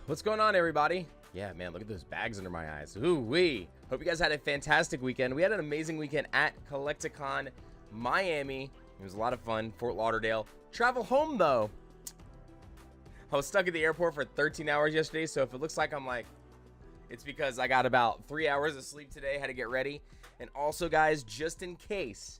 What's going on, everybody? Yeah, man, look at those bags under my eyes. Ooh-wee. Hope you guys had a fantastic weekend. We had an amazing weekend at Collecticon Miami. It was a lot of fun. Fort Lauderdale. Travel home, though. I was stuck at the airport for 13 hours yesterday, so if it looks like I'm like, it's because I got about 3 hours of sleep today. Had to get ready. And also, guys, just in case,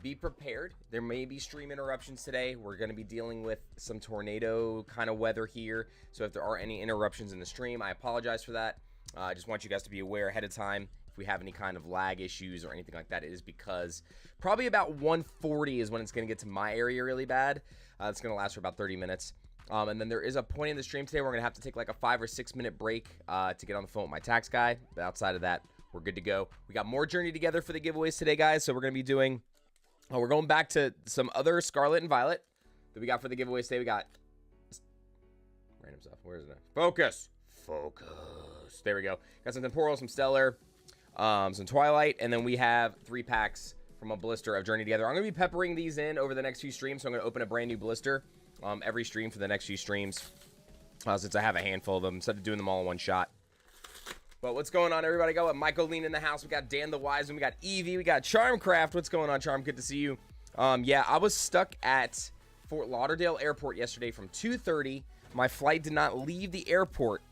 be prepared. There may be stream interruptions today. We're going to be dealing with some tornado kind of weather here. So if there are any interruptions in the stream, I apologize for that. I just want you guys to be aware ahead of time. If we have any kind of lag issues or anything like that, it is because probably about 1:40 is when it's going to get to my area really bad. It's going to last for about 30 minutes. And then there is a point in the stream today where we're going to have to take like a 5 or 6 minute break to get on the phone with my tax guy. But outside of that, we're good to go. We got more Journey Together for the giveaways today, guys. So we're going to be doing... we're going back to some other Scarlet and Violet that we got for the giveaways today. We got random stuff. Where is it? Focus. Focus. There we go. Got some Temporal, some Stellar, some Twilight, and then we have 3 packs from a blister of Journey Together. I'm going to be peppering these in over the next few streams, so I'm going to open a brand new blister every stream for the next few streams since I have a handful of them instead of doing them all in one shot. But what's going on, everybody? Got Michael Lean in the house. We got Dan the Wise, and we got Evie. We got Charmcraft. What's going on, Charm? Good to see you. Yeah, I was stuck at Fort Lauderdale Airport yesterday from 2:30. My flight did not leave the airport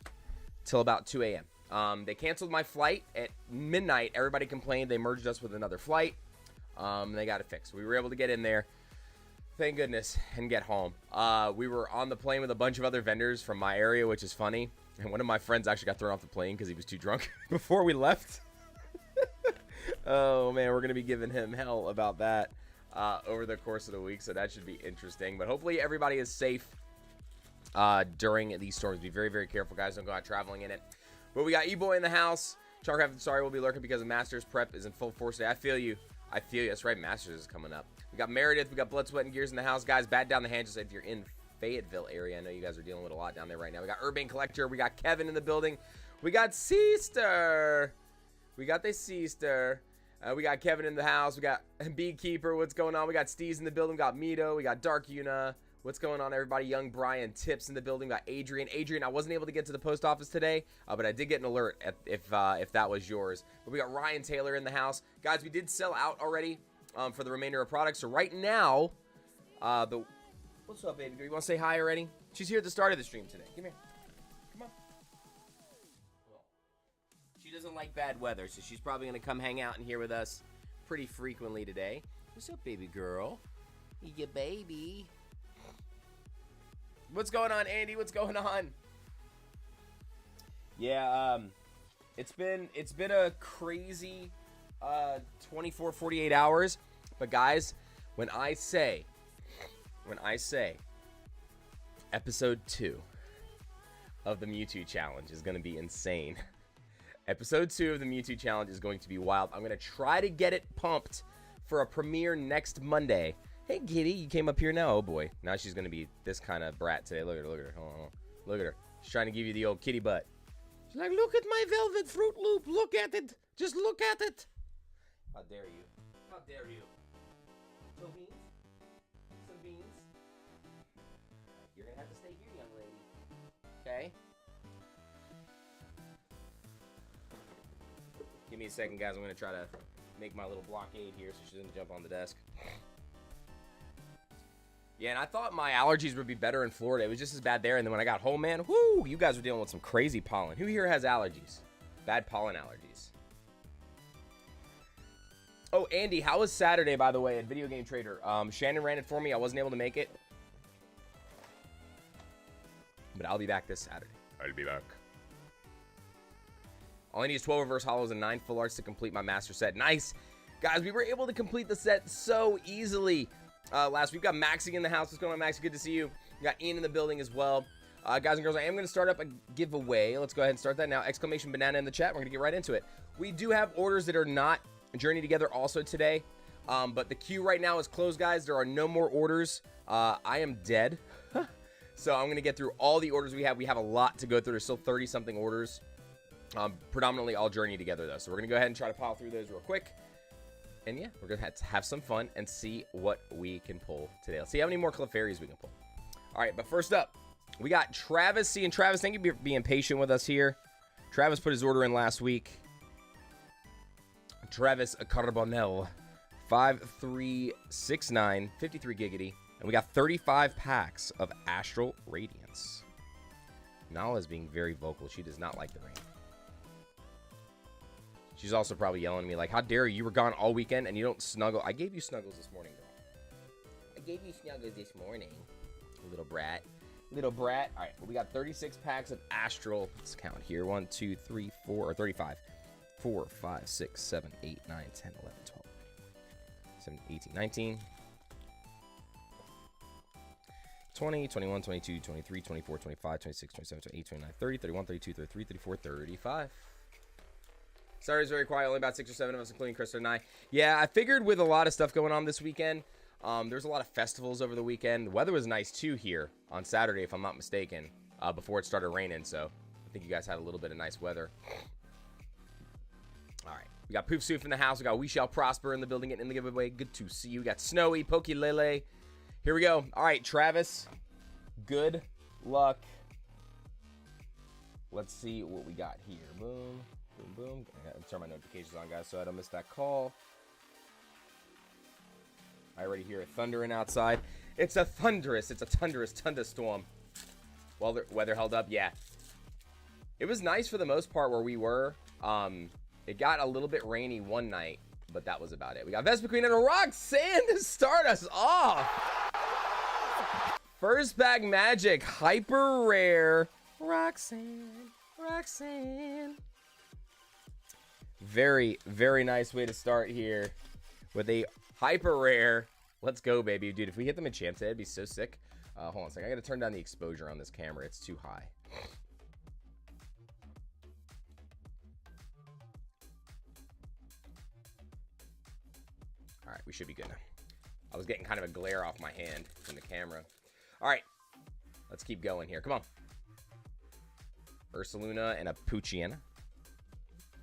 till about 2 a.m. They canceled my flight at midnight. Everybody complained. They merged us with another flight. They got it fixed. We were able to get in there, thank goodness, and get home. We were on the plane with a bunch of other vendors from my area, which is funny. And one of my friends actually got thrown off the plane because he was too drunk before we left. Oh, man, we're going to be giving him hell about that over the course of the week, so that should be interesting. But hopefully everybody is safe during these storms. Be very, very careful, guys. Don't go out traveling in it. But we got E-Boy in the house. Charcraft, sorry, we'll be lurking because of Masters prep is in full force today. I feel you. I feel you. That's right. Masters is coming up. We got Meredith. We got Blood, Sweat, and Gears in the house. Guys, bat down the hand just if you're in Fayetteville area. I know you guys are dealing with a lot down there right now. We got Urban Collector. We got Kevin in the building. We got Sister. We got the Sister. We got Kevin in the house. We got Beekeeper. What's going on? We got Steez in the building. We got Mito. We got Dark Una. What's going on, everybody? Young Brian Tips in the building. We got Adrian. Adrian, I wasn't able to get to the post office today, but I did get an alert if that was yours. But we got Ryan Taylor in the house. Guys, we did sell out already for the remainder of products. So right now, what's up, baby girl? You want to say hi already? She's here at the start of the stream today. Come here. Come on. Well, she doesn't like bad weather, so she's probably going to come hang out in here with us pretty frequently today. What's up, baby girl? You baby. What's going on, Andy? What's going on? Yeah, it's been a crazy 24, 48 hours. But guys, when I say episode 2 of the Mewtwo challenge is going to be insane. Episode 2 of the Mewtwo challenge is going to be wild. I'm going to try to get it pumped for a premiere next Monday. Hey, Kitty, you came up here now. Oh, boy. Now she's going to be this kind of brat today. Look at her. Look at her. Hold on. Look at her. She's trying to give you the old kitty butt. She's like, look at my velvet Fruit Loop. Look at it. Just look at it. How dare you? How dare you? No beans? Some beans? You're going to have to stay here, young lady. Okay? Give me a second, guys. I'm going to try to make my little blockade here so she doesn't jump on the desk. Yeah, and I thought my allergies would be better in Florida. It was just as bad there. And then when I got home, man, whoo, you guys were dealing with some crazy pollen. Who here has allergies? Bad pollen allergies. Oh, Andy, how was Saturday, by the way, at Video Game Trader? Shannon ran it for me. I wasn't able to make it. But I'll be back this Saturday. I'll be back. All I need is 12 reverse hollows and 9 full arts to complete my master set. Nice. Guys, we were able to complete the set so easily. Last week, we got Maxie in the house. What's going on, Maxie? Good to see you. We got Ian in the building as well. Guys and girls, I am going to start up a giveaway. Let's go ahead and start that now. Exclamation banana in the chat. We're going to get right into it. We do have orders that are not Journey Together also today. But the queue right now is closed, guys. There are no more orders. I am dead. So I'm going to get through all the orders we have. We have a lot to go through. There's still 30-something orders. Predominantly all Journey Together, though. So we're going to go ahead and try to pile through those real quick. And yeah, we're going to have some fun and see what we can pull today. Let's see how many more Clefairies we can pull. All right, but first up, We got Travis. Seeing Travis, thank you for being patient with us here. Travis put his order in last week. Travis Carbonell, 5369, 53 giggity. And we got 35 packs of Astral Radiance. Nala is being very vocal. She does not like the rain. She's also probably yelling at me like, how dare you? You were gone all weekend and you don't snuggle. I gave you snuggles this morning, girl. I gave you snuggles this morning. Little brat. Little brat. All right, well, we got 36 packs of Astral. Let's count here. 1, 2, 3, 4, or 35. 4, 5, 6, 7, 8, 9, 10, 11, 12, 17, 18, 19, 20, 21, 22, 23, 24, 25, 26, 27, 28, 29, 30, 31, 32, 33, 34, 35. Saturday's very quiet. Only about 6 or 7 of us, including Krista and I. Yeah, I figured with a lot of stuff going on this weekend, there's a lot of festivals over the weekend. The weather was nice, too, here on Saturday, if I'm not mistaken, before it started raining. So I think you guys had a little bit of nice weather. All right. We got Poof Soof in the house. We got We Shall Prosper in the building and in the giveaway. Good to see you. We got Snowy, Pokey Lele. Here we go. All right, Travis. Good luck. Let's see what we got here. Boom, boom, boom. I gotta turn my notifications on, guys, so I don't miss that call. I already hear it thundering outside. It's a thunderous thunderstorm. Well, the weather held up. Yeah. It was nice for the most part where we were. It got a little bit rainy one night, but that was about it. We got Vespa Queen and a Roxanne to start us off. First bag magic, hyper rare. Roxanne. Very, very nice way to start here with a hyper rare. Let's go, baby. Dude, if we hit them in champ today, it'd be so sick. Hold on a second. I got to turn down the exposure on this camera. It's too high. All right, we should be good now. I was getting kind of a glare off my hand from the camera. All right, let's keep going here. Come on. Ursaluna and a Poochyena.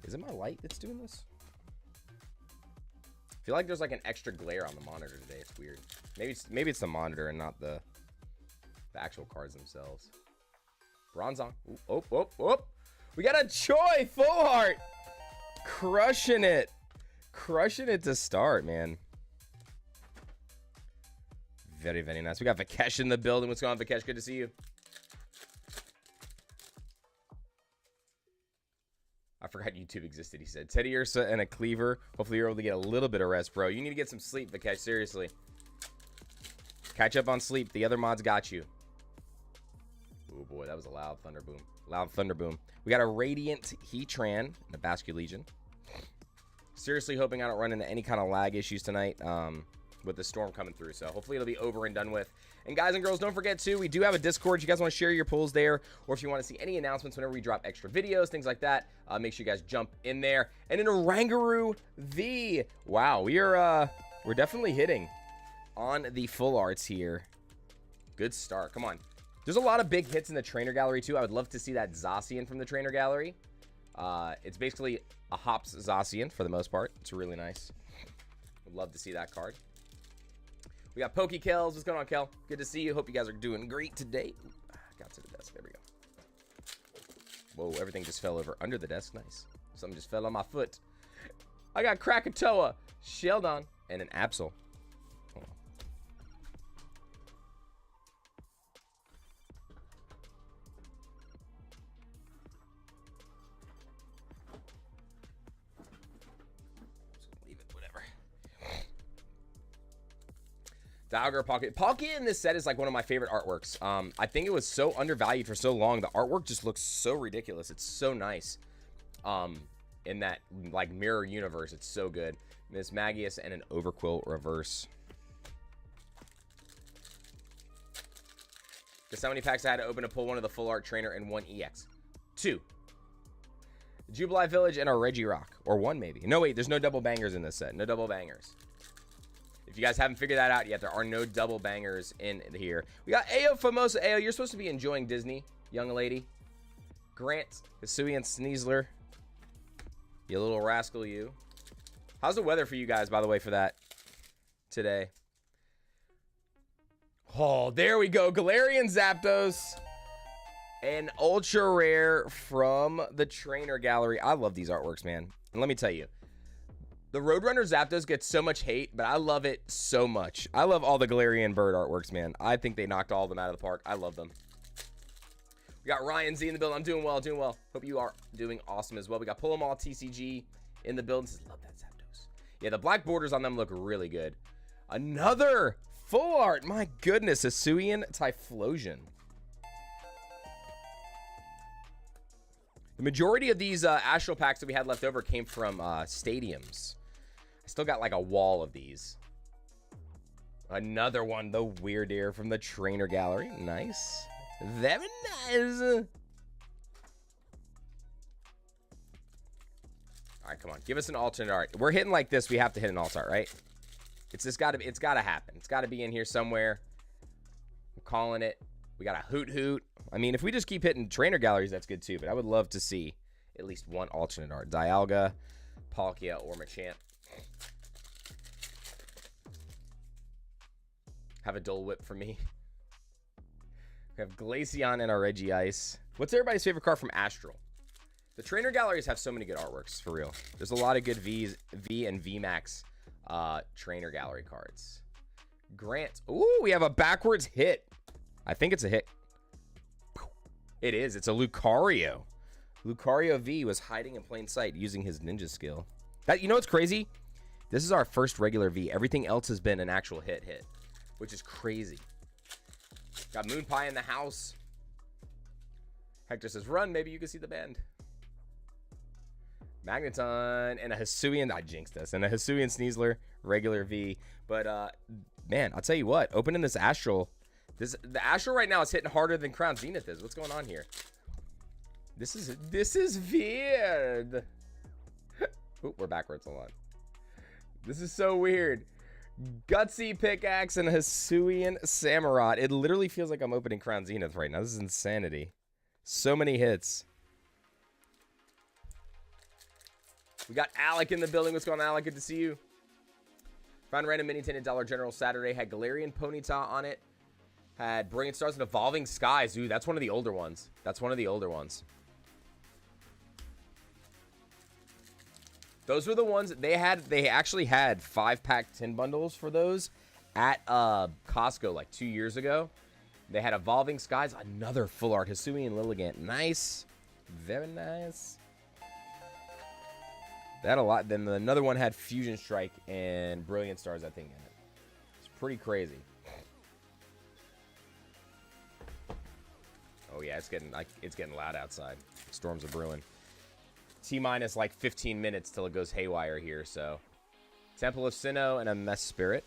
Is it my light that's doing this? I feel like there's like an extra glare on the monitor today. It's weird. Maybe it's the monitor and not the actual cards themselves. Bronzong. Oh. We got a Choi full art. Crushing it. Crushing it to start, man. Very, very nice. We got Vikesh in the building. What's going on, Vikesh? Good to see you. I forgot YouTube existed, he said. Teddy Ursa and a Cleaver. Hopefully you're able to get a little bit of rest, bro. You need to get some sleep, Vikesh. Seriously. Catch up on sleep. The other mods got you. Oh, boy. That was a loud thunder boom. Loud thunder boom. We got a Radiant Heatran and a Basque Legion. Seriously hoping I don't run into any kind of lag issues tonight with the storm coming through. So hopefully it'll be over and done with. And guys and girls, don't forget too, we do have a Discord. If you guys want to share your pulls there, or if you want to see any announcements whenever we drop extra videos, things like that, make sure you guys jump in there. And in a Rangaroo V, wow, we're definitely hitting on the full arts here. Good start. Come on. There's a lot of big hits in the trainer gallery too. I would love to see that Zacian from the trainer gallery. It's basically a Hops Zacian for the most part. It's really nice. Would love to see that card. We got Pokey Kells. What's going on, Kel? Good to see you. Hope you guys are doing great today. Ooh, got to the desk. There we go. Whoa, everything just fell over under the desk. Nice. Something just fell on my foot. I got Krakatoa, Sheldon, and an Absol. Dialga Pocket. Pocket in this set is like one of my favorite artworks. I think it was so undervalued for so long. The artwork just looks so ridiculous. It's so nice. In that like mirror universe, it's so good. Miss Magius and an Overquill reverse. Guess how many packs I had to open to pull one of the full art trainer and one EX? 2. Jubilee Village and a Regirock. Or 1 maybe. No, wait, there's no double bangers in this set. No double bangers. If you guys haven't figured that out yet, there are no double bangers in here. We got Ayo Famosa. Ayo, you're supposed to be enjoying Disney, young lady. Grant, Hisui, and Sneasler. You little rascal, you. How's the weather for you guys, by the way, for that today? Oh, there we go. Galarian Zapdos. An ultra rare from the trainer gallery. I love these artworks, man. And let me tell you, the Roadrunner Zapdos gets so much hate, but I love it so much. I love all the Galarian bird artworks, man. I think they knocked all of them out of the park. I love them. We got Ryan Z in the building. I'm doing well, doing well. Hope you are doing awesome as well. We got Pull 'em All TCG in the building. Says, love that Zapdos. Yeah, the black borders on them look really good. Another full art. My goodness, Hisuian Typhlosion. The majority of these Astral packs that we had left over came from stadiums. I still got like a wall of these. Another one, the Weird Ear from the trainer gallery. Nice. Very nice. All right, come on. Give us an alternate art. We're hitting like this. We have to hit an alt art, right? It's gotta happen. It's gotta be in here somewhere. I'm calling it. We got a Hoot. I mean, if we just keep hitting trainer galleries, that's good too. But I would love to see at least one alternate art. Dialga, Palkia, or Machamp. Have a Dole Whip for me. We have Glaceon and our Regice. What's everybody's favorite card from Astral? The trainer galleries have so many good artworks, for real. There's a lot of good V and VMAX trainer gallery cards. Grant. Ooh, we have a backwards hit. I think it's a hit. It is. It's a Lucario. Lucario V was hiding in plain sight using his ninja skill. You know what's crazy? This is our first regular V. Everything else has been an actual hit, which is crazy. Got Moon Pie in the house. Hector says, run, maybe you can see the band. Magneton and a Hisuian. I jinxed us. And a Hisuian Sneasler, regular V. But, man, I'll tell you what. Opening this Astral. The Astral right now is hitting harder than Crown Zenith is. What's going on here? This is weird. Oop, we're backwards. Hold on. This is so weird. Gutsy Pickaxe and Hisuian Samurott. It literally feels like I'm opening Crown Zenith right now. This is insanity. So many hits. We got Alec in the building. What's going on, Alec? Good to see you. Found a random mini tin at Dollar General Saturday. Had Galarian Ponyta on it. Had Brilliant Stars and Evolving Skies. Ooh, that's one of the older ones. That's one of the older ones. Those were the ones they had. They actually had 5-pack tin bundles for those at Costco like 2 years ago. They had Evolving Skies. Another full art Hisuian Lilligant. Nice. Very nice. They had a lot. Then another one had Fusion Strike and Brilliant Stars, I think, in it. It's pretty crazy. Oh yeah, it's getting loud outside. Storms are brewing. T-minus like 15 minutes till it goes haywire here, so. Temple of Sinnoh and a Mess Spirit.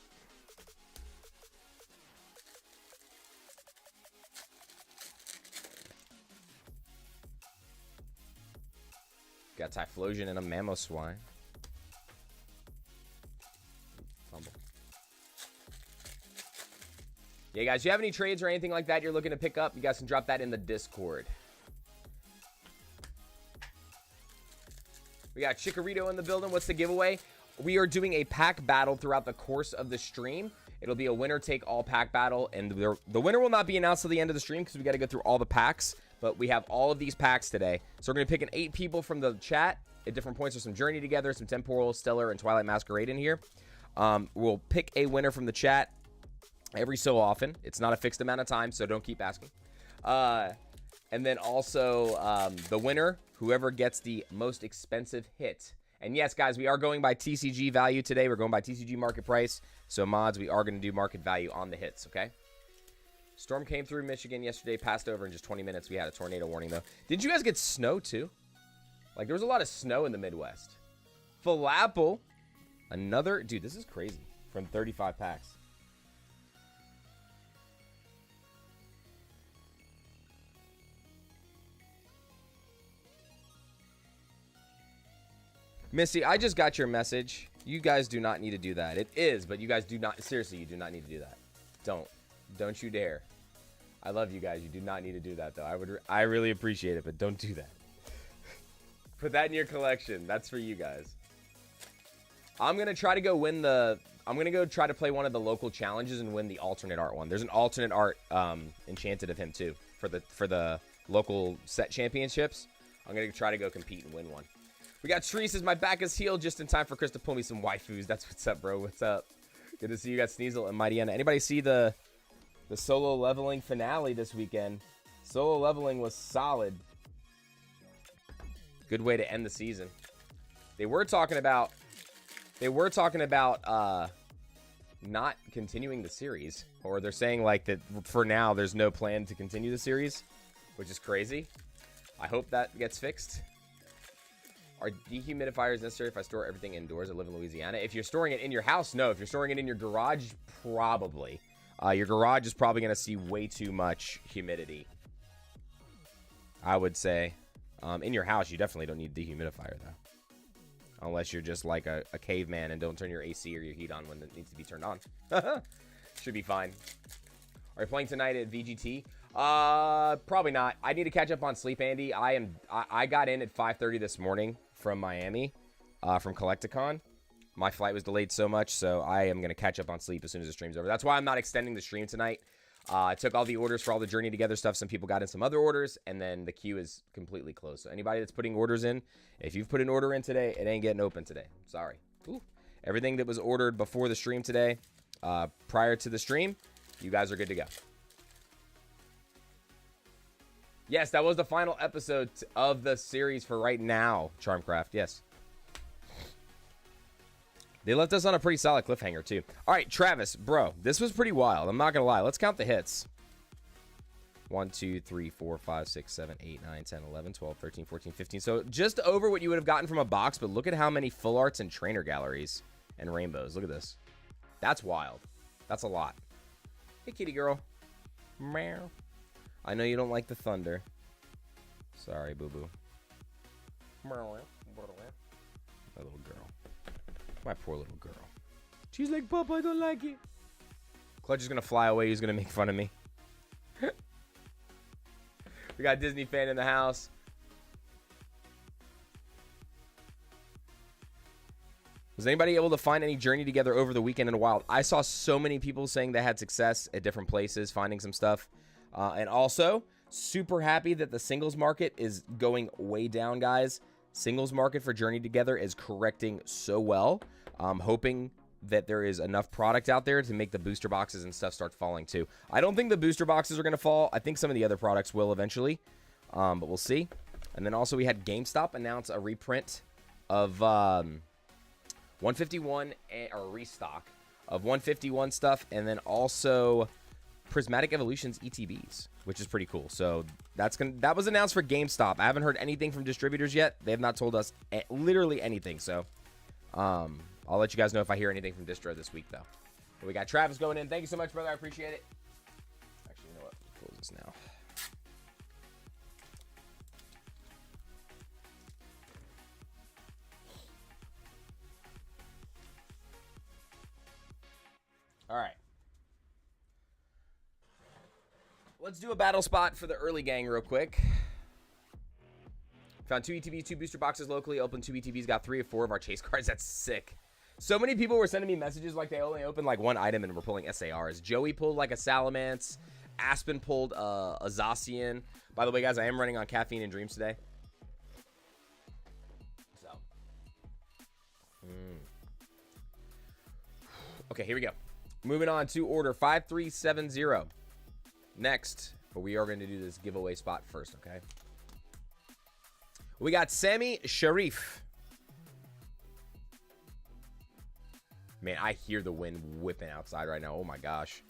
Got Typhlosion and a Mamoswine. Fumble. Yeah, guys, you have any trades or anything like that you're looking to pick up, you guys can drop that in the Discord. We got Chikorito in the building. What's the giveaway? We are doing a pack battle throughout the course of the stream. It'll be a winner-take-all pack battle, and the winner will not be announced till the end of the stream because we got to go through all the packs, but we have all of these packs today. So we're going to pick 8 people from the chat at different points. There's some Journey Together, some Temporal, Stellar, and Twilight Masquerade in here. We'll pick a winner from the chat every so often. It's not a fixed amount of time, so don't keep asking. And then also the winner, whoever gets the most expensive hit. And yes, guys, we are going by TCG value today. We're going by TCG market price. So mods, we are going to do market value on the hits, okay? Storm came through Michigan yesterday, passed over in just 20 minutes. We had a tornado warning, though. Did you guys get snow, too? Like, there was a lot of snow in the Midwest. Falapple. Another. Dude, this is crazy. From 35 packs. Missy, I just got your message. You guys do not need to do that. It is, but you guys do not. Seriously, you do not need to do that. Don't you dare. I love you guys. You do not need to do that, though. I really appreciate it, but don't do that. Put that in your collection. That's for you guys. I'm gonna try to go win the. I'm gonna go try to play one of the local challenges and win the alternate art one. There's an alternate art enchanted of him too for the local set championships. I'm going to try to go compete and win one. We got Tree says, my back is healed just in time for Chris to pull me some waifus. That's what's up, bro. What's up? Good to see you. Got Sneasel and Mighty Anna. Anybody see the solo leveling finale this weekend? Solo leveling was solid. Good way to end the season. They were talking about not continuing the series, or they're saying like that for now there's no plan to continue the series, which is crazy. I hope that gets fixed. Are dehumidifiers necessary if I store everything indoors? I live in Louisiana. If you're storing it in your house, no. If you're storing it in your garage, probably. Your garage is probably going to see way too much humidity, I would say. In your house, you definitely don't need a dehumidifier, though. Unless you're just like a caveman and don't turn your AC or your heat on when it needs to be turned on. Should be fine. Are you playing tonight at VGT? Probably not. I need to catch up on sleep, Andy. I got in at 5:30 this morning from Miami, from Collecticon. My flight was delayed so much, so I am going to catch up on sleep as soon as the stream's over. That's why I'm not extending the stream tonight. I took all the orders for all the Journey Together stuff. Some people got in some other orders, and then the queue is completely closed. So anybody that's putting orders in, if you've put an order in today, it ain't getting open today. Sorry. Ooh. Everything that was ordered before the stream today, prior to the stream, you guys are good to go. Yes, that was the final episode of the series for right now, Charmcraft. Yes. They left us on a pretty solid cliffhanger, too. All right, Travis, bro, this was pretty wild. I'm not going to lie. Let's count the hits. 1, 2, 3, 4, 5, 6, 7, 8, 9, 10, 11, 12, 13, 14, 15. So just over what you would have gotten from a box, but look at how many full arts and trainer galleries and rainbows. Look at this. That's wild. That's a lot. Hey, kitty girl. Meow. I know you don't like the thunder. Sorry, boo-boo. My little girl. My poor little girl. She's like, Papa, I don't like it. Clutch is going to fly away. He's going to make fun of me. We got Disney fan in the house. Was anybody able to find any Journey Together over the weekend in the wild? I saw so many people saying they had success at different places, finding some stuff. And also, super happy that the singles market is going way down, guys. Singles market for Journey Together is correcting so well. I'm hoping that there is enough product out there to make the booster boxes and stuff start falling too. I don't think the booster boxes are going to fall. I think some of the other products will eventually, but we'll see. And then also we had GameStop announce a reprint of 151, or a restock of 151 stuff, and then also Prismatic Evolutions ETBs, which is pretty cool. So that was announced for GameStop. I haven't heard anything from distributors yet. They have not told us literally anything. So I'll let you guys know if I hear anything from distro this week, though. But we got Travis going in. Thank you so much, brother. I appreciate it. Actually, you know what? Close this now. All right. Let's do a battle spot for the early gang real quick. Found 2 ETBs, 2 booster boxes locally. Opened 2 ETBs, got 3 or 4 of our chase cards. That's sick. So many people were sending me messages like they only opened like one item and were pulling SARs. Joey pulled like a Salamence. Aspen pulled a Zacian. By the way, guys, I am running on caffeine and dreams today. So. Okay, here we go. Moving on to order 5370. Next, but we are going to do this giveaway spot first, okay? We got Sammy Sharif. Man, I hear the wind whipping outside right now. Oh, my gosh.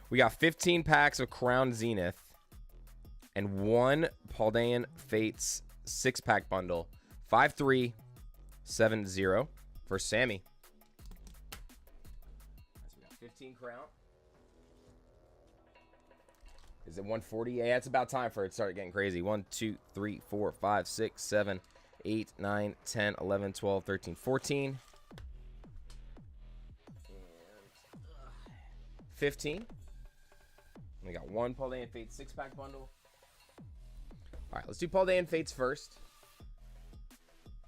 We got 15 packs of Crown Zenith and 1 Paldean Fates 6-pack bundle. 5370 for Sammy. So we got 15 Crown. Is it 140? Yeah, it's about time for it to start getting crazy. 1, 2, 3, 4, 5, 6, 7, 8, 9, 10, 11, 12, 13, 14. 15. We got 1 Paldean Fates 6-pack bundle. All right, let's do Paldean Fates first.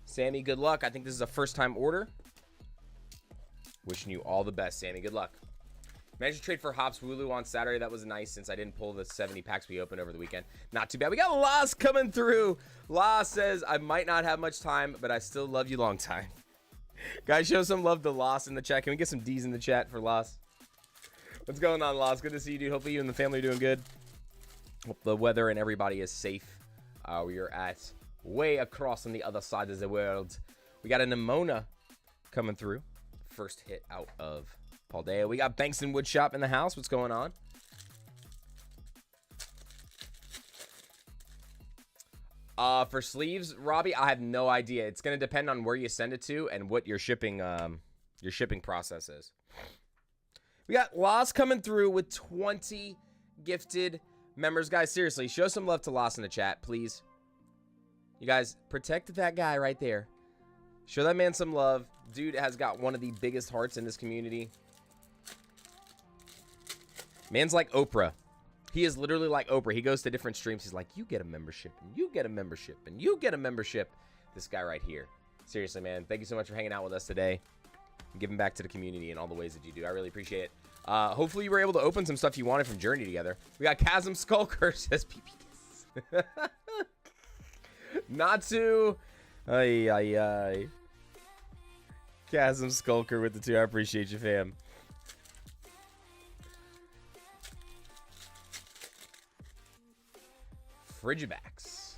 Sammy, good luck. I think this is a first-time order. Wishing you all the best, Sammy. Good luck. Managed to trade for Hops Wooloo on Saturday. That was nice since I didn't pull the 70 packs we opened over the weekend. Not too bad. We got Loss coming through. Loss says, I might not have much time, but I still love you long time. Guys, show some love to Loss in the chat. Can we get some D's in the chat for Loss? What's going on, Loss? Good to see you, dude. Hopefully you and the family are doing good. Hope the weather and everybody is safe. We are at way across on the other side of the world. We got a Nimona coming through. First hit out of Paldea. We got Bankston Woodshop in the house. What's going on? For sleeves, Robbie, I have no idea. It's going to depend on where you send it to and what your shipping process is. We got Loss coming through with 20 gifted members. Guys, seriously, show some love to Loss in the chat, please. You guys, protect that guy right there. Show that man some love. Dude has got one of the biggest hearts in this community. Man's like Oprah. He is literally like Oprah. He goes to different streams. He's like, you get a membership, and you get a membership, and you get a membership. This guy right here. Seriously, man. Thank you so much for hanging out with us today. And giving back to the community in all the ways that you do. I really appreciate it. Hopefully you were able to open some stuff you wanted from Journey together. We got Chasm Skulker, says PP. Natsu. Ay, ay, ay. Chasm Skulker with the 2. I appreciate you, fam. Frigibax.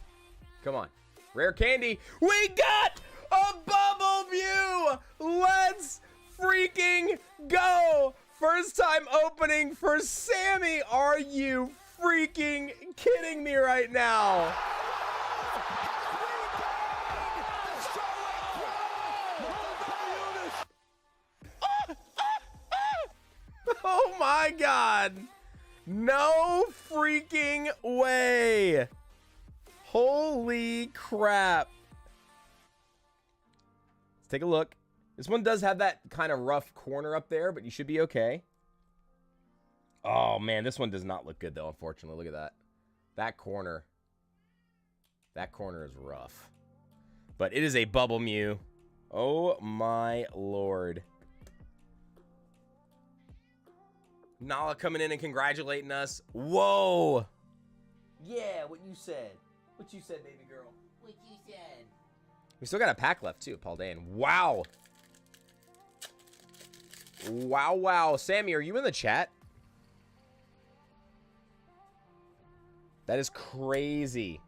Come on. Rare candy. We got a Bubble Mew. Let's freaking go. First time opening for Sammy. Are you freaking kidding me right now? Oh my God. No freaking way. Holy crap. Let's take a look. This one does have that kind of rough corner up there, but you should be okay. Oh man, this one does not look good though, unfortunately. Look at that. That corner is rough. But it is a Bubble Mew. Oh my Lord. Nala coming in and congratulating us. Whoa. Yeah, what you said. What you said, baby girl. What you said. We still got a pack left, too, Paldean. Wow. Wow, wow. Sammy, are you in the chat? That is crazy.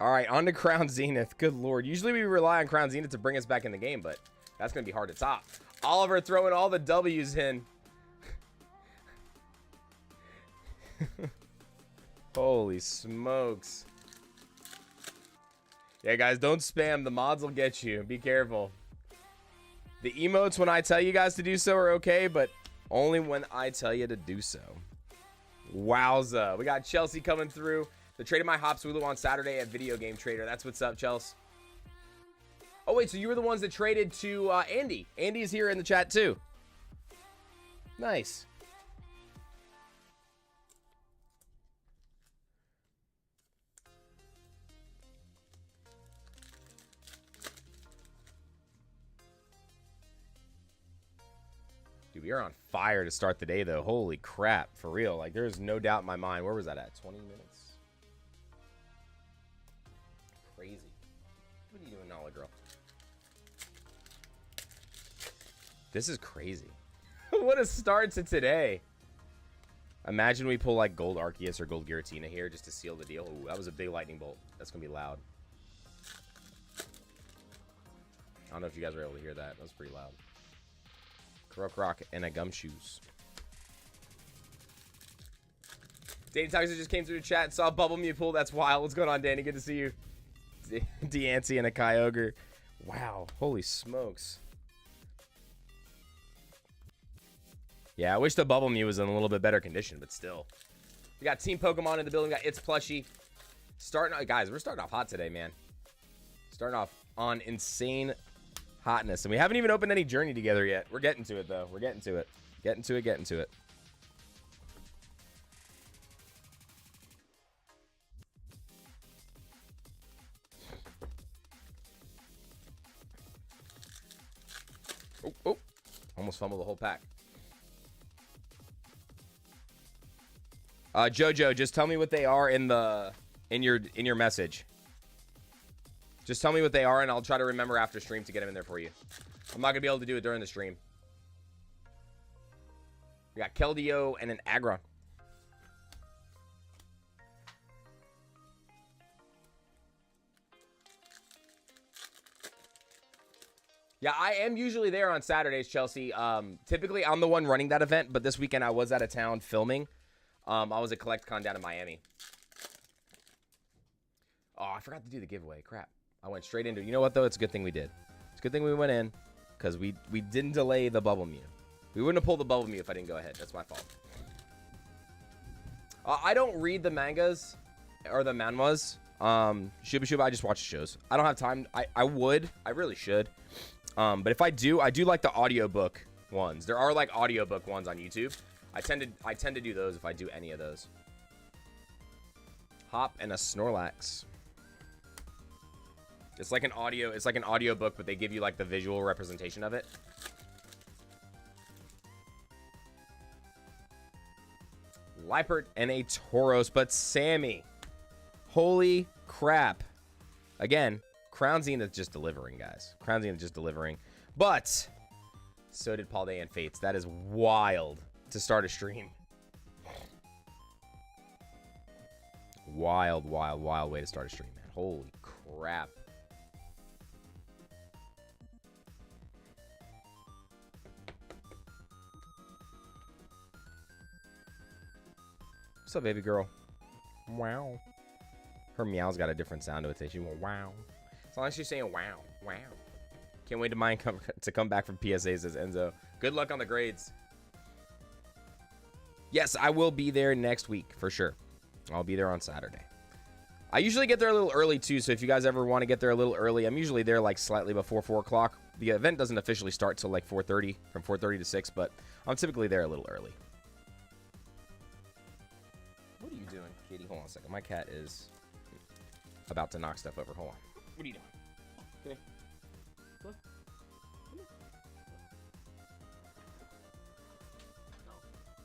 All right, on to Crown Zenith. Good Lord. Usually we rely on Crown Zenith to bring us back in the game, but that's going to be hard to top. Oliver throwing all the W's in. Holy smokes. Yeah, guys, don't spam. The mods will get you. Be careful. The emotes, when I tell you guys to do so, are okay, but only when I tell you to do so. Wowza. We got Chelsea coming through. They traded my Hops Wooloo on Saturday at Video Game Trader. That's what's up, Chelsea. Oh, wait, so you were the ones that traded to Andy. Andy's here in the chat, too. Nice. Dude, we are on fire to start the day, though. Holy crap. For real. Like, there's no doubt in my mind. Where was that at? 20 minutes? Crazy. What are you doing, Nala girl? This is crazy. What a start to today. Imagine we pull, like, Gold Arceus or Gold Giratina here just to seal the deal. Ooh, that was a big lightning bolt. That's going to be loud. I don't know if you guys were able to hear that. That was pretty loud. Croak Rock and a Gumshoes. Danny Toxic just came through the chat and saw Bubble Mew pull. That's wild. What's going on, Danny? Good to see you. Deancy and a Kyogre. Wow. Holy smokes. Yeah, I wish the Bubble Mew was in a little bit better condition, but still. We got Team Pokemon in the building. We got It's Plushie. Guys, we're starting off hot today, man. Starting off on insane hotness. And we haven't even opened any Journey together yet. We're getting to it, though. We're getting to it. Getting to it. Oh. Almost fumbled the whole pack. Jojo, just tell me what they are in your message. Just tell me what they are, and I'll try to remember after stream to get them in there for you. I'm not gonna be able to do it during the stream. We got Keldeo and an Aggron. Yeah, I am usually there on Saturdays, Chelsea. Typically, I'm the one running that event, but this weekend I was out of town filming. I was at CollectCon down in Miami. Oh, I forgot to do the giveaway. Crap. I went straight into it. You know what, though? It's a good thing we did. It's a good thing we went in because we didn't delay the bubble Mew. We wouldn't have pulled the bubble Mew if I didn't go ahead. That's my fault. I don't read the mangas or the manhwas. Shuba, I just watch the shows. I don't have time. I would. I really should. But if I do like the audiobook ones. There are like audiobook ones on YouTube. I tend to do those if I do any of those. Hop and a Snorlax. It's like an audiobook, but they give you like the visual representation of it. Liepard and a Tauros, but Sammy. Holy crap. Again, Crown Zenith just delivering, guys. Crown Zenith just delivering. But so did Paldea and Fates. That is wild to start a stream. Wild way to start a stream, man. Holy crap. What's up, baby girl? Wow. Her meow's got a different sound to it. She went wow. As long as she's saying wow, wow. Can't wait to come back from PSA, says Enzo. Good luck on the grades. Yes, I will be there next week for sure. I'll be there on Saturday. I usually get there a little early too, so if you guys ever want to get there a little early, I'm usually there like slightly before 4 o'clock. The event doesn't officially start till like 4:30, from 4:30 to 6, but I'm typically there a little early. What are you doing, kitty? Hold on a second. My cat is about to knock stuff over. Hold on. What are you doing? Come here. Come on. Come here. No.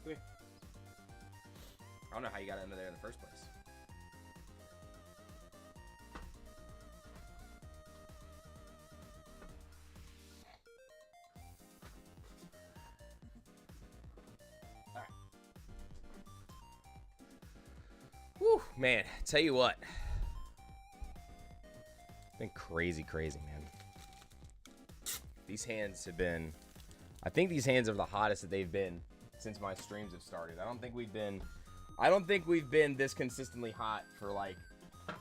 Come here. I don't know how you got under there in the first place. All right. Whew, man. Tell you what. Been crazy, man. These hands have been, I think these hands are the hottest that they've been since my streams have started. I don't think we've been this consistently hot for like,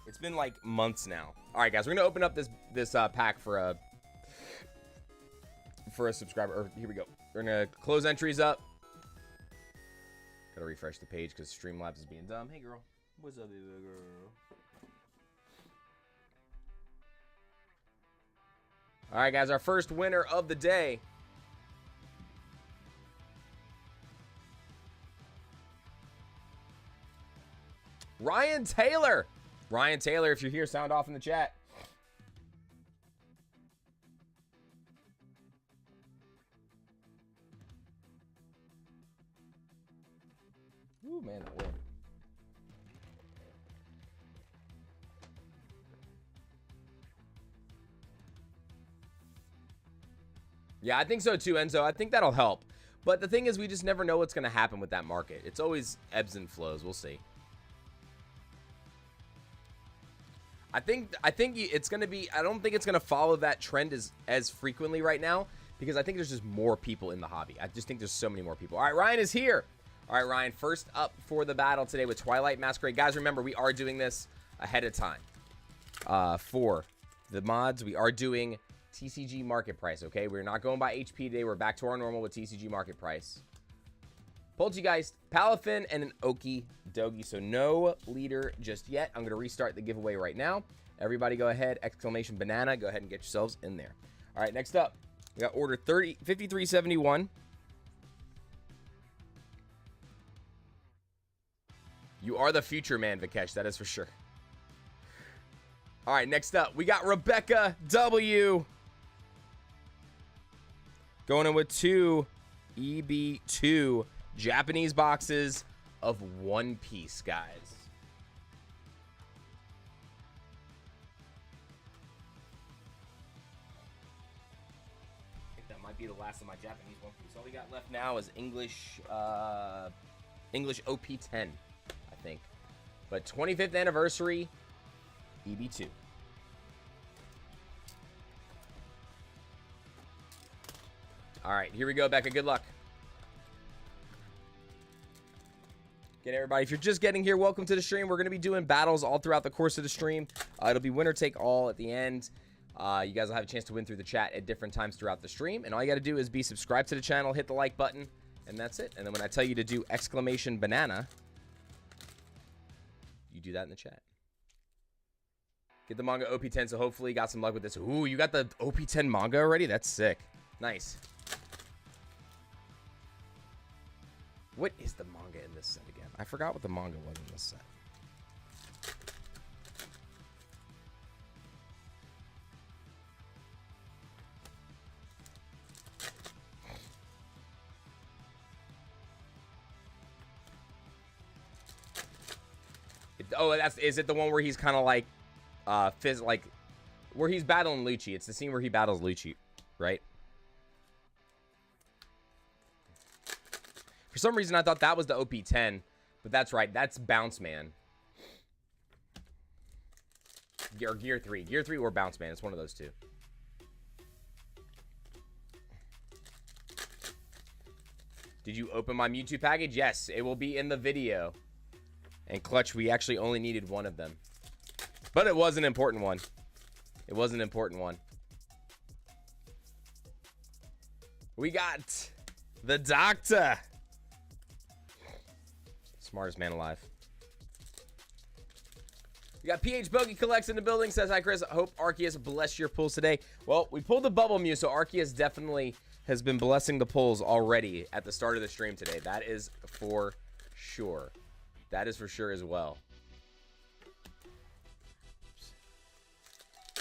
it's been like months now. All right, guys, we're gonna open up this pack for a subscriber. Or here we go. We're gonna close entries up. Gotta refresh the page because Streamlabs is being dumb. Hey, girl. What's up, baby girl? All right, guys, our first winner of the day. Ryan Taylor. Ryan Taylor, if you're here, sound off in the chat. Ooh, man, that win. Yeah, I think so too, Enzo. I think that'll help. But the thing is, we just never know what's going to happen with that market. It's always ebbs and flows. We'll see. I think it's going to be, I don't think it's going to follow that trend as frequently right now, because I think there's just more people in the hobby. I just think there's so many more people. All right, Ryan is here. All right, Ryan, first up for the battle today with Twilight Masquerade. Guys, remember, we are doing this ahead of time. For the mods, we are doing TCG market price, okay? We're not going by HP today. We're back to our normal with TCG market price. Poltergeist, Palafin, and an Okie Dogie. So no leader just yet. I'm going to restart the giveaway right now. Everybody go ahead, exclamation banana. Go ahead and get yourselves in there. All right, next up, we got order 5371. You are the future, man, Vikesh. That is for sure. All right, next up, we got Rebecca W. Going in with 2 EB2 Japanese boxes of One Piece, guys. I think that might be the last of my Japanese One Piece. All we got left now is English OP10, I think. But 25th anniversary, EB2. All right, here we go, Becca. Good luck. Again, everybody, if you're just getting here, welcome to the stream. We're going to be doing battles all throughout the course of the stream. It'll be winner take all at the end. You guys will have a chance to win through the chat at different times throughout the stream. And all you got to do is be subscribed to the channel, hit the like button, and that's it. And then when I tell you to do exclamation banana, you do that in the chat. Get the manga OP10, so hopefully you got some luck with this. Ooh, you got the OP10 manga already? That's sick. Nice. What is the manga in this set again? I forgot what the manga was in this set. Is it the one where he's kind of like, where he's battling Lucci? It's the scene where he battles Lucci, right? For some reason, I thought that was the OP10, but that's right. That's Bounce Man. Or Gear 3. Gear 3 or Bounce Man. It's one of those two. Did you open my Mewtwo package? Yes, it will be in the video. And Clutch, we actually only needed one of them. But it was an important one. It was an important one. We got the Doctor. Smartest man alive. We got PH Bogey Collects in the building. Says, hi, Chris. I hope Arceus bless your pulls today. Well, we pulled the Bubble Mew, so Arceus definitely has been blessing the pulls already at the start of the stream today. That is for sure. That is for sure as well.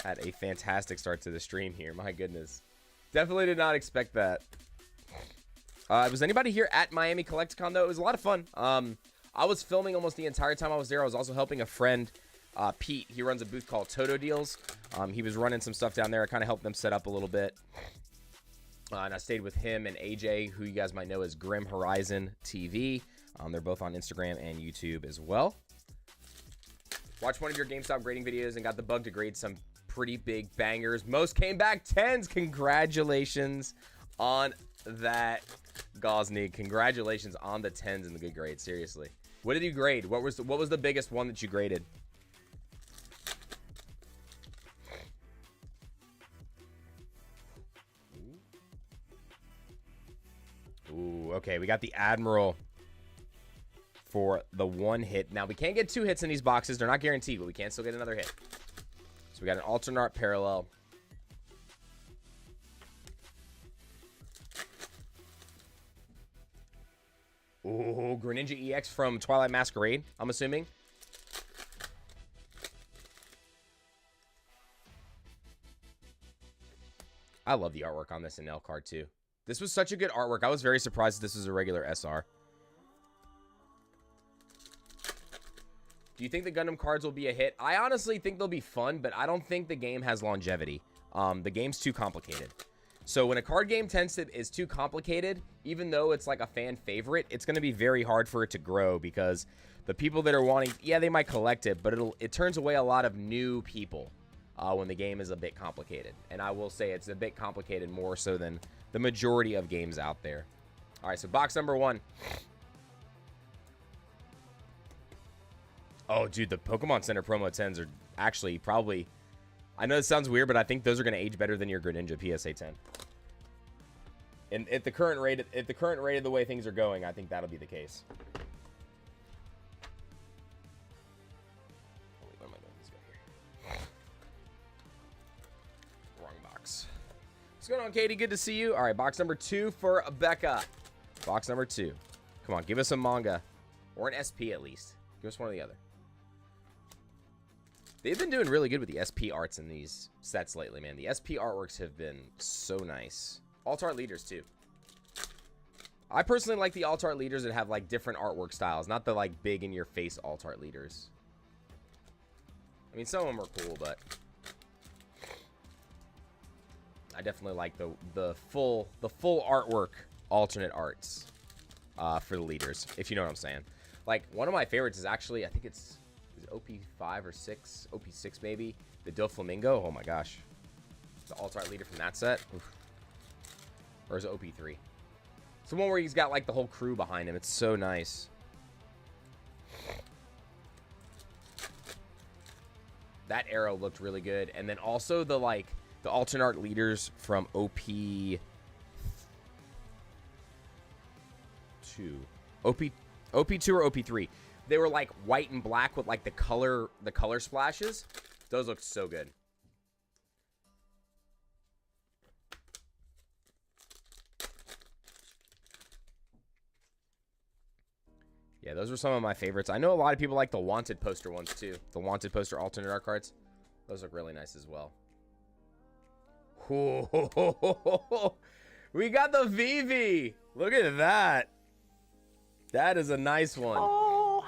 Had a fantastic start to the stream here. My goodness. Definitely did not expect that. Was anybody here at Miami Collecticon, though? It was a lot of fun. I was filming almost the entire time I was there. I was also helping a friend, Pete. He runs a booth called Toto Deals. He was running some stuff down there. I kind of helped them set up a little bit. And I stayed with him and AJ, who you guys might know as Grim Horizon TV. They're both on Instagram and YouTube as well. Watched one of your GameStop grading videos and got the bug to grade some pretty big bangers. Most came back 10s. Congratulations on that, Gosney. Congratulations on the 10s and the good grade. Seriously. What did you grade? What was the biggest one that you graded? Ooh, okay. We got the Admiral for the one hit. Now, we can't get 2 hits in these boxes. They're not guaranteed, but we can still get another hit. So we got an alternate art parallel. Ooh, Greninja EX from Twilight Masquerade, I'm assuming. I love the artwork on this NL card, too. This was such a good artwork. I was very surprised this was a regular SR. Do you think the Gundam cards will be a hit? I honestly think they'll be fun, but I don't think the game has longevity. The game's too complicated. So when a card game is too complicated, even though it's like a fan favorite, it's going to be very hard for it to grow because the people that are wanting, yeah, they might collect it, but it turns away a lot of new people when the game is a bit complicated. And I will say it's a bit complicated more so than the majority of games out there. All right, so box number 1. Oh, dude, the Pokemon Center promo 10s are actually probably... I know this sounds weird, but I think those are going to age better than your Greninja PSA 10. And at the current rate of the way things are going, I think that'll be the case. Oh, wait, where am I going? Let's go here. Wrong box. What's going on, Katie? Good to see you. All right, box number 2 for Becca. Box number 2. Come on, give us a manga. Or an SP at least. Give us one or the other. They've been doing really good with the SP arts in these sets lately, man. The SP artworks have been so nice. Alt art leaders, too. I personally like the alt art leaders that have like different artwork styles, not the like big in your face alt art leaders. I mean, some of them are cool, but I definitely like the full artwork alternate arts for the leaders, if you know what I'm saying. Like, one of my favorites is actually, I think is it OP5 or 6, OP6 maybe, the Doflamingo. Oh my gosh, the alt art leader from that set. Oof. Or is it OP3? It's the one where he's got like the whole crew behind him. It's so nice. That arrow looked really good. And then also the like the alternate art leaders from OP2. OP2 or OP3. They were like white and black with like the color splashes. Those looked so good. Yeah, those were some of my favorites. I know a lot of people like the Wanted poster ones too. The Wanted poster alternate art cards. Those look really nice as well. We got the Vivi. Look at that. That is a nice one. Oh,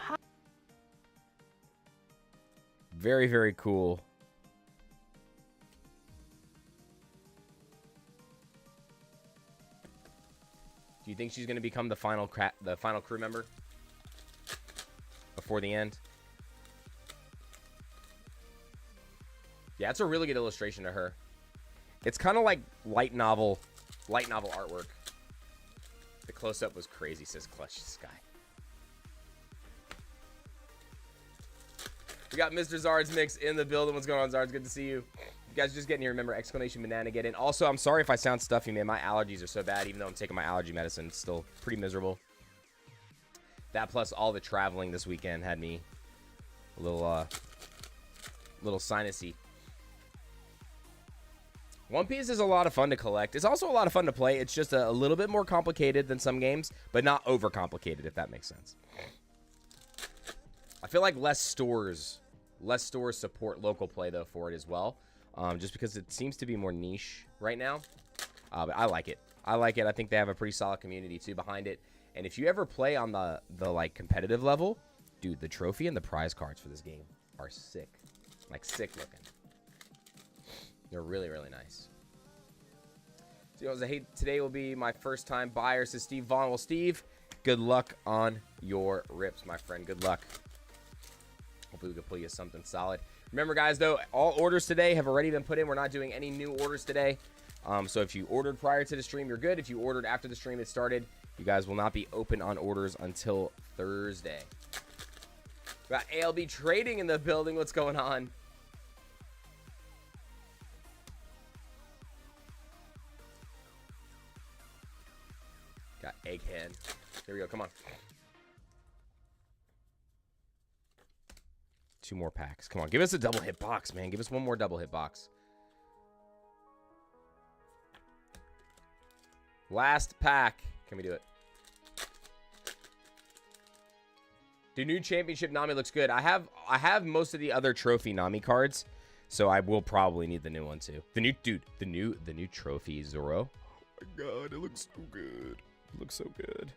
very, very cool. Do you think she's going to become the final crew member before the end? Yeah, it's a really good illustration of her. It's kind of like light novel artwork. The close-up was crazy, says Clutch Sky. We got Mr. Zard's Mix in the building. What's going on, Zards? Good to see you. You guys just getting here, remember, exclamation banana, get in. Also, I'm sorry if I sound stuffy, man. My allergies are so bad. Even though I'm taking my allergy medicine, it's still pretty miserable. That plus all the traveling this weekend had me a little sinusy. One Piece is a lot of fun to collect. It's also a lot of fun to play. It's just a little bit more complicated than some games, but not overcomplicated, if that makes sense. I feel like less stores support local play, though, for it as well. Just because it seems to be more niche right now. But I like it. I like it. I think they have a pretty solid community, too, behind it. And if you ever play on the like, competitive level, dude, the trophy and the prize cards for this game are sick. Like, sick looking. They're really, really nice. So, hey, today will be my first time buyer, says Steve Vaughn. Well, Steve, good luck on your rips, my friend. Good luck. Hopefully we can pull you something solid. Remember, guys, though, all orders today have already been put in. We're not doing any new orders today. So if you ordered prior to the stream, you're good. If you ordered after the stream had started, you guys will not be open on orders until Thursday. We got ALB Trading in the building. What's going on? Got Egghead. Here we go. Come on. 2 more packs. Come on. Give us a double hit box, man. Give us one more double hit box. Last pack. Can we do it? The new championship Nami looks good. I have most of the other trophy Nami cards, so I will probably need the new one too. The new trophy Zoro. Oh my god, it looks so good. It looks so good.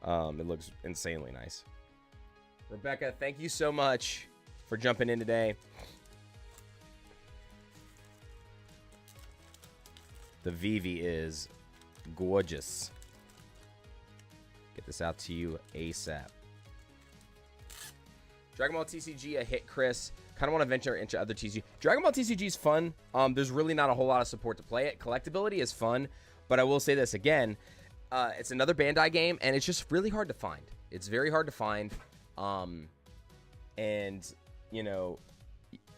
It looks insanely nice. Rebecca, thank you so much for jumping in today. The Vivi is gorgeous. Get this out to you ASAP. Dragon Ball TCG, a hit, Chris. Kind of want to venture into other TCG. Dragon Ball TCG is fun. There's really not a whole lot of support to play it. Collectability is fun, but I will say this again. It's another Bandai game, and it's just really hard to find. It's very hard to find. And, you know,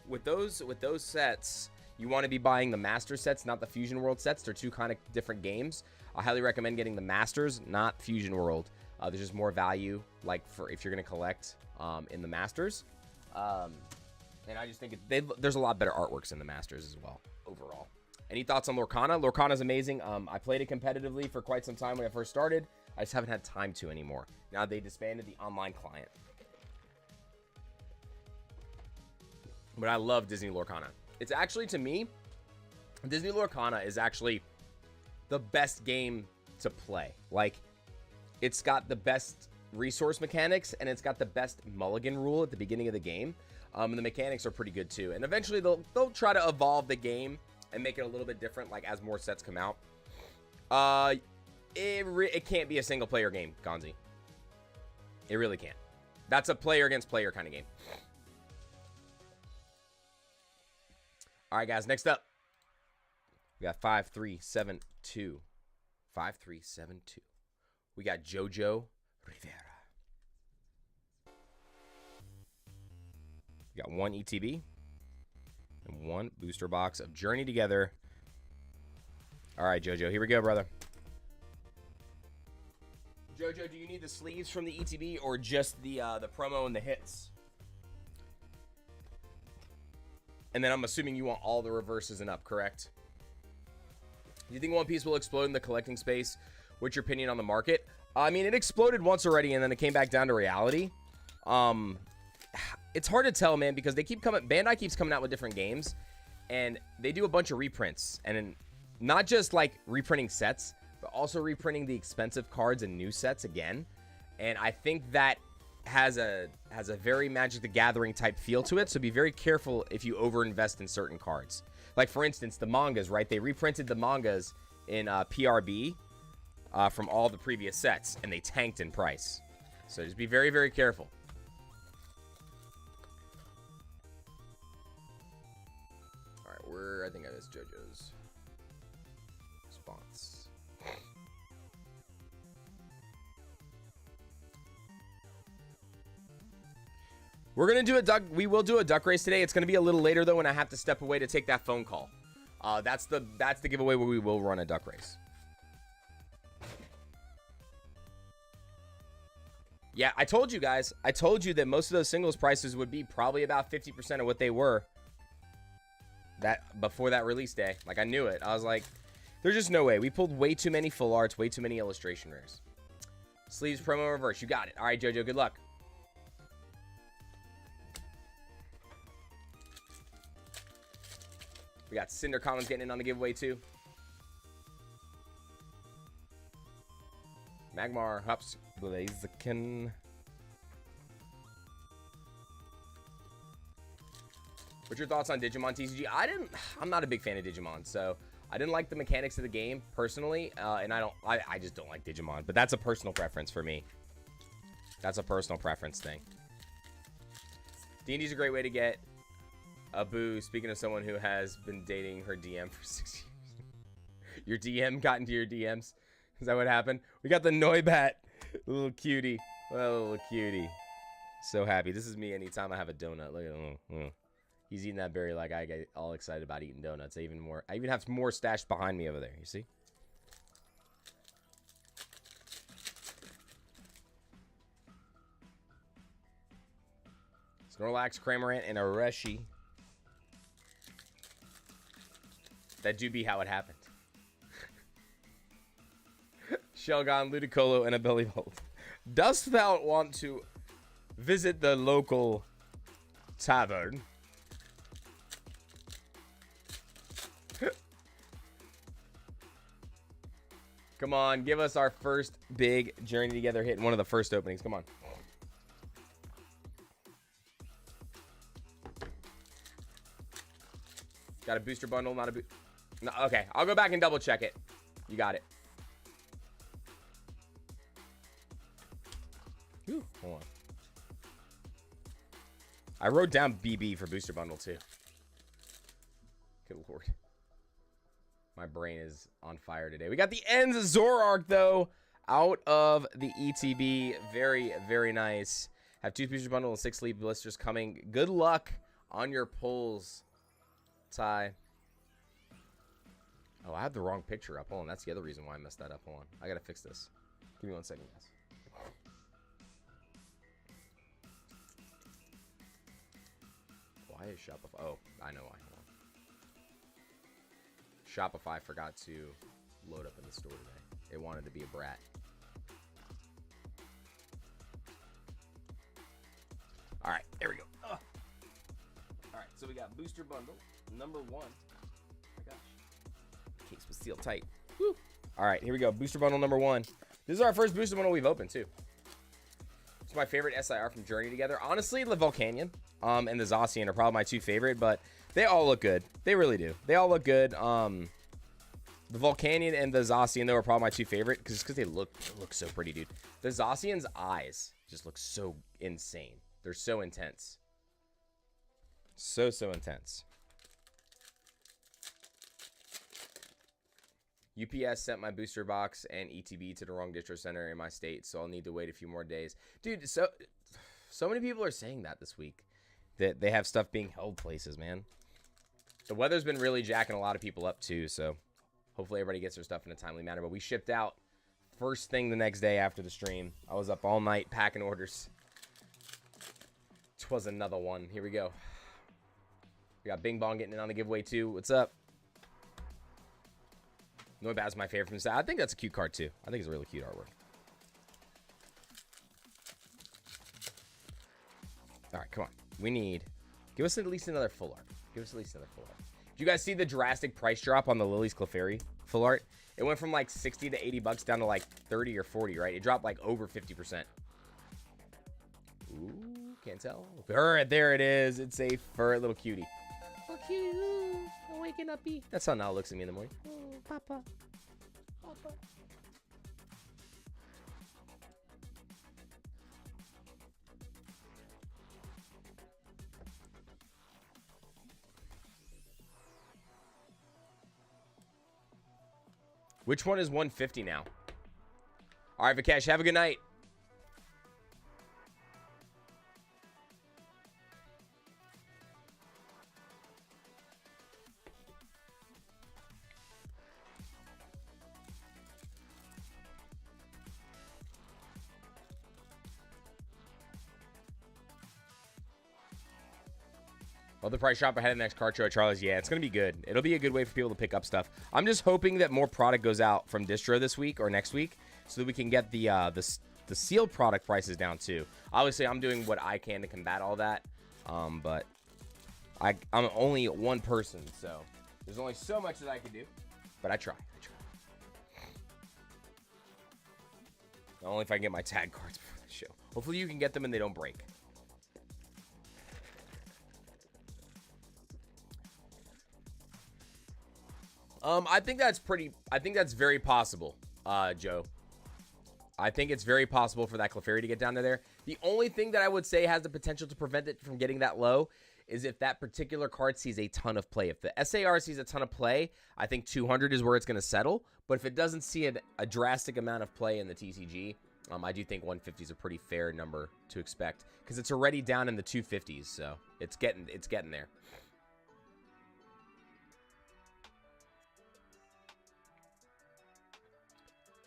with those sets, you want to be buying the Master sets, not the Fusion World sets. They're two kind of different games. I highly recommend getting the Masters, not Fusion World. There's just more value, like, for if you're going to collect in the Masters. And I just think there's a lot better artworks in the Masters as well, overall. Any thoughts on Lorcana? Lorcana's amazing. I played it competitively for quite some time when I first started. I just haven't had time to anymore. Now they disbanded the online client. But I love Disney Lorcana. It's actually, to me, Disney Lorcana is actually the best game to play. Like, it's got the best resource mechanics, and it's got the best mulligan rule at the beginning of the game. And the mechanics are pretty good too. And eventually they'll try to evolve the game and make it a little bit different, like as more sets come out. It can't be a single player game, Gonzi. It really can't. That's a player against player kind of game. All right, guys, next up. We got 5372. 5372. We got Jojo Rivera. We got one ETB and one booster box of Journey Together. All right, Jojo, here we go, brother. Jojo, do you need the sleeves from the ETB or just the promo and the hits? And then I'm assuming you want all the reverses and up, correct? Do you think One Piece will explode in the collecting space? What's your opinion on the market? I mean, it exploded once already, and then it came back down to reality. It's hard to tell, man, because they keep coming. Bandai keeps coming out with different games, and they do a bunch of reprints, and not just like reprinting sets, but also reprinting the expensive cards and new sets again. And I think that has a very Magic the Gathering type feel to it. So be very careful if you overinvest in certain cards. Like for instance, the mangas, right? They reprinted the mangas in PRB from all the previous sets, and they tanked in price. So just be very, very careful. All right, I think I missed JoJo's response. We're gonna do a duck. We will do a duck race today. It's gonna be a little later though, when I have to step away to take that phone call. That's the giveaway where we will run a duck race. Yeah, I told you guys. I told you that most of those singles prices would be probably about 50% of what they were before that release day. Like, I knew it. I was like, there's just no way. We pulled way too many full arts, way too many illustration rares. Sleeves promo reverse. You got it. All right, JoJo, good luck. We got Cinder Collins getting in on the giveaway too. Magmar, Hups, Blaziken. What's your thoughts on Digimon TCG? I'm not a big fan of Digimon, so I didn't like the mechanics of the game personally, and I just don't like Digimon, but that's a personal preference for me. That's a personal preference thing. D&D's a great way to get a boo. Speaking of someone who has been dating her DM for 6 years. Your DM got into your DMs. Is that what happened? We got the Noibat. Little cutie. Little cutie. So happy. This is me anytime I have a donut. Look at him. He's eating that berry like I get all excited about eating donuts. I even have more stashed behind me over there. You see? Snorlax, Cramorant, and Areshi. That do be how it happened. Shelgon, Ludicolo, and a Bellybolt. Dost thou want to visit the local tavern? Come on, give us our first big Journey Together hit in one of the first openings. Come on. Got a booster bundle, not a booster. No, okay, I'll go back and double check it. You got it. Whew, hold on. I wrote down BB for booster bundle too. Good lord. My brain is on fire today. We got the ends of Zoroark though out of the ETB. Very, very nice. Have 2 booster bundle and 6 sleeve blisters coming. Good luck on your pulls, Ty. Oh, I had the wrong picture up. Hold on, that's the other reason why I messed that up. Hold on, I gotta fix this. Give me 1 second, guys. Why is Shopify? Oh, I know why. Hold on. Shopify forgot to load up in the store today. It wanted to be a brat. All right, there we go. Ugh. All right, so we got booster bundle number 1. Oh my gosh. Case was sealed tight. Woo. All right, here we go. Booster bundle number 1. This is our first boosted one we've opened, too. It's my favorite SIR from Journey together. Honestly, the Volcanion and the Zacian are probably my 2 favorite, but they all look good. They really do. They all look good. The Volcanion and the Zacian, though, are probably my 2 favorite because they look so pretty, dude. The Zacian's eyes just look so insane. They're so intense. So intense. UPS sent my booster box and ETB to the wrong distro center in my state, so I'll need to wait a few more days. Dude, so many people are saying that this week, that they have stuff being held places, man. The weather's been really jacking a lot of people up, too, so hopefully everybody gets their stuff in a timely manner. But we shipped out first thing the next day after the stream. I was up all night packing orders. 'Twas another one. Here we go. We got Bing Bong getting in on the giveaway, too. What's up? Noibat's my favorite from the set. I think that's a cute card, too. I think it's a really cute artwork. All right, come on. We need... Give us at least another full art. Give us at least another full art. Did you guys see the drastic price drop on the Lily's Clefairy full art? It went from like 60 to 80 bucks down to like 30 or 40, right? It dropped like over 50%. Ooh, can't tell. Alright, there it is. It's a fur little cutie. Oh, cute. I'm waking up. That's how Nala looks at me in the morning. Oh, Papa. Papa. Which one is 150 now? All right, Vikesh, have a good night. Well, the price drop ahead of the next card show at Charlie's. Yeah, it's going to be good. It'll be a good way for people to pick up stuff. I'm just hoping that more product goes out from distro this week or next week so that we can get the sealed product prices down too. Obviously, I'm doing what I can to combat all that, but I'm only one person, so there's only so much that I can do, but I try. Only if I can get my tag cards before the show. Hopefully, you can get them and they don't break. I think that's very possible, Joe. I think it's very possible for that Clefairy to get down to there. The only thing that I would say has the potential to prevent it from getting that low is if that particular card sees a ton of play. If the SAR sees a ton of play, I think 200 is where it's going to settle. But if it doesn't see a drastic amount of play in the TCG, I do think 150 is a pretty fair number to expect because it's already down in the 250s, so it's getting there.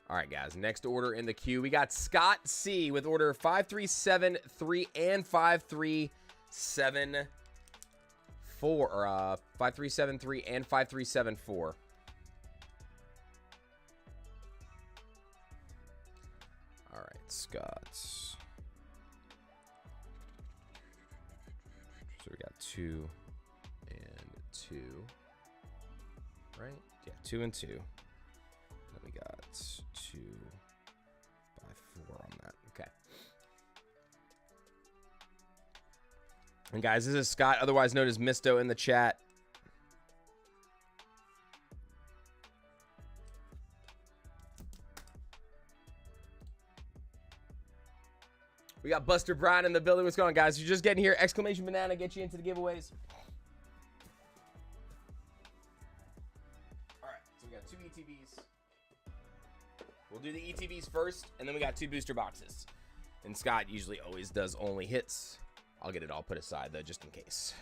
All right, guys, next order in the queue. We got Scott C with order 5373 and 5374, or 5373 and 5374. All right, Scott. So we got 2 and 2, right? Yeah, 2 and 2. Then we got 2 by 4 on that. Okay. And guys, this is Scott, otherwise known as Misto, in the chat. We got Buster Brown in the building. What's going on, guys? You're just getting here. Exclamation banana, get you into the giveaways. All right, so we got 2 ETBs. We'll do the ETBs first, and then we got 2 booster boxes. And Scott usually always does only hits. I'll get it all put aside, though, just in case.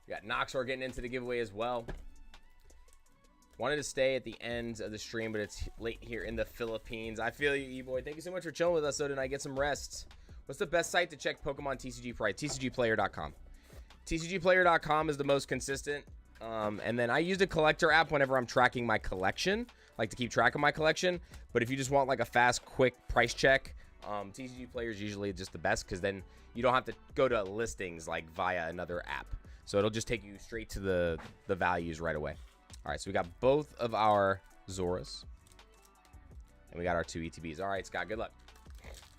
Got Noxor getting into the giveaway as well. Wanted to stay at the end of the stream, but it's late here in the Philippines. I feel you, E-Boy. Thank you so much for chilling with us, though, tonight. Get some rest. What's the best site to check Pokemon TCG price? TCGplayer.com. TCGplayer.com is the most consistent. And then I use a collector app whenever I'm tracking my collection, like to keep track of my collection. But if you just want like a fast, quick price check, TCG Player is usually just the best because then you don't have to go to listings like via another app. So it'll just take you straight to the values right away. All right, so we got both of our Zoras. And we got our 2 ETBs. All right, Scott, good luck.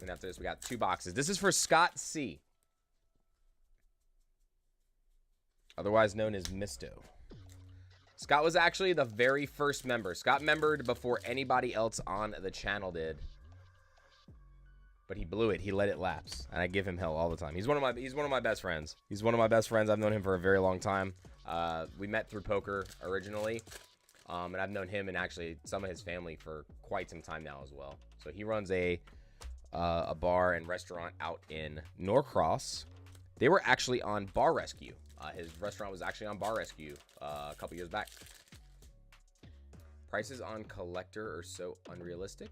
And after this, we got 2 boxes. This is for Scott C. Otherwise known as Misto. Scott was actually the very first member. Scott membered before anybody else on the channel did. But he blew it. He let it lapse. And I give him hell all the time. He's one of my best friends. He's one of my best friends. I've known him for a very long time. We met through poker originally. And I've known him and actually some of his family for quite some time now as well. So he runs a bar and restaurant out in Norcross. They were actually on Bar Rescue. His restaurant was actually on Bar Rescue a couple years back. Prices on collector are so unrealistic.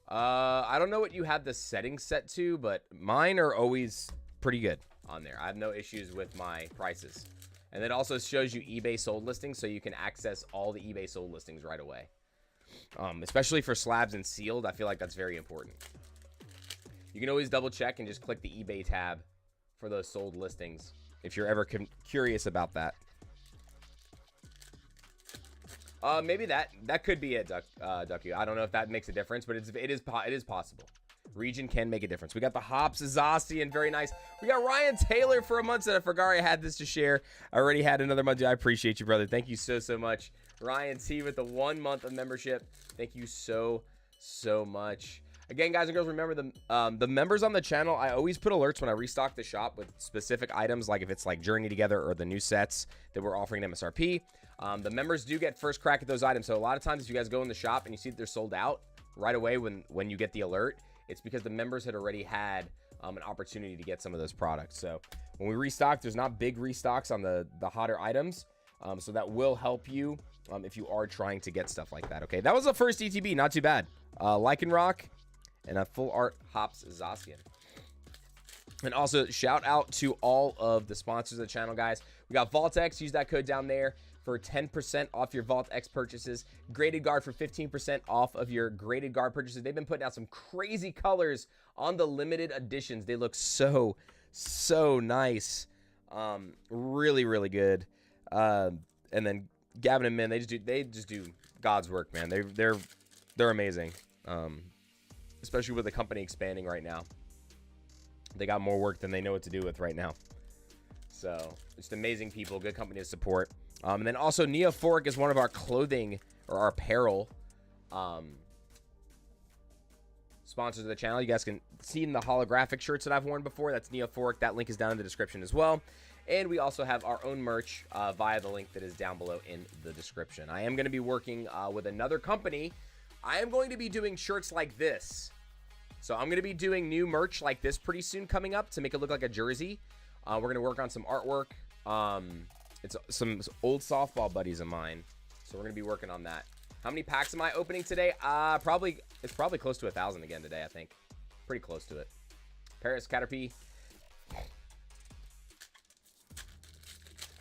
I don't know what you have the settings set to, but mine are always pretty good on there. I have no issues with my prices. And it also shows you eBay sold listings, so you can access all the eBay sold listings right away. Especially for slabs and sealed, I feel like that's very important. You can always double check and just click the eBay tab for those sold listings if you're ever curious about that. Maybe that could be it, Ducky. I don't know if that makes a difference, but it is possible. Region can make a difference. We got the Hops, Zacian, very nice. We got Ryan Taylor for a month, and I forgot I had this to share. I already had another month. I appreciate you, brother. Thank you so much. Ryan T with the 1 month of membership. Thank you so much. Again, guys and girls, remember the members on the channel, I always put alerts when I restock the shop with specific items, like if it's like Journey Together or the new sets that we're offering at MSRP. The members do get first crack at those items. So a lot of times if you guys go in the shop and you see that they're sold out right away when you get the alert, it's because the members had already had an opportunity to get some of those products. So when we restock, there's not big restocks on the hotter items. So that will help you if you are trying to get stuff like that. Okay, that was the first ETB, not too bad. Lycan Rock and a full art Hops Zacian. And also shout out to all of the sponsors of the channel, guys. We got VaultX, use that code down there for 10% off your Vault X purchases. Graded Guard for 15% off of your Graded Guard purchases. They've been putting out some crazy colors on the limited editions. They look so nice. Really good. And then Gavin and Min, they just do God's work, man. They're amazing. Especially with the company expanding right now. They got more work than they know what to do with right now. So just amazing people, good company to support. And then also Neophoric is one of our clothing or our apparel sponsors of the channel. You guys can see in the holographic shirts that I've worn before. That's Neophoric. That link is down in the description as well. And we also have our own merch via the link that is down below in the description. I am going to be working with another company. I am going to be doing shirts like this. So I'm going to be doing new merch like this pretty soon coming up to make it look like a jersey. We're going to work on some artwork. It's some old softball buddies of mine. So we're going to be working on that. How many packs am I opening today? It's probably close to 1,000 again today, I think. Pretty close to it. Paris Caterpie.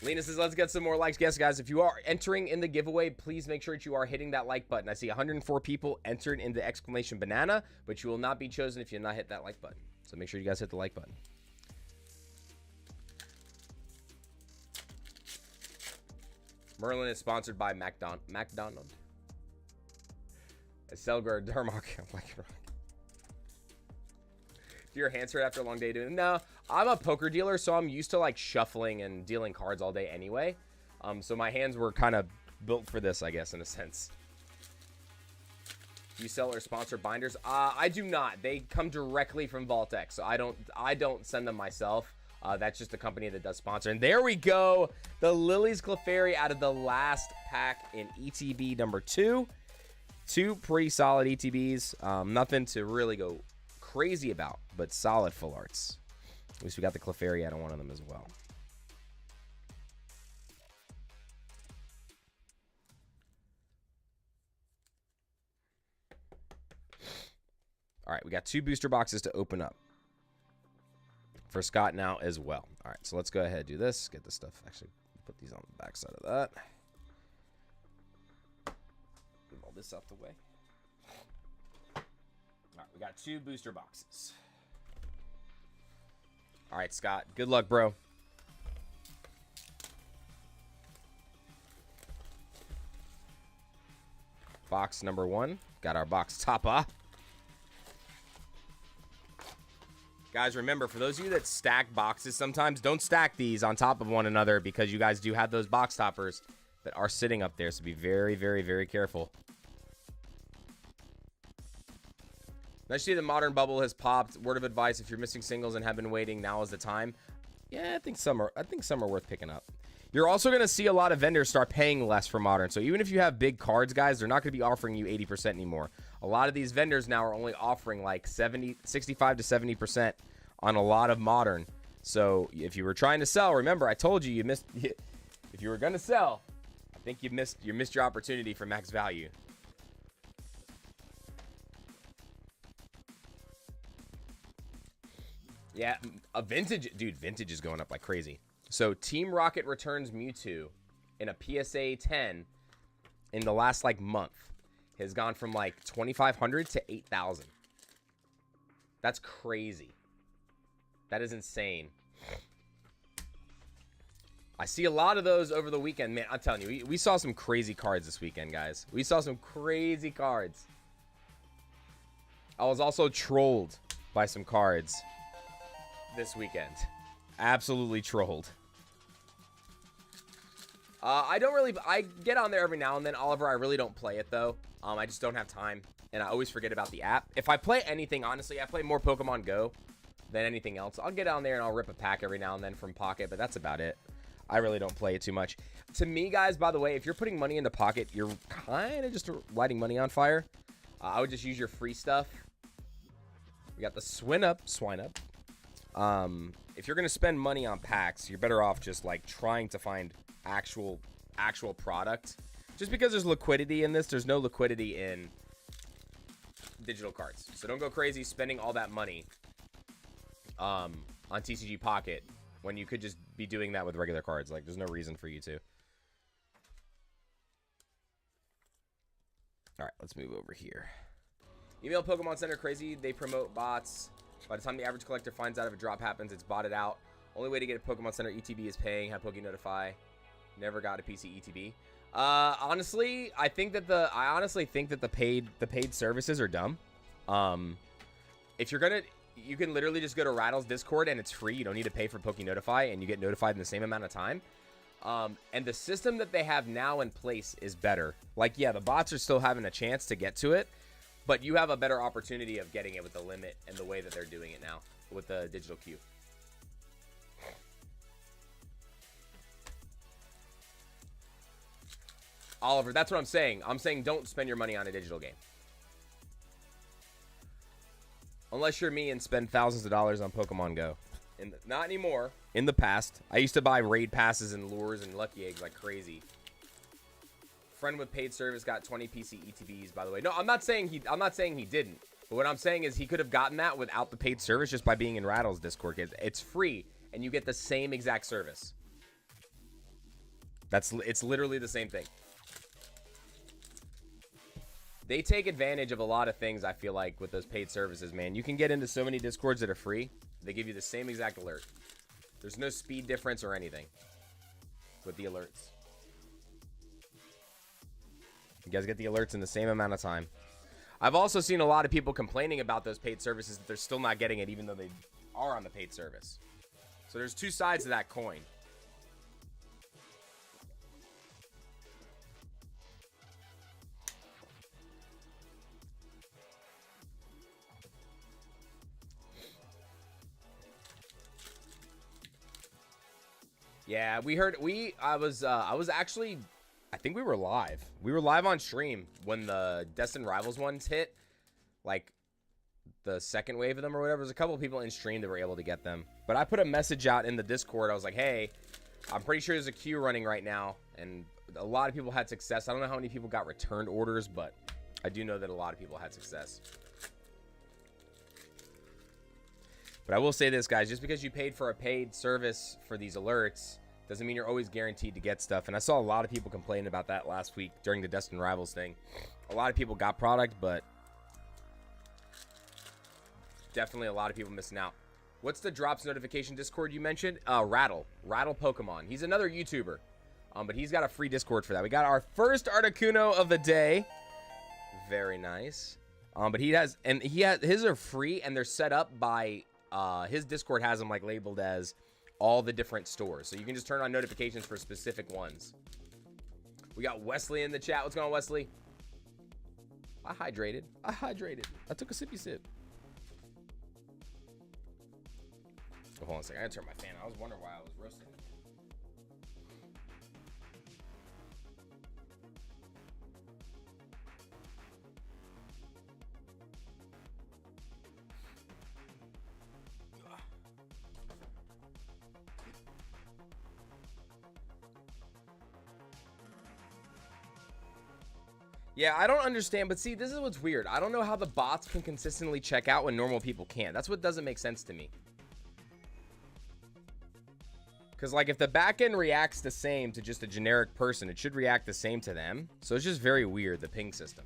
Lena says, let's get some more likes. Yes, guys, if you are entering in the giveaway, please make sure that you are hitting that like button. I see 104 people entered in the exclamation banana, but you will not be chosen if you not hit that like button. So make sure you guys hit the like button. Merlin is sponsored by McDonald. A Selgar Dermark. Do your hands hurt after a long day doing it? No, I'm a poker dealer, so I'm used to like shuffling and dealing cards all day anyway. So my hands were kind of built for this, I guess, in a sense. Do you sell or sponsor binders? I do not. They come directly from VaultX, so I don't send them myself. That's just a company that does sponsor. And there we go. The Lily's Clefairy out of the last pack in ETB number 2. 2 pretty solid ETBs. Nothing to really go crazy about, but solid full arts. At least we got the Clefairy out of one of them as well. All right, we got 2 booster boxes to open up. for Scott now as well. All right, so let's go ahead and do this. Get this stuff. Actually, put these on the back side of that. Move all this out the way. All right, we got 2 booster boxes. All right, Scott. Good luck, bro. Box number 1. Got our box topper. Guys, remember, for those of you that stack boxes sometimes, don't stack these on top of one another because you guys do have those box toppers that are sitting up there. So be very, very, very careful. Nice to see the modern bubble has popped. Word of advice, if you're missing singles and have been waiting, now is the time. Yeah, I think some are worth picking up. You're also going to see a lot of vendors start paying less for modern. So even if you have big cards, guys, they're not going to be offering you 80% anymore. A lot of these vendors now are only offering like 65 to 70% on a lot of modern. So if you were trying to sell, remember, I told you missed. If you were going to sell, I think you missed your opportunity for max value. Yeah, a vintage, dude, vintage is going up like crazy. So Team Rocket returns Mewtwo in a PSA 10 in the last like month has gone from like 2,500 to 8,000. That's crazy. That is insane. I see a lot of those over the weekend. Man, I'm telling you, we saw some crazy cards this weekend, guys. We saw some crazy cards. I was also trolled by some cards this weekend. Absolutely trolled. I get on there every now and then, Oliver. I really don't play it, though. I just don't have time, and I always forget about the app. If I play anything, honestly, I play more Pokemon Go than anything else. I'll get on there and I'll rip a pack every now and then from Pocket, but that's about it. I really don't play it too much. To me, guys, by the way, if you're putting money in the Pocket, you're kind of just lighting money on fire. I would just use your free stuff. We got the Swine Up. If you're going to spend money on packs, you're better off just like trying to find actual product. Just because there's liquidity in this, there's no liquidity in digital cards. So don't go crazy spending all that money on TCG Pocket when you could just be doing that with regular cards. Like, there's no reason for you to. All right, let's move over here. Email Pokemon Center crazy. They promote bots. By the time the average collector finds out if a drop happens, it's botted out. Only way to get a Pokemon Center ETB is paying. Have Poke Notify. Never got a PC ETB. Honestly, I honestly think that the paid services are dumb. If you're gonna, you can literally just go to Rattle's Discord and it's free. You don't need to pay for Poke Notify, and you get notified in the same amount of time. And the system that they have now in place is better. Like, yeah, the bots are still having a chance to get to it, but you have a better opportunity of getting it with the limit and the way that they're doing it now with the digital queue. Oliver, that's what I'm saying. I'm saying don't spend your money on a digital game. Unless you're me and spend thousands of dollars on Pokemon Go. Not anymore. In the past, I used to buy raid passes and lures and lucky eggs like crazy. Friend with paid service got 20 PC ETBs, by the way. No, I'm not saying he didn't. But what I'm saying is he could have gotten that without the paid service just by being in Rattle's Discord. It's free, and you get the same exact service. It's literally the same thing. They take advantage of a lot of things, I feel like, with those paid services, man. You can get into so many Discords that are free. They give you the same exact alert. There's no speed difference or anything with the alerts. You guys get the alerts in the same amount of time. I've also seen a lot of people complaining about those paid services that they're still not getting it even though they are on the paid service. So there's two sides to that coin. Yeah, I was actually, I think we were live. We were live on stream when the Destined Rivals ones hit, like the second wave of them or whatever. There's a couple of people in stream that were able to get them. But I put a message out in the Discord. I was like, hey, I'm pretty sure there's a queue running right now. And a lot of people had success. I don't know how many people got returned orders, but I do know that a lot of people had success. But I will say this, guys, just because you paid for a paid service for these alerts doesn't mean you're always guaranteed to get stuff. And I saw a lot of people complaining about that last week during the Destined Rivals thing. A lot of people got product, but definitely a lot of people missing out. What's the drops notification Discord you mentioned? Rattle Pokemon. He's another YouTuber, but he's got a free Discord for that. We got our first Articuno of the day. Very nice. But his are free, and they're set up by his Discord has them like labeled as all the different stores, so you can just turn on notifications for specific ones. We got Wesley in the chat. What's going on, Wesley? I hydrated. I took a sippy sip. Oh, hold on a second. I gotta turn my fan. I was wondering why I was roasting. Yeah, I don't understand, but see, this is what's weird. I don't know how the bots can consistently check out when normal people can't. That's what doesn't make sense to me. Because, like, if the backend reacts the same to just a generic person, it should react the same to them. So it's just very weird, the ping system.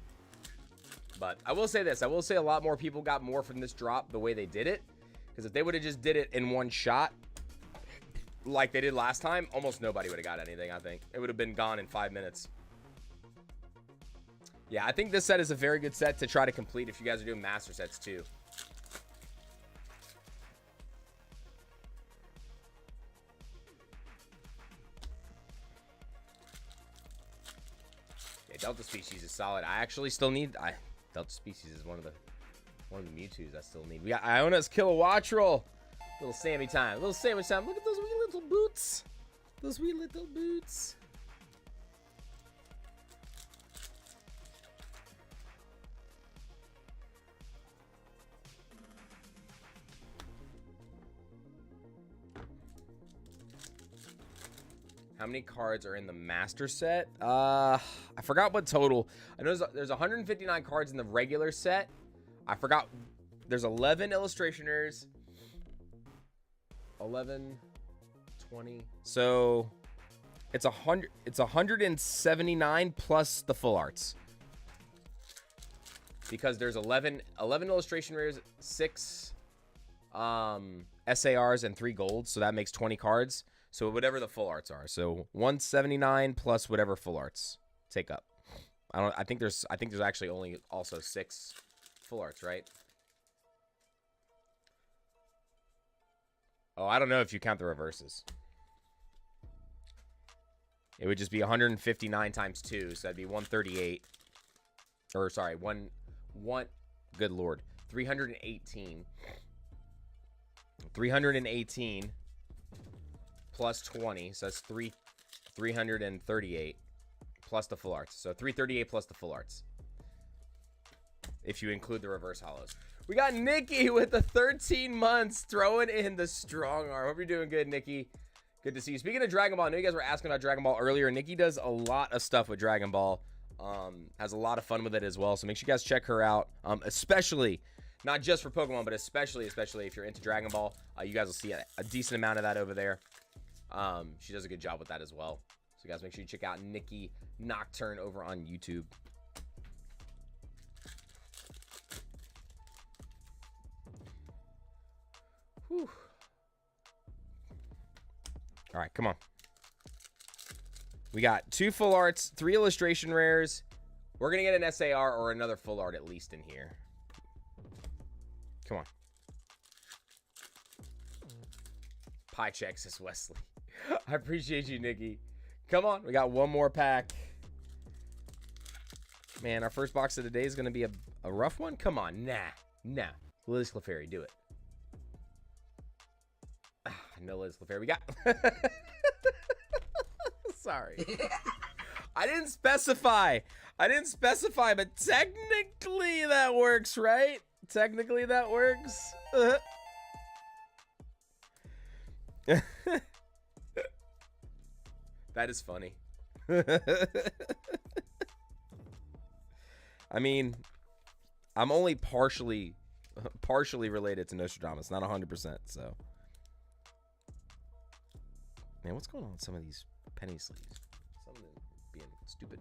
But I will say this. I will say a lot more people got more from this drop the way they did it. Because if they would have just did it in one shot, like they did last time, almost nobody would have got anything, I think. It would have been gone in 5 minutes. Yeah, I think this set is a very good set to try to complete if you guys are doing master sets too. Yeah, Delta Species is solid. I actually still need Delta Species is one of the Mewtwo's I still need. We got Iona's Kilowattrel. Little Sammy time. Little sandwich time. Look at those wee little boots. Those wee little boots. How many cards are in the master set? I forgot what total. I know there's 159 cards in the regular set. I forgot. There's 11 illustrationers. 11, 20. So it's 100. It's 179 plus the full arts. Because there's 11 illustration rares, 6 SARs, and 3 golds. So that makes 20 cards. So whatever the full arts are. So 179 plus whatever full arts take up. I think there's actually only also 6 full arts, right? Oh, I don't know if you count the reverses. It would just be 159 times 2, so that'd be 138. Or sorry, one good lord. 318. 318 plus 20, so that's 338 plus the full arts. So 338 plus the full arts, if you include the reverse hollows. We got Nikki with the 13 months throwing in the strong arm. Hope you're doing good, Nikki. Good to see you. Speaking of Dragon Ball, I know you guys were asking about Dragon Ball earlier. Nikki does a lot of stuff with Dragon Ball. Has a lot of fun with it as well. So make sure you guys check her out, especially not just for Pokemon, but especially if you're into Dragon Ball. You guys will see a decent amount of that over there. She does a good job with that as well. So you guys make sure you check out Nikki Nocturne over on YouTube. Whew. All right, come on. We got 2 full arts, 3 illustration rares. We're going to get an SAR or another full art at least in here. Come on. Pie checks, says Wesley. I appreciate you, Nikki. Come on. We got one more pack. Man, our first box of the day is going to be a rough one. Come on. Nah. Liz Clefairy, do it. No Liz Clefairy. We got... Sorry. I didn't specify, but technically that works, right? Technically that works. That is funny. I mean, I'm only partially partially related to Nostradamus, not 100%. So, man, what's going on with some of these penny sleeves? Something being stupid.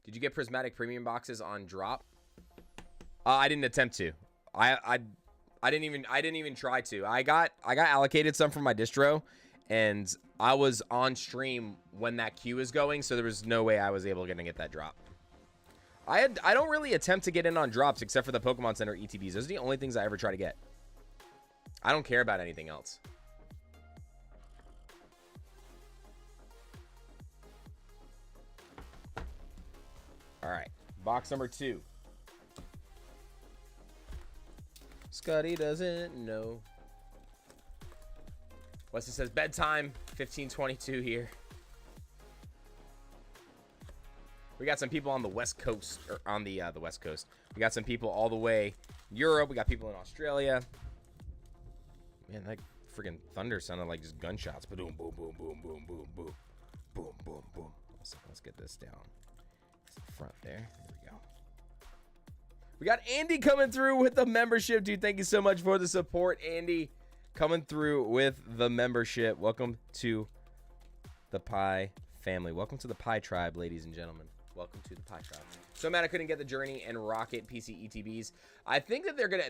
Did you get prismatic premium boxes on drop? I didn't attempt to. I didn't even try to. I got allocated some from my distro, and I was on stream when that queue was going, so there was no way I was able to get that drop. I don't really attempt to get in on drops except for the Pokemon Center ETBs. Those are the only things I ever try to get. I don't care about anything else. All right, box number 2. Scotty doesn't know. Wesley says bedtime, 15:22 here. We got some people on the West Coast, or on the West Coast. We got some people all the way Europe. We got people in Australia. Man, that freaking thunder sounded like just gunshots. Boom, boom, boom, boom, boom, boom, boom, boom, boom, boom. Let's get this down. Front there. There we go. We got Andy coming through with the membership, dude. Thank you so much for the support, Andy. Coming through with the membership. Welcome to the Pi family. Welcome to the Pi tribe, ladies and gentlemen. Welcome to the Pi tribe. So mad I couldn't get the Journey and Rocket PC ETBs. I think that they're gonna.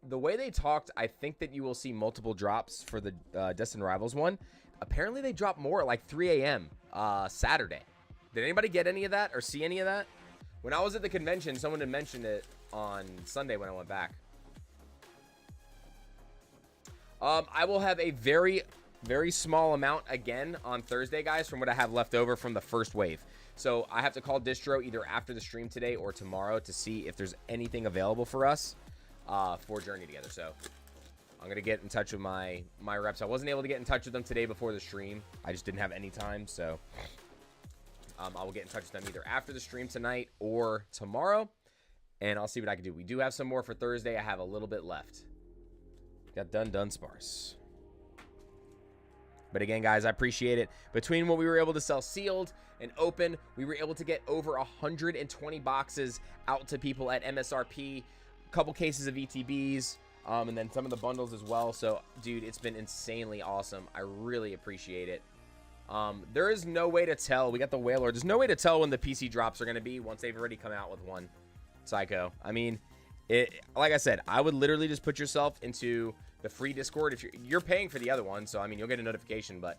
The way they talked, I think that you will see multiple drops for the Destined Rivals one. Apparently, they dropped more at like 3 a.m. Saturday. Did anybody get any of that or see any of that? When I was at the convention, someone had mentioned it on Sunday when I went back. I will have a very, very small amount again on Thursday, guys, from what I have left over from the first wave. So I have to call distro either after the stream today or tomorrow to see if there's anything available for us for Journey together. So I'm going to get in touch with my reps. I wasn't able to get in touch with them today before the stream. I just didn't have any time, so I will get in touch with them either after the stream tonight or tomorrow, and I'll see what I can do. We do have some more for Thursday. I have a little bit left. Got Dunsparce. But again, guys, I appreciate it. Between what we were able to sell sealed and open, we were able to get over 120 boxes out to people at MSRP, a couple cases of ETBs, and then some of the bundles as well. So, dude, it's been insanely awesome. I really appreciate it. There is no way to tell. We got the Whaler. There's no way to tell when the PC drops are going to be once they've already come out with one. Psycho. I mean, like I said, I would literally just put yourself into the free Discord. If you're paying for the other one, so I mean, you'll get a notification. But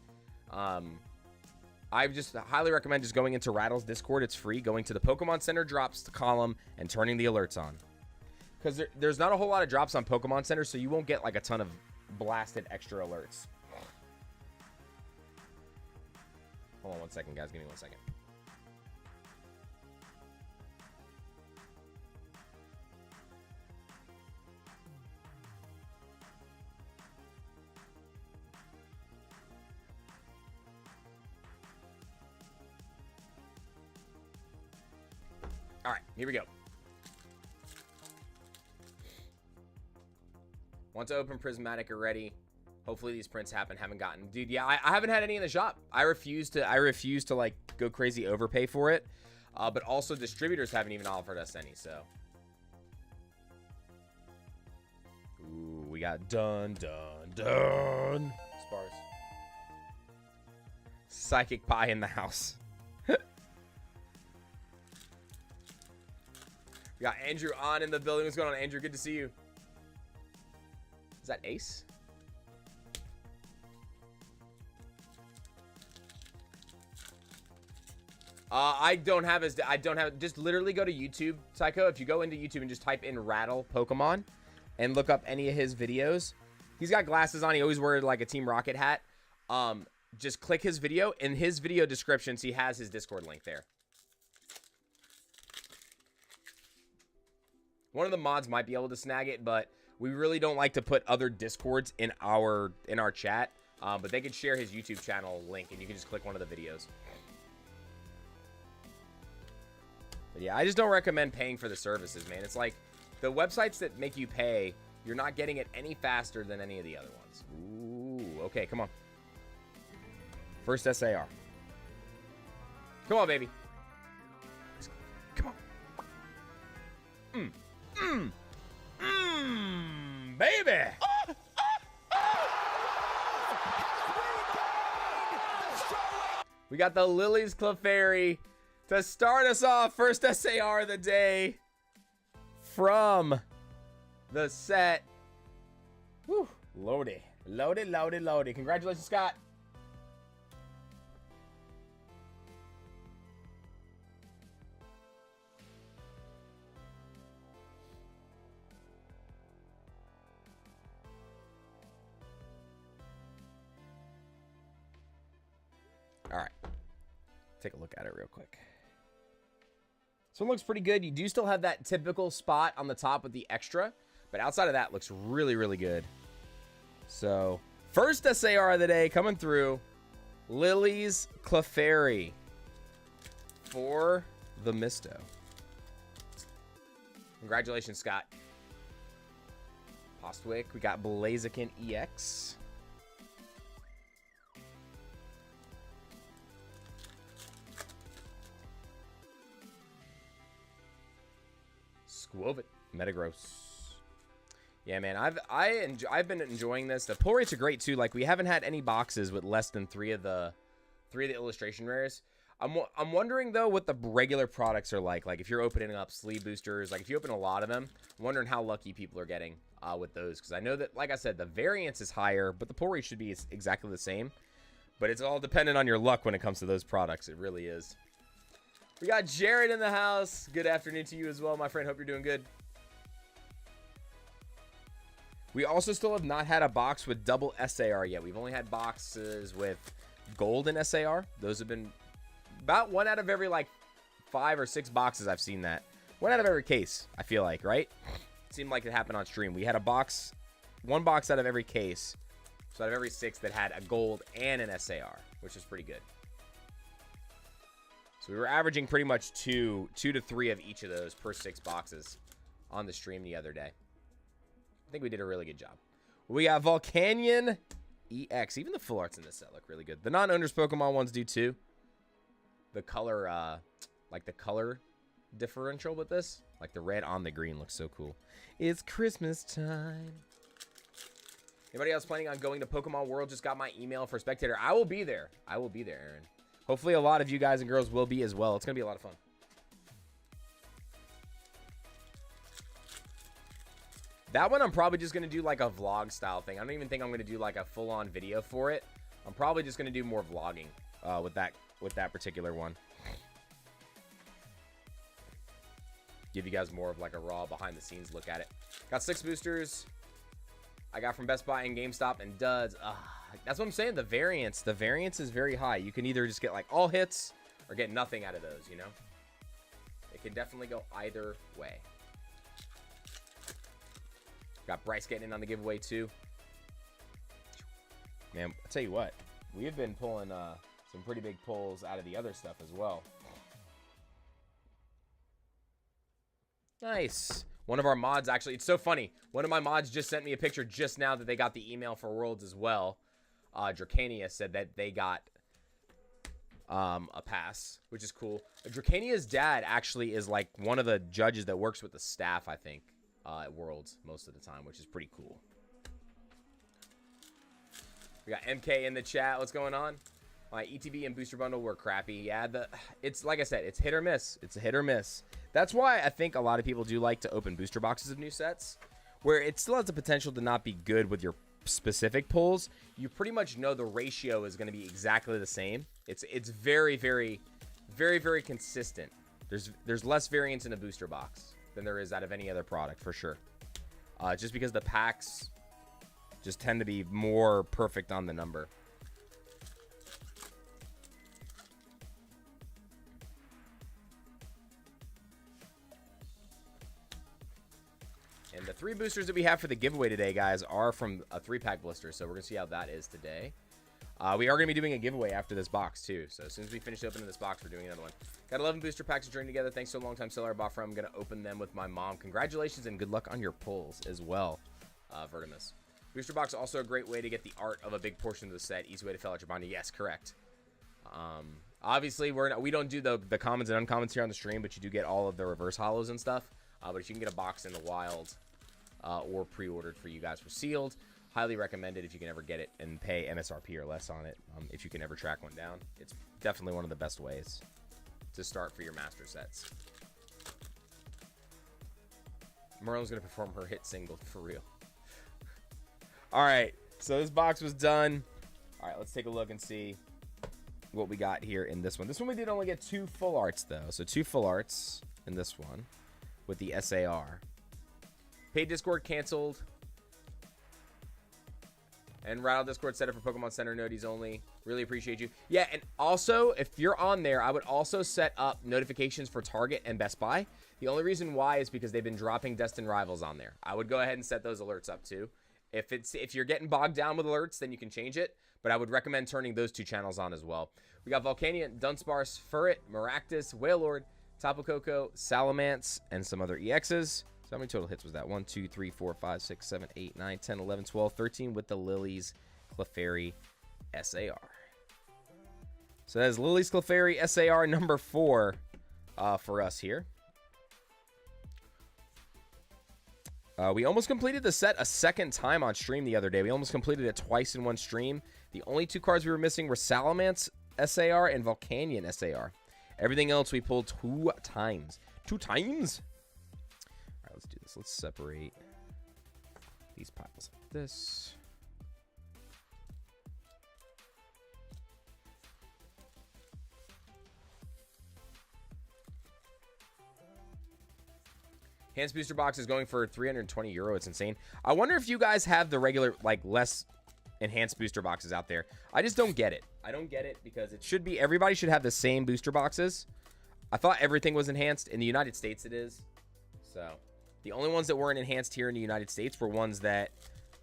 I just highly recommend just going into Rattle's Discord. It's free. Going to the Pokemon Center drops column and turning the alerts on. Because there's not a whole lot of drops on Pokemon Center, so you won't get like a ton of blasted extra alerts. Hold on one second, guys. Give me 1 second. All right, here we go. Want to open prismatic already. Hopefully these prints haven't gotten. Dude, yeah, I haven't had any in the shop. I refuse to like go crazy overpay for it. But also distributors haven't even offered us any, so. Ooh, we got done. Sparse. Psychic Pie in the house. We got Andrew on in the building. What's going on, Andrew? Good to see you. Is that Ace? I don't have just literally go to YouTube, Psycho. If you go into YouTube and just type in Rattle Pokemon and look up any of his videos, he's got glasses on. He always wears like a Team Rocket hat. Just click his video. In his video descriptions, he has his Discord link there. One of the mods might be able to snag it, but we really don't like to put other Discords in our chat. But they could share his YouTube channel link, and you can just click one of the videos. But yeah, I just don't recommend paying for the services, man. It's like the websites that make you pay, you're not getting it any faster than any of the other ones. Ooh, okay, come on. First SAR. Come on, baby. Come on. Baby. We got the Lily's Clefairy to start us off. First SAR of the day from the set. Whew. Loaded. Loaded, loaded, loaded. Congratulations, Scott. All right, take a look at it real quick. This one looks pretty good. You do still have that typical spot on the top with the extra, but outside of that, looks really, really good. So, first SAR of the day coming through, Lily's Clefairy for the Misto. Congratulations, Scott. Postwick, we got Blaziken EX. Squovit, Metagross. Yeah, man, I've been enjoying this. The pull rates are great too. Like, we haven't had any boxes with less than three of the illustration rares. I'm wondering though what the regular products are like. Like, if you're opening up sleeve boosters, like if you open a lot of them, I'm wondering how lucky people are getting with those, because I know that, like I said, the variance is higher, but the pull rate should be exactly the same. But it's all dependent on your luck when it comes to those products. It really is. We got Jared in the house. Good afternoon to you as well, my friend. Hope you're doing good. We also still have not had a box with double SAR yet. We've only had boxes with gold and SAR. Those have been about 1 out of every like 5 or 6 boxes I've seen that. 1 out of every case, I feel like, right? It seemed like it happened on stream. We had a box, 1 box out of every case. So out of every 6 that had a gold and an SAR, which is pretty good. So we were averaging pretty much 2 to 3 of each of those per 6 boxes on the stream the other day. I think we did a really good job. We got Volcanion EX. Even the full arts in this set look really good. The non-owners Pokemon ones do too. The color, like the color differential with this, like the red on the green, looks so cool. It's Christmas time. Anybody else planning on going to Pokemon World? Just got my email for Spectator. I will be there. I will be there, Aaron. Hopefully a lot of you guys and girls will be as well. It's going to be a lot of fun. That one I'm probably just going to do like a vlog style thing. I don't even think I'm going to do like a full-on video for it. I'm probably just going to do more vlogging with that particular one. Give you guys more of like a raw behind-the-scenes look at it. Got 6 boosters. I got from Best Buy and GameStop and duds. That's what I'm saying. The variance is very high. You can either just get like all hits or get nothing out of those, you know? It can definitely go either way. Got Bryce getting in on the giveaway too. Man, I'll tell you what. We have been pulling some pretty big pulls out of the other stuff as well. Nice. One of our mods, actually, it's so funny. One of my mods just sent me a picture just now that they got the email for Worlds as well. Dracania said that they got a pass, which is cool. Dracania's dad actually is like one of the judges that works with the staff, I think, at Worlds most of the time, which is pretty cool. We got MK in the chat. What's going on? My ETB and booster bundle were crappy. Yeah, it's like I said, it's hit or miss. It's a hit or miss. That's why I think a lot of people do like to open booster boxes of new sets, where it still has the potential to not be good with your specific pulls. You pretty much know the ratio is going to be exactly the same. It's very, very, very, very consistent. There's less variance in a booster box than there is out of any other product, for sure. Just because the packs just tend to be more perfect on the number. And the 3 boosters that we have for the giveaway today, guys, are from a 3-pack blister. So we're going to see how that is today. We are going to be doing a giveaway after this box, too. So as soon as we finish opening this box, we're doing another one. Got 11 booster packs to join together. Thanks to a long-time seller I bought from. I'm going to open them with my mom. Congratulations and good luck on your pulls as well, Vertimus. Booster box also a great way to get the art of a big portion of the set. Easy way to fill out your binder. Yes, correct. Obviously, we don't do the commons and uncommons here on the stream, but you do get all of the reverse hollows and stuff. But if you can get a box in the wild or pre-ordered for you guys for sealed, highly recommended if you can ever get it and pay MSRP or less on it. If you can ever track one down, it's definitely one of the best ways to start for your master sets. Merlin's going to perform her hit single for real. All right, so this box was done. All right, let's take a look and see what we got here in this one. This one we did only get 2 full arts, though. So 2 full arts in this one with the SAR. Paid Discord canceled. And Rattle Discord set up for Pokemon Center noties only. Really appreciate you. Yeah, and also, if you're on there, I would also set up notifications for Target and Best Buy. The only reason why is because they've been dropping Destined Rivals on there. I would go ahead and set those alerts up too. If you're getting bogged down with alerts, then you can change it. But I would recommend turning those 2 channels on as well. We got Volcanion, Dunsparce, Furret, Maractus, Wailord, Tapu Koko, Salamence, and some other EXs. So how many total hits was that? 1, 2, 3, 4, 5, 6, 7, 8, 9, 10, 11, 12, 13 with the Lilies Clefairy SAR. So that is Lilies Clefairy SAR number 4 for us here. We almost completed the set a second time on stream the other day. We almost completed it twice in one stream. The only 2 cards we were missing were Salamence SAR and Volcanion SAR. Everything else we pulled 2 times. 2 times? All right, let's do this. Let's separate these piles like this. Enhanced booster box is going for 320 euro. It's insane. I wonder if you guys have the regular, like, less enhanced booster boxes out there. I just don't get it. I don't get it because it should be, everybody should have the same booster boxes. I thought everything was enhanced. In the United States it is. So the only ones that weren't enhanced here in the United States were ones that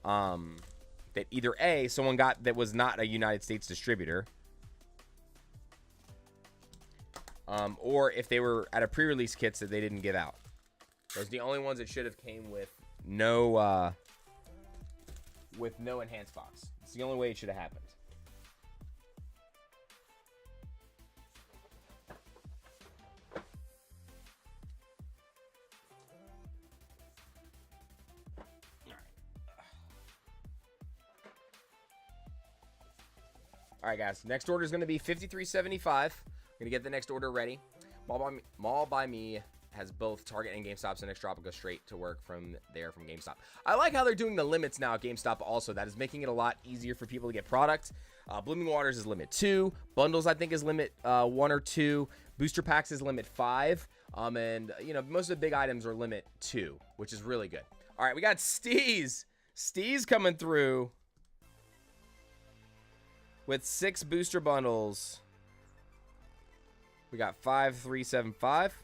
that either A, someone got that was not a United States distributor, or if they were at a pre-release kits that they didn't give out. Those are the only ones that should have came with no enhanced box. It's the only way it should have happened. All right, guys. Next order is going to be 53.75. We're going to get the next order ready. Mall by Me has both Target and GameStop, so next drop will go straight to work from there from GameStop. I like how they're doing the limits now at GameStop also. That is making it a lot easier for people to get product. Blooming Waters is limit 2. Bundles, I think, is limit 1 or 2. Booster packs is limit 5. And, you know, most of the big items are limit 2, which is really good. All right, we got Steez. Steez coming through with 6 booster bundles. We got 5375.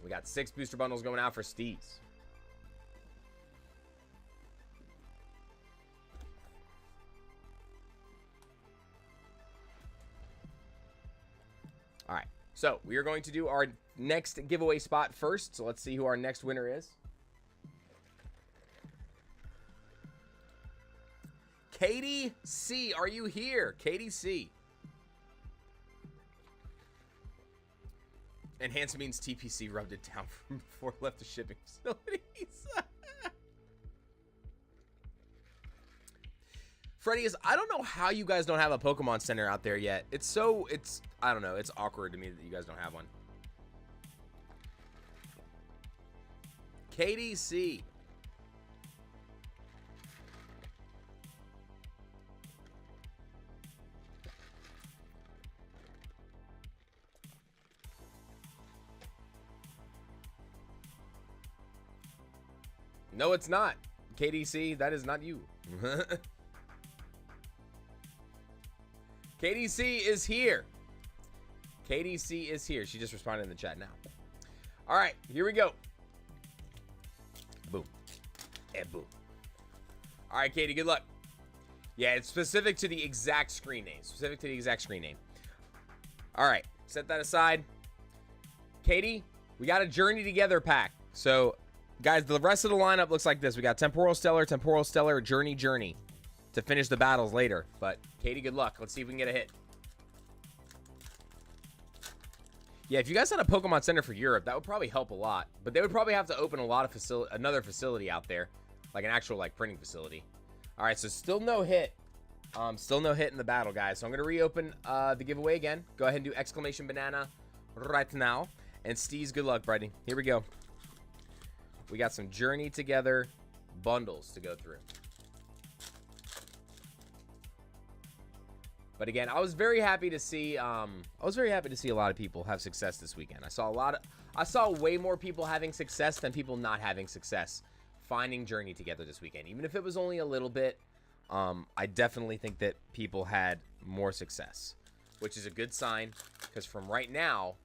We got 6 booster bundles going out for Steez. All right, so we are going to do our next giveaway spot first. So let's see who our next winner is. Katie C, are you here? Katie C. Enhanced means TPC rubbed it down from before it left the shipping facilities. Freddy is, I don't know how you guys don't have a Pokemon Center out there yet. I don't know. It's awkward to me that you guys don't have one. Katie C. No, it's not. KDC, that is not you. KDC is here. KDC is here. She just responded in the chat now. All right, here we go. Boom. And boom. All right, Katie, good luck. Yeah, it's specific to the exact screen name. Specific to the exact screen name. All right, set that aside. Katie, we got a Journey Together pack. So, guys, the rest of the lineup looks like this. We got Temporal Stellar, Journey to finish the battles later. But, Katie, good luck. Let's see if we can get a hit. Yeah, if you guys had a Pokemon Center for Europe, that would probably help a lot. But they would probably have to open a lot of another facility out there, like an actual like printing facility. All right, so still no hit. Still no hit in the battle, guys. So I'm gonna reopen the giveaway again. Go ahead and do exclamation banana right now. And Steez, good luck, buddy. Here we go. We got some Journey Together bundles to go through. But again, I was very happy to see a lot of people have success this weekend. I saw way more people having success than people not having success finding Journey Together this weekend. Even if it was only a little bit, I definitely think that people had more success, which is a good sign, because from right now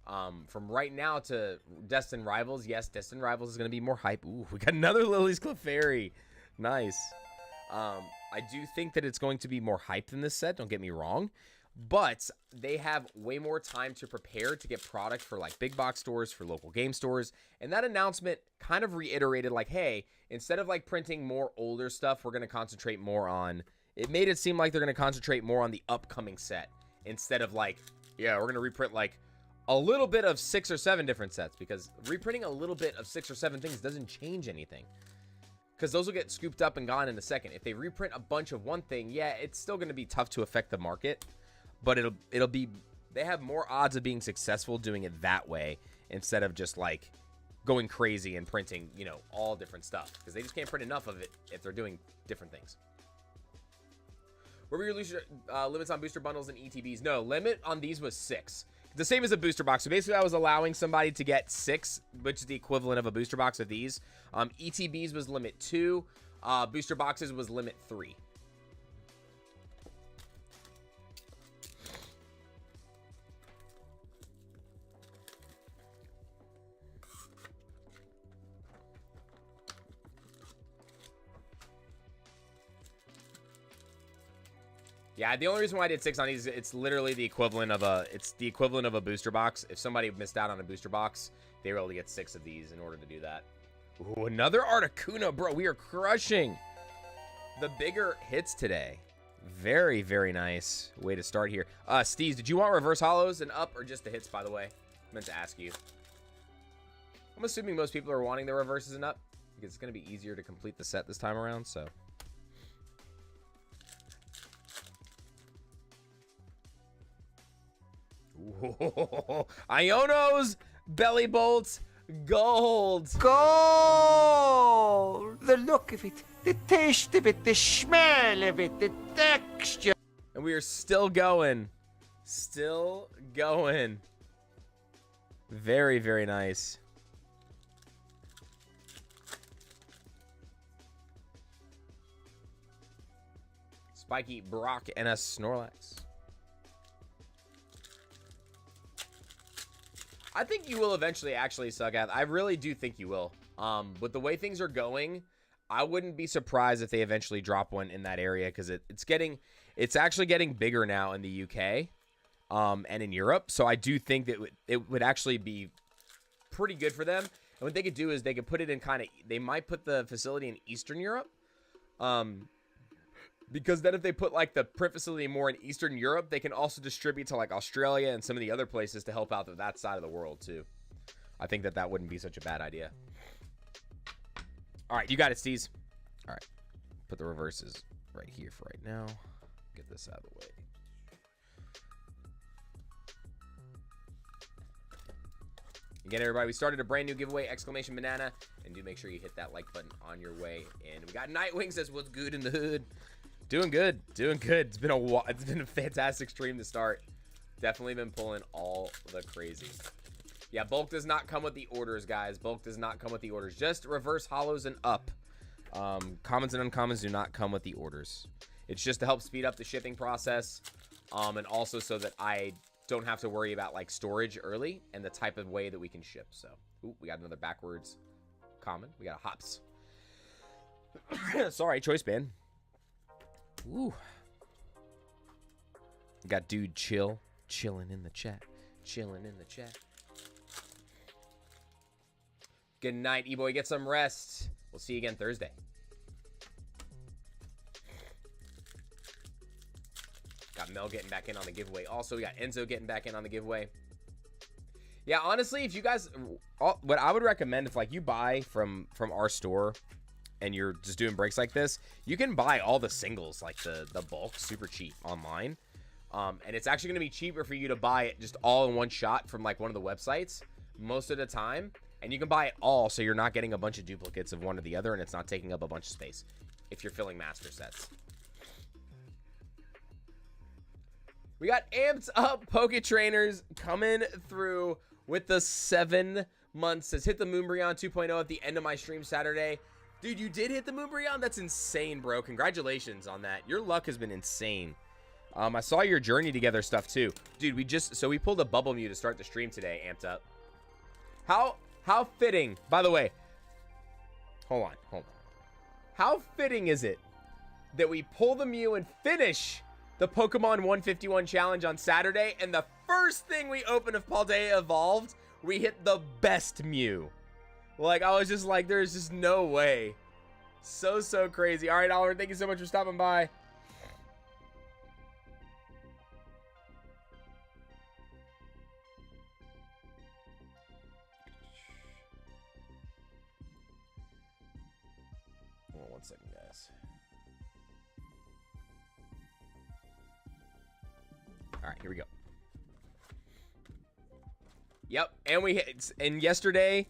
to Destined Rivals, yes, Destined Rivals is going to be more hype. Ooh, we got another Lily's Clefairy. Nice. I do think that it's going to be more hype than this set, don't get me wrong, but they have way more time to prepare to get product for like big box stores, for local game stores, and that announcement kind of reiterated like, hey, instead of like printing more older stuff, we're going to concentrate more on, it made it seem like they're going to concentrate more on the upcoming set, instead of like, yeah, we're going to reprint like a little bit of 6 or 7 different sets, because reprinting a little bit of 6 or 7 things doesn't change anything. Because those will get scooped up and gone in a second. If they reprint a bunch of one thing, yeah, it's still going to be tough to affect the market. But it'll be, they have more odds of being successful doing it that way, instead of just like going crazy and printing, you know, all different stuff. Because they just can't print enough of it if they're doing different things. What were your limits on booster bundles and ETBs? No, limit on these was 6. The same as a booster box. So basically I was allowing somebody to get 6, which is the equivalent of a booster box of these. ETBs was limit 2. Booster boxes was limit 3. Yeah, the only reason why I did 6 on these, it's literally the equivalent of a booster box. If somebody missed out on a booster box, they were able to get 6 of these in order to do that. Ooh, another Articuno, bro. We are crushing the bigger hits today. Very, very nice way to start here. Steez, did you want reverse hollows and up, or just the hits, by the way? I meant to ask you. I'm assuming most people are wanting the reverses and up, because it's going to be easier to complete the set this time around, so. Whoa. Iono's Belly Bolts Gold. Gold! The look of it, the taste of it, the smell of it, the texture. And we are still going. Still going. Very, very nice. Spiky, Brock, and a Snorlax. I think you will eventually actually suck at. I really do think you will. With the way things are going, I wouldn't be surprised if they eventually drop one in that area, because it's actually getting bigger now in the UK and in Europe. So I do think that it would actually be pretty good for them. And what they could do is they could put it in they might put the facility in Eastern Europe. Because then if they put like the print facility more in Eastern Europe, they can also distribute to like Australia and some of the other places to help out that side of the world too. I think that wouldn't be such a bad idea. All right, you got it, Steez. All right, put the reverses right here for right now. Get this out of the way. Again, everybody, we started a brand new giveaway, exclamation banana, and do make sure you hit that like button on your way in. We got Nightwing says, what's good in the hood? Doing good, doing good. It's been a fantastic stream to start. Definitely been pulling all the crazy. Yeah, bulk does not come with the orders, guys. Bulk does not come with the orders. Just reverse hollows and up. Commons and uncommons do not come with the orders. It's just to help speed up the shipping process, and also so that I don't have to worry about like storage early and the type of way that we can ship. So, ooh, we got another backwards common. We got a hops. Sorry, choice band. Ooh. We got dude chilling in the chat. Chilling in the chat. Good night, E-boy. Get some rest. We'll see you again Thursday. Got Mel getting back in on the giveaway. Also, we got Enzo getting back in on the giveaway. Yeah, honestly, if you guys, what I would recommend, if like you buy from our store and you're just doing breaks like this, you can buy all the singles, like the bulk, super cheap online. And it's actually going to be cheaper for you to buy it just all in one shot from like one of the websites most of the time. And you can buy it all, so you're not getting a bunch of duplicates of one or the other, and it's not taking up a bunch of space if you're filling master sets. We got amped up Poke Trainers coming through with the 7 months. Says hit the Moonbreon 2.0 at the end of my stream Saturday. Dude, you did hit the Moonbreon? That's insane, bro. Congratulations on that. Your luck has been insane. I saw your journey together stuff too. Dude, we pulled a Bubble Mew to start the stream today, amped up. How fitting, by the way. Hold on. How fitting is it that we pull the Mew and finish the Pokemon 151 challenge on Saturday, and the first thing we open of Paldea Evolved, we hit the best Mew. Like, I was just like, there's just no way. So crazy. All right, Oliver, thank you so much for stopping by. Hold on 1 second, guys. All right, here we go. Yep, and yesterday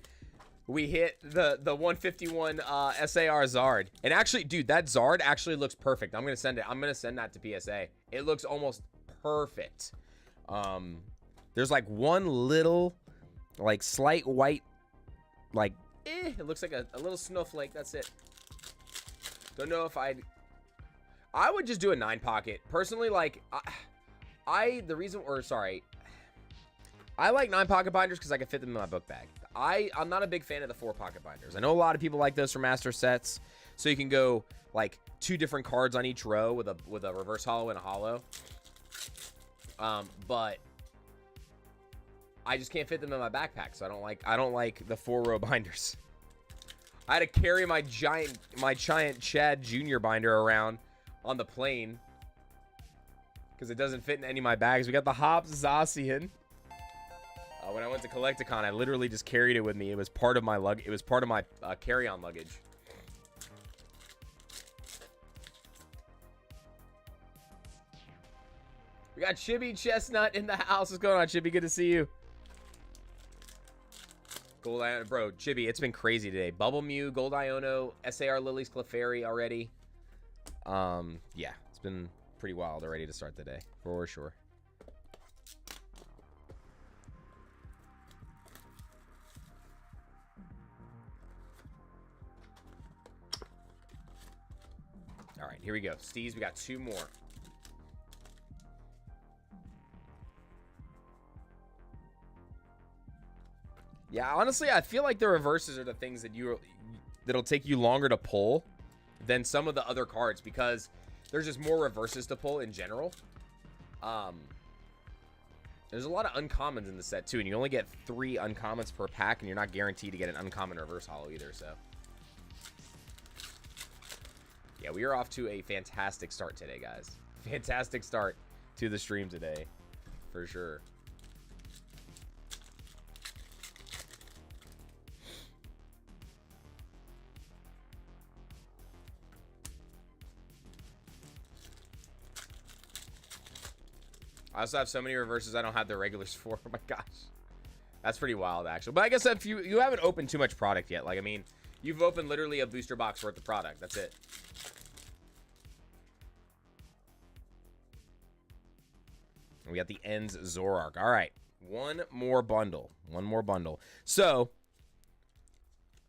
we hit the 151 SAR Zard. And actually, dude, that Zard actually looks perfect. I'm gonna send that to PSA. It looks almost perfect. There's like one little, like slight white, like it looks like a little snowflake. That's it. Don't know if I would just do a 9 pocket personally. Like I like 9 pocket binders because I can fit them in my book bag. I'm not a big fan of the 4 pocket binders. I know a lot of people like those for master sets, so you can go like 2 different cards on each row with a reverse holo and a holo. But I just can't fit them in my backpack, so I don't like the 4-row binders. I had to carry my giant Chad Jr. binder around on the plane because it doesn't fit in any of my bags. We got the Hops Zacian. When I went to Collecticon, I literally just carried it with me. It was part of my carry-on luggage. We got Chibi Chestnut in the house. What's going on, Chibi? Good to see you. Gold Iono, bro, Chibi, it's been crazy today. Bubble Mew, Gold Iono, SAR Lilies Clefairy already. Yeah, it's been pretty wild already to start the day, for sure. All right, here we go. Steez, we got 2 more. Yeah, honestly, I feel like the reverses are the things that'll take you longer to pull than some of the other cards because there's just more reverses to pull in general. There's a lot of uncommons in the set too, and you only get 3 uncommons per pack, and you're not guaranteed to get an uncommon reverse holo either, so. Yeah, we are off to a fantastic start today, guys. Fantastic start to the stream today, for sure. I also have so many reverses I don't have the regulars for. Oh my gosh. That's pretty wild, actually. But I guess if you haven't opened too much product yet. Like, I mean, you've opened literally a booster box worth of product. That's it. We got the Ends Zorark. All right. One more bundle. So,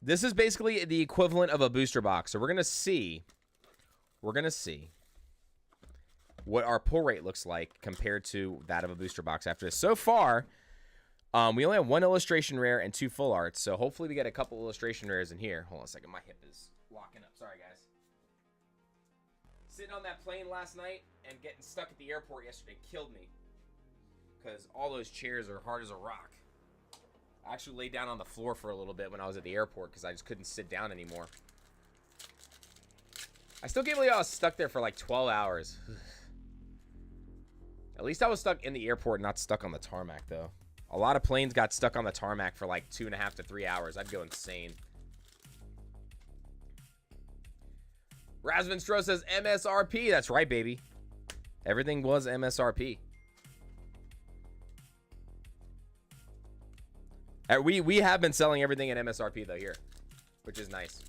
this is basically the equivalent of a booster box. So, we're going to see what our pull rate looks like compared to that of a booster box after this. So far, we only have 1 illustration rare and 2 full arts, so hopefully we get a couple illustration rares in here. Hold on a second, my hip is locking up. Sorry, guys. Sitting on that plane last night and getting stuck at the airport yesterday killed me because all those chairs are hard as a rock. I actually laid down on the floor for a little bit when I was at the airport because I just couldn't sit down anymore. I still can't believe I was stuck there for like 12 hours. At least I was stuck in the airport, not stuck on the tarmac, though. A lot of planes got stuck on the tarmac for like 2.5 to 3 hours. I'd go insane. Razvin Stro says MSRP. That's right, baby. Everything was MSRP. We have been selling everything at MSRP though here, which is nice.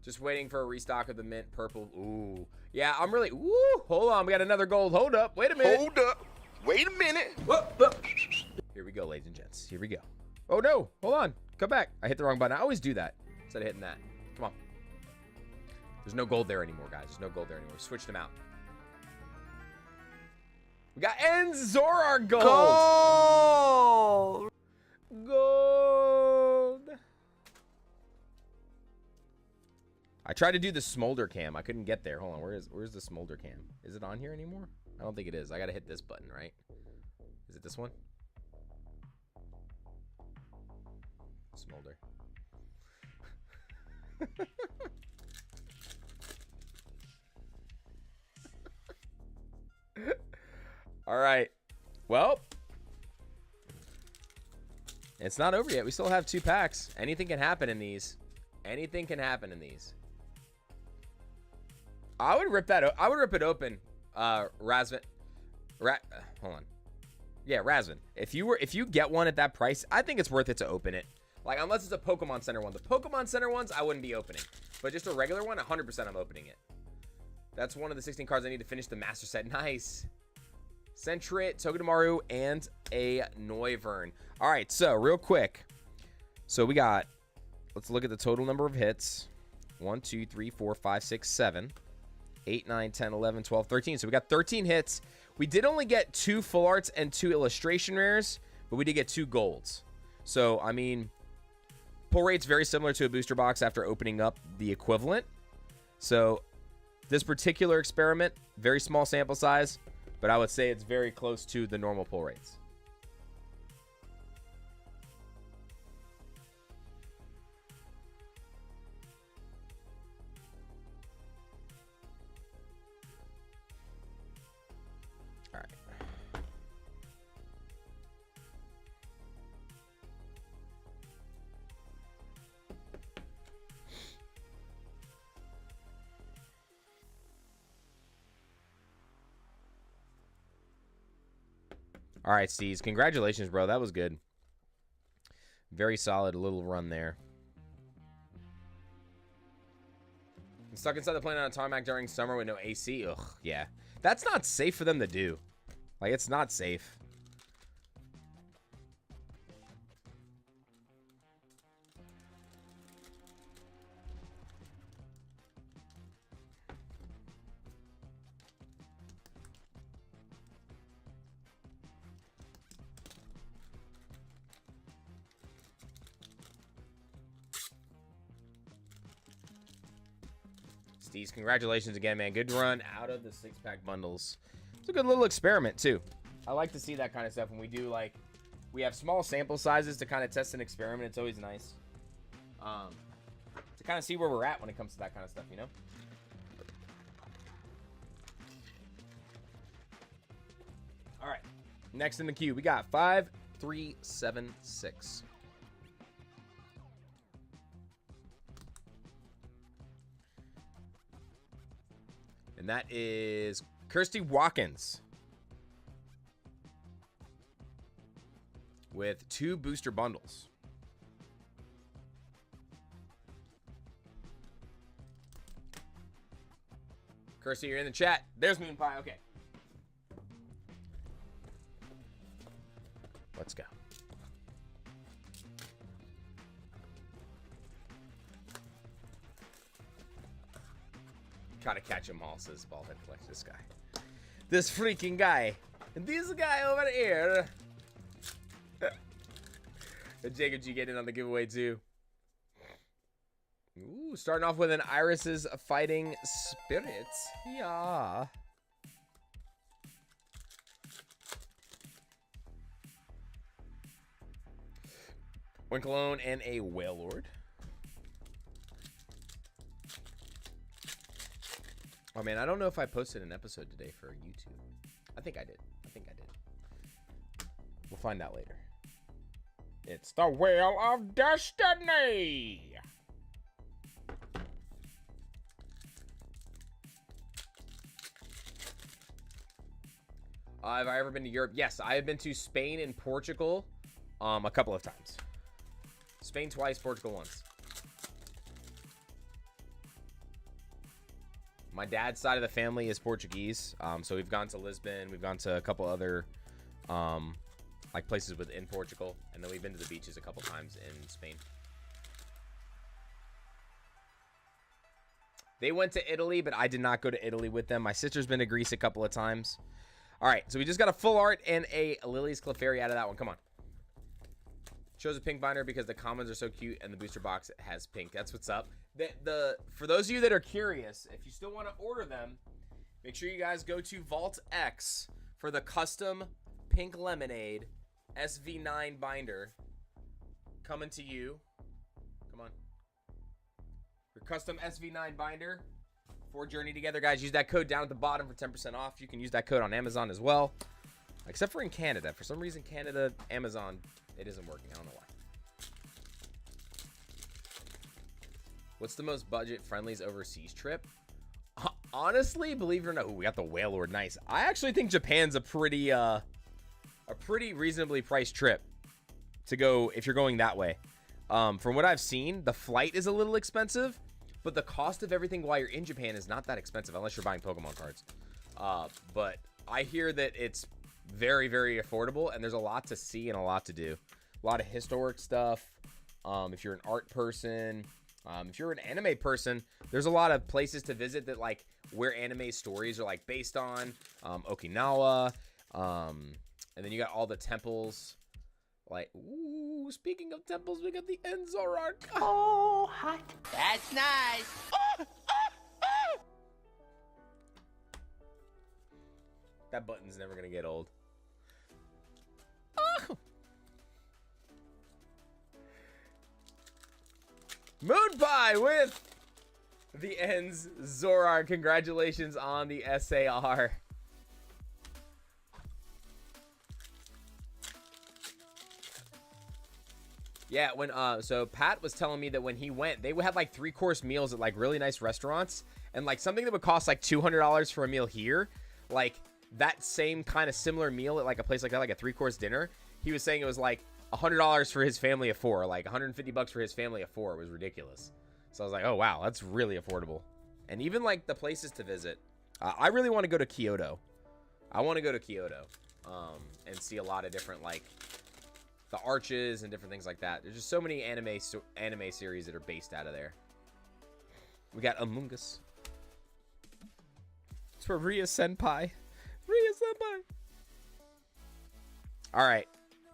Just waiting for a restock of the mint purple. Ooh. Yeah, I'm really... Ooh, hold on. We got another gold. Hold up. Wait a minute. Hold up. Wait a minute. Here we go, ladies and gents. Here we go. Oh, no. Hold on. Come back. I hit the wrong button. I always do that instead of hitting that. Come on. There's no gold there anymore, guys. There's no gold there anymore. We switched them out. We got Enzora gold. Gold. I tried to do the smolder cam. I couldn't get there. Hold on. Where's the smolder cam? Is it on here anymore? I don't think it is. I got to hit this button, right? Is it this one? Smolder. All right. Well, it's not over yet. We still have 2 packs. Anything can happen in these. Anything can happen in these. I would rip that. I would rip it open. Razvin. Hold on. Yeah, Razvin. If you get one at that price, I think it's worth it to open it. Like, unless it's a Pokemon Center one. The Pokemon Center ones, I wouldn't be opening. But just a regular one, 100% I'm opening it. That's one of the 16 cards I need to finish the Master Set. Nice. Sentret, Togedemaru, and a Noivern. All right, so real quick. So we got, let's look at the total number of hits. 1, 2, 3, 4, 5, 6, 7, 8, 9, 10, 11, 12, 13. So we got 13 hits. We did only get 2 full arts and 2 illustration rares, but we did get 2 golds. So, I mean, pull rate's very similar to a booster box after opening up the equivalent. So this particular experiment, very small sample size, but I would say it's very close to the normal pull rates. All right. All right, Steez. Congratulations, bro. That was good. Very solid little run there. Stuck inside the plane on a tarmac during summer with no AC. Ugh, yeah. That's not safe for them to do. Like, it's not safe. Steez, congratulations again, man. Good run out of the 6-pack bundles. It's a good little experiment, too. I like to see that kind of stuff when we do, like, we have small sample sizes to kind of test an experiment. It's always nice to kind of see where we're at when it comes to that kind of stuff, you know? All right. Next in the queue, we got 5376. And that is Kirsty Watkins with 2 booster bundles. Kirsty, you're in the chat. There's Moon Pie. Okay. Let's go. Try to catch them all, says Baldhead Flex. This guy. This freaking guy. And this guy over here. And Jacob G getting on the giveaway, too. Ooh, starting off with an Iris's Fighting Spirits. Yeah. Winklone and a Wailord. Oh, man, I don't know if I posted an episode today for YouTube. I think I did. We'll find out later. It's the Wheel of Destiny. Have I ever been to Europe? Yes, I have been to Spain and Portugal a couple of times. Spain twice, Portugal once. My dad's side of the family is Portuguese, so we've gone to Lisbon. We've gone to a couple other like places within Portugal, and then we've been to the beaches a couple times in Spain. They went to Italy, but I did not go to Italy with them. My sister's been to Greece a couple of times. All right, so we just got a full art and a Lily's Clefairy out of that one. Come on. Chose a pink binder because the commons are so cute and the booster box has pink. That's what's up. For those of you that are curious, if you still want to order them, make sure you guys go to Vault X for the custom pink lemonade SV9 binder coming to you. Come on. Your custom SV9 binder for Journey Together, guys. Use that code down at the bottom for 10% off. You can use that code on Amazon as well, except for in Canada. For some reason, Canada, Amazon, it isn't working. I don't know why. What's the most budget-friendliest overseas trip? Honestly, believe it or not, ooh, we got the Whale Lord. Nice. I actually think Japan's a pretty reasonably priced trip to go if you're going that way. From what I've seen, the flight is a little expensive, but the cost of everything while you're in Japan is not that expensive unless you're buying Pokemon cards. But I hear that it's very, very affordable, and there's a lot to see and a lot to do. A lot of historic stuff. If you're an art person, if you're an anime person, there's a lot of places to visit that like where anime stories are like based on. Okinawa, and then you got all the temples. Like, ooh, speaking of temples, we got the Enzorark. Oh, hot. That's nice. That button's never gonna get old. Moonpie with the ends Zorar. Congratulations on the SAR. Yeah, when so Pat was telling me that when he went, they would have like 3-course meals at like really nice restaurants, and like something that would cost like $200 for a meal here, like that same kind of similar meal at like a place like that, like a 3-course dinner, he was saying it was like $100 for his family of 4, like $150 for his family of 4. It was ridiculous. So I was like, oh wow, that's really affordable. And even like the places to visit, I really want to go to Kyoto. I want to go to Kyoto and see a lot of different like the arches and different things like that. There's just so many anime series that are based out of there. We got Among Us. It's for Ria Senpai. Ria Senpai. All right,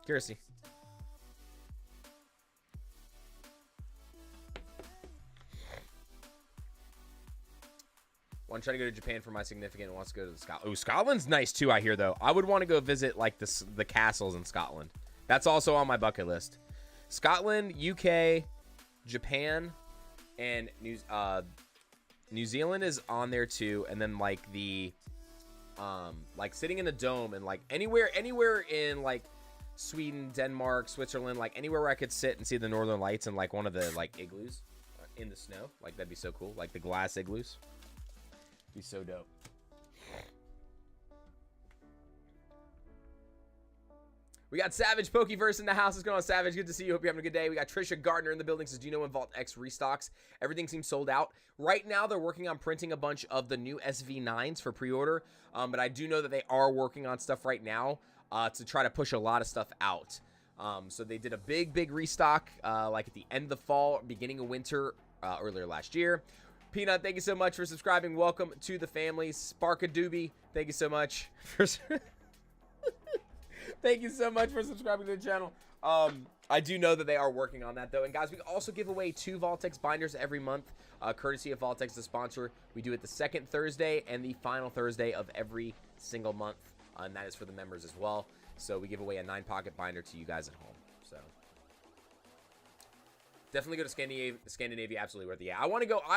Kirsty. One trying to go to Japan for my significant and wants to go to Scotland. Oh, Scotland's nice too, I hear though. I would want to go visit like the castles in Scotland. That's also on my bucket list. Scotland, UK, Japan, and New Zealand is on there too. And then like the like sitting in a dome and like anywhere in like Sweden, Denmark, Switzerland, like anywhere where I could sit and see the northern lights and like one of the like igloos in the snow. Like that'd be so cool. Like the glass igloos. Be so dope. We got Savage Pokeverse in the house. What's going on, Savage? Good to see you. Hope you're having a good day. We got Trisha Gardner in the building. Says, do you know when Vault X restocks? Everything seems sold out. Right now, they're working on printing a bunch of the new SV9s for pre-order. But I do know that they are working on stuff right now to try to push a lot of stuff out. So they did a big restock like at the end of the fall, beginning of winter, earlier last year. Peanut, thank you so much for subscribing. Welcome to the family. Sparkadoobie, thank you so much for thank you so much for subscribing to the channel. I do know that they are working on that though. And guys, we also give away 2 Vault-X binders every month, courtesy of Vault-X, the sponsor. We do it the second Thursday and the final Thursday of every single month, and that is for the members as well. So we give away a 9-pocket binder to you guys at home. So definitely go to Scandinavia. Absolutely worth it. Yeah, I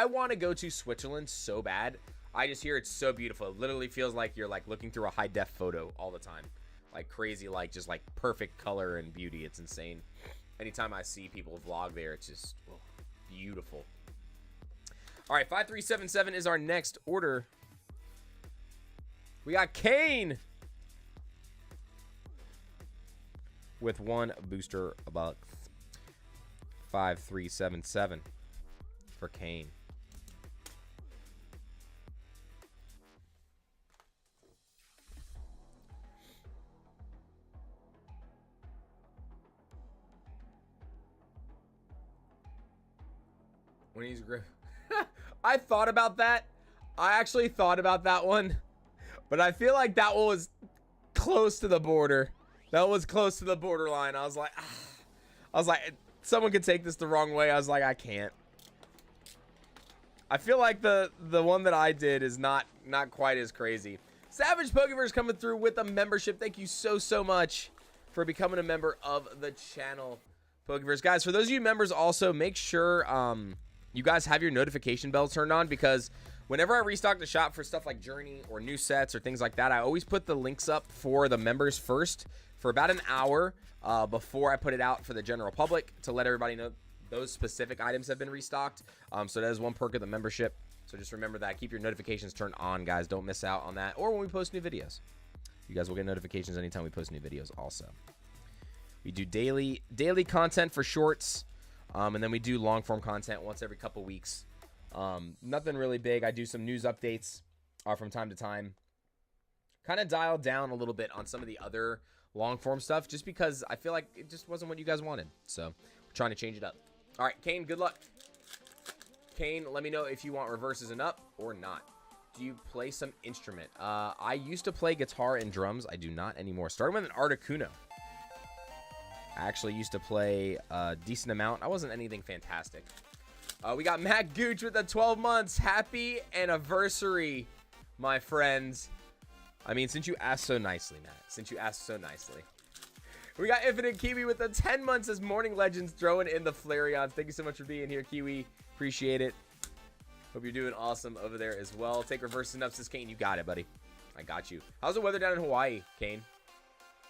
want to go to Switzerland so bad. I just hear it's so beautiful. It literally feels like you're like looking through a high-def photo all the time. like crazy, like just like perfect color and beauty. It's insane. Anytime I see people vlog there, it's just beautiful. All right, 5377 is our next order. We got Kane with 1 booster box. 5377 for Kane. When he's I thought about that. I actually thought about that one, but I feel like that one was close to the border. That was close to the borderline. I was like, someone could take this the wrong way. I was like, I can't. I feel like the one that I did is not quite as crazy. Savage Pokeverse coming through with a membership. Thank you so much for becoming a member of the channel, Pokeverse. Guys, for those of you members, also make sure you guys have your notification bell turned on, because whenever I restock the shop for stuff like Journey or new sets or things like that, I always put the links up for the members first for about an hour before I put it out for the general public, to let everybody know those specific items have been restocked. So that is one perk of the membership. So just remember that. Keep your notifications turned on, guys. Don't miss out on that. Or when we post new videos. You guys will get notifications anytime we post new videos also. We do daily content for shorts. And then we do long form content once every couple weeks. Nothing really big. I do some news updates from time to time. Kind of dialed down a little bit on some of the other long form stuff, just because I feel like it just wasn't what you guys wanted. So we're trying to change it up. All right, Kane, good luck. Kane, let me know if you want reverses and up or not. Do you play some instrument? I used to play guitar and drums. I do not anymore. Starting with an Articuno. I actually used to play a decent amount. I wasn't anything fantastic. We got Matt Gooch with the 12 months. Happy anniversary, my friends. I mean, since you asked so nicely, Matt. Since you asked so nicely. We got Infinite Kiwi with the 10 months as Morning Legends, throwing in the Flareons. Thank you so much for being here, Kiwi. Appreciate it. Hope you're doing awesome over there as well. Take reverses and ups, says Kane. You got it, buddy. I got you. How's the weather down in Hawaii, Kane?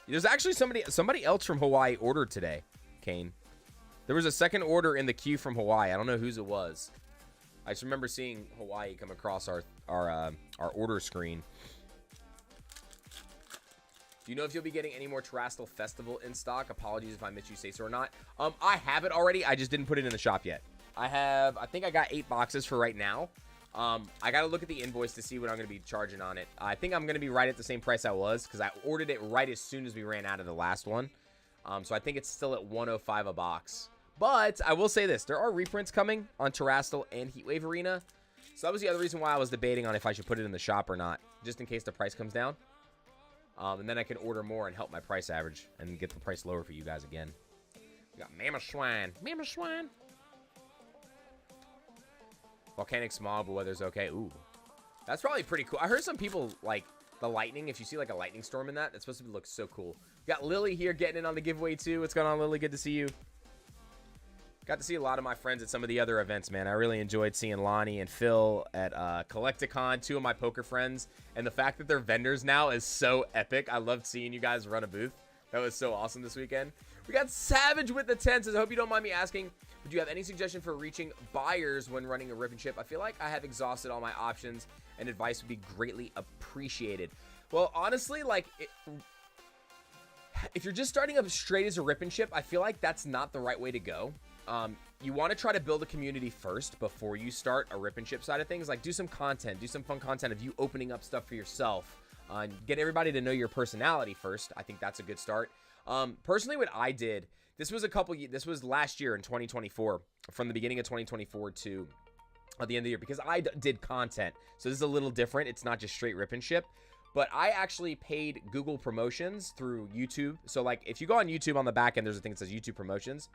There's actually somebody else from Hawaii ordered today, Kane. There was a second order in the queue from Hawaii. I don't know whose it was. I just remember seeing Hawaii come across our order screen. Do you know if you'll be getting any more Terrestrial Festival in stock? Apologies if I missed you say so or not. I have it already. I just didn't put it in the shop yet. I think I got 8 boxes for right now. I got to look at the invoice to see what I'm going to be charging on it. I think I'm going to be right at the same price I was, because I ordered it right as soon as we ran out of the last one. So I think it's still at $105 a box. But I will say this. There are reprints coming on Terrestrial and Heatwave Arena. So that was the other reason why I was debating on if I should put it in the shop or not, just in case the price comes down. And then I can order more and help my price average and get the price lower for you guys again. We got Mammoth Swine. Mammoth Swine. Volcanic Smog, but weather's okay. Ooh. That's probably pretty cool. I heard some people like the lightning. If you see like a lightning storm in that, it's supposed to look so cool. We got Lily here getting in on the giveaway too. What's going on, Lily? Good to see you. Got to see a lot of my friends at some of the other events, man. I really enjoyed seeing Lonnie and Phil at Collecticon, 2 of my poker friends. And the fact that they're vendors now is so epic. I loved seeing you guys run a booth. That was so awesome this weekend. We got Savage with the 10. Says, I hope you don't mind me asking, would you have any suggestion for reaching buyers when running a rip and ship? I feel like I have exhausted all my options, and advice would be greatly appreciated. Well, honestly, like, if you're just starting up straight as a rip and ship, I feel like that's not the right way to go. You want to try to build a community first before you start a rip and ship side of things. Like, do some content, do some fun content of you opening up stuff for yourself. Get everybody to know your personality first. I think that's a good start. Personally, what I did, this was last year in 2024, from the beginning of 2024 to the end of the year, because I did content. So this is a little different. It's not just straight rip and ship, but I actually paid Google promotions through YouTube. So like, if you go on YouTube, on the back end, there's a thing that says YouTube promotions.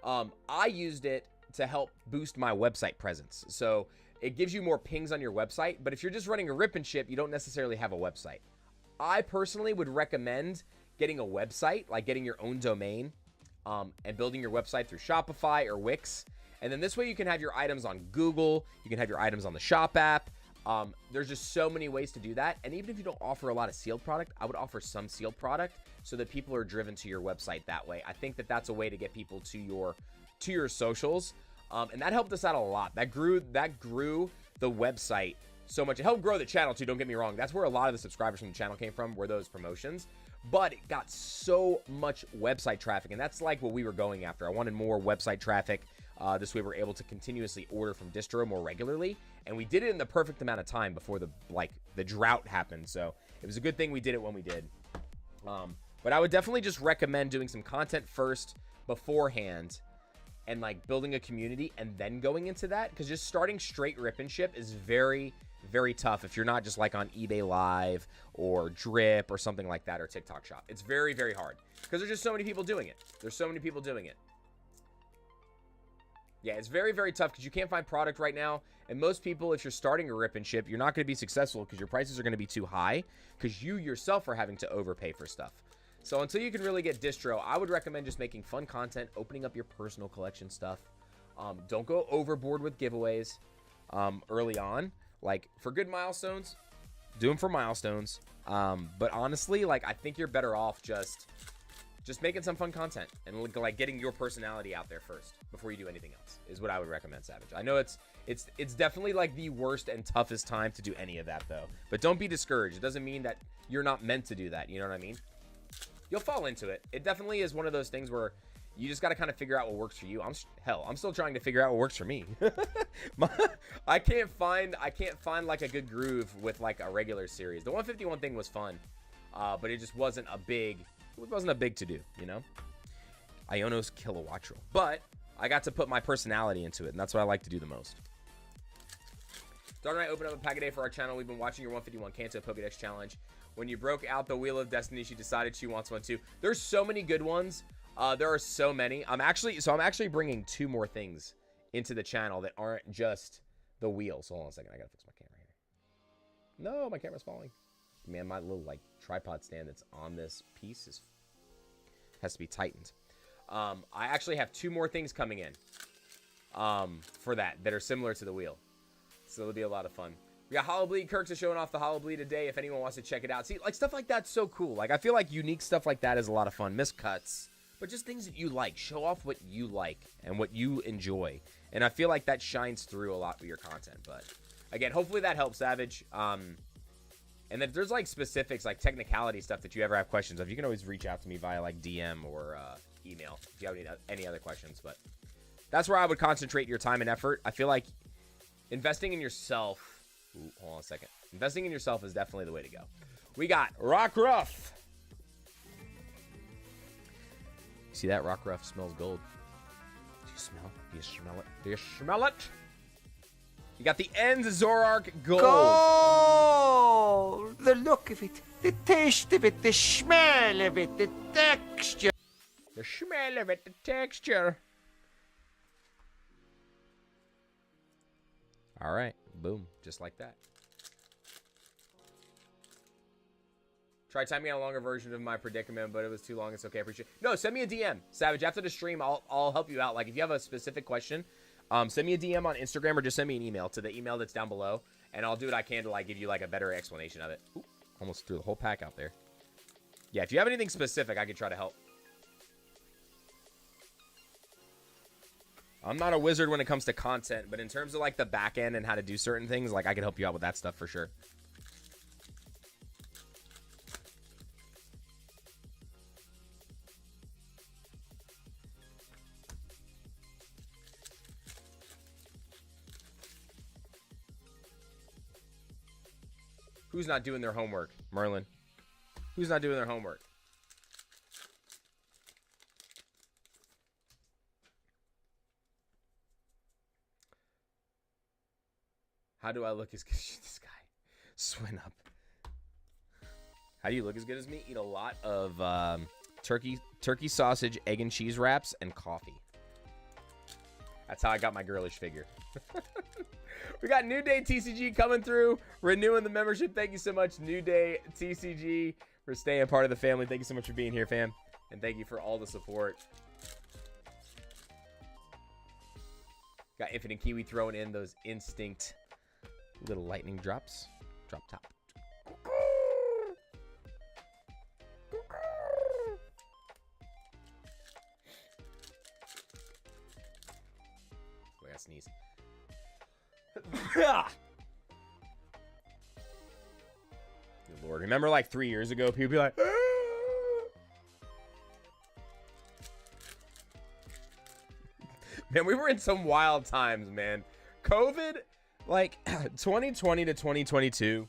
I used it to help boost my website presence. So it gives you more pings on your website, but if you're just running a rip and ship, you don't necessarily have a website. I personally would recommend getting a website, like getting your own domain, and building your website through Shopify or Wix. And then this way you can have your items on Google, you can have your items on the Shop app, There's just so many ways to do that. And even if you don't offer a lot of sealed product, I would offer some sealed product so that people are driven to your website that way. I think that that's a way to get people to your socials. And that helped us out a lot. That grew the website so much. It helped grow the channel too, don't get me wrong. That's where a lot of the subscribers from the channel came from, were those promotions. But it got so much website traffic, and that's like what we were going after. I wanted more website traffic. This way we're able to continuously order from distro more regularly, and we did it in the perfect amount of time before the drought happened. So it was a good thing we did it when we did. But I would definitely just recommend doing some content first beforehand, and like building a community and then going into that, because just starting straight rip and ship is very, very tough if you're not just like on eBay Live or Drip or something like that, or TikTok Shop. It's very, very hard because there's just so many people doing it. There's so many people doing it. Yeah, it's very, very tough because you can't find product right now. And most people, if you're starting a rip and ship, you're not going to be successful because your prices are going to be too high because you yourself are having to overpay for stuff. So until you can really get distro, I would recommend just making fun content, opening up your personal collection stuff. Don't go overboard with giveaways early on. Like, for good milestones, do them for milestones. But honestly, like, I think you're better off just making some fun content and like getting your personality out there first before you do anything else is what I would recommend, Savage. I know it's definitely like the worst and toughest time to do any of that though. But don't be discouraged. It doesn't mean that you're not meant to do that. You know what I mean? You'll fall into it. It definitely is one of those things where you just got to kind of figure out what works for you. I'm still trying to figure out what works for me. I can't find like a good groove with like a regular series. The 151 thing was fun, but it just wasn't a big to do, you know? Iono's Kilowattrel. But I got to put my personality into it, and that's what I like to do the most. Dark Knight opened up a pack a day for our channel. We've been watching your 151 Kanto Pokédex challenge. When you broke out the Wheel of Destiny, she decided she wants one too. There's so many good ones. There are so many. I'm actually bringing 2 more things into the channel that aren't just the wheel. So hold on a second. I gotta fix my camera here. No, my camera's falling. Man, my little like tripod stand that's on this piece has to be tightened. I actually have 2 more things coming in for that are similar to the wheel. So it'll be a lot of fun. We got Hollow Bleed. Kirk's is showing off the Hollow Bleed today if anyone wants to check it out. See, like stuff like that's so cool. Like I feel like unique stuff like that is a lot of fun. Miscuts. But just things that you like. Show off what you like and what you enjoy. And I feel like that shines through a lot with your content. But again, hopefully that helps, Savage. And then if there's like specifics, like technicality stuff that you ever have questions of, you can always reach out to me via like DM or email if you have any other questions. But that's where I would concentrate your time and effort. I feel like investing in yourself. Ooh, hold on a second. Investing in yourself is definitely the way to go. We got Rockruff. See that? Rockruff smells gold. Do you smell it? Do you smell it? Do you smell it? You got the ends of Zorark gold. Gold! The look of it, the taste of it, the smell of it, the texture. The smell of it, the texture. All right. Boom. Just like that. Try timing out a longer version of my predicament, but it was too long. It's okay. I appreciate it. No, send me a DM. Savage, after the stream, I'll help you out. Like, if you have a specific question, send me a DM on Instagram or just send me an email to the email that's down below, and I'll do what I can to, like, give you, like, a better explanation of it. Ooh, almost threw the whole pack out there. Yeah, if you have anything specific, I could try to help. I'm not a wizard when it comes to content, but in terms of, like, the back end and how to do certain things, like, I can help you out with that stuff for sure. Who's not doing their homework, Merlin? Who's not doing their homework? How do I look as good as this guy? Swin up. How do you look as good as me? Eat a lot of turkey sausage, egg and cheese wraps, and coffee. That's how I got my girlish figure. We got New Day TCG coming through, renewing the membership. Thank you so much, New Day TCG, for staying part of the family. Thank you so much for being here, fam. And thank you for all the support. Got Infinite Kiwi throwing in those instinct Little lightning drops. Drop top. Wait, I sneeze. Good Lord. Remember like 3 years ago, people be like, man, we were in some wild times, man. COVID, like 2020 to 2022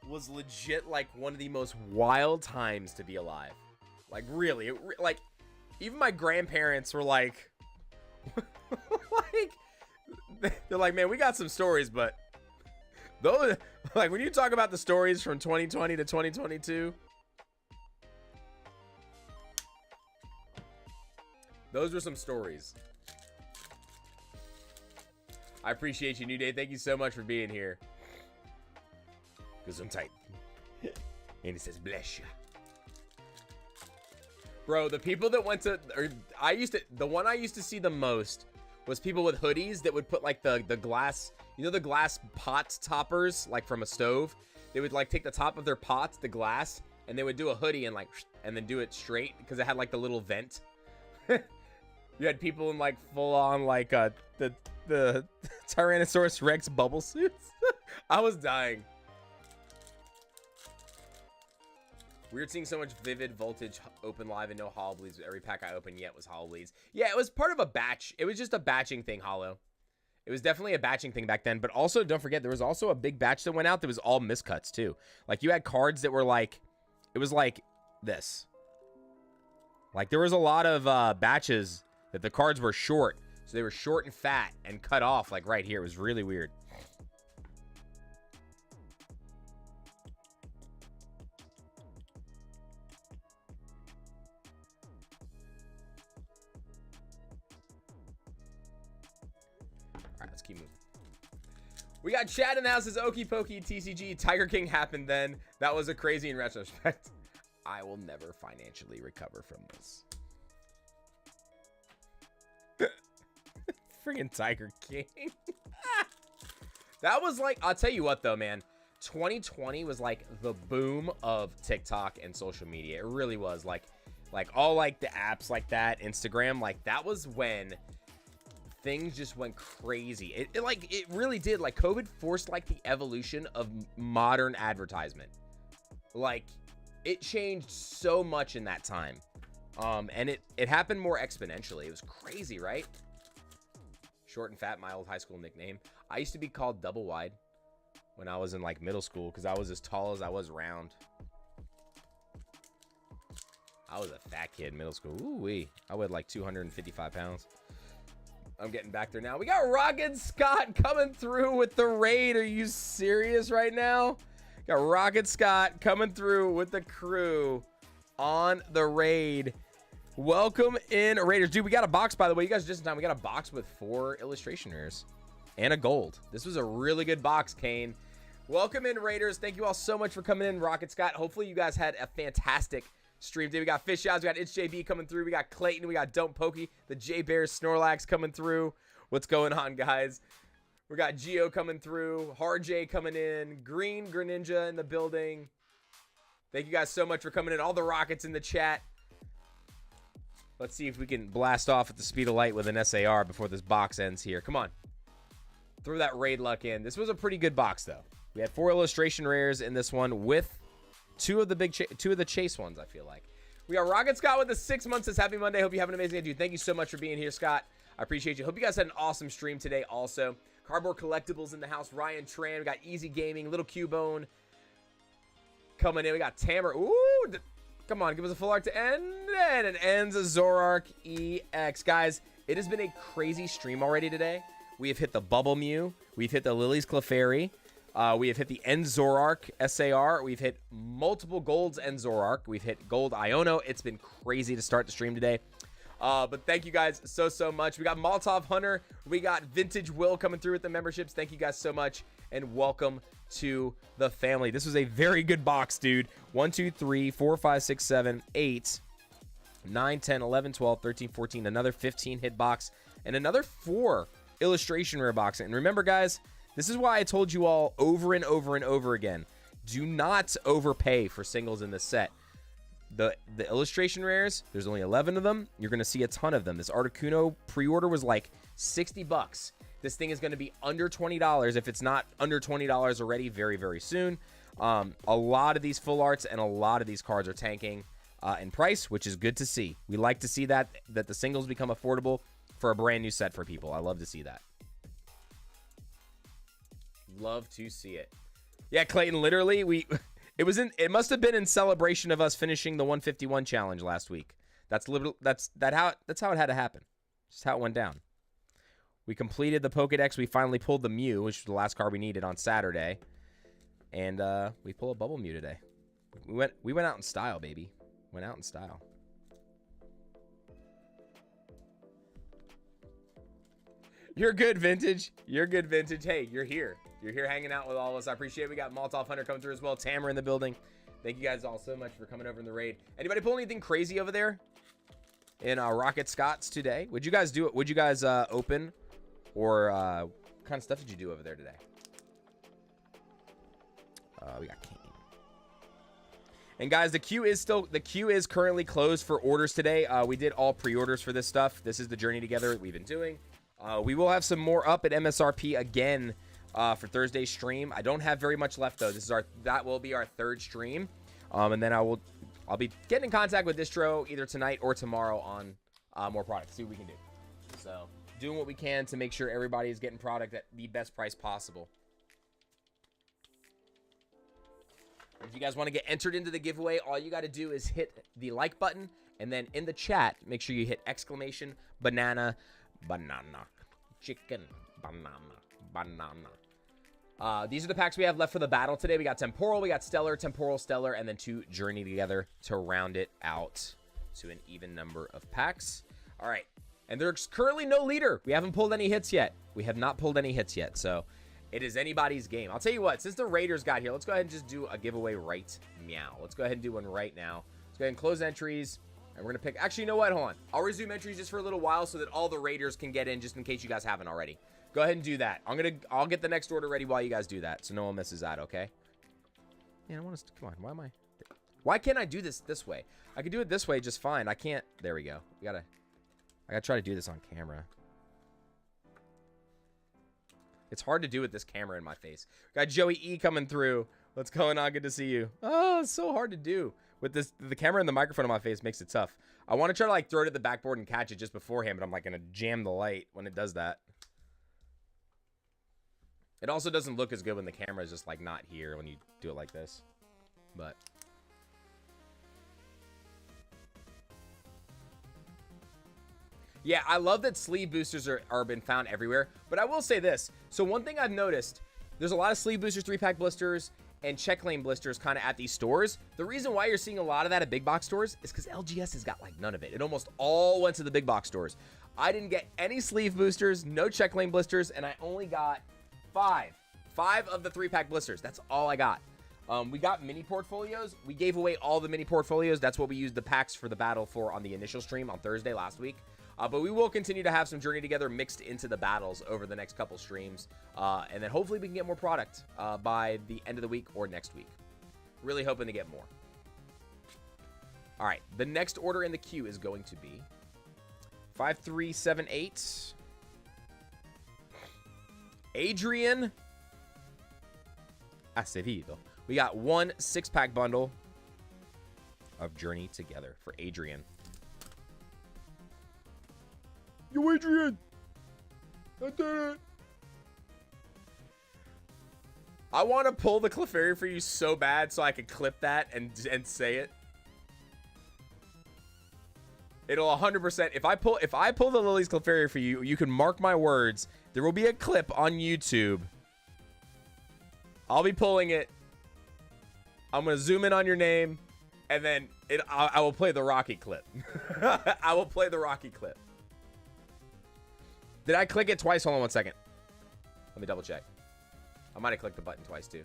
was legit like one of the most wild times to be alive. Like really, like even my grandparents were like, they're like, man, we got some stories, but those, like when you talk about the stories from 2020 to 2022, those were some stories. I appreciate you, New Day. Thank you so much for being here. Because I'm tight. And it says, bless ya. Bro, the people that went to, the one I used to see the most was people with hoodies that would put like the glass, you know, the glass pot toppers, like from a stove. They would like take the top of their pot, the glass, and they would do a hoodie and like, and then do it straight because it had like the little vent. You had people in like full on like the Tyrannosaurus Rex bubble suits. I was dying. Weird seeing so much vivid voltage open live and no hollow bleeds. Every pack I opened yet was hollow bleeds. Yeah, it was part of a batch. It was just a batching thing, Hollow. It was definitely a batching thing back then. But also, don't forget, there was also a big batch that went out that was all miscuts too. Like you had cards that were like, it was like this. Like there was a lot of batches that the cards were short. So they were short and fat and cut off like right here. It was really weird. All right, let's keep moving. We got Chad in the house. Says Okie Pokey TCG. Tiger King happened then. That was a crazy in retrospect. I will never financially recover from this. Friggin' Tiger King. That was like, I'll tell you what though, man. 2020 was like the boom of TikTok and social media. It really was like all like the apps like that, Instagram, like that was when things just went crazy. It really did. Like COVID forced like the evolution of modern advertisement. Like it changed so much in that time. And it happened more exponentially. It was crazy, right? Short and fat, my old high school nickname. I used to be called Double Wide when I was in like middle school because I was as tall as I was round. I was a fat kid in middle school. Ooh-wee. I weighed like 255 pounds. I'm getting back there now. We got Rocket Scott coming through with the raid. Are you serious right now? Got Rocket Scott coming through with the crew on the raid. Welcome in, Raiders. Dude, we got a box, by the way. You guys are just in time. We got a box with 4 illustration rares and a gold. This was a really good box, Kane. Welcome in, Raiders. Thank you all so much for coming in, Rocket Scott. Hopefully you guys had a fantastic stream today. We got Fish Outs. We got It's JB coming through. We got Clayton. We got Don't Pokey. The J Bears Snorlax coming through. What's going on, guys? We got Geo coming through. Hard J coming in. Green Greninja in the building. Thank you guys so much for coming in. All the Rockets in the chat. Let's see if we can blast off at the speed of light with an SAR before this box ends here. Come on. Throw that raid luck in. This was a pretty good box, though. We had 4 illustration rares in this one with 2 of the chase ones, I feel like. We got Rocket Scott with the 6 months. Says happy Monday. Hope you have an amazing day, dude. Thank you so much for being here, Scott. I appreciate you. Hope you guys had an awesome stream today also. Cardboard Collectibles in the house. Ryan Tran. We got Easy Gaming. Little Cubone coming in. We got Tamer. Ooh, come on, give us a full art to end. And it ends a Zoroark EX. Guys, it has been a crazy stream already today. We have hit the Bubble Mew. We've hit the Lily's Clefairy. We have hit the End Zoroark SAR. We've hit multiple golds End Zoroark. We've hit Gold Iono. It's been crazy to start the stream today. But thank you guys so much. We got Molotov Hunter. We got Vintage Will coming through with the memberships. Thank you guys so much. And welcome to the family. This was a very good box, dude. 1, 2, 3, 4, 5, 6, 7, 8, 9, 10, 11, 12, 13, 14. Another 15 hit box. And another 4 illustration rare box. And remember, guys, This is why I told you all over and over and over again, do not overpay for singles in this set. The illustration rares, there's only 11 of them. You're going to see a ton of them. This Articuno pre-order was like 60 bucks. This thing is going to be under $20 if it's not under $20 already very, very soon. A lot of these full arts and a lot of these cards are tanking in price, which is good to see. We like to see that the singles become affordable for a brand new set for people. I love to see that. Love to see it. Yeah, Clayton, literally, it must have been in celebration of us finishing the 151 challenge last week. That's how it had to happen. Just how it went down. We completed the Pokedex. We finally pulled the Mew, which was the last card we needed on Saturday. And we pull a Bubble Mew today. We went out in style, baby. Went out in style. You're good, Vintage. You're good, Vintage. Hey, you're here. You're here hanging out with all of us. I appreciate it. We got Molotov Hunter coming through as well. Tamara in the building. Thank you guys all so much for coming over in the raid. Anybody pull anything crazy over there in Rocket Scott's today? Would you guys do it? Would you guys open? Or what kind of stuff did you do over there today? We got Kane. And guys, the queue is currently closed for orders today. We did all pre-orders for this stuff. This is the Journey Together that we've been doing. We will have some more up at MSRP again for Thursday's stream. I don't have very much left though. That will be our third stream, and then I'll be getting in contact with Distro either tonight or tomorrow on more products. See what we can do. So doing what we can to make sure everybody is getting product at the best price possible. If you guys want to get entered into the giveaway, all you got to do is hit the like button, and then in the chat, make sure you hit exclamation banana, chicken, banana. These are the packs we have left for the battle today. We got Temporal, we got Stellar, Temporal, Stellar, and then 2 Journey Together to round it out to an even number of packs. All right, and there's currently no leader. We haven't pulled any hits yet. We have not pulled any hits yet, so it is anybody's game. I'll tell you what, since the Raiders got here, let's go ahead and just do a giveaway right meow. Let's go ahead and do one right now. Let's go ahead and close entries. And we're going to pick... Actually, you know what? Hold on. I'll resume entries just for a little while so that all the Raiders can get in just in case you guys haven't already. Go ahead and do that. I'll get the next order ready while you guys do that so no one misses out, okay? Man, I want to... Come on. Why can't I do this way? I could do it this way just fine. I can't... There we go. I gotta try to do this on camera. It's hard to do with this camera in my face. Got Joey E coming through. What's going on? Good to see you. Oh, it's so hard to do. With this, the camera and the microphone on my face makes it tough. I want to try to like throw it at the backboard and catch it just beforehand, but I'm like going to jam the light when it does that. It also doesn't look as good when the camera is just like not here when you do it like this. But yeah, I love that sleeve boosters are been found everywhere. But I will say this. So one thing I've noticed, there's a lot of sleeve boosters, 3-pack blisters, and check lane blisters kind of at these stores. The reason why you're seeing a lot of that at big box stores is because LGS has got like none of it. It almost all went to the big box stores. I didn't get any sleeve boosters, no check lane blisters, and I only got 5 of the 3-pack blisters. That's all I got. We got mini portfolios. We gave away all the mini portfolios. That's what we used the packs for the battle for on the initial stream on Thursday last week. But we will continue to have some Journey Together mixed into the battles over the next couple streams. And then hopefully we can get more product by the end of the week or next week. Really hoping to get more. All right. The next order in the queue is going to be 5378. Adrian Acevedo. We got one 6-pack bundle of Journey Together for Adrian. Yo, Adrian! I did it! I want to pull the Clefairy for you so bad so I can clip that and say it. It'll 100%. If I pull the Lily's Clefairy for you, you can mark my words. There will be a clip on YouTube. I'll be pulling it. I'm going to zoom in on your name. And then I will play the Rocky clip. I will play the Rocky clip. Did I click it twice? Hold on one second. Let me double check. I might have clicked the button twice too.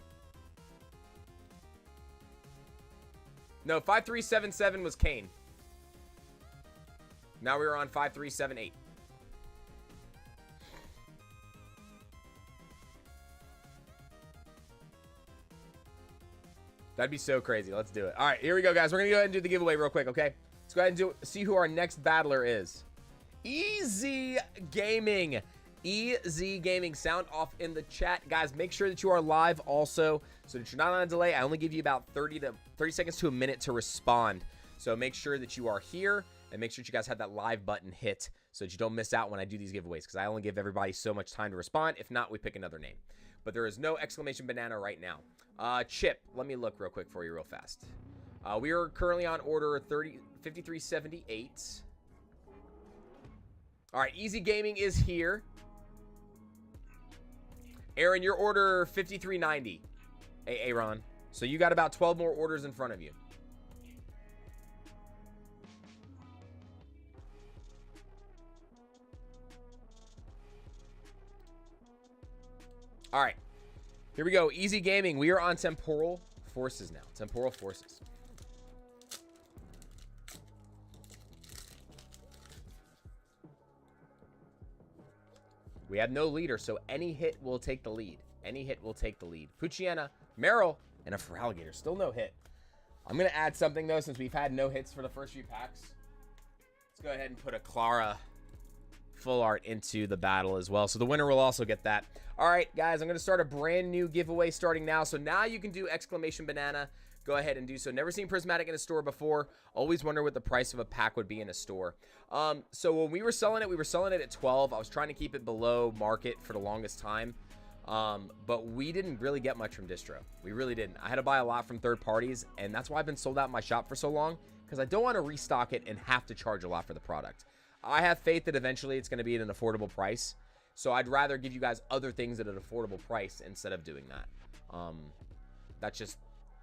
No, 5377 was Kane. Now we are on 5378. That'd be so crazy. Let's do it. All right, here we go, guys. We're going to go ahead and do the giveaway real quick, okay? Let's go ahead and see who our next battler is. Easy Gaming. Easy Gaming. Sound off in the chat. Guys, make sure that you are live also so that you're not on a delay. I only give you about 30 seconds to a minute to respond. So make sure that you are here and make sure that you guys have that live button hit so that you don't miss out when I do these giveaways because I only give everybody so much time to respond. If not, we pick another name. But there is no exclamation banana right now. Chip, let me look real quick for you real fast. We are currently on order 5378. All right, Easy Gaming is here. Aaron, your order 5390. Hey, Aaron. So you got about 12 more orders in front of you. All right. Here we go. Easy Gaming. We are on Temporal Forces now. Temporal Forces. We have no leader, so any hit will take the lead. Any hit will take the lead. Puchiana, Meryl, and a Feraligatr. Still no hit. I'm going to add something, though, since we've had no hits for the first few packs. Let's go ahead and put a Clara full art into the battle as well. So the winner will also get that. All right, guys, I'm going to start a brand new giveaway starting now. So now you can do exclamation banana. Go ahead and do so. Never seen prismatic in a store before. Always wonder what the price of a pack would be in a store. So when we were selling it at 12. I was trying to keep it below market for the longest time. But we didn't really get much from distro. We really didn't. I had to buy a lot from third parties, and that's why I've been sold out in my shop for so long, because I don't want to restock it and have to charge a lot for the product. I have faith that eventually it's going to be at an affordable price. So I'd rather give you guys other things at an affordable price instead of doing that. That's just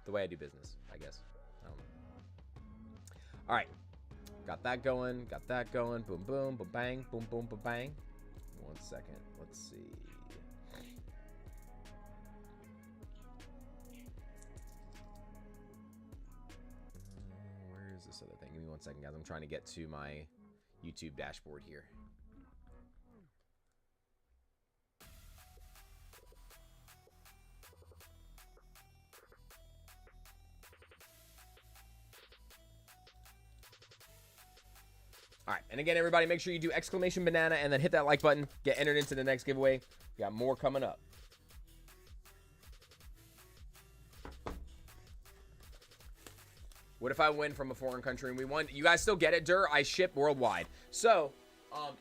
the way I do business, I guess. I don't know. All right. Got that going. Got that going. Boom, boom, boom, bang. Boom, boom, boom, bang. 1 second. Let's see. Where is this other thing? Give me 1 second, guys. I'm trying to get to my YouTube dashboard here. All right, and again, everybody, make sure you do exclamation banana and then hit that like button. Get entered into the next giveaway. We got more coming up. What if I win from a foreign country and we won? You guys still get it, Dur? I ship worldwide. So,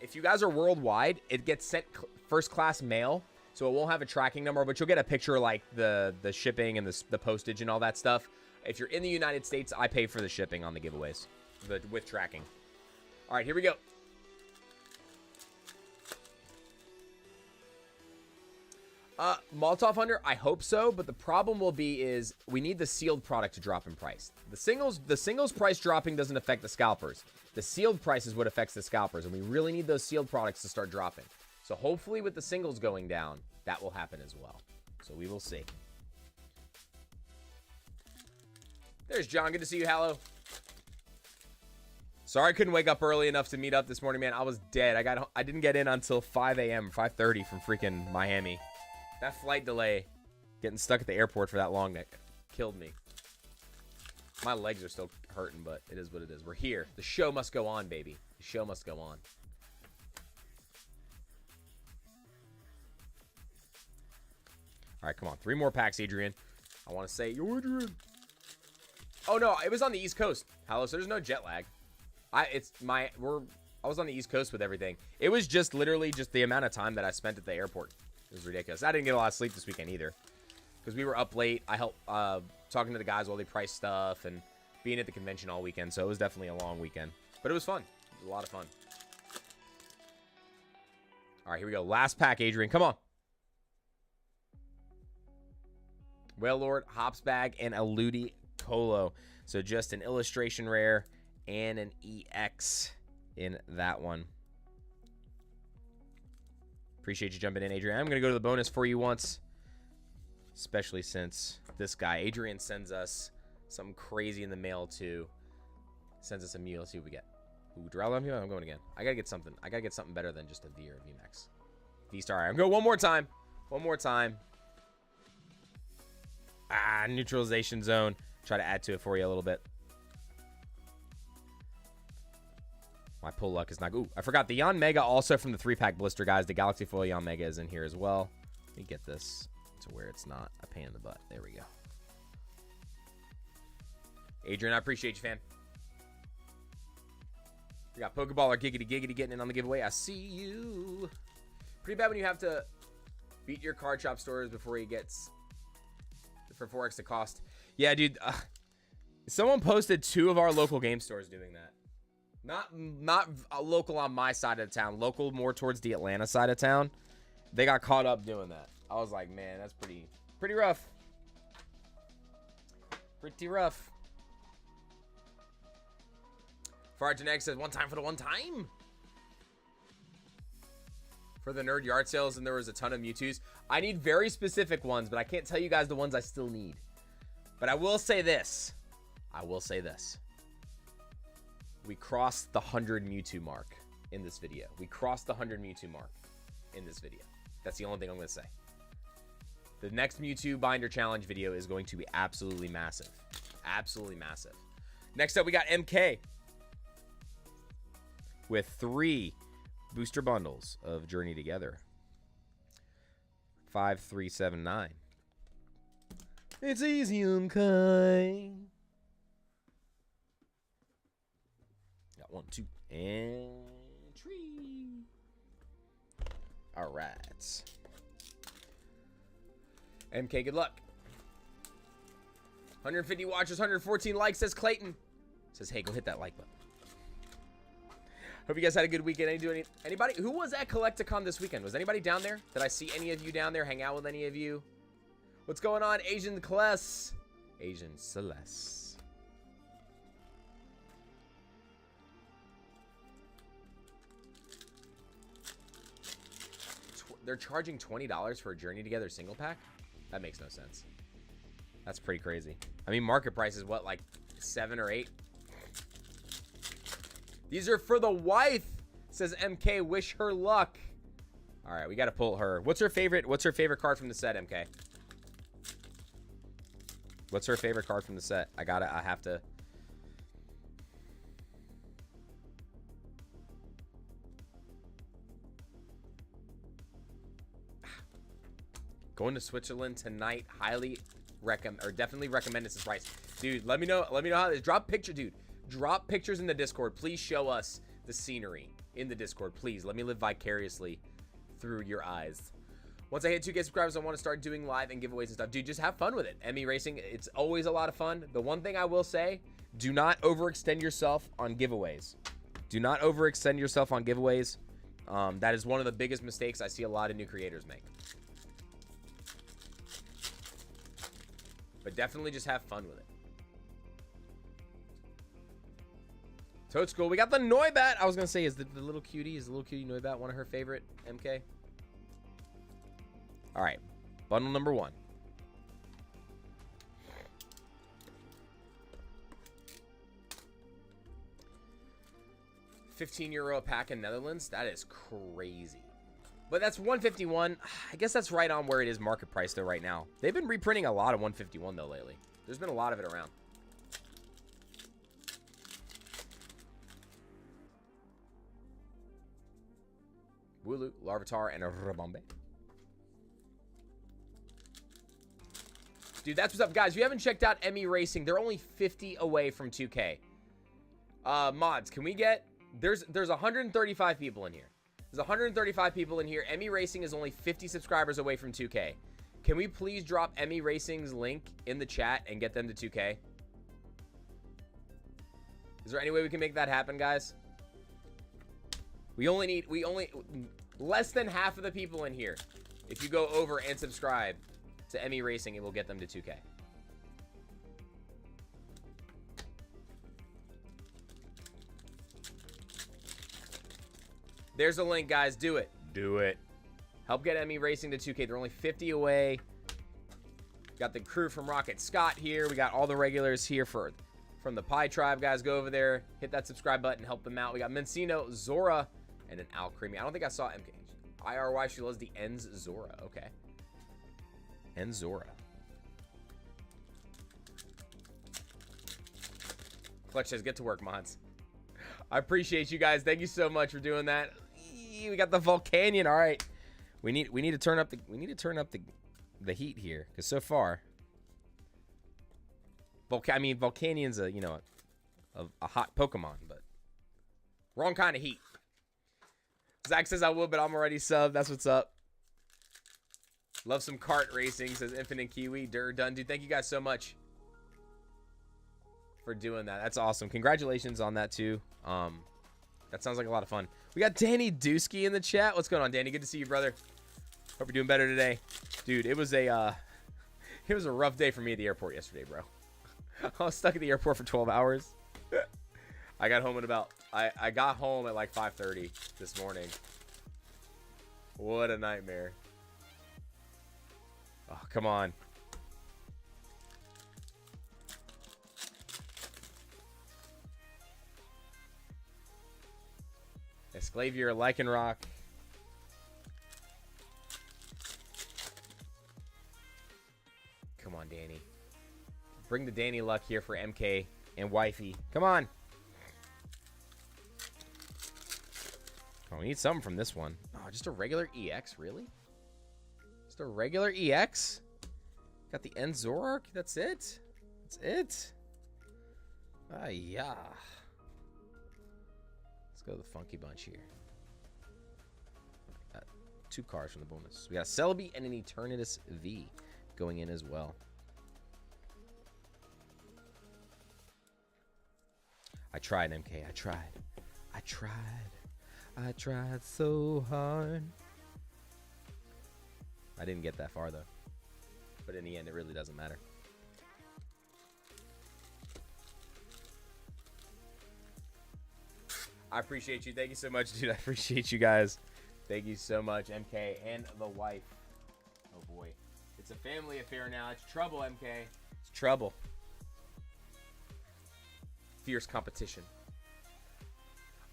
if you guys are worldwide, it gets sent first class mail. So it won't have a tracking number, but you'll get a picture like the shipping and the postage and all that stuff. If you're in the United States, I pay for the shipping on the giveaways with tracking. All right, here we go. Molotov Hunter, I hope so, but the problem will be is we need the sealed product to drop in price. The singles price dropping doesn't affect the scalpers. The sealed price is what affects the scalpers, and we really need those sealed products to start dropping. So hopefully with the singles going down, that will happen as well. So we will see. There's John. Good to see you. Hello. Sorry I couldn't wake up early enough to meet up this morning, man. I was dead. I didn't get in until 5 a.m., 5:30 from freaking Miami. That flight delay, getting stuck at the airport for that long, that killed me. My legs are still hurting, but it is what it is. We're here. The show must go on, baby. The show must go on. All right, come on. 3 more packs, Adrian. I want to say, yo, Adrian. Oh, no, it was on the East Coast. Hello, so there's no jet lag. I was on the East Coast with everything. It was just literally just the amount of time that I spent at the airport. It was ridiculous. I didn't get a lot of sleep this weekend either, because we were up late. I helped talking to the guys while they price stuff and being at the convention all weekend. So it was definitely a long weekend, but it was fun. It was a lot of fun. All right, here we go. Last pack, Adrian. Come on. Whale Lord, Hops Bag, and a Ludi Colo. So just an illustration rare and an EX in that one. Appreciate you jumping in, Adrian. I'm going to go to the bonus for you once, especially since this guy, Adrian, sends us something crazy in the mail, too. Sends us a meal. Let's see what we get. Ooh, Drow here. I'm going again. I got to get something. I got to get something better than just a V or a VMAX. V-Star. I'm going one more time. One more time. Neutralization zone. Try to add to it for you a little bit. My pull luck is not good. Ooh, I forgot the Yon Mega also from the 3-pack blister, guys. The Galaxy Foil Yon Mega is in here as well. Let me get this to where it's not a pain in the butt. There we go. Adrian, I appreciate you, fam. We got Pokeballer Giggity Giggity getting in on the giveaway. I see you. Pretty bad when you have to beat your card shop stores before he gets for 4x the cost. Yeah, dude. Someone posted 2 of our local game stores doing that. Not local on my side of the town. Local more towards the Atlanta side of town. They got caught up doing that. I was like, man, that's pretty rough. Pretty rough. Fargenex says, one time for the one time. For the nerd yard sales, and there was a ton of Mewtwo's. I need very specific ones, but I can't tell you guys the ones I still need. But I will say this. We crossed the 100 Mewtwo mark in this video. That's the only thing I'm going to say. The next Mewtwo binder challenge video is going to be absolutely massive. Absolutely massive. Next up, we got MK. With 3 booster bundles of Journey Together. 5379. It's easy, MK. Got 1, 2, and 3. All right. MK, good luck. 150 watchers, 114 likes, says Clayton. Says, hey, go hit that like button. Hope you guys had a good weekend. Anybody who was at Collecticon this weekend? Was anybody down there? Did I see any of you down there? Hang out with any of you? What's going on, Asian Celeste? Asian Celeste. They're charging $20 for a Journey Together single pack? That makes no sense. That's pretty crazy. I mean, market price is what, like 7 or 8? These are for the wife, says MK. Wish her luck. All right, we got to pull her. What's her favorite card from the set, MK? What's her favorite card from the set? I have to. Going to Switzerland tonight. Highly recommend, or definitely recommend it's the price. Dude, let me know how this. Drop picture, dude. Drop pictures in the Discord. Please show us the scenery in the Discord. Please let me live vicariously through your eyes. Once I hit 2K subscribers, I want to start doing live and giveaways and stuff. Dude, just have fun with it. ME Racing, it's always a lot of fun. The one thing I will say, do not overextend yourself on giveaways. Do not overextend yourself on giveaways. That is one of the biggest mistakes I see a lot of new creators make. But definitely just have fun with it. Toad School, we got the Noibat. I was going to say, is the little cutie Noibat one of her favorite, MK? All right, bundle number 1. €15 a pack in Netherlands. That is crazy. But that's 151. I guess that's right on where it is market price though right now. They've been reprinting a lot of 151 though lately. There's been a lot of it around. Wooloo, Larvitar, and a Rabombe. Dude, that's what's up, guys. If you haven't checked out ME Racing, they're only 50 away from 2K. Mods, can we get... There's 135 people in here. There's 135 people in here. ME Racing is only 50 subscribers away from 2K. Can we please drop ME Racing's link in the chat and get them to 2K? Is there any way we can make that happen, guys? We only less than half of the people in here. If you go over and subscribe to ME Racing, it will get them to 2K. There's a link, guys. Do it. Do it. Help get ME Racing to 2K. They're only 50 away. Got the crew from Rocket Scott here. We got all the regulars here from the Pie Tribe, guys. Go over there. Hit that subscribe button. Help them out. We got Mencino, Zora, and an Alcremie. I don't think I saw MK. IRY, she loves the Ends Zora. Okay. Ends Zora. Clutch says, get to work, mods. I appreciate you guys. Thank you so much for doing that. We got the Volcanion. All right. We need to turn up the heat here, because so far Volcanion's a, you know, a hot Pokemon, but wrong kind of heat. Zach says I will, but I'm already subbed. That's what's up. Love some kart racing, says Infinite Kiwi. Done, dude. Thank you guys so much for doing that. That's awesome. Congratulations on that too. That sounds like a lot of fun. We got Danny Dusky in the chat. What's going on, Danny? Good to see you, brother. Hope you're doing better today. Dude, it was a rough day for me at the airport yesterday, bro. I was stuck at the airport for 12 hours. I got home at about I got home at like 5:30 this morning. What a nightmare. Oh, come on. Esclavier, Lycanroc. Come on, Danny. Bring the Danny luck here for MK and Wifey. Come on. Oh, we need something from this one. Oh, just a regular EX, really? Just a regular EX? Got the End Zoroark? That's it? That's it? Ah, yeah. Let's go to the Funky Bunch here. Got 2 cards from the bonus. We got a Celebi and an Eternatus V going in as well. I tried, MK. I tried so hard. I didn't get that far, though. But in the end, it really doesn't matter. I appreciate you. Thank you so much, dude. I appreciate you guys. Thank you so much, MK and the wife. Oh, boy. It's a family affair now. It's trouble, MK. It's trouble. Fierce competition.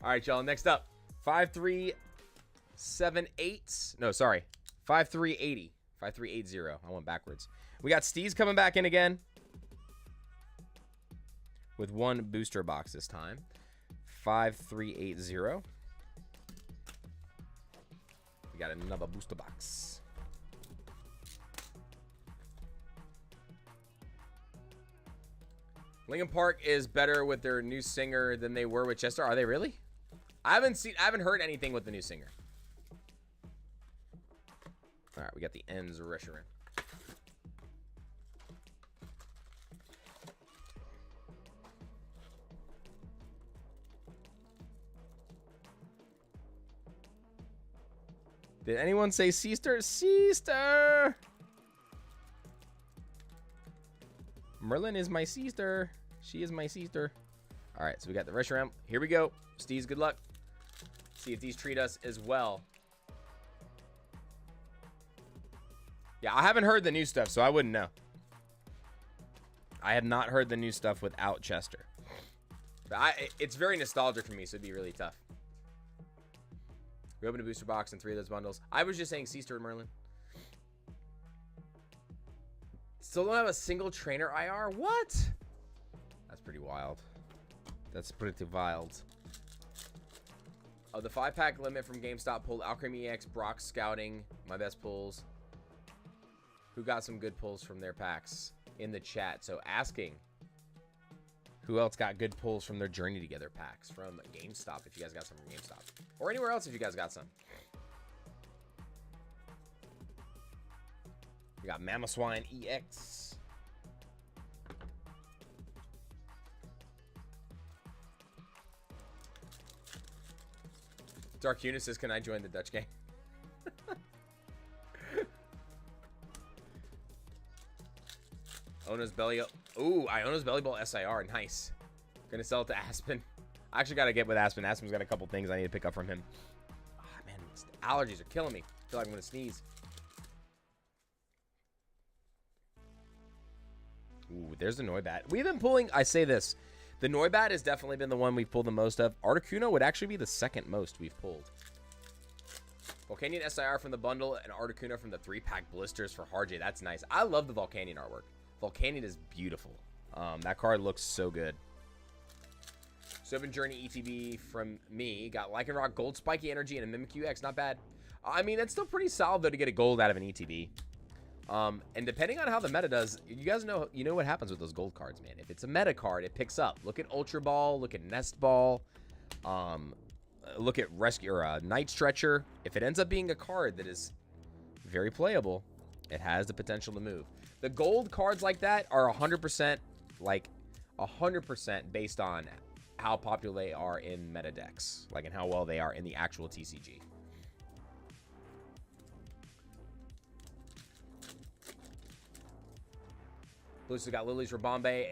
All right, y'all. Next up, 5378. No, sorry. 5380. 5380. I went backwards. We got Steez coming back in again with 1 booster box this time. 5380. We got another booster box. Linkin Park is better with their new singer than they were with Chester. Are they really? I haven't heard anything with the new singer. All right, we got the Ends Reshiram. Did anyone say Seaster? Seaster! Merlin is my sister. She is my sister. All right, so we got the Reshiram. Here we go. Steez, good luck. See if these treat us as well. Yeah, I haven't heard the new stuff, so I wouldn't know. I have not heard the new stuff without Chester. But it's very nostalgic for me, so it'd be really tough. We opened a booster box in 3 of those bundles. I was just saying Seaster and Merlin. Still don't have a single trainer IR? What? That's pretty wild. That's pretty wild. Oh, the 5-pack limit from GameStop pulled Alchemy EX, Brock Scouting. My best pulls. Who got some good pulls from their packs in the chat? So asking who else got good pulls from their Journey Together packs from GameStop, if you guys got some from GameStop. Or anywhere else if you guys got some. We got Mamoswine EX. Dark Eunice says, can I join the Dutch game? Ono's Belly. Ooh, Iono's Belly Ball SIR. Nice. Gonna sell it to Aspen. I actually gotta get with Aspen. Aspen's got a couple things I need to pick up from him. Ah, man, allergies are killing me. I feel like I'm gonna sneeze. Ooh, there's the Noibat. We've been pulling, I say this, the Noibat has definitely been the one we've pulled the most of. Articuno would actually be the second most we've pulled. Volcanion SIR from the bundle and Articuno from the 3-pack blisters for Harjay. That's nice. I love the Volcanion artwork. Volcanion is beautiful. That card looks so good. Sylvan Journey ETB from me. Got Lycanroc, Gold, Spiky Energy, and a Mimikyu X. Not bad. I mean, that's still pretty solid, though, to get a gold out of an ETB. And depending on how the meta does, you guys know, what happens with those gold cards, man. If it's a meta card, it picks up. Look at Ultra Ball, look at Nest Ball, look at Rescue or Night Stretcher. If it ends up being a card that is very playable, it has the potential to move. The gold cards like that are 100%, like 100% based on how popular they are in meta decks, like and how well they are in the actual TCG. Blue's got Lily's Rabombe,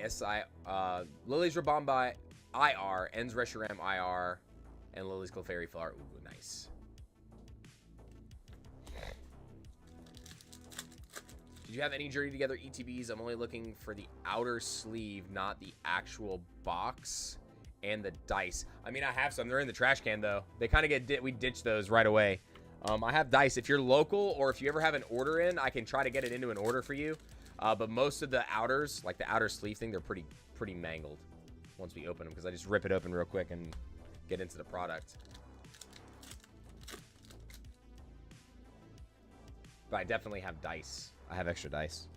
Lily's Rabombe IR, Ends Reshiram IR, and Lily's Clefairy Flower. Ooh, nice. Did you have any Journey Together ETBs? I'm only looking for the outer sleeve, not the actual box and the dice. I mean, I have some. They're in the trash can, though. They kind of we ditched those right away. I have dice. If you're local or if you ever have an order in, I can try to get it into an order for you. But most of the outers, like the outer sleeve thing, they're pretty mangled once we open them, because I just rip it open real quick and get into the product. But I definitely have dice. I have extra dice.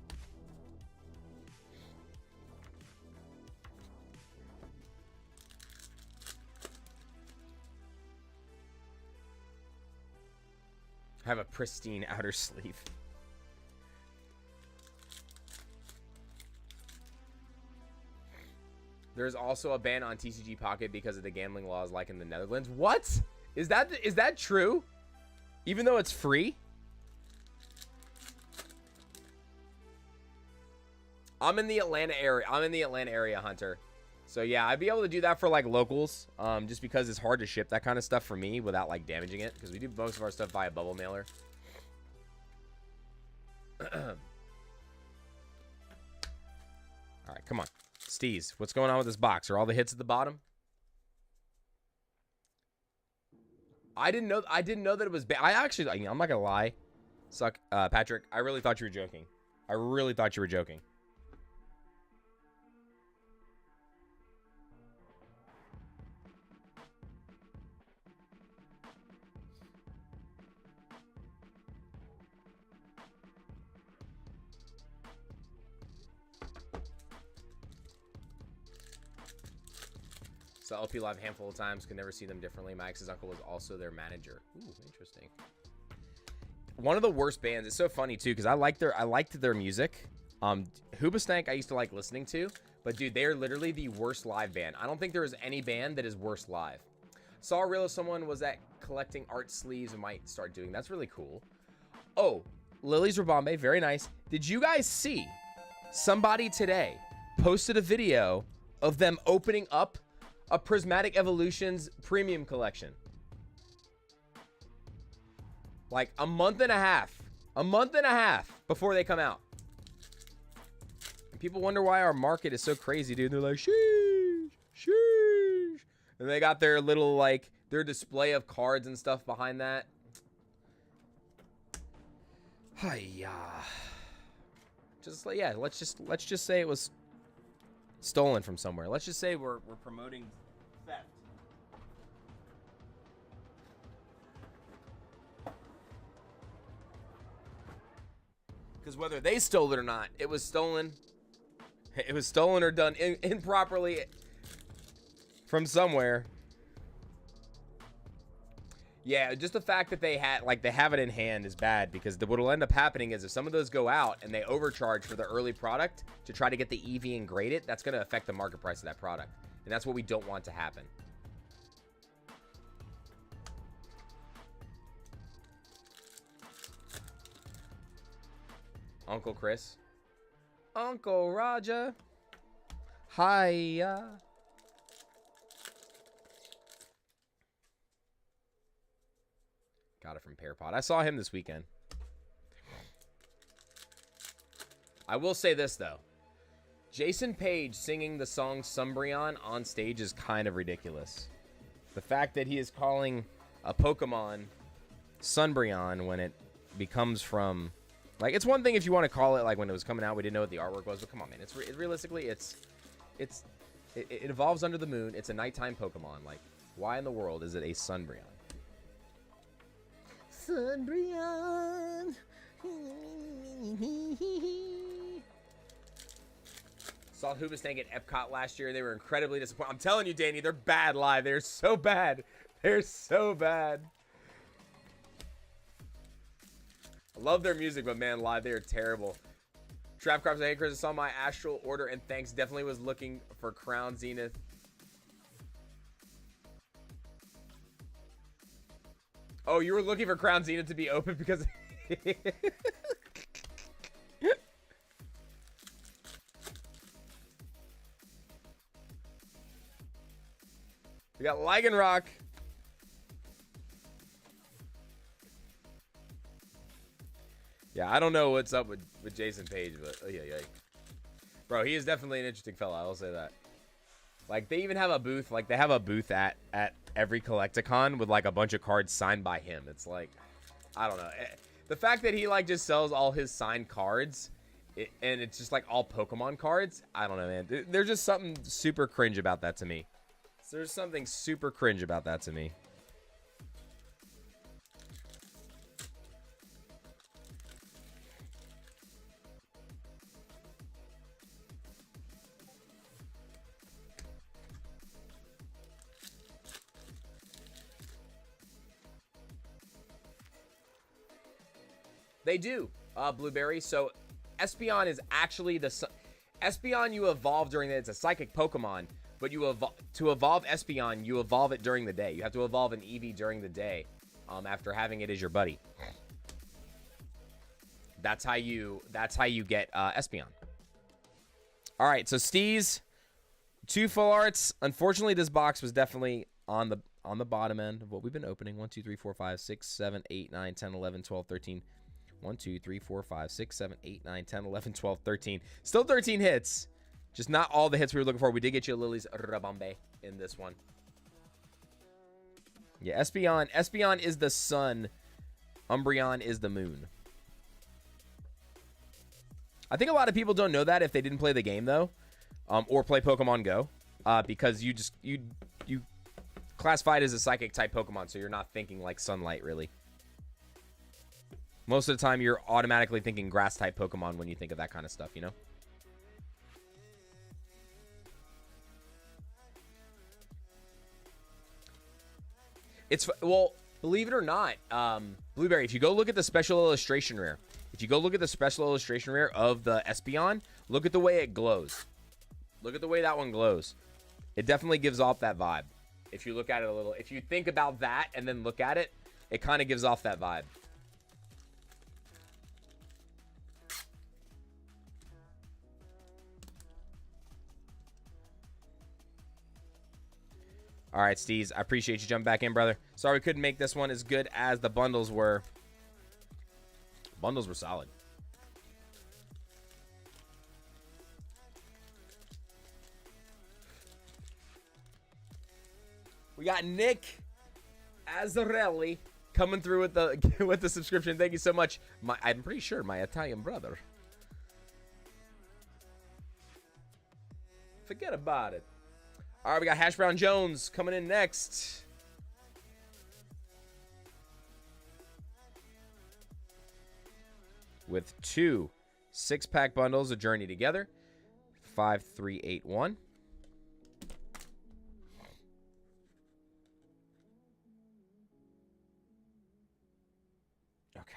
I have a pristine outer sleeve. There's also a ban on TCG Pocket because of the gambling laws like in the Netherlands. What? Is that true? Even though it's free? I'm in the Atlanta area, Hunter. So yeah, I'd be able to do that for like locals, just because it's hard to ship that kind of stuff for me without like damaging it, because we do most of our stuff via bubble mailer. All right, come on. Steez, what's going on with this box? Are all the hits at the bottom? I didn't know that it was bad. I'm not gonna lie. Patrick, I really thought you were joking. I really thought you were joking. So LP live a handful of times, could never see them differently. My ex's uncle was also their manager. Ooh, interesting. One of the worst bands. It's so funny too, because I liked their music. Hoobastank I used to like listening to, but dude, they are literally the worst live band. I don't think there is any band that is worse live. Saw a reel of someone was at collecting art sleeves and might start doing. That's really cool. Oh, Lily's Rabombe, very nice. Did you guys see somebody today posted a video of them opening up a Prismatic Evolutions premium collection? Like a month and a half before they come out. And people wonder why our market is so crazy, dude. They're like, sheesh, sheesh. And they got their little, like, their display of cards and stuff behind that. Hiya. Just like, yeah, let's just say it was stolen from somewhere. Let's just say we're promoting theft. Because whether they stole it or not, it was stolen. It was stolen or done improperly from somewhere. Yeah, just the fact that they have it in hand is bad, because what will end up happening is if some of those go out and they overcharge for the early product to try to get the EV and grade it, that's going to affect the market price of that product. And that's what we don't want to happen. Uncle Chris. Uncle Raja. Hiya. Got it from Pearpod. I saw him this weekend. I will say this, though. Jason Page singing the song Moonbreon on stage is kind of ridiculous. The fact that he is calling a Pokemon Moonbreon when it becomes from... Like, it's one thing if you want to call it, like, when it was coming out, we didn't know what the artwork was. But come on, man. Realistically, it's It evolves under the moon. It's a nighttime Pokemon. Like, why in the world is it a Sunbreon? Sunbreon. Saw Hoobastank at Epcot last year. They were incredibly disappointed. I'm telling you, Danny, they're bad live. They're so bad. They're so bad. I love their music, but man, live, they are terrible. Trapcrops, hey Chris, I saw my Astral order and thanks. Definitely was looking for Crown Zenith. Oh, you were looking for Crown Zenith to be open because... We got Lycanroc. Yeah, I don't know what's up with Jason Page, but oh, yeah. Bro, he is definitely an interesting fella, I will say that. Like, they even have a booth, like, they have a booth at every Collecticon with, like, a bunch of cards signed by him. It's like, I don't know. The fact that he, like, just sells all his signed cards, and it's just, like, all Pokemon cards, I don't know, man. There's just something super cringe about that to me. There's something super cringe about that to me. They do, Blueberry. So, Espeon is actually the... Espeon you evolve during the... It's a psychic Pokemon, but to evolve Espeon, you evolve it during the day. You have to evolve an Eevee during the day after having it as your buddy. That's how you get Espeon. All right, so Steez, 2 full arts. Unfortunately, this box was definitely on the bottom end of what we've been opening. 1, 2, 3, 4, 5, 6, 7, 8, 9, 10, 11, 12, 13. 1, 2, 3, 4, 5, 6, 7, 8, 9, 10, 11, 12, 13. Still 13 hits. Just not all the hits we were looking for. We did get you a Lily's Rabambe in this one. Yeah, Espeon. Espeon is the sun. Umbreon is the moon. I think a lot of people don't know that if they didn't play the game, though. Or play Pokemon Go. Because you classify it as a psychic type Pokemon, so you're not thinking like sunlight, really. Most of the time, you're automatically thinking grass-type Pokemon when you think of that kind of stuff, you know? Well, believe it or not, Blueberry, if you go look at the special illustration rare, of the Espeon, look at the way it glows. Look at the way that one glows. It definitely gives off that vibe. If you look at it a little, if you think about that and then look at it, it kind of gives off that vibe. All right, Steez, I appreciate you jumping back in, brother. Sorry we couldn't make this one as good as the bundles were. Bundles were solid. We got Nick Azzarelli coming through with the subscription. Thank you so much. I'm pretty sure my Italian brother. Forget about it. All right, we got Hash Brown Jones coming in next. With 2 6-pack bundles, A Journey Together. 5381. Okay.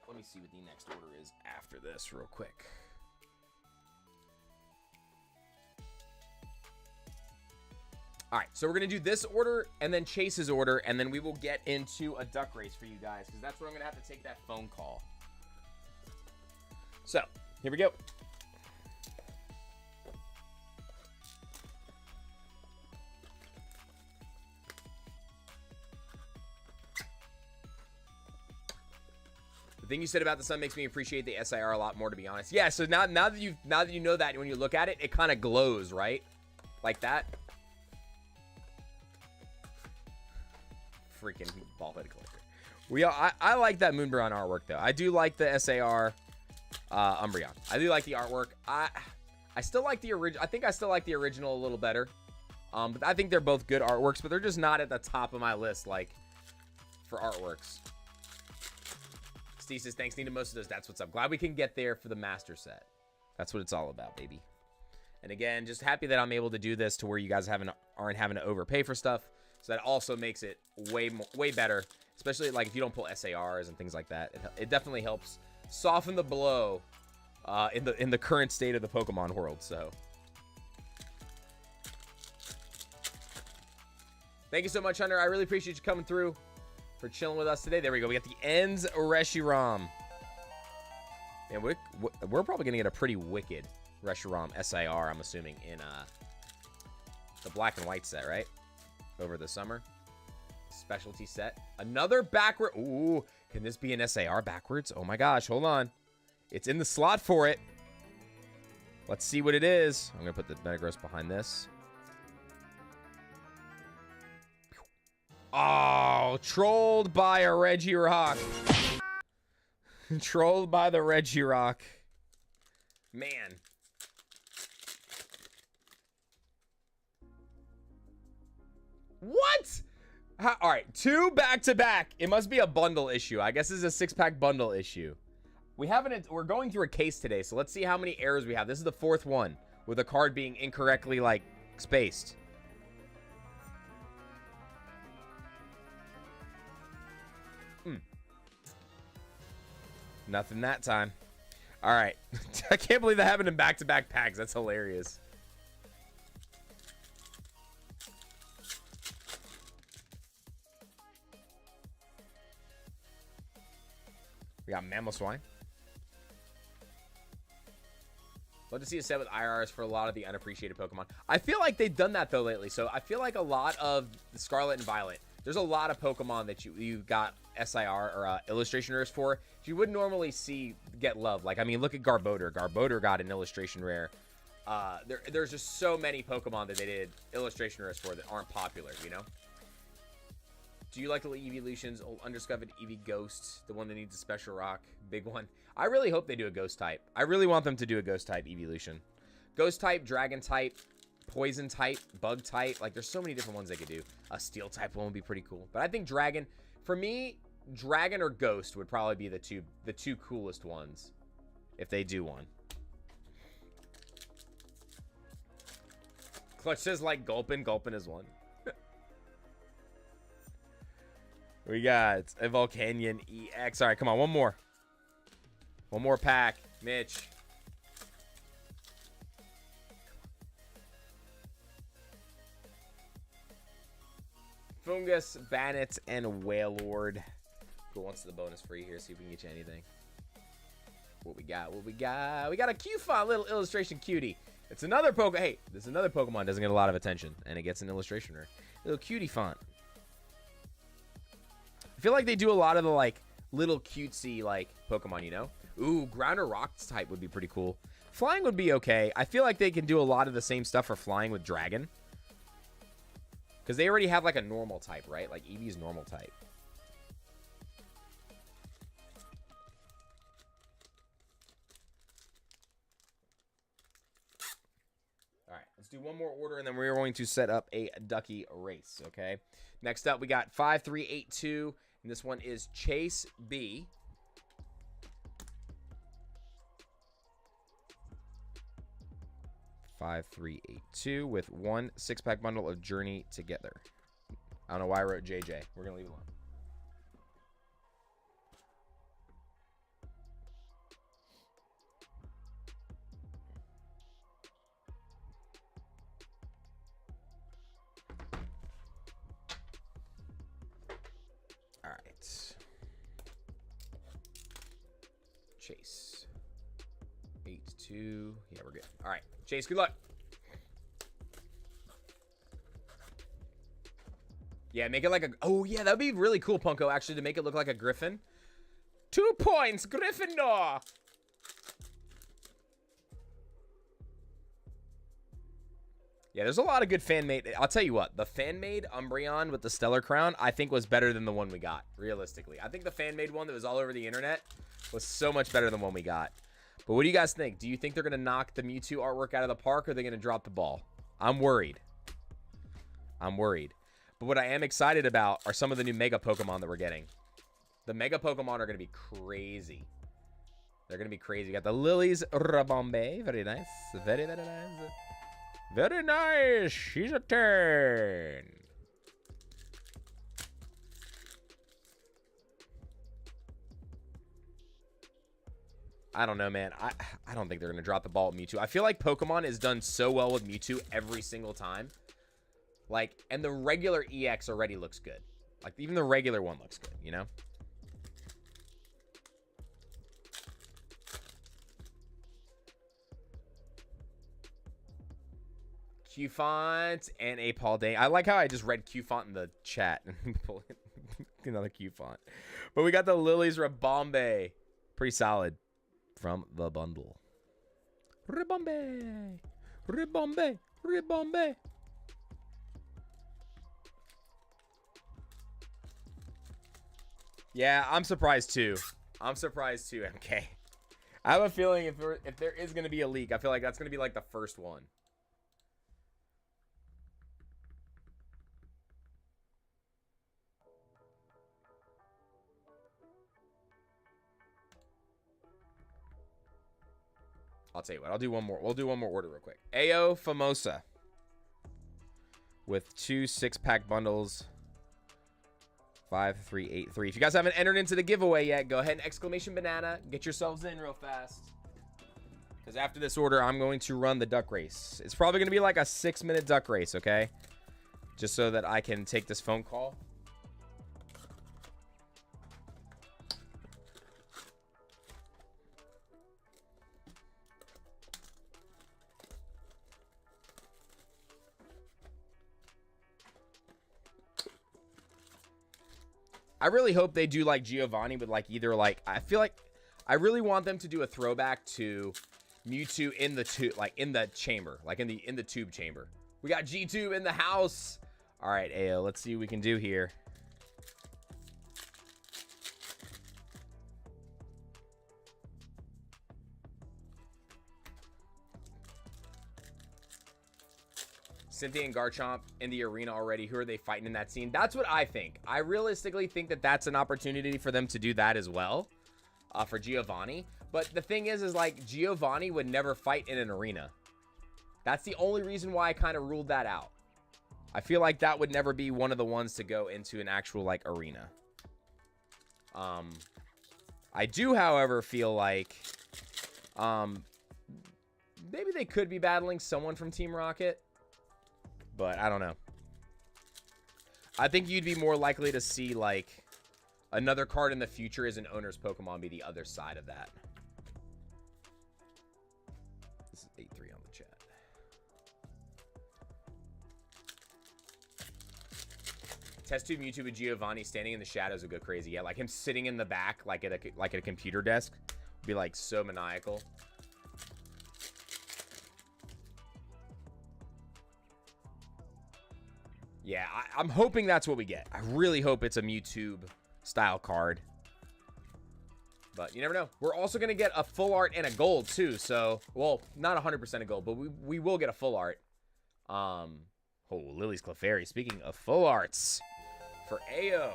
Let me see what the next order is after this real quick. All right, so we're going to do this order and then Chase's order, and then we will get into a duck race for you guys, because that's where I'm going to have to take that phone call. So, here we go. The thing you said about the sun makes me appreciate the SIR a lot more, to be honest. Yeah, so now that you know that, when you look at it, it kind of glows, right? Like that. Freaking ball head collector. I like that Moonbreon artwork though. I do like the SAR Umbreon. I do like the artwork. I still like the original. I think I still like the original a little better. But I think they're both good artworks, but they're just not at the top of my list like for artworks. Steve says, thanks, needed most of those. That's what's up. Glad we can get there for the master set. That's what it's all about, baby. And again, just happy that I'm able to do this to where you guys aren't having to overpay for stuff. So that also makes it way better, especially like if you don't pull SARs and things like that. It definitely helps soften the blow in the current state of the Pokemon world. So thank you so much, Hunter. I really appreciate you coming through for chilling with us today. There we go. We got the Ends Reshiram. And we're probably gonna get a pretty wicked Reshiram SIR, I'm assuming, in the black and white set, right? Over the summer. Specialty set. Another backward. Ooh, can this be an SAR backwards? Oh my gosh, hold on. It's in the slot for it. Let's see what it is. I'm gonna put the Metagross behind this. Oh, trolled by a Regirock. Trolled by the Regirock. Man. What? All right, 2 back-to-back. It must be a bundle issue. I guess this is a 6-pack bundle issue. We're going through a case today, so let's see how many errors we have. This is the 4th one with a card being incorrectly, like, spaced. Nothing that time. All right. I can't believe that happened in back-to-back packs. That's hilarious. We got Mamoswine. Love to see a set with IRs for a lot of the unappreciated Pokemon. I feel like they've done that, though, lately. So I feel like a lot of the Scarlet and Violet, there's a lot of Pokemon that you got SIR or illustration rares for. You wouldn't normally see get love. Like, I mean, look at Garbodor. Garbodor got an illustration rare. There's just so many Pokemon that they did illustration rares for that aren't popular, you know? Do you like the Evolutions? Old undiscovered Eevee Ghost, the one that needs a special rock, big one. I really hope they do a Ghost type. I really want them to do a Ghost type Evolution. Ghost type, Dragon type, Poison type, Bug type. Like, there's so many different ones they could do. A Steel type one would be pretty cool. But I think Dragon, for me, Dragon or Ghost would probably be the two coolest ones if they do one. Clutch says like Gulpin. Gulpin is one. We got a Volcanion EX. All right, come on, one more. One more pack, Mitch. Fungus, Bannet, and Wailord. Who wants the bonus free here? See if we can get you anything. What we got? What we got? We got a Q-Font, little illustration cutie. It's another Pokemon. Hey, this is another Pokemon doesn't get a lot of attention, and it gets an illustration rare. Little cutie font. I feel like they do a lot of the like little cutesy like Pokemon, you know? Ooh, Ground or Rock type would be pretty cool. Flying would be okay. I feel like they can do a lot of the same stuff for Flying with Dragon. Because they already have like a normal type, right? Like Eevee's normal type. All right, let's do one more order and then we're going to set up a Ducky race, okay? Next up, we got 5382, and this one is Chase B. $5382 with one 6-pack bundle of Journey Together. I don't know why I wrote JJ. We're gonna leave it alone. All right. Chase. 82. Yeah, we're good. All right. Chase, good luck. Yeah, make it like a... Oh, yeah, that would be really cool, Punko, actually, to make it look like a Griffin. 2 points, Gryffindor! Yeah, there's a lot of good fan-made. I'll tell you what, the fan-made Umbreon with the Stellar Crown, I think was better than the one we got, realistically. I think the fan-made one that was all over the internet was so much better than one we got. But what do you guys think? Do you think they're going to knock the Mewtwo artwork out of the park, or are they going to drop the ball? I'm worried. I'm worried. But what I am excited about are some of the new Mega Pokemon that we're getting. The Mega Pokemon are going to be crazy. They're going to be crazy. You got the Lilies Rabombe. Very nice. Very, very nice. Very nice. She's a turn. I don't know, man. I don't think they're going to drop the ball with Mewtwo. I feel like Pokemon is done so well with Mewtwo every single time. Like, and the regular EX already looks good. Like, even the regular one looks good, you know? Q-Font and a Paldea. I like how I just read Q-Font in the chat. Another Q-Font. But we got the Lilies Rabombe. Pretty solid from the bundle. Rabombe. Rabombe. Rabombe. Yeah, I'm surprised too. I'm surprised too, MK. I have a feeling if there is going to be a leak, I feel like that's going to be like the first one. I'll tell you what. I'll do one more. We'll do one more order real quick. AO Famosa with 2 6-pack bundles. 5383. If you guys haven't entered into the giveaway yet, go ahead and exclamation banana. Get yourselves in real fast. Because after this order, I'm going to run the duck race. It's probably going to be like a 6-minute duck race, okay? Just so that I can take this phone call. I really hope they do like Giovanni with like either like, I feel like I really want them to do a throwback to Mewtwo in the tube, like in the chamber, like in the tube chamber. We got G-Tube in the house. All right, AO, let's see what we can do here. Cynthia and Garchomp in the arena already. Who are they fighting in that scene? That's what I think. I realistically think that that's an opportunity for them to do that as well, for Giovanni. But the thing is like Giovanni would never fight in an arena. That's the only reason why I kind of ruled that out. I feel like that would never be one of the ones to go into an actual like arena. I do, however, feel like maybe they could be battling someone from Team Rocket. But I don't know. I think you'd be more likely to see like another card in the future as an owner's Pokemon be the other side of that. This is 8-3 on the chat. Test tube Mewtwo with Giovanni standing in the shadows would go crazy. Yeah, like him sitting in the back, like at a computer desk, would be like so maniacal. Yeah, I'm hoping that's what we get. I really hope it's a Mewtwo style card. But you never know. We're also going to get a full art and a gold too. So, well, not 100% a gold, but we will get a full art. Oh, Lily's Clefairy. Speaking of full arts for AO.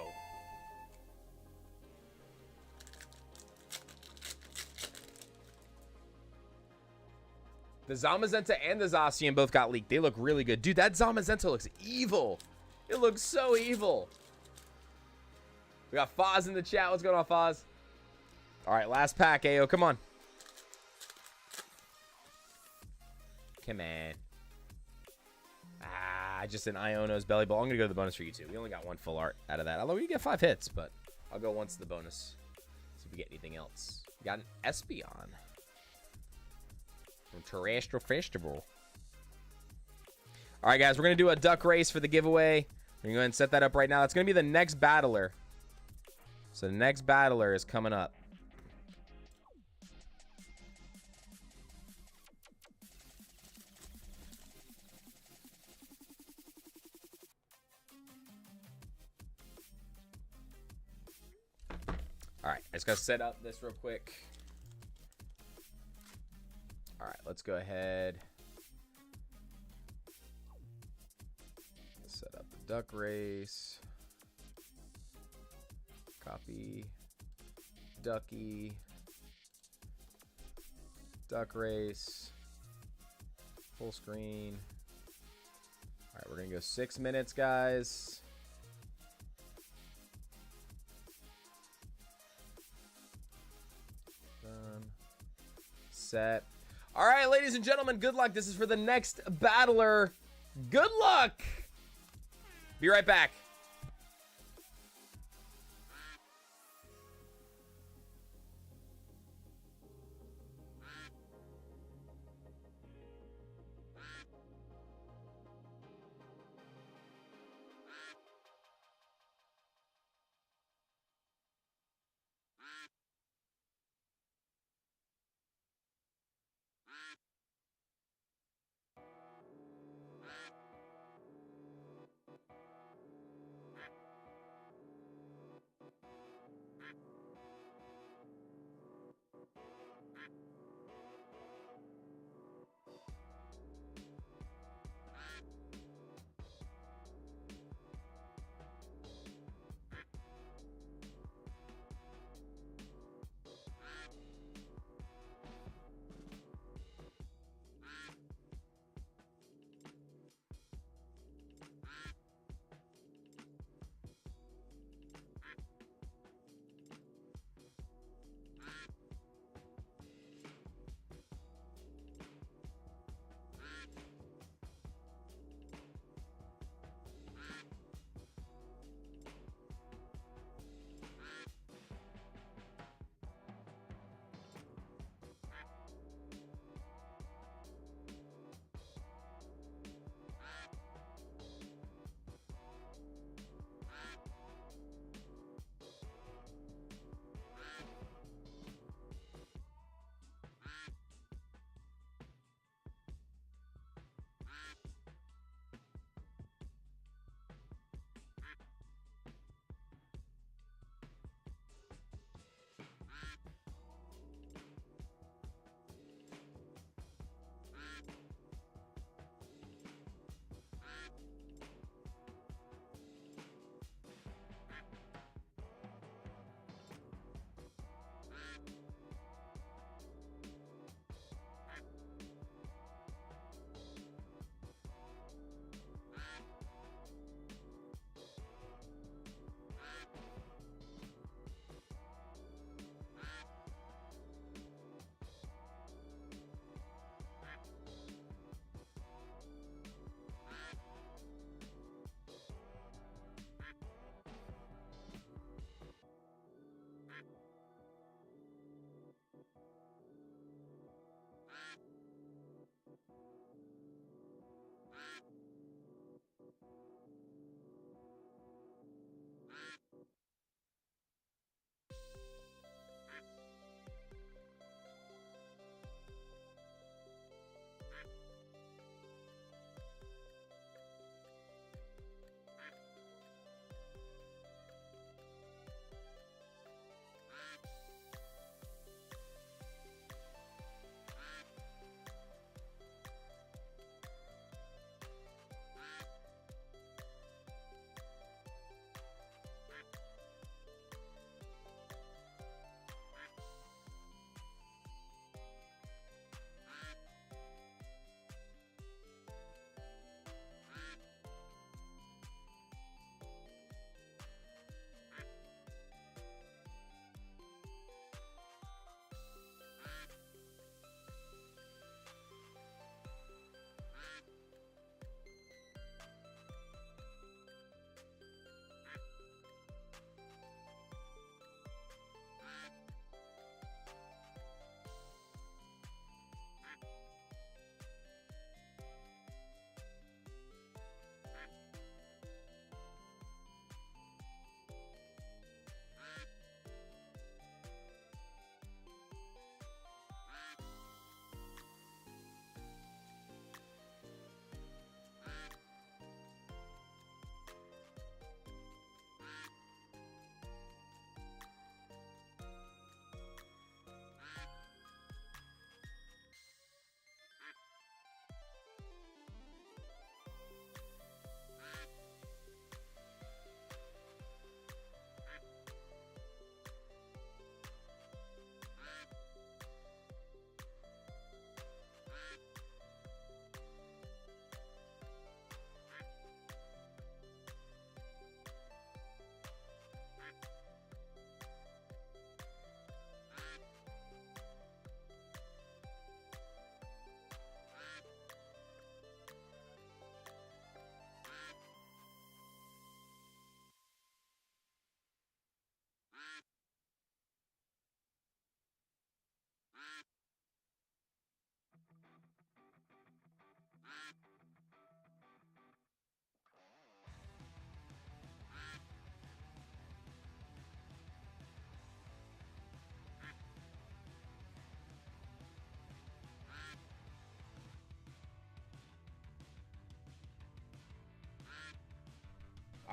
The Zamazenta and the Zacian both got leaked. They look really good. Dude, that Zamazenta looks evil. It looks so evil. We got Foz in the chat. What's going on, Foz? All right, last pack, AO. Come on. Come on. Just an Iono's Belly Ball. I'm going to go to the bonus for you, too. We only got one full art out of that. Although we get 5 hits, but I'll go once to the bonus. See if we get anything else. We got an Espeon from Terrestrial Festival. All right, guys, we're going to do a duck race for the giveaway. We're going to go ahead and set that up right now. That's going to be the next battler. So the next battler is coming up. All right, I just gotta set up this real quick. All right, let's go ahead. Set up the duck race. Copy. Ducky. Duck race. Full screen. All right, we're gonna go 6 minutes, guys. Done. Set. All right, ladies and gentlemen, good luck. This is for the next battler. Good luck. Be right back.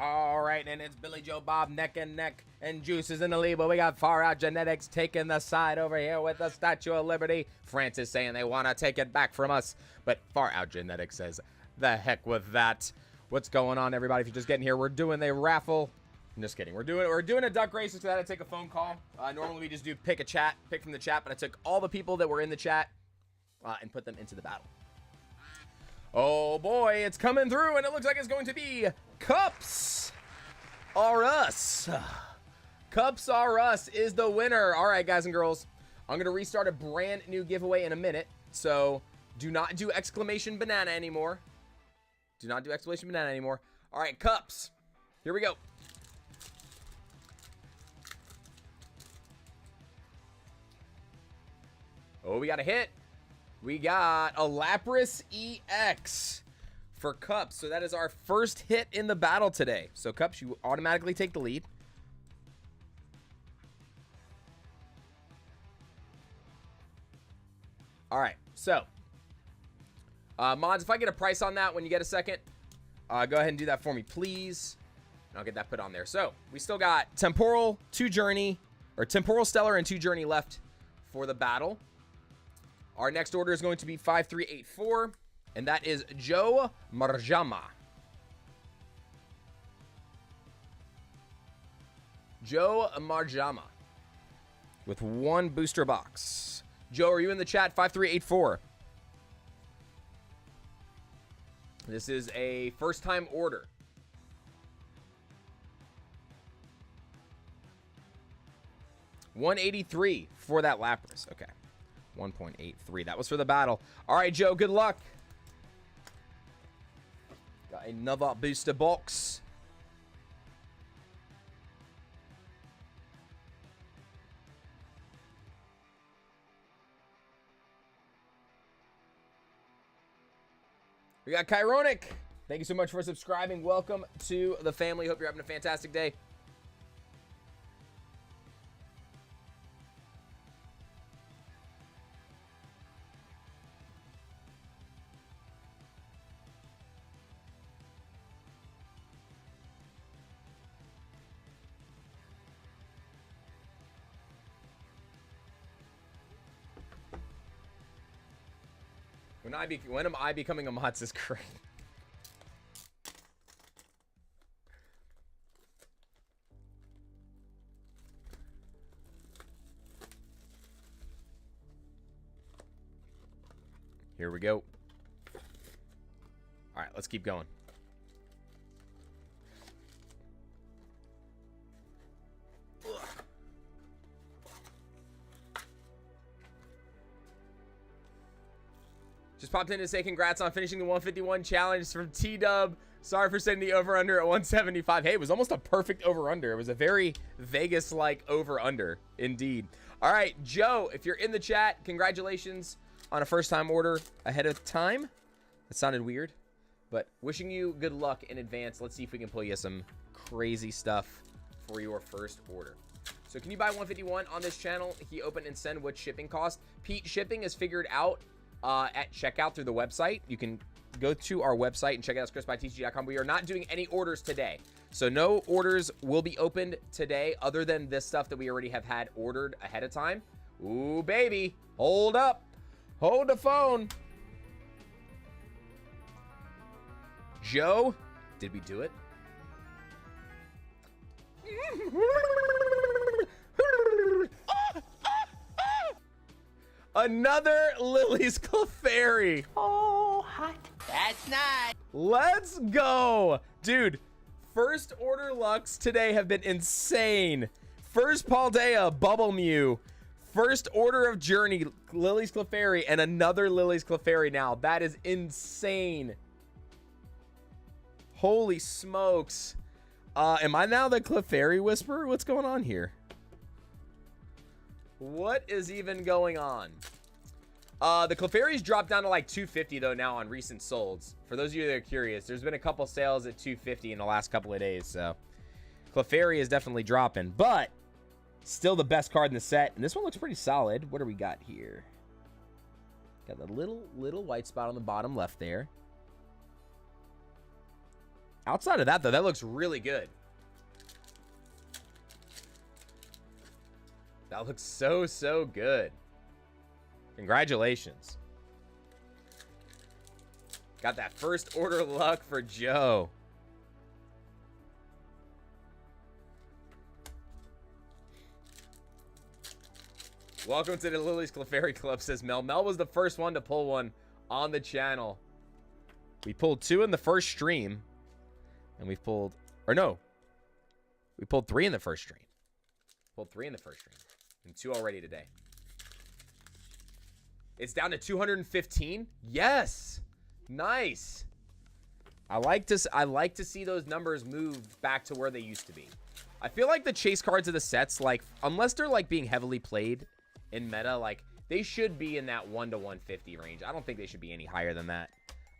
All right, and it's Billy Joe Bob neck and neck, and Juices in the lead, but we got Far Out Genetics taking the side over here with the Statue of Liberty. Francis saying they want to take it back from us, but Far Out Genetics says, the heck with that. What's going on, everybody? If you're just getting here, we're doing a raffle. I'm just kidding. We're doing a duck race, so I had to take a phone call. Normally we just do pick from the chat, but I took all the people that were in the chat and put them into the battle. Oh boy, it's coming through, and it looks like it's going to be Cups R Us. Cups R Us is the winner. All right, guys and girls, I'm going to restart a brand new giveaway in a minute, so do not do exclamation banana anymore. Do not do exclamation banana anymore. All right, Cups, here we go. Oh, we got a hit. We got a Lapras EX for Cups. So that is our first hit in the battle today. So Cups, you automatically take the lead. All right. So, mods, if I get a price on that when you get a second, go ahead and do that for me, please. And I'll get that put on there. So we still got Temporal, 2 Journey, or Temporal Stellar and 2 Journey left for the battle. Our next order is going to be 5384, and that is Joe Marjama. Joe Marjama with 1 booster box. Joe, are you in the chat? 5384. This is a first-time order. $183 for that Lapras. Okay. 1.83. That was for the battle. All right, Joe, good luck. Got another booster box. We got Chironic. Thank you so much for subscribing. Welcome to the family. Hope you're having a fantastic day. When am I becoming a mod? Is great. Here we go. All right, let's keep going. Just popped in to say congrats on finishing the 151 challenge from T-Dub. Sorry for setting the over-under at 175. Hey, it was almost a perfect over-under. It was a very Vegas-like over-under, indeed. All right, Joe, if you're in the chat, congratulations on a first-time order ahead of time. That sounded weird, but wishing you good luck in advance. Let's see if we can pull you some crazy stuff for your first order. So can you buy 151 on this channel? He open and send what shipping cost. Pete, shipping is figured out at checkout through the website. You can go to our website and check it out. It's chrisbytcg.com. We are not doing any orders today, so no orders will be opened today other than this stuff that we already have had ordered ahead of time. Ooh, baby, hold up, hold the phone. Joe, did we do it? Another Lily's Clefairy. Oh, hot. That's nice. Let's go. Dude, first order lucks today have been insane. First Paldea, Bubble Mew. First order of Journey, Lily's Clefairy, and another Lily's Clefairy now. That is insane. Holy smokes. Am I now the Clefairy Whisperer? What's going on here? What is even going on? The Clefairy's dropped down to like 250 though now on recent solds. For those of you that are curious, there's been a couple sales at 250 in the last couple of days, so Clefairy is definitely dropping, but still the best card in the set. And this one looks pretty solid. What do we got here? Got the little white spot on the bottom left there. Outside of that, though, that looks really good. That looks so, so good. Congratulations. Got that first order luck for Joe. Welcome to the Lily's Clefairy Club, says Mel. Mel was the first one to pull one on the channel. We pulled 2 in the first stream. And we've pulled, or no. We pulled 3 in the first stream. Pulled 3 in the first stream. And 2 already today. It's down to 215. Yes. Nice. I like to see those numbers move back to where they used to be. I feel like the chase cards of the sets, like, unless they're like being heavily played in meta, like they should be in that 1 to 150 range. I don't think they should be any higher than that.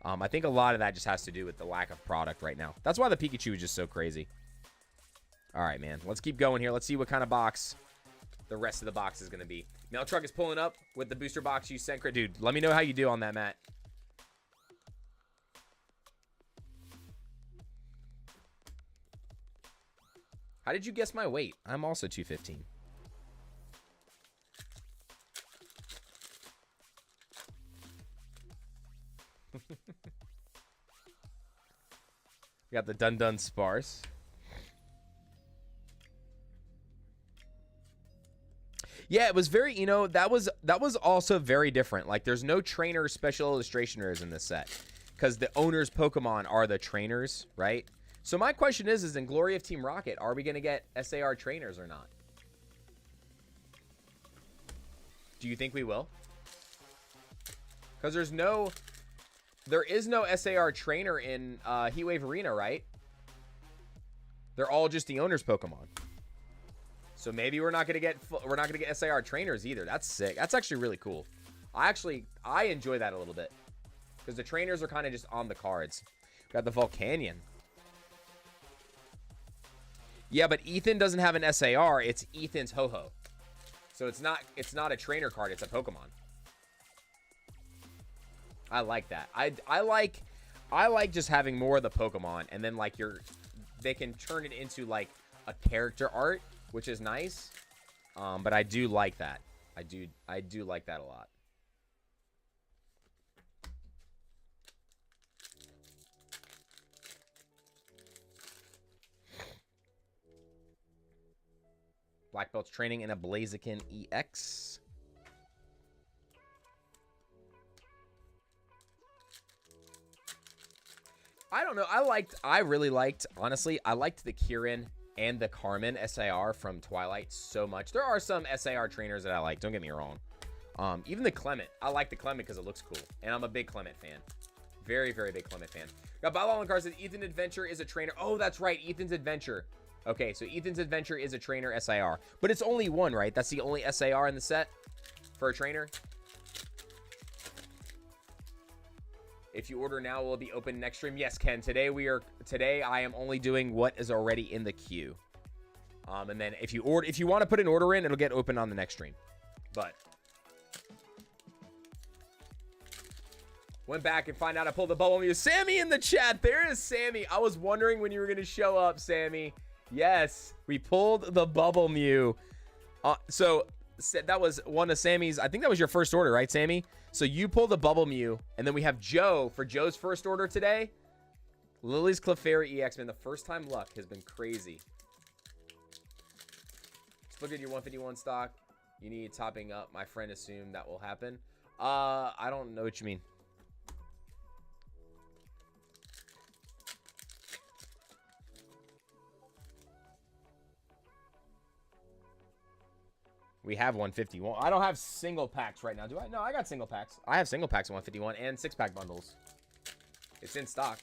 I think a lot of that just has to do with the lack of product right now. That's why the Pikachu is just so crazy. All right, man. Let's keep going here. Let's see what kind of box the rest of the box is going to be. Mail truck is pulling up with the booster box you sent. Dude, let me know how you do on that, Matt. How did you guess my weight? I'm also 215. We got the Dun Dun Sparse. Yeah, it was very, you know, that was also very different. Like, there's no trainer special illustrationers in this set because the owner's Pokemon are the trainers, right? So my question is in Glory of Team Rocket, are we going to get SAR trainers or not? Do you think we will? Because there is no SAR trainer in Heatwave Arena, right? They're all just the owner's Pokemon. So maybe we're not gonna get SAR trainers either. That's sick. That's actually really cool. I enjoy that a little bit because the trainers are kind of just on the cards. Got the Volcanion. Yeah, but Ethan doesn't have an SAR. It's Ethan's Ho-Ho. So it's not a trainer card. It's a Pokemon. I like that. I like just having more of the Pokemon, and then like they can turn it into like a character art, which is nice. But I do like that. I do like that a lot. Black Belt's training in a Blaziken EX. I don't know. I really liked, honestly, I liked the Kieran and the Carmen SAR from Twilight so much. There are some SAR trainers that I like, don't get me wrong. Even the Clement. I like the Clement because it looks cool. And I'm a big Clement fan. Very, very big Clement fan. Got Bob Allen Carr says Ethan Adventure is a trainer. Oh, that's right. Ethan's Adventure. Okay, so Ethan's Adventure is a trainer SAR. But it's only one, right? That's the only SAR in the set for a trainer. If you order now, will it be open next stream? Yes, Ken. Today I am only doing what is already in the queue. And then if you want to put an order in, it'll get open on the next stream. But went back and find out I pulled the bubble Mew. Sammy in the chat. There is Sammy. I was wondering when you were going to show up, Sammy. Yes, we pulled the bubble Mew. So that was one of Sammy's. I think that was your first order, right, Sammy? So you pulled the bubble Mew, and then we have Joe for Joe's first order today. Lily's Clefairy EX, man. The first time luck has been crazy. Just look at your 151 stock. You need topping up. My friend assumed that will happen. I don't know what you mean. We have 151. I don't have single packs right now, do I? No, I got single packs. I have single packs of 151 and 6-pack bundles. It's in stock.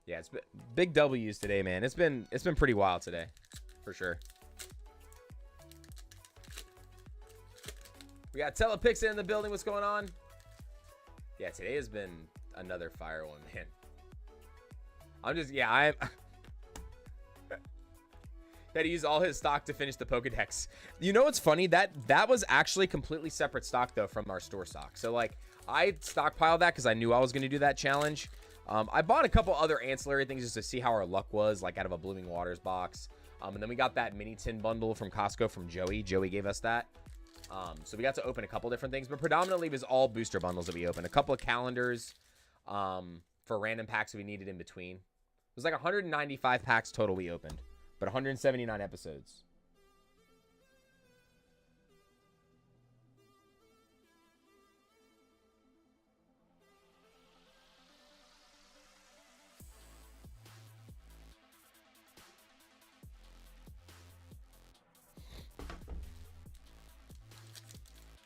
Yeah, it's been big W's today, man. It's been pretty wild today, for sure. We got Telepixel in the building. What's going on? Yeah, today has been another fire one, man. that he used all his stock to finish the Pokedex. You know what's funny? That was actually completely separate stock, though, from our store stock. So, like, I stockpiled that because I knew I was going to do that challenge. I bought a couple other ancillary things just to see how our luck was, like out of a Blooming Waters box. And then we got that mini tin bundle from Costco from Joey. Joey gave us that. So we got to open a couple different things, but predominantly it was all booster bundles that we opened. A couple of calendars for random packs we needed in between. It was like 195 packs total we opened, but 179 episodes.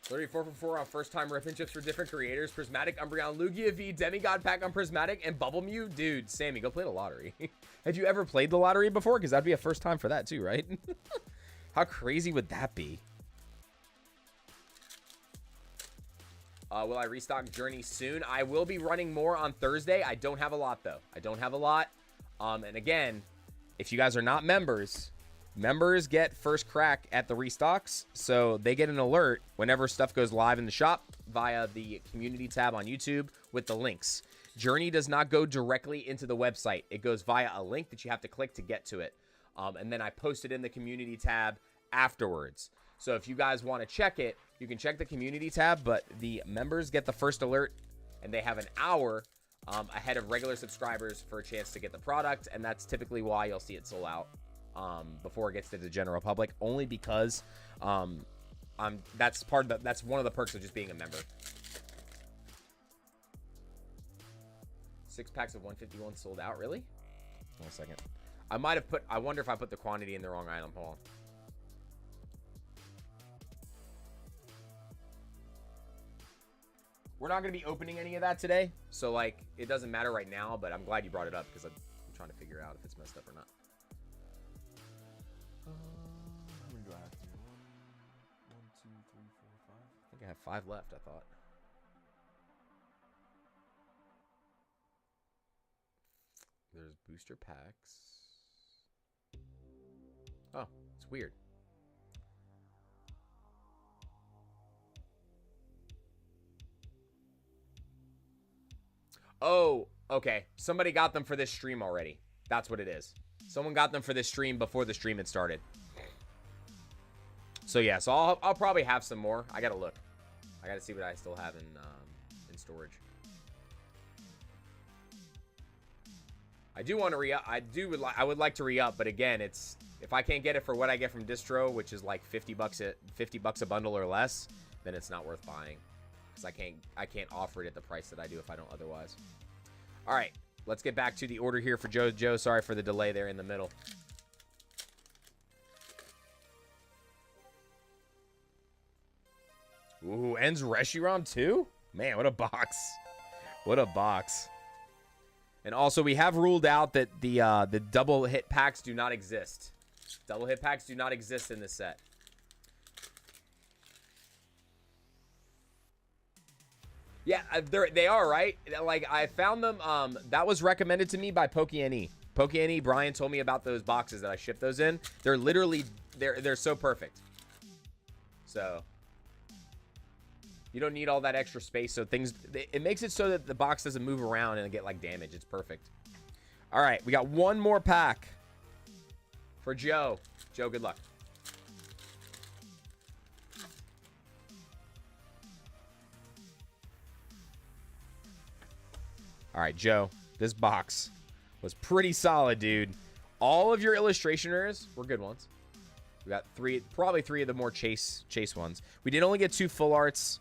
34 for 4 on first time ripping chips for different creators. Prismatic, Umbreon, Lugia V, Demigod pack on Prismatic, and Bubble Mew. Dude, Sammy, go play the lottery. Had you ever played the lottery before? Because that'd be a first time for that too, right? How crazy would that be? Will I restock Journey soon? I will be running more on Thursday. I don't have a lot, though. I don't have a lot. And again, if you guys are not members, members get first crack at the restocks. So they get an alert whenever stuff goes live in the shop via the community tab on YouTube with the links. Journey does not go directly into the website. It goes via a link that you have to click to get to it. And then I post it in the community tab afterwards. So if you guys want to check it, you can check the community tab, but the members get the first alert, and they have an hour ahead of regular subscribers for a chance to get the product, and that's typically why you'll see it sold out before it gets to the general public, only because that's one of the perks of just being a member. 6 packs of 151 sold out, really? One second. I wonder if I put the quantity in the wrong item. Hold on. We're not going to be opening any of that today, so, like, it doesn't matter right now, but I'm glad you brought it up because I'm trying to figure out if it's messed up or not. How many do I have to do? 1, 2, 3, 4, 5. I think I have 5 left, I thought. There's booster packs. Oh, it's weird. Oh, okay. Somebody got them for this stream already. That's what it is. Someone got them for this stream before the stream had started. So yeah, so I'll probably have some more. I gotta look. I gotta see what I still have in storage. I do want to re-up. I would like to re-up, but again, it's if I can't get it for what I get from distro, which is like 50 bucks a bundle or less, then it's not worth buying. I can't offer it at the price that I do if I don't otherwise. All right, let's get back to the order here for Joe. Joe, sorry for the delay there in the middle. Ooh, ends Reshiram too? Man, what a box. What a box. And also, we have ruled out that the double hit packs do not exist. Double hit packs do not exist in this set. Yeah, they are, right? Like, I found them. That was recommended to me by PokeNE. PokeNE, Brian told me about those boxes that I shipped those in. They're literally, they're so perfect. So, you don't need all that extra space. So it makes it so that the box doesn't move around and get, like, damage. It's perfect. All right, we got one more pack for Joe. Joe, good luck. All right, Joe, this box was pretty solid, dude. All of your illustration rares were good ones. We got probably three of the more chase ones. We did only get 2 full arts.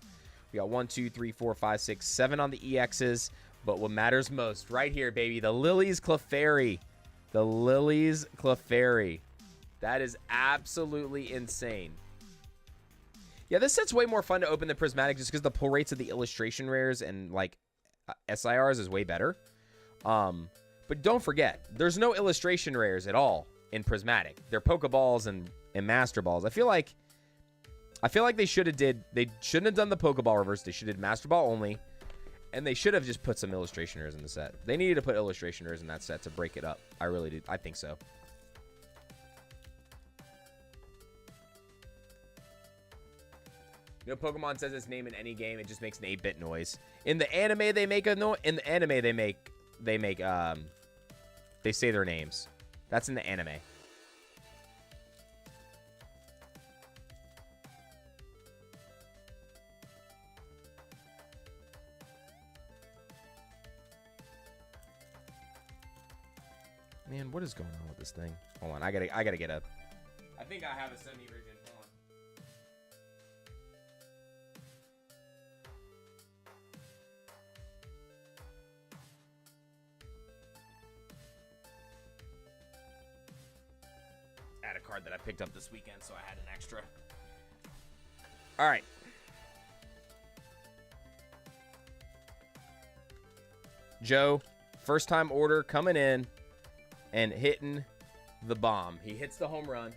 We got 1, 2, 3, 4, 5, 6, 7 on the EXs. But what matters most, right here, baby, the Lily's Clefairy. The Lily's Clefairy. That is absolutely insane. Yeah, this set's way more fun to open than Prismatic just because the pull rates of the illustration rares and, like, SIRs is way better. But don't forget, there's no illustration rares at all in Prismatic. They're Pokeballs and Master Balls. I feel like they shouldn't have done the Pokeball reverse. They should have Master Ball only. And they should have just put some illustration rares in the set. They needed to put illustration rares in that set to break it up. I really did. I think so. You know, Pokemon says its name in any game, it just makes an 8-bit noise. In the anime, they make a noise. In the anime, they say their names. That's in the anime. Man, what is going on with this thing? Hold on, I gotta get up. I think I have a semi-rigid. Hold on. I had a card that I picked up this weekend, so I had an extra. All right. Joe, first time order coming in and hitting the bomb. He hits the home run.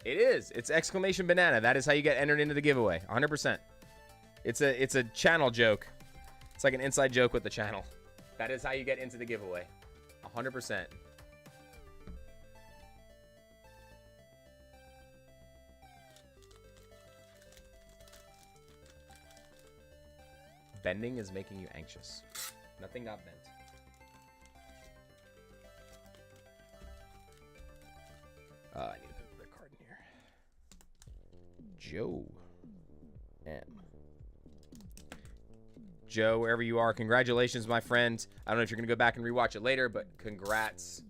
It is. It's exclamation banana. That is how you get entered into the giveaway. 100%. It's a channel joke. It's like an inside joke with the channel. That is how you get into the giveaway. 100%. Bending is making you anxious. Nothing got bent. I need to put the card in here. Joe M. Joe, wherever you are, congratulations, my friend. I don't know if you're going to go back and rewatch it later, but congrats.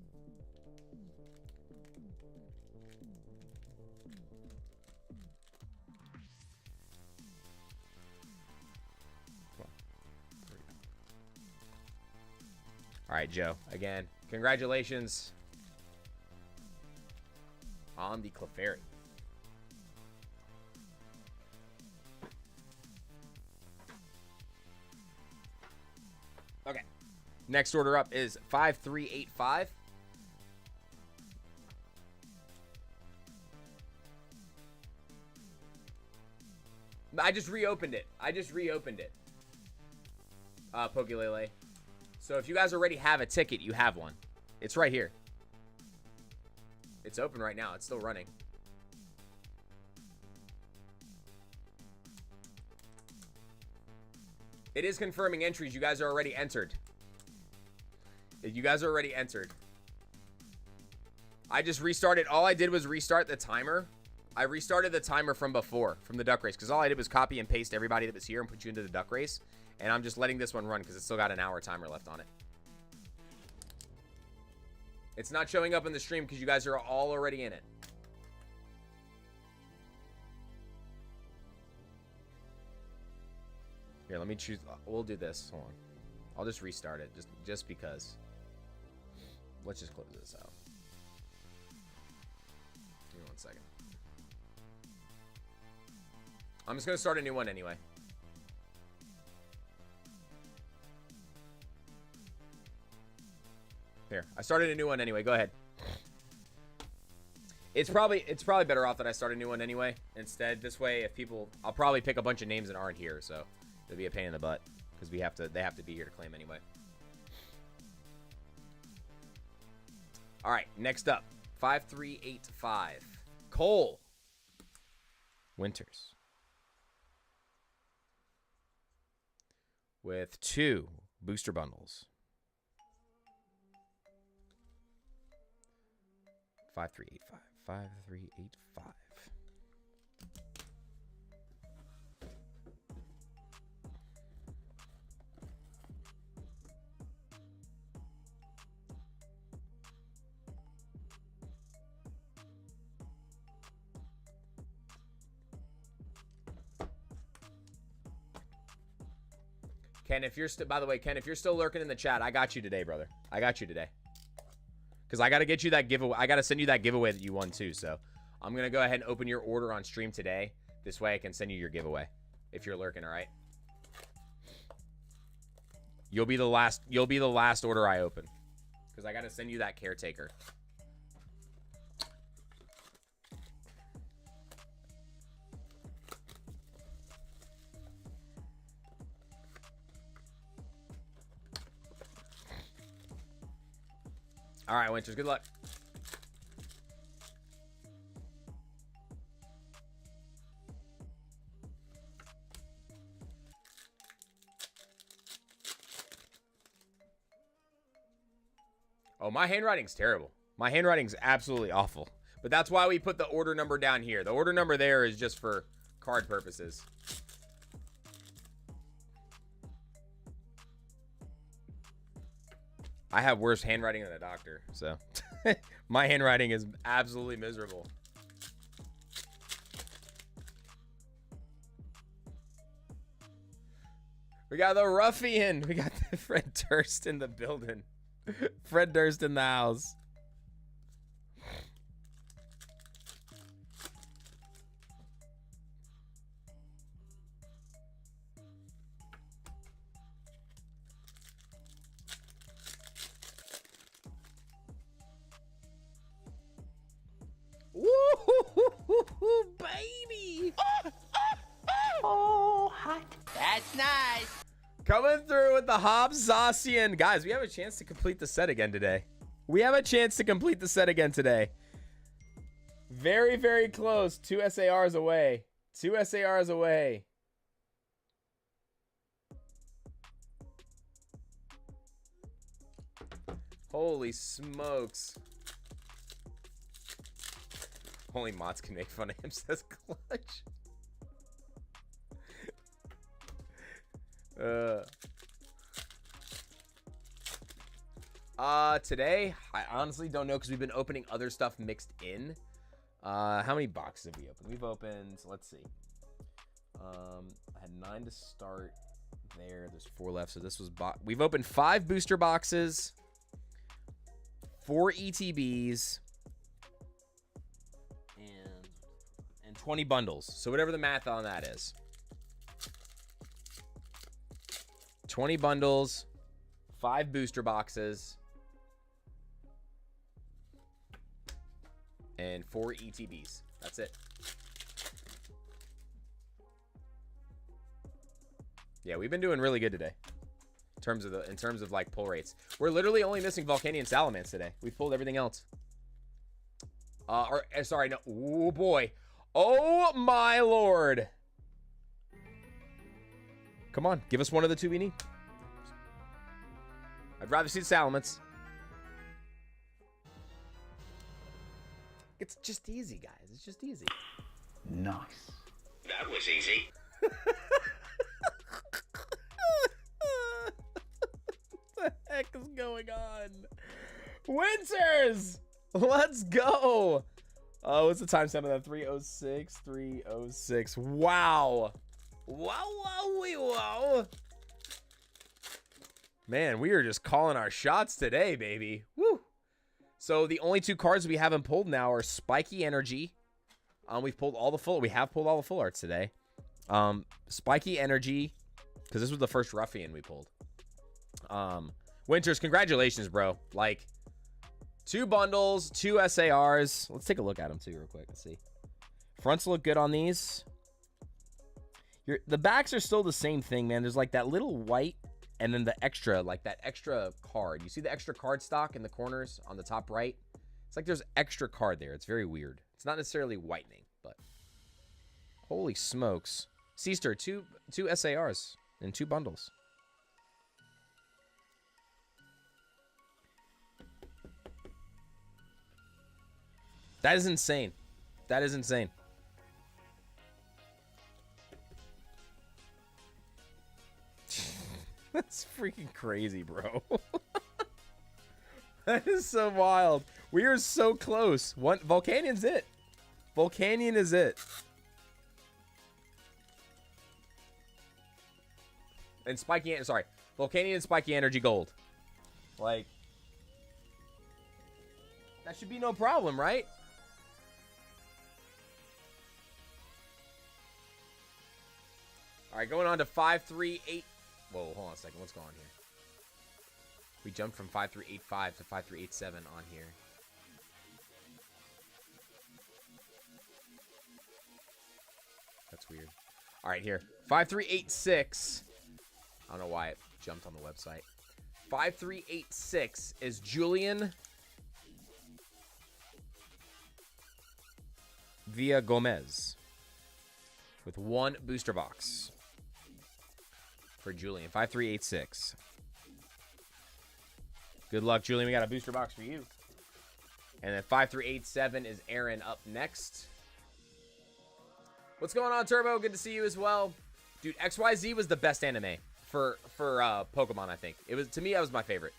All right, Joe. Again, congratulations on the Clefairy. Okay. Next order up is 5385. I just reopened it. Pokélele. So if you guys already have a ticket, you have one. It's right here. It's open right now. It's still running. It is confirming entries. You guys are already entered. You guys are already entered. I just restarted. All I did was restart the timer. I restarted the timer from before, from the duck race, because all I did was copy and paste everybody that was here and put you into the duck race. And I'm just letting this one run because it's still got an hour timer left on it. It's not showing up in the stream because you guys are all already in it. Here, let me choose. We'll do this. Hold on. I'll just restart it just because. Let's just close this out. Give me 1 second. I'm just going to start a new one anyway. Here, I started a new one anyway. Go ahead. It's probably better off that I start a new one anyway. Instead, this way, if people, I'll probably pick a bunch of names that aren't here, so it'll be a pain in the butt because they have to be here to claim anyway. All right, next up, 5385, Cole Winters with 2 booster bundles. 5385. 5385. Ken, if you're by the way, Ken, if you're still lurking in the chat, I got you today, brother. I got you today. Because I got to get you that giveaway. I got to send you that giveaway that you won too. So I'm going to go ahead and open your order on stream today. This way I can send you your giveaway if you're lurking, all right? You'll be the last order I open. Because I got to send you that caretaker. All right, Winters, good luck. Oh, my handwriting's terrible. My handwriting's absolutely awful. But that's why we put the order number down here. The order number there is just for card purposes. I have worse handwriting than a doctor, so my handwriting is absolutely miserable. We got the ruffian. We got the Fred Durst in the building. Fred Durst in the house. Woo, baby. Oh, hot. That's nice. Coming through with the Hobbs Zacian. Guys, we have a chance to complete the set again today. We have a chance to complete the set again today. Very, very close. 2 SARs away. 2 SARs away. Holy smokes. Only mods can make fun of him, says Clutch. Today, I honestly don't know because we've been opening other stuff mixed in. How many boxes have we opened? We've opened, let's see. I had 9 to start there. There's 4 left, so this was we've opened 5 booster boxes, 4 ETBs, and 20 bundles. So whatever the math on that is. 20 bundles, 5 booster boxes, and 4 ETBs. That's it. Yeah, we've been doing really good today. In terms of like pull rates. We're literally only missing Volcanion Salamence today. We've pulled everything else. Sorry, no. Oh boy. Oh my lord. Come on, give us one of the 2 we need. I'd rather see the Salamence. It's just easy, guys. It's just easy. Nice. That was easy. What the heck is going on? Winters! Let's go! Oh, what's the timestamp of that? 306, 306. Wow. Wow. Man, we are just calling our shots today, baby. Woo. So the only 2 cards we haven't pulled now are Spiky Energy. We have pulled all the full arts today. Spiky Energy, because this was the first Ruffian we pulled. Winters, congratulations, bro. Like, 2 bundles, 2 SARs. Let's take a look at them too real quick. Let's see. Fronts look good on these. The backs are still the same thing, man. There's like that little white and then the extra, like that extra card. You see the extra card stock in the corners on the top right? It's like there's extra card there. It's very weird. It's not necessarily whitening, but holy smokes. Seaster, two SARs and 2 bundles. That is insane. That is insane. That's freaking crazy, bro. That is so wild. We are so close. Volcanion's it. Volcanion is it. And Volcanion and Spiky Energy Gold. Like, that should be no problem, right? All right, going on to 538. Whoa, hold on a second. What's going on here? We jumped from 5385 to 5387 on here. That's weird. All right, here. 5386. I don't know why it jumped on the website. 5386 is Julian Via Gomez with 1 booster box for Julian. 5386. Good luck, Julian. We got a booster box for you. And then 5387 is Aaron up next. What's going on, Turbo? Good to see you as well. Dude, XYZ was the best anime for Pokemon, I think. It was, to me, that was my favorite.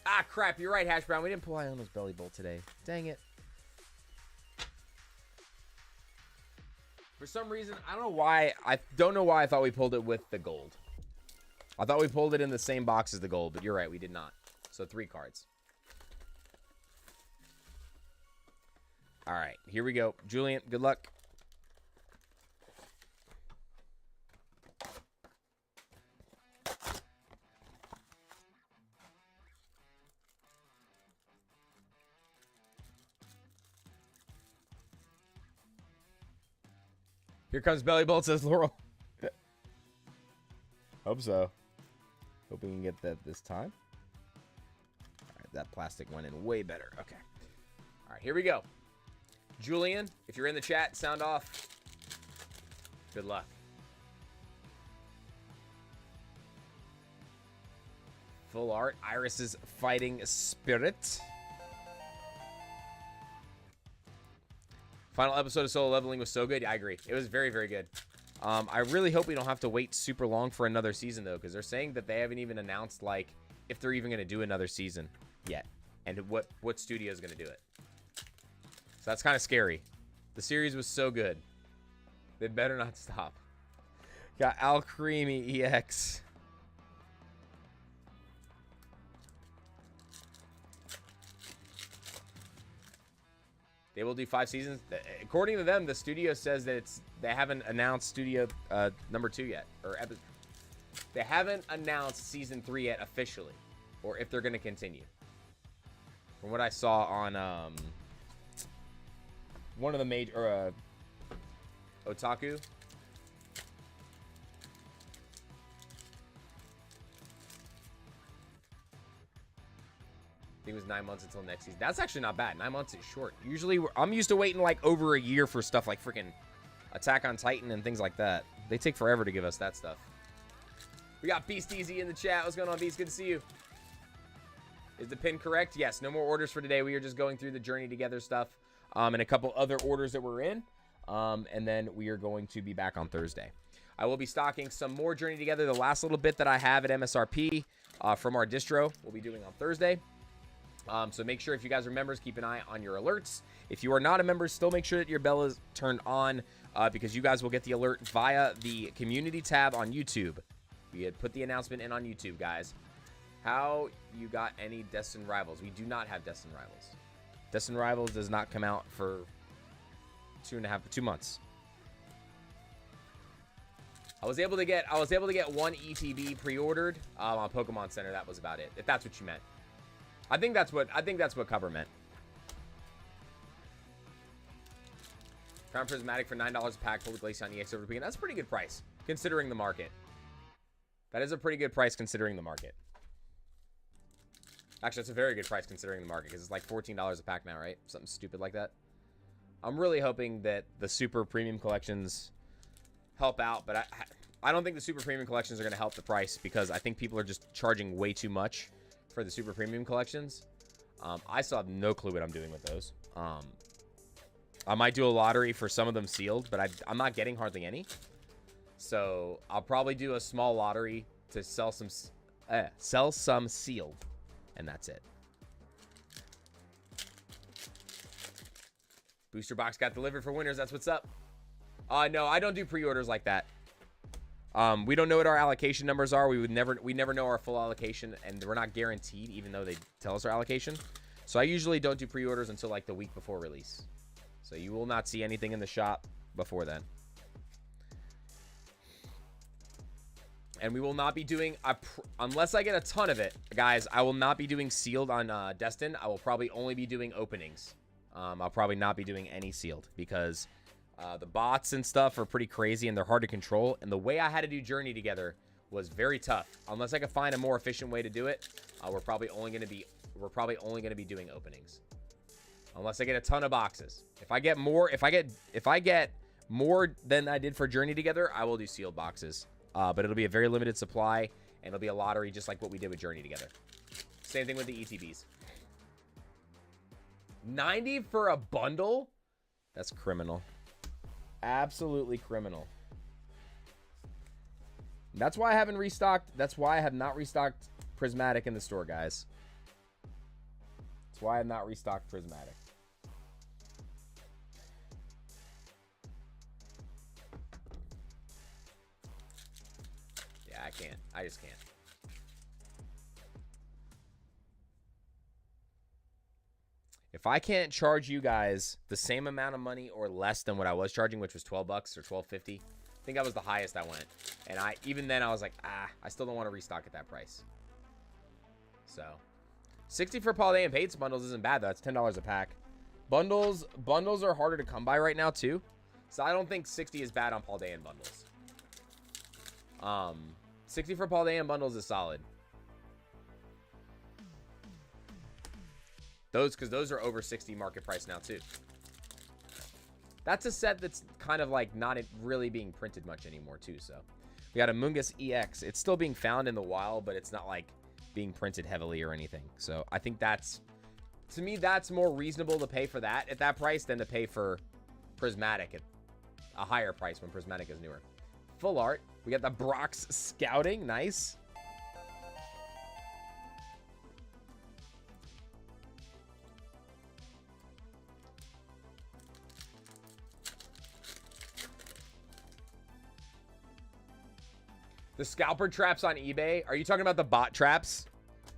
Ah, crap. You're right, Hash Brown. We didn't pull Iono's Belly Bolt today. Dang it. For some reason, I don't know why. I don't know why I thought we pulled it with the gold. I thought we pulled it in the same box as the gold, but you're right. We did not. So 3 cards. All right. Here we go. Julian, good luck. Here comes Belly Bolt, says Laurel. Hope so. Hope we can get that this time. All right, that plastic went in way better. Okay. All right, here we go. Julian, if you're in the chat, sound off. Good luck. Full art. Iris's Fighting Spirit. Final episode of Solo Leveling was so good. Yeah, I agree. It was very, very good. I really hope we don't have to wait super long for another season, though, because they're saying that they haven't even announced, like, if they're even going to do another season yet, and what studio is going to do it. So that's kind of scary. The series was so good. They better not stop. Got Al Creamy EX. They will do 5 seasons. According to them, the studio says that they haven't announced studio number 2 yet, or they haven't announced season 3 yet officially, or if they're going to continue. From what I saw on one of the major Otaku. I think it was 9 months until next season. That's actually not bad. 9 months is short. Usually, I'm used to waiting like over a year for stuff like freaking Attack on Titan and things like that. They take forever to give us that stuff. We got Beast Easy in the chat. What's going on, Beast? Good to see you. Is the pin correct? Yes. No more orders for today. We are just going through the Journey Together stuff and a couple other orders that we're in. And then we are going to be back on Thursday. I will be stocking some more Journey Together. The last little bit that I have at MSRP from our distro we'll be doing on Thursday. So make sure if you guys are members, keep an eye on your alerts. If you are not a member, still make sure that your bell is turned on because you guys will get the alert via the community tab on YouTube. We had put the announcement in on YouTube, guys. How you got any Destined Rivals? We do not have Destined Rivals. Destined Rivals does not come out for 2 months. I was able to get one ETB pre-ordered on Pokemon Center. That was about it. If that's what you meant. I think that's what cover meant. Crown Prismatic for $9 a pack. Pull the Glaceon EX over the weekend. That's a pretty good price considering the market. That is a pretty good price considering the market. Actually, it's a very good price considering the market because it's like $14 a pack now, right? Something stupid like that. I'm really hoping that the super premium collections help out, but I don't think the super premium collections are going to help the price because I think people are just charging way too much for the super premium collections. I still have no clue what I'm doing with those. I might do a lottery for some of them sealed, but I'm not getting hardly any. So I'll probably do a small lottery to sell some sealed, and that's it. Booster box got delivered for winners. That's what's up. No, I don't do pre-orders like that. We don't know what our allocation numbers are. We never know our full allocation, and we're not guaranteed, even though they tell us our allocation. So I usually don't do pre-orders until like the week before release. So you will not see anything in the shop before then. And we will not be doing, unless I get a ton of it, guys, I will not be doing sealed on Destin. I will probably only be doing openings. I'll probably not be doing any sealed because the bots and stuff are pretty crazy and they're hard to control. And the way I had to do Journey Together was very tough. Unless I could find a more efficient way to do it, we're probably only going to be doing openings. Unless I get a ton of boxes. If I get more, if I get more than I did for Journey Together, I will do sealed boxes. But it'll be a very limited supply, and it'll be a lottery just like what we did with Journey Together. Same thing with the ETBs. 90 for a bundle? That's criminal. Absolutely criminal. That's why I haven't restocked. That's why I have not restocked Prismatic in the store, guys. That's why I have not restocked Prismatic. Yeah, I can't. I just can't. If I can't charge you guys the same amount of money or less than what I was charging, which was 12 bucks or 12.50, I think that was the highest I went. And even then I was like, I still don't want to restock at that price. So 60 for Paldea and Pates bundles isn't bad though. That's $10 a pack. Bundles are harder to come by right now too. So I don't think 60 is bad on Paldea and bundles. 60 for Paldea and bundles is solid. Because those are over 60 market price now too. That's a set that's kind of like not really being printed much anymore too. So we got a Mungus EX. It's still being found in the wild, but it's not like being printed heavily or anything. So I think that's, to me, that's more reasonable to pay for that at that price than to pay for Prismatic at a higher price when Prismatic is newer. Full art. We got the Brock's Scouting. Nice. The scalper traps on eBay. Are you talking about the bot traps?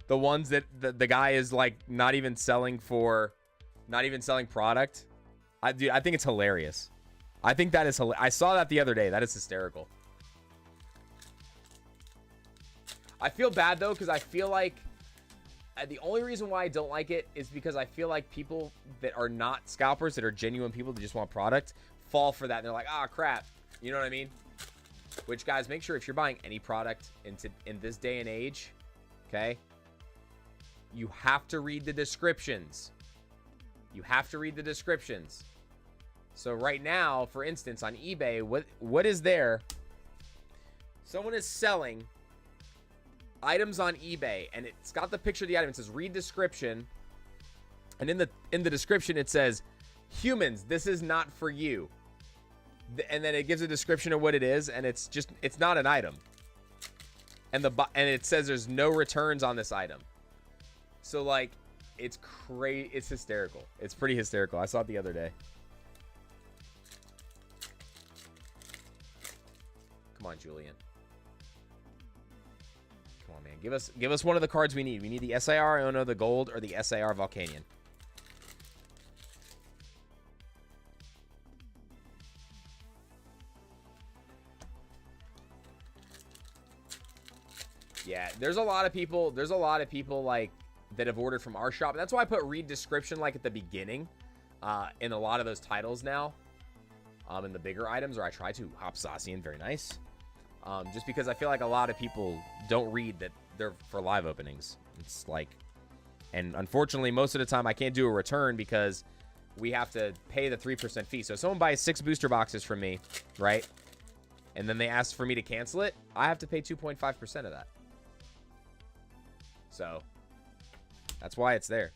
The ones that the guy is like not even selling product? Dude, I think it's hilarious. I think that is I saw that the other day. That is hysterical. I feel bad though, because I feel like the only reason why I don't like it is because I feel like people that are not scalpers, that are genuine people that just want product, fall for that. And they're like, ah, crap. You know what I mean? Which, guys, make sure if you're buying any product in this day and age, okay, you have to read the descriptions. You have to read the descriptions. So right now, for instance, on eBay, what is there? Someone is selling items on eBay, and it's got the picture of the item. It says read description, and in the description it says, humans, this is not for you. And then it gives a description of what it is, and it's not an item. And it says there's no returns on this item. So like, it's crazy. It's hysterical. It's pretty hysterical. I saw it the other day. Come on, Julian. Come on, man. Give us one of the cards we need. We need the SIR Iono, the gold, or the SIR Volcanion. Yeah, there's a lot of people like that have ordered from our shop. That's why I put read description like at the beginning in a lot of those titles now. In the bigger items, or I try to. Hopsasian, very nice. Just because I feel like a lot of people don't read that they're for live openings. It's like, and unfortunately, most of the time I can't do a return because we have to pay the 3% fee. So if someone buys 6 booster boxes from me, right? And then they ask for me to cancel it, I have to pay 2.5% of that. So that's why it's there.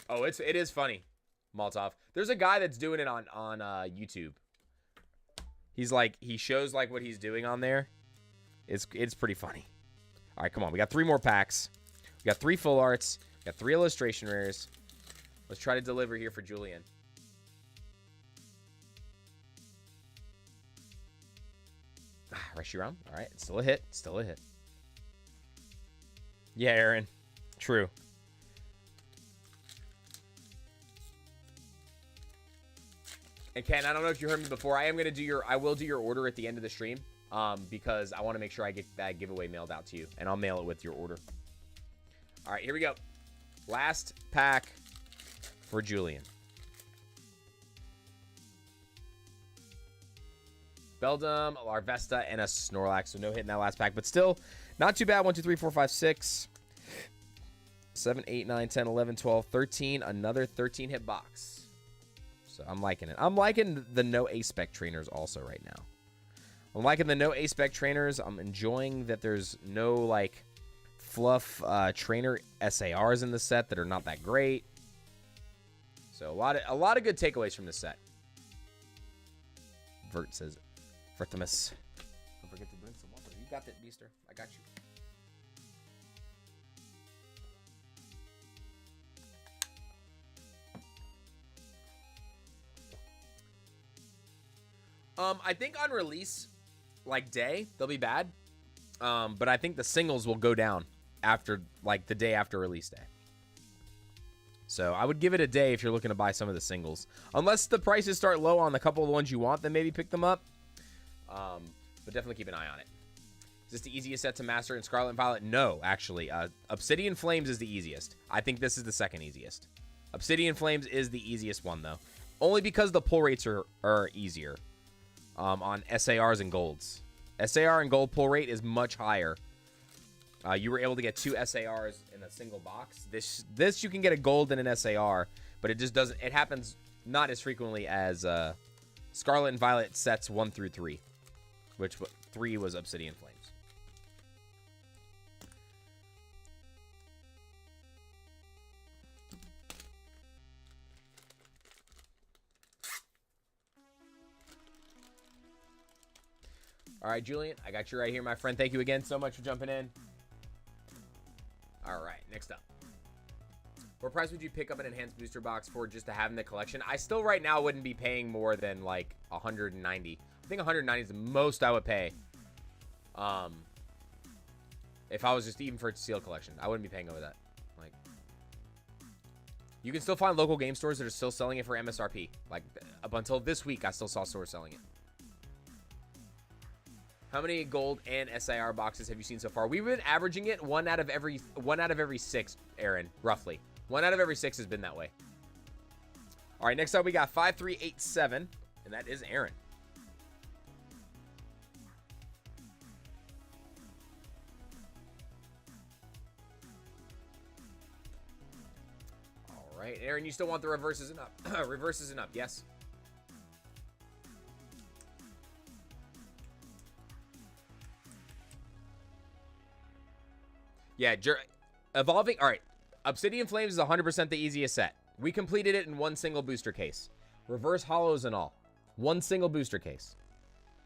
Oh, it is funny, Molotov. There's a guy that's doing it on YouTube. He's like, he shows like what he's doing on there. It's pretty funny. All right, come on. We got 3 more packs. We got 3 full arts. We got 3 illustration rares. Let's try to deliver here for Julian. Reshiram. All right, it's still a hit. Still a hit. Yeah, Aaron. True. And Ken, I don't know if you heard me before. I will do your order at the end of the stream, because I want to make sure I get that giveaway mailed out to you, and I'll mail it with your order. All right, here we go. Last pack for Julian. Beldum, Larvesta, and a Snorlax. So no hit in that last pack, but still not too bad. 1, 2, 3, 4, 5, 6, 7, 8, 9, 10, 11, 12, 13. Another 13 hit box. So I'm liking it. I'm liking the no A-spec trainers also right now. I'm liking the no A-spec trainers. I'm enjoying that there's no, like, fluff trainer SARs in the set that are not that great. So a lot of good takeaways from this set. Vert says, Vertimus. Don't forget to drink some water. You got that, Beaster. I got you. I think on release, like day, they'll be bad. But I think the singles will go down after, like, the day after release day. So I would give it a day if you're looking to buy some of the singles. Unless the prices start low on the couple of the ones you want, then maybe pick them up. But definitely keep an eye on it. Is this the easiest set to master in Scarlet and Violet? No, actually. Obsidian Flames is the easiest. I think this is the second easiest. Obsidian Flames is the easiest one, though. Only because the pull rates are easier on SARs and golds. SAR and gold pull rate is much higher. You were able to get 2 SARs in a single box. This you can get a gold and an SAR, but it just doesn't. It happens not as frequently as Scarlet and Violet sets 1 through 3, which 3 was Obsidian Flames. All right, Julian, I got you right here, my friend. Thank you again so much for jumping in. All right, next up. What price would you pick up an enhanced booster box for just to have in the collection? I still right now wouldn't be paying more than like 190. I think 190 is the most I would pay. If I was just even for a seal collection, I wouldn't be paying over that. Like, you can still find local game stores that are still selling it for MSRP. Like, up until this week, I still saw stores selling it. How many gold and SIR boxes have you seen so far? We've been averaging it one out of every 6, Aaron, roughly. 1 out of every 6 has been that way. All right, next up we got 5387, and that is Aaron. All right, Aaron, you still want the reverses and up? Reverses and up, yes. Yeah, evolving. All right. Obsidian Flames is 100% the easiest set. We completed it in 1 single booster case. Reverse hollows and all. 1 single booster case.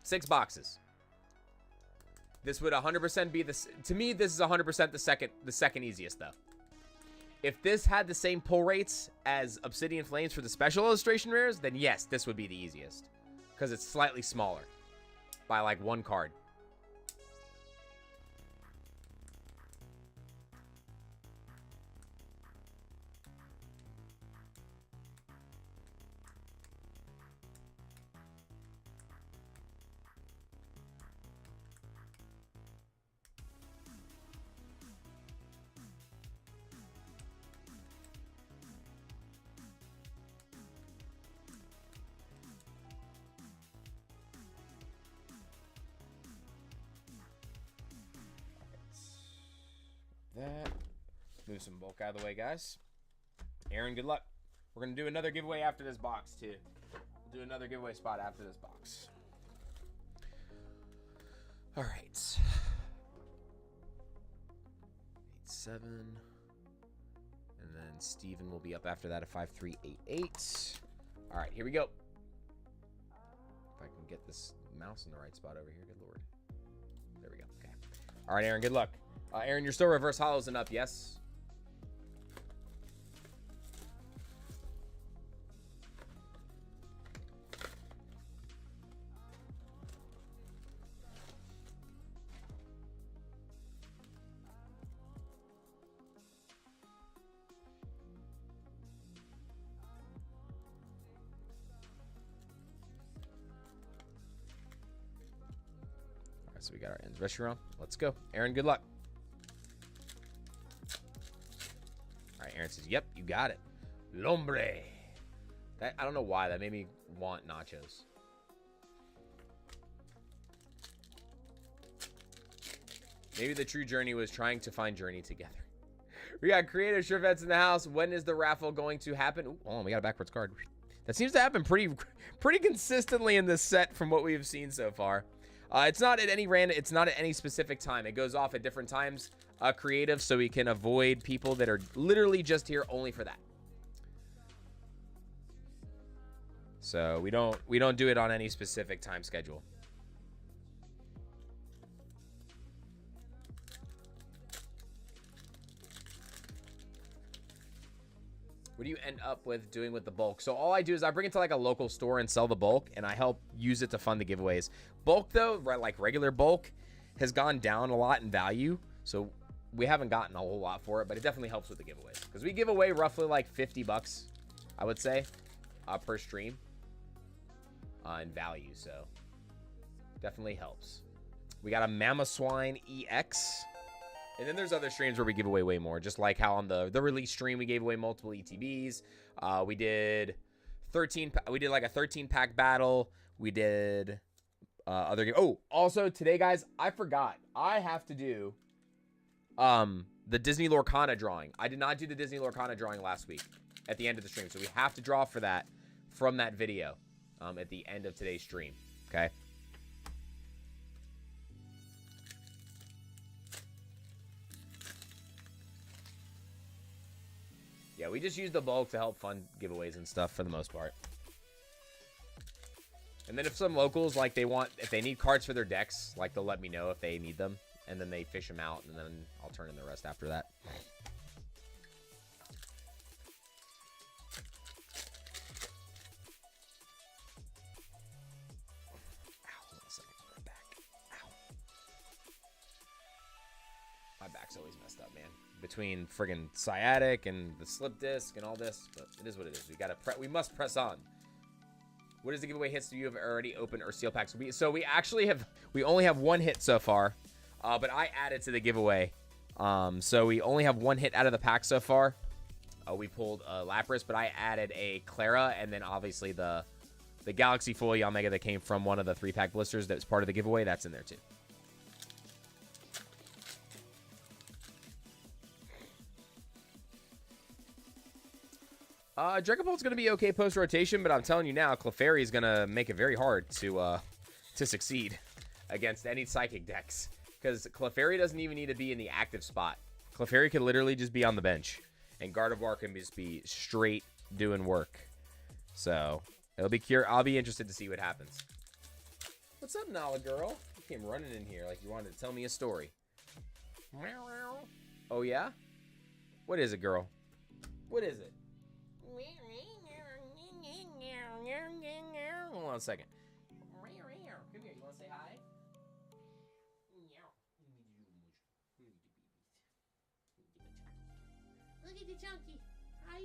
6 boxes. This would 100% be this. To me, this is 100% the second easiest, though. If this had the same pull rates as Obsidian Flames for the special illustration rares, then yes, this would be the easiest. Because it's slightly smaller. By like 1 card. That. Move some bulk out of the way, guys. Aaron, good luck. We're going to do another giveaway after this box, too. We'll do another giveaway spot after this box. All right. 8-7. And then Steven will be up after that at 5388. All right, here we go. If I can get this mouse in the right spot over here, good lord. There we go. Okay. All right, Aaron, good luck. Aaron, you're still reverse hollows and up, yes? All right, so we got our ends restaurant. Let's go. Aaron, good luck. Aaron says, yep, you got it. Lombre. That, I don't know why. That made me want nachos. Maybe the true journey was trying to find Journey together. We got creative sure vets in the house. When is the raffle going to happen? Ooh, oh, we got a backwards card. That seems to happen pretty consistently in this set from what we've seen so far. It's not at any specific time. It goes off at different times, creative, so we can avoid people that are literally just here only for that. So we don't do it on any specific time schedule. What do you end up with doing with the bulk? So all I do is I bring it to like a local store and sell the bulk, and I help use it to fund the giveaways. Bulk though, right, like regular bulk, has gone down a lot in value, so we haven't gotten a whole lot for it, but it definitely helps with the giveaways because we give away roughly like 50 bucks, I would say, per stream in value. So definitely helps. We got a Mama Swine EX. And then there's other streams where we give away way more, just like how on the release stream we gave away multiple ETBs. We did like a 13-pack battle. We did other game. Oh, also today, guys, I forgot. I have to do the Disney Lorcana drawing. I did not do the Disney Lorcana drawing last week at the end of the stream, so we have to draw for that from that video at the end of today's stream. Okay. Yeah, we just use the bulk to help fund giveaways and stuff for the most part. And then if some locals, like if they need cards for their decks, like they'll let me know if they need them. And then they fish them out, and then I'll turn in the rest after that. Ow, hold on a second. My back. Ow. My back's always messed up, man. Between friggin' sciatic and the slip disc and all this, but it is what it is. We must press on. What is the giveaway hits? Do you have already opened or seal packs? We only have one hit so far, but I added to the giveaway. So we only have one hit out of the pack so far. We pulled a Lapras, but I added a Clara, and then obviously the Galaxy Foil Yamega that came from one of the 3-pack blisters that was part of the giveaway. That's in there too. Dragapult's going to be okay post-rotation, but I'm telling you now, Clefairy is going to make it very hard to succeed against any Psychic decks. Because Clefairy doesn't even need to be in the active spot. Clefairy can literally just be on the bench. And Gardevoir can just be straight doing work. So, I'll be interested to see what happens. What's up, Nala girl? You came running in here like you wanted to tell me a story. Oh, yeah? What is it, girl? What is it? Hold on a second. Come here. You want to say hi? Look at the chunky. Hi.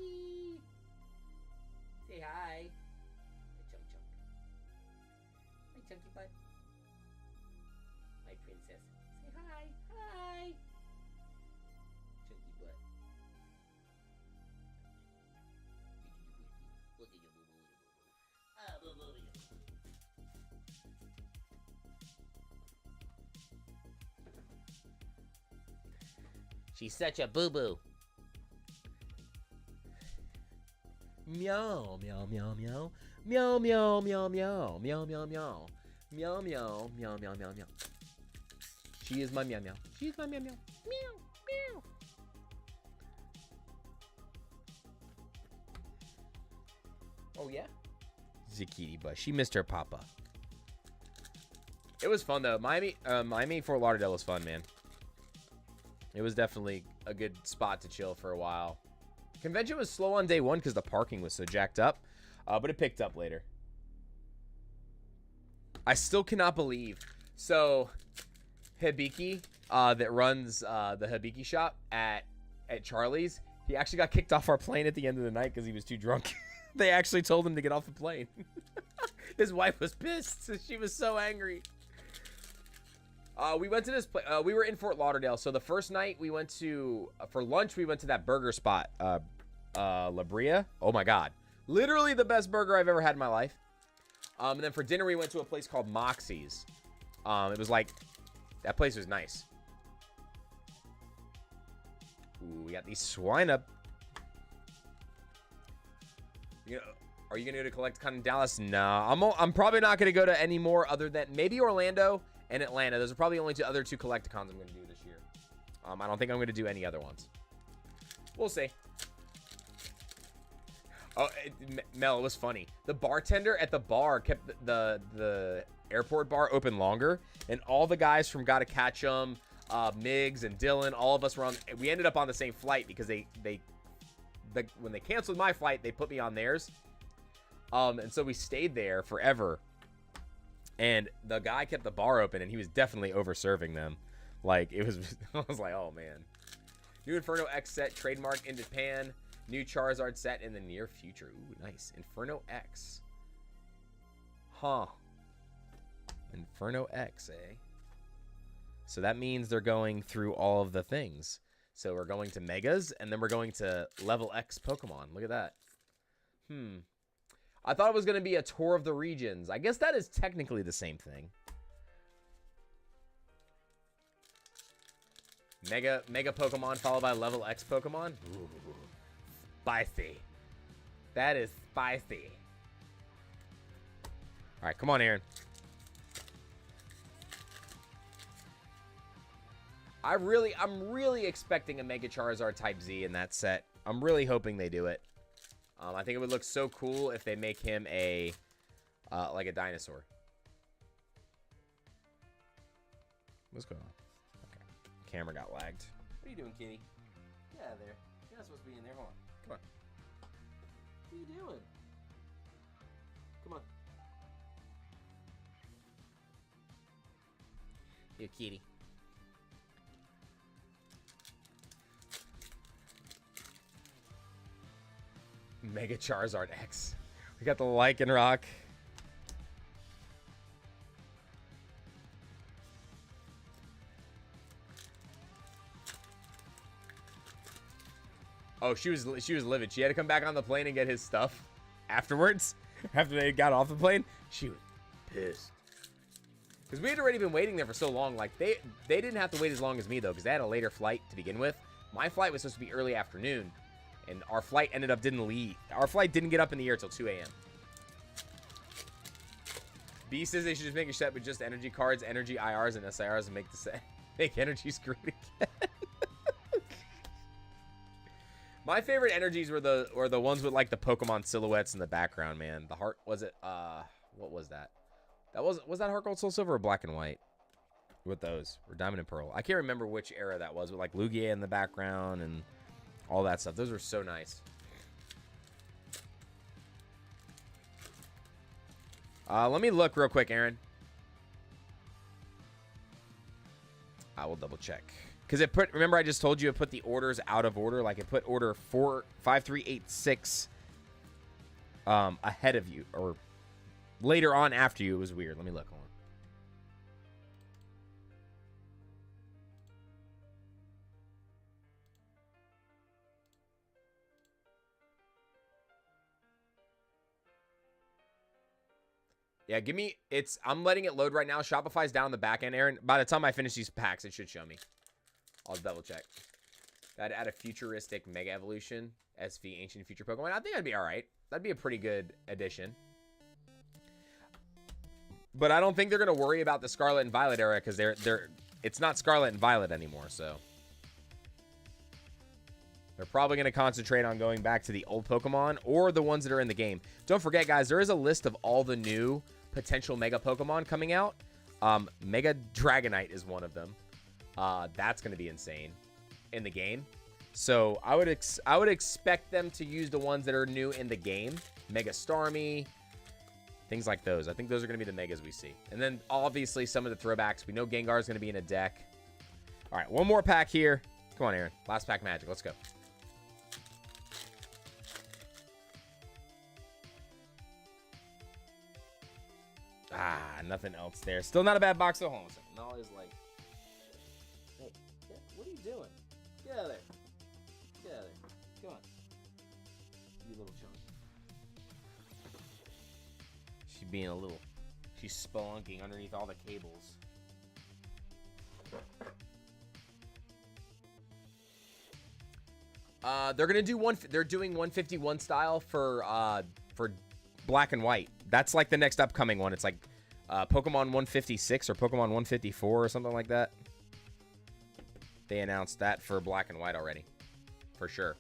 Say hi. Chunk. Hi, chunky butt. My princess. Say hi. Hi. Chunky butt. Look at your boo-boo. Ah, boo-boo. She's such a boo-boo. Meow, meow, meow, meow. Meow, meow, meow, meow. Meow, meow, meow. Meow, meow, meow, meow, meow, meow. She is my meow, meow. She is my meow, meow. Meow, meow. Oh, yeah? Zakiti, but she missed her papa. It was fun, though. Miami Fort Lauderdale was fun, man. It was definitely a good spot to chill for a while. Convention was slow on day one because the parking was so jacked up, but it picked up later. I still cannot believe. So, Hibiki, that runs the Hibiki shop at Charlie's, he actually got kicked off our plane at the end of the night because he was too drunk. They actually told him to get off the plane. His wife was pissed. She was so angry. We went to this place. We were in Fort Lauderdale. So the first night we went to, for lunch, we went to that burger spot. La Brea. Oh my God. Literally the best burger I've ever had in my life. And then for dinner, we went to a place called Moxie's. It was like, that place was nice. Ooh, we got these swine up. Are you gonna go to CollectCon in Dallas? No, I'm probably not gonna go to any more other than maybe Orlando and Atlanta. Those are probably only other two CollectCons I'm gonna do this year. I don't think I'm gonna do any other ones. We'll see. Oh, Mel, it was funny. The bartender at the bar kept the airport bar open longer, and all the guys from Gotta Catch 'Em, Miggs and Dylan, all of us were on. We ended up on the same flight because when they canceled my flight, they put me on theirs. And so we stayed there forever. And the guy kept the bar open, and he was definitely over serving them. Like, it was, I was like, oh man. New Inferno X set trademark in Japan. New Charizard set in the near future. Ooh, nice. Inferno X. Huh. Inferno X, eh? So that means they're going through all of the things. So we're going to Megas, and then we're going to Level X Pokemon. Look at that. I thought it was going to be a tour of the regions. I guess that is technically the same thing. Mega Pokemon followed by Level X Pokemon. Ooh, spicy. That is spicy. All right, come on, Aaron. I'm really expecting a Mega Charizard Type Z in that set. I'm really hoping they do it. I think it would look so cool if they make him a like a dinosaur. What's going on? Okay, camera got lagged. What are you doing, kitty? Get out of there. You're not supposed to be in there. Hold on. Come on. What are you doing? Come on. You kitty. Mega Charizard X. We got the Lycanroc. Oh, she was livid. She had to come back on the plane and get his stuff afterwards. After they got off the plane, she was pissed. Because we had already been waiting there for so long. Like, they didn't have to wait as long as me, though, because they had a later flight to begin with. My flight was supposed to be early afternoon. And our flight ended up didn't leave. Our flight didn't get up in the air till 2 a.m. B says they should just make a set with just energy cards, energy IRs, and SIRs and make the set. Make energies great again. My favorite energies were the ones with like the Pokemon silhouettes in the background, man. The heart was it what was that? Was that Heart Gold Soul Silver or Black and White? With those. Or Diamond and Pearl. I can't remember which era that was, with like Lugia in the background and all that stuff. Those were so nice. Let me look real quick, Aaron. I will double check. Because it put, remember I just told you it put the orders out of order. Like it put order 5386 ahead of you. Or later on after you. It was weird. Let me look. Hold on. Yeah, give me, I'm letting it load right now. Shopify's down the back end, Aaron. By the time I finish these packs, it should show me. I'll double check. That'd add a futuristic Mega Evolution, SV, Ancient Future Pokemon. I think that'd be all right. That'd be a pretty good addition. But I don't think they're going to worry about the Scarlet and Violet era because it's not Scarlet and Violet anymore, so. They're probably going to concentrate on going back to the old Pokemon or the ones that are in the game. Don't forget, guys, there is a list of all the new potential Mega Pokemon coming out. Mega Dragonite is one of them. That's going to be insane in the game. So I would expect them to use the ones that are new in the game. Mega Starmie, things like those. I think those are going to be the Megas we see. And then obviously some of the throwbacks. We know Gengar is going to be in a deck. All right, one more pack here. Come on, Aaron. Last pack magic. Let's go. Ah, nothing else there. Still not a bad box. So hold on a second. Nala is like, hey, what are you doing? Get out of there. Get out of there. Come on. You little chunk. She's being a little, she's spelunking underneath all the cables. They're gonna do one. They're doing 151 style for black and white. That's like the next upcoming one. It's like Pokemon 156 or Pokemon 154 or something like that. They announced that for black and white already, for sure.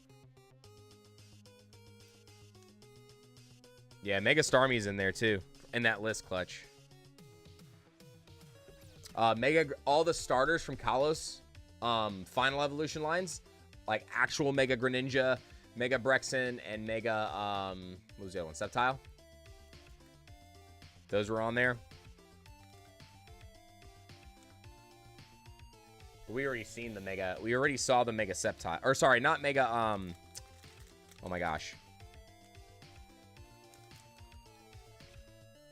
Yeah, Mega Starmie's in there too, in that list, Clutch. All the starters from Kalos, Final Evolution lines, like actual Mega Greninja, Mega Brexen, and Mega, what was the other one? Sceptile. Those were on there. We already seen the Mega, we already saw the Mega Sceptile, or sorry, not Mega, oh my gosh.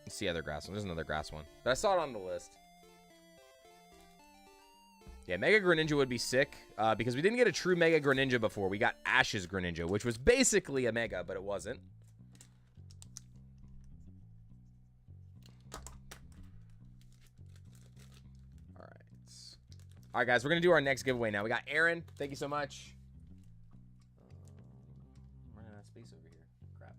Let's see other grass one. There's another grass one. But I saw it on the list. Yeah, Mega Greninja would be sick. Because we didn't get a true Mega Greninja before. We got Ash's Greninja, which was basically a Mega, but it wasn't. Alright, guys. We're going to do our next giveaway now. We got Aaron. Thank you so much. Running out of space over here. Crap.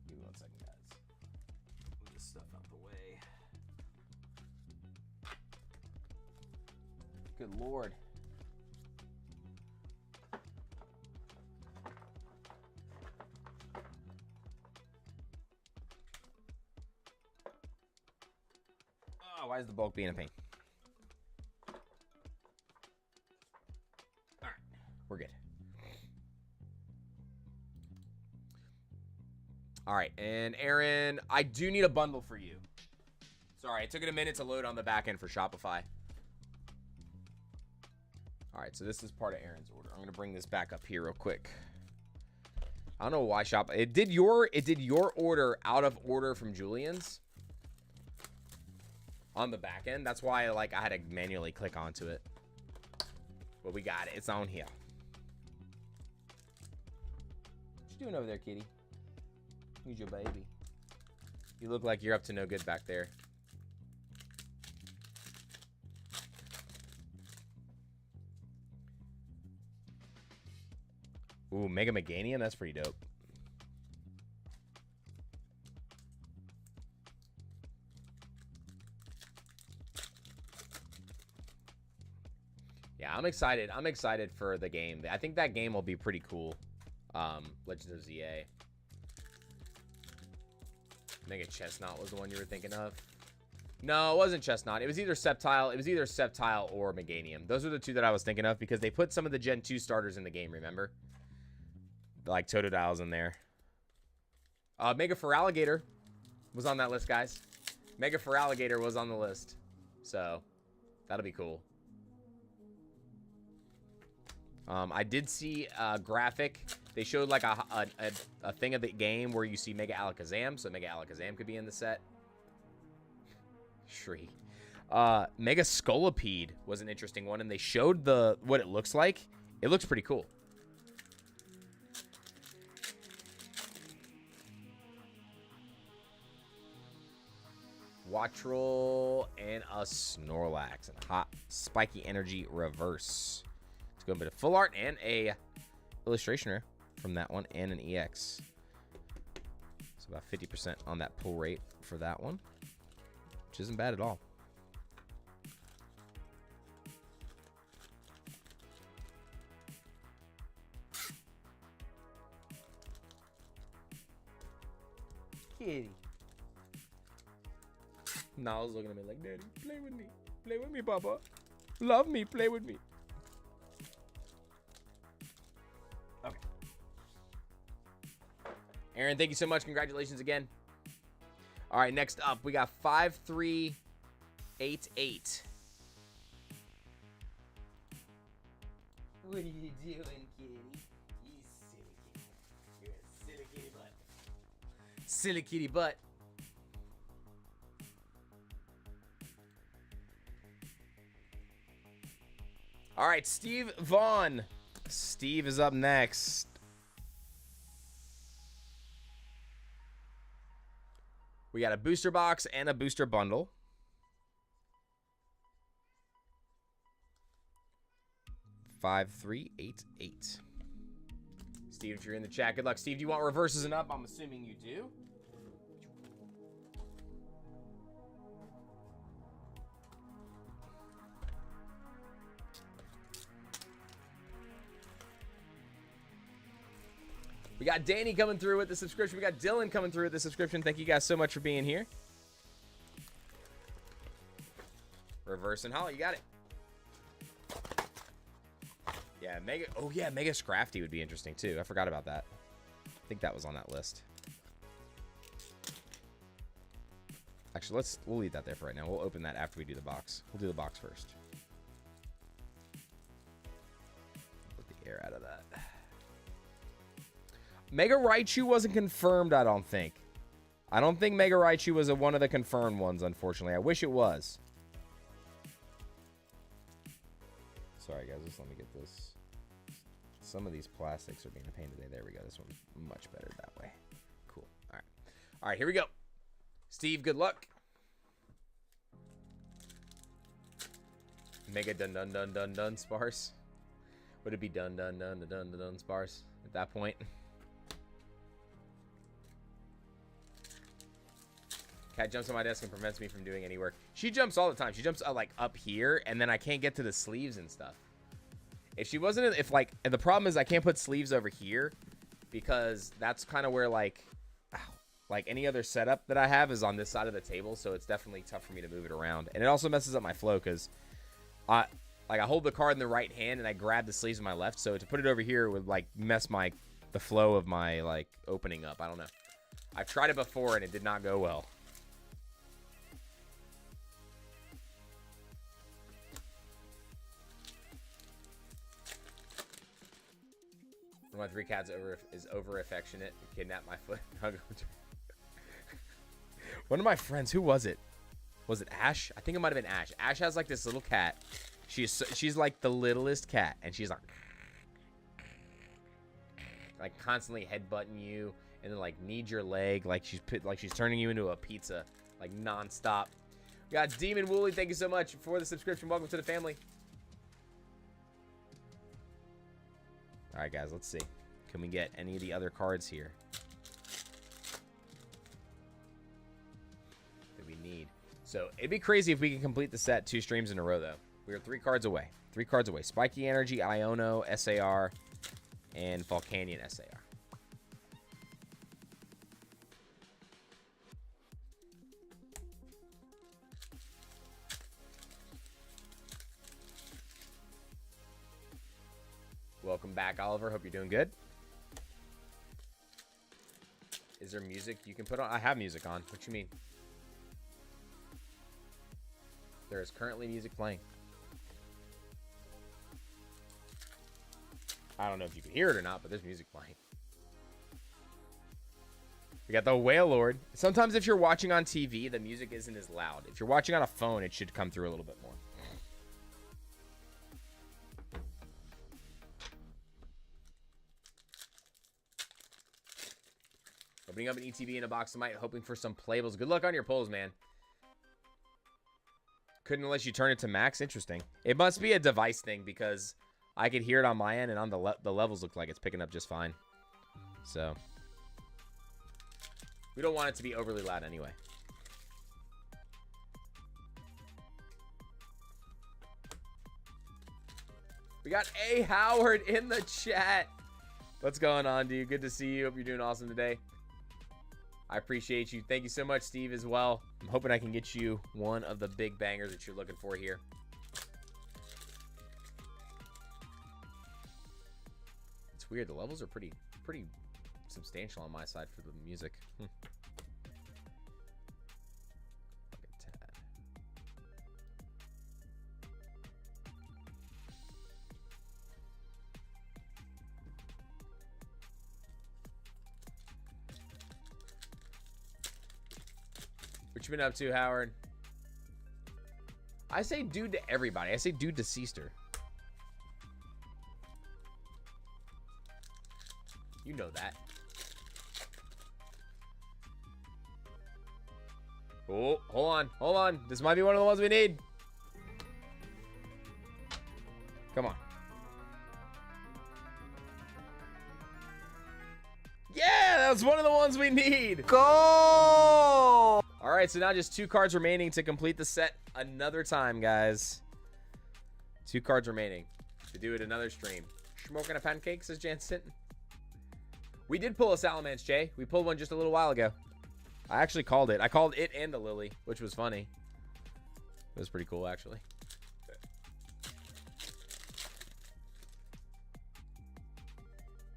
Give me 1 second, guys. Move this stuff out the way. Good Lord. Oh, why is the bulk being a pain? All right, we're good. All right, and Aaron, I do need a bundle for you. Sorry, it took it a minute to load on the back end for Shopify. All right, so this is part of Aaron's order. I'm gonna bring this back up here real quick. I don't know why it did your order out of order from Julian's on the back end. That's why I had to manually click onto it. But we got it. It's on here. What you doing over there, kitty? Who's your baby? You look like you're up to no good back there. Ooh, Mega Meganium? That's pretty dope. Yeah, I'm excited. I'm excited for the game. I think that game will be pretty cool. Legend of ZA. Mega Chestnut was the one you were thinking of. No, it wasn't Chestnut. It was either Sceptile. It was either Sceptile or Meganium. Those are the two that I was thinking of because they put some of the Gen 2 starters in the game, remember? Like Totodile's in there. Mega Feraligatr was on that list, guys. Mega Feraligatr was on the list. So, that'll be cool. I did see a graphic. They showed like a thing of the game where you see Mega Alakazam. So Mega Alakazam could be in the set. Shri. Mega Scolipede was an interesting one. And they showed what it looks like. It looks pretty cool. Wattrel and a Snorlax. And a hot spiky energy reverse. Let's go a bit of full art and a illustration from that one and an EX. So about 50% on that pull rate for that one, which isn't bad at all. Kitty. Niall's looking at me like, Daddy, play with me. Play with me, Papa. Love me, play with me. Okay. Aaron, thank you so much. Congratulations again. All right, next up, we got 5388. What are you doing, kitty? You silly kitty. You're a silly kitty butt. Silly kitty butt. All right, Steve Vaughn. Steve is up next. We got a booster box and a booster bundle. 5388. Steve, if you're in the chat, good luck. Steve, do you want reverses and up? I'm assuming you do. We got Danny coming through with the subscription. We got Dylan coming through with the subscription. Thank you guys so much for being here. Reverse and Hollow, you got it. Yeah, Mega. Oh, yeah, Mega Scrafty would be interesting, too. I forgot about that. I think that was on that list. Actually, we'll leave that there for right now. We'll open that after we do the box. We'll do the box first. Put the air out of that. Mega Raichu wasn't confirmed, I don't think. I don't think Mega Raichu was one of the confirmed ones, unfortunately. I wish it was. Sorry, guys. Just let me get this. Some of these plastics are being a pain today. There we go. This one's much better that way. Cool. All right. All right, here we go. Steve, good luck. Mega dun dun dun dun dun sparse. Would it be dun dun dun dun dun dun sparse at that point? Cat jumps on my desk and prevents me from doing any work. She jumps all the time. She jumps like up here, and then I can't get to the sleeves and stuff. If she wasn't, and the problem is I can't put sleeves over here because that's kind of where like any other setup that I have is on this side of the table, so it's definitely tough for me to move it around. And it also messes up my flow because I hold the card in the right hand and I grab the sleeves with my left, so to put it over here would like mess the flow of my like opening up. I don't know. I've tried it before and it did not go well. One of my 3 cats is over affectionate and kidnapped my foot. One of my friends, who was it? Was it Ash? I think it might have been Ash. Ash has like this little cat. She's like the littlest cat, and she's like constantly headbutting you, and then like needs your leg, like she's turning you into a pizza, like nonstop. We got Demon Wooly. Thank you so much for the subscription. Welcome to the family. All right, guys, let's see. Can we get any of the other cards here that we need? So it'd be crazy if we can complete the set 2 streams in a row, though. We are 3 cards away. 3 cards away. Spiky Energy, Iono, SAR, and Volcanion SAR. Welcome back, Oliver. Hope you're doing good. Is there music you can put on? I have music on. What you mean? There is currently music playing. I don't know if you can hear it or not, but there's music playing. We got the Whale Lord. Sometimes if you're watching on TV, the music isn't as loud. If you're watching on a phone, it should come through a little bit more. Opening up an ETB in a box tonight, hoping for some playables. Good luck on your pulls, man. Couldn't unless you turn it to max. Interesting. It must be a device thing because I could hear it on my end, and on the levels look like it's picking up just fine. So we don't want it to be overly loud anyway. We got A. Howard in the chat. What's going on, dude? Good to see you. Hope you're doing awesome today. I appreciate you. Thank you so much, Steve, as well. I'm hoping I can get you one of the big bangers that you're looking for here. It's weird. The levels are pretty substantial on my side for the music. What you been up to, Howard? I say dude to everybody. I say dude to Seaster. You know that. Oh, hold on. Hold on. This might be one of the ones we need. Come on. Yeah, that's one of the ones we need. Go! All right, so now just 2 cards remaining to complete the set another time, guys. 2 cards remaining to do it another stream. Smoking a pancake, says Jansen. We did pull a Salamence, Jay. We pulled one just a little while ago. I actually called it. I called it and the Lily, which was funny. It was pretty cool, actually.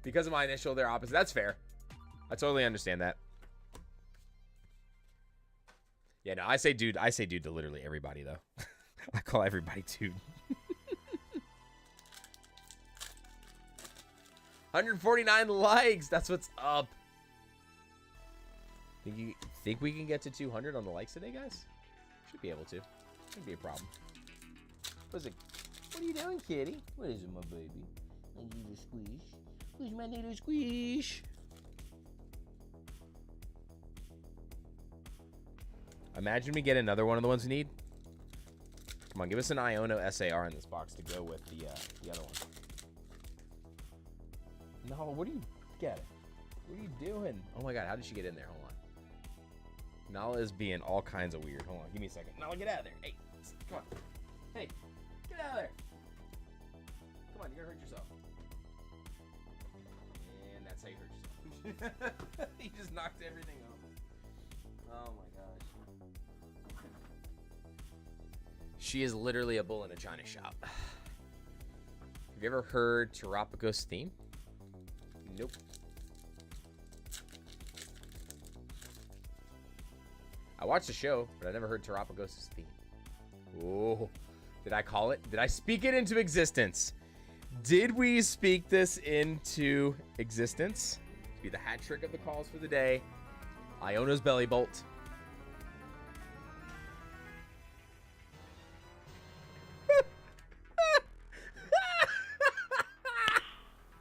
Because of my initial, they're opposite. That's fair. I totally understand that. Yeah, no, I say dude to literally everybody, though. I call everybody dude. 149 likes. That's what's up. Think we can get to 200 on the likes today, guys? Should be able to. Shouldn't be a problem. What are you doing, kitty? What is it, my baby? I need a squeeze. Where's my little squeeze? Imagine we get another one of the ones we need. Come on, give us an Iono SAR in this box to go with the other one. No, what are you... Get it. What are you doing? Oh my god, how did she get in there? Hold on. Nala is being all kinds of weird. Hold on, give me a second. Nala, get out of there. Hey, come on. Hey, get out of there. Come on, you're gonna hurt yourself. And that's how you hurt yourself. He just knocked everything off. Oh my gosh. She is literally a bull in a china shop. Have you ever heard Terapagos theme? Nope. I watched the show, but I never heard Terapagos' theme. Oh, did I call it? Did I speak it into existence? Did we speak this into existence? To be the hat trick of the calls for the day. Iono's Belly Bolt.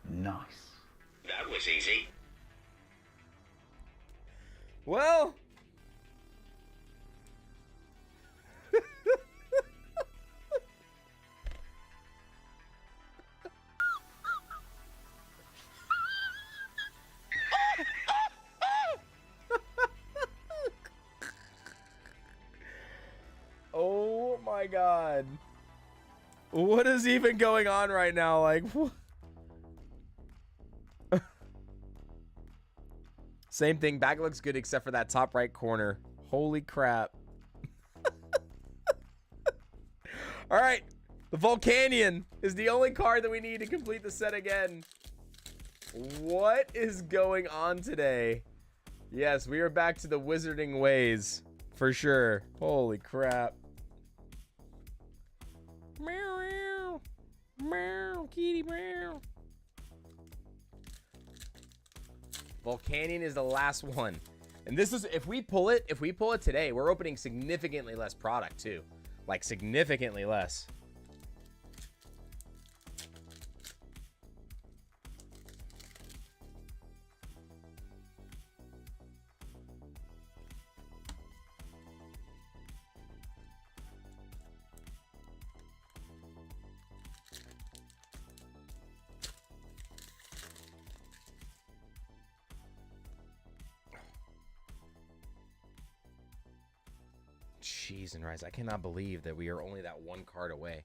Nice. That was easy. Well. Oh my god. What is even going on right now? Like, same thing. Bag looks good except for that top right corner. Holy crap. All right. The Volcanion is the only card that we need to complete the set again. What is going on today? Yes, we are back to the wizarding ways for sure. Holy crap. Meow, meow, kitty meow. Volcanion is the last one. And this is, if we pull it today, we're opening significantly less product too. Like significantly less. Cheese and rice. I cannot believe that we are only that one card away.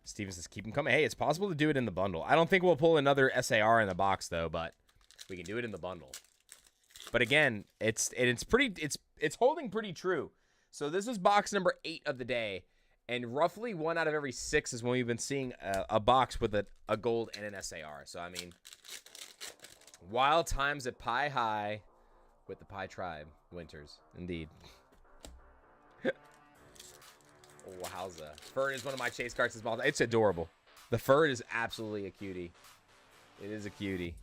Steven says, keep them coming. Hey, it's possible to do it in the bundle. I don't think we'll pull another SAR in the box, though, but we can do it in the bundle. But again, it's holding pretty true. So this is box number 8 of the day, and roughly 1 out of every 6 is when we've been seeing a box with a gold and an SAR. So, I mean, wild times at Pi High with the Pi Tribe. Winters, indeed. Wowza. Fern is one of my chase cards as well. It's adorable. The Fern is absolutely a cutie. It is a cutie.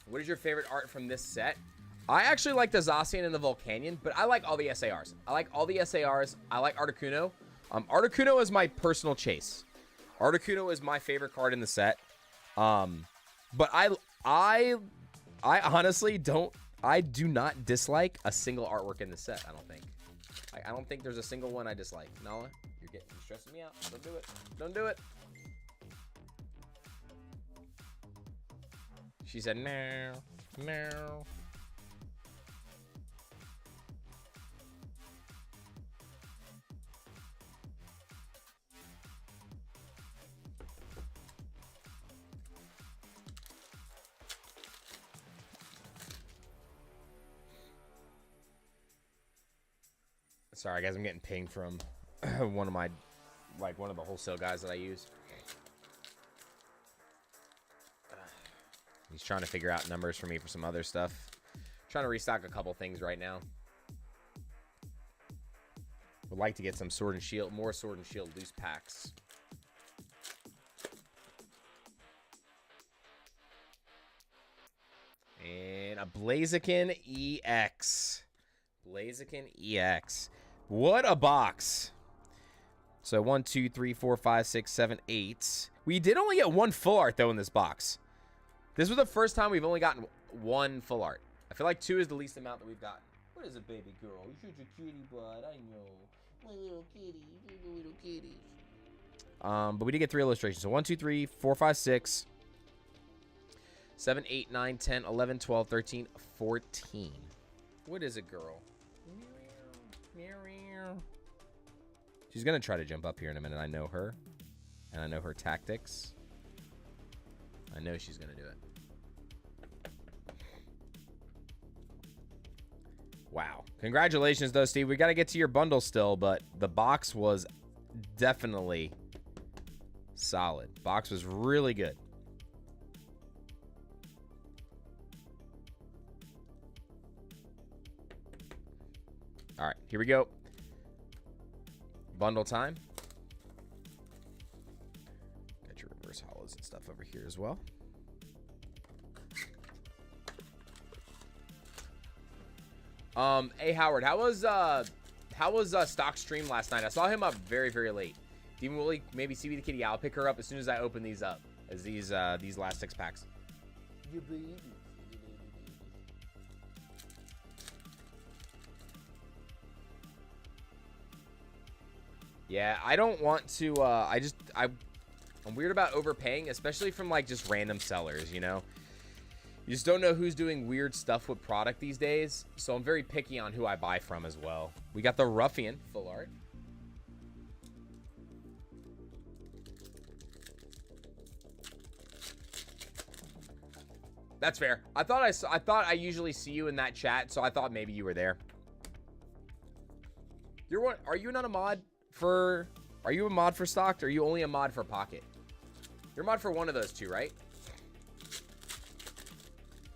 What is your favorite art from this set? I actually like the Zacian and the Volcanion, but I like all the SARs. I like all the SARs. I like Articuno. Articuno is my personal chase. Articuno is my favorite card in the set. But I honestly do not dislike a single artwork in the set, I don't think. I don't think there's a single one I dislike. Nala, you're stressing me out. Don't do it. Don't do it. She said, no, no. Sorry, guys, I'm getting pinged from one of the wholesale guys that I use. He's trying to figure out numbers for me for some other stuff. Trying to restock a couple things right now. Would like to get some Sword and Shield, more Sword and Shield loose packs. And a Blaziken EX. Blaziken EX. What a box. So 1, 2, 3, 4, 5, 6, 7, 8. We did only get one full art, though, in this box. This was the first time we've only gotten one full art. I feel like 2 is the least amount that we've gotten. What is a baby girl? You're such a cutie bud. I know. My little kitty. You're a little kitty. But we did get 3 illustrations. So 1, 2, 3, 4, 5, 6, 7, 8, 9, 10, 11, 12, 13, 14. What is a girl? She's going to try to jump up here in a minute. I know her. And I know her tactics. I know she's going to do it. Wow. Congratulations, though, Steve. We got to get to your bundle still, but the box was definitely solid. Box was really good. All right, here we go. Bundle time. Got your reverse hollows and stuff over here as well. Hey Howard, how was stock stream last night? I saw him up very, very late. Do you really maybe see the kitty? I'll pick her up as soon as I open these up, as these last 6 packs. Yeah, I don't want to, I'm weird about overpaying, especially from, like, just random sellers, you know? You just don't know who's doing weird stuff with product these days, so I'm very picky on who I buy from as well. We got the Ruffian full art. That's fair. I thought I usually see you in that chat, so I thought maybe you were there. Are you not a mod? Are you a mod for stocked, or are you only a mod for pocket? You're a mod for one of those 2, right?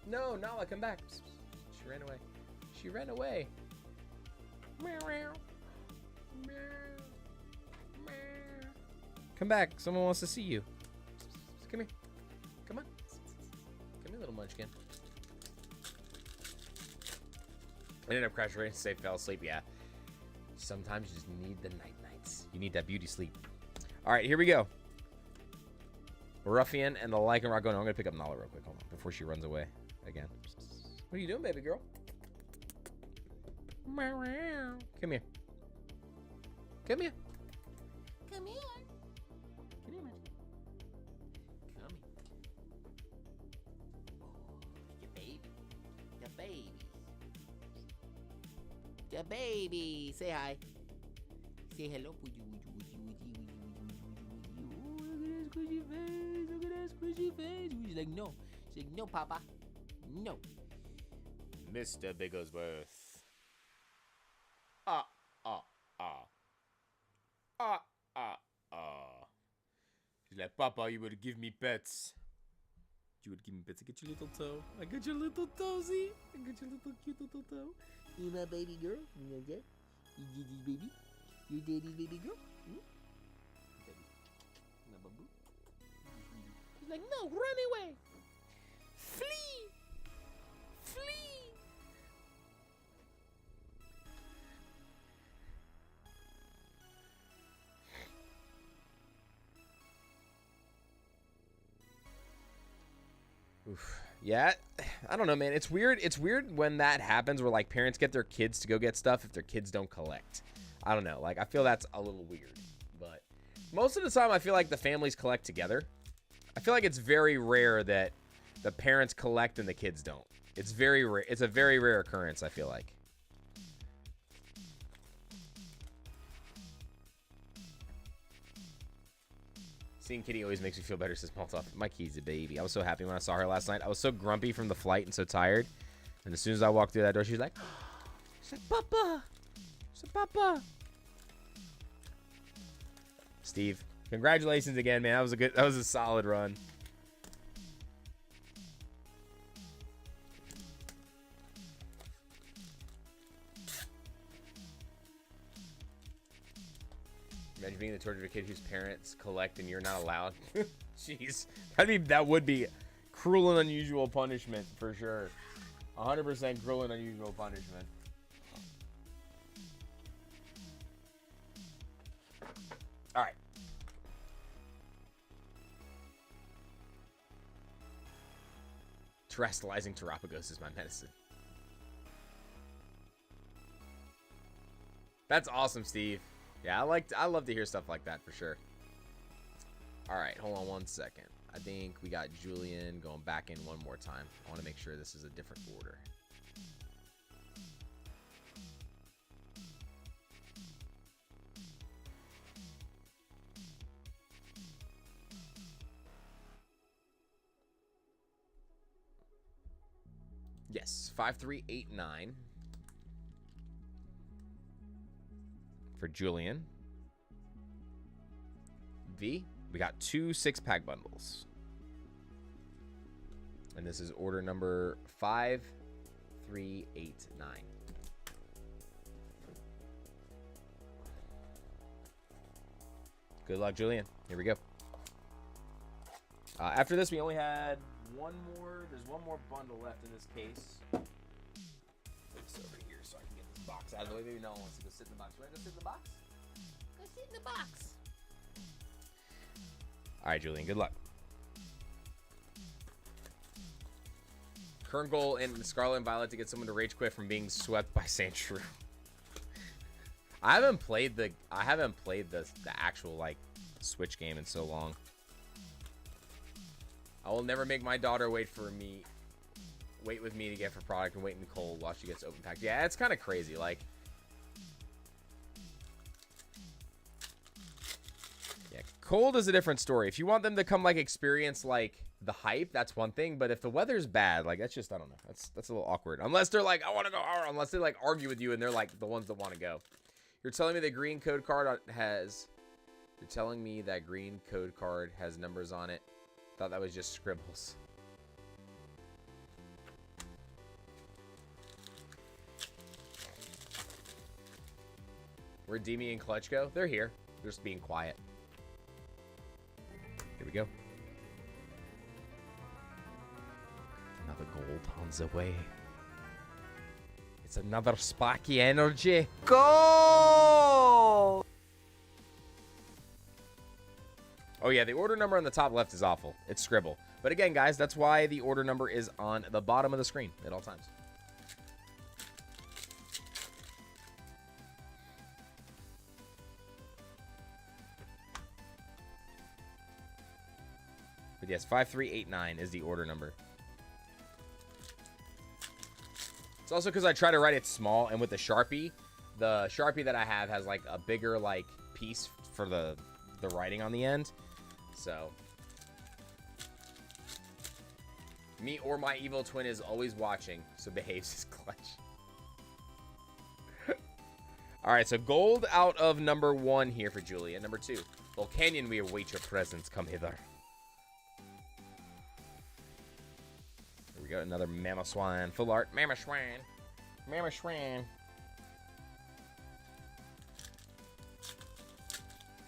No, Nala, come back. She ran away. She ran away. Come back. Someone wants to see you. Come here. Come on. Come here, little munchkin. I ended up crashing right and say fell asleep. Yeah. Sometimes you just need the night nights. You need that beauty sleep. All right, here we go. Ruffian and the Lycanroc going. I'm going to pick up Nala real quick. Hold on, before she runs away again. What are you doing, baby girl? Come here. Come here. Come here. Come here. Come here. Come here. Oh, your baby. Your baby. Your baby. Say hi. Say hello. Look at that squishy face. Look at that squishy face. She's like, no. She's like, no, Papa. No. Mr. Bigglesworth. She's like, Papa, you would give me pets. You would give me pets. I get your little toe. I got your little toesy. I got your little cute little toe. You my baby girl. You know that? You daddy's baby. You daddy's baby girl. Baby. No, babu. She's like, no, run away. Flee. Flee. Oof. Yeah, I don't know, man. It's weird. It's weird when that happens where, like, parents get their kids to go get stuff if their kids don't collect. I don't know. Like, I feel that's a little weird. But most of the time, I feel like the families collect together. I feel like it's very rare that the parents collect and the kids don't. It's very rare. It's a very rare occurrence, I feel like. Seeing Kitty always makes me feel better, says Maltoff. My key's a baby. I was so happy when I saw her last night. I was so grumpy from the flight and so tired. And as soon as I walked through that door, she was like, she said, Papa. She said, Papa. Steve, congratulations again, man. That was a solid run. Imagine being the torture of a kid whose parents collect and you're not allowed. Jeez. That would be cruel and unusual punishment for sure. 100% cruel and unusual punishment. All right. Terrestrializing Terapagos is my medicine. That's awesome, Steve. Yeah, I love to hear stuff like that for sure. All right, hold on 1 second. I think we got Julian going back in one more time. I want to make sure this is a different order. Yes, 5389. For Julian. V, we got 2 6-pack bundles. And this is order number 5389. Good luck, Julian. Here we go. After this, we only had one more. There's one more bundle left in this case. Put this over here so I can get this box out of the way. Maybe no one wants to go sit in the box. You want to go sit in the box? Go sit in the box. All right, Julian. Good luck. Current goal in Scarlet and Violet to get someone to rage quit from being swept by Saint True. I haven't played the actual like Switch game in so long. I will never make my daughter wait with me to get her product and wait in cold while she gets open packed. Yeah, it's kind of crazy. Like, yeah, cold is a different story. If you want them to come like experience like the hype, that's one thing. But if the weather's bad, like that's just, I don't know. That's a little awkward. Unless they're like, I want to go. Or unless they like argue with you and they're like the ones that want to go. You're telling me the green code card has. You're telling me that green code card has numbers on it. Thought that was just scribbles. Where'd Demi and Clutch go? They're here. They're just being quiet. Here we go. Another gold on the way. It's another Sparky energy. Go! Oh yeah, the order number on the top left is awful. It's scribble. But again, guys, that's why the order number is on the bottom of the screen at all times. But yes, 5389 is the order number. It's also because I try to write it small, and with the Sharpie that I have has like a bigger like piece for the writing on the end. So, me or my evil twin is always watching, so behaves his clutch. All right, so gold out of number 1 here for Julia. Number 2, Volcanion, we await your presence. Come hither. Here we go, another Mamoswine. Full art. Mamoswine. Mamoswine.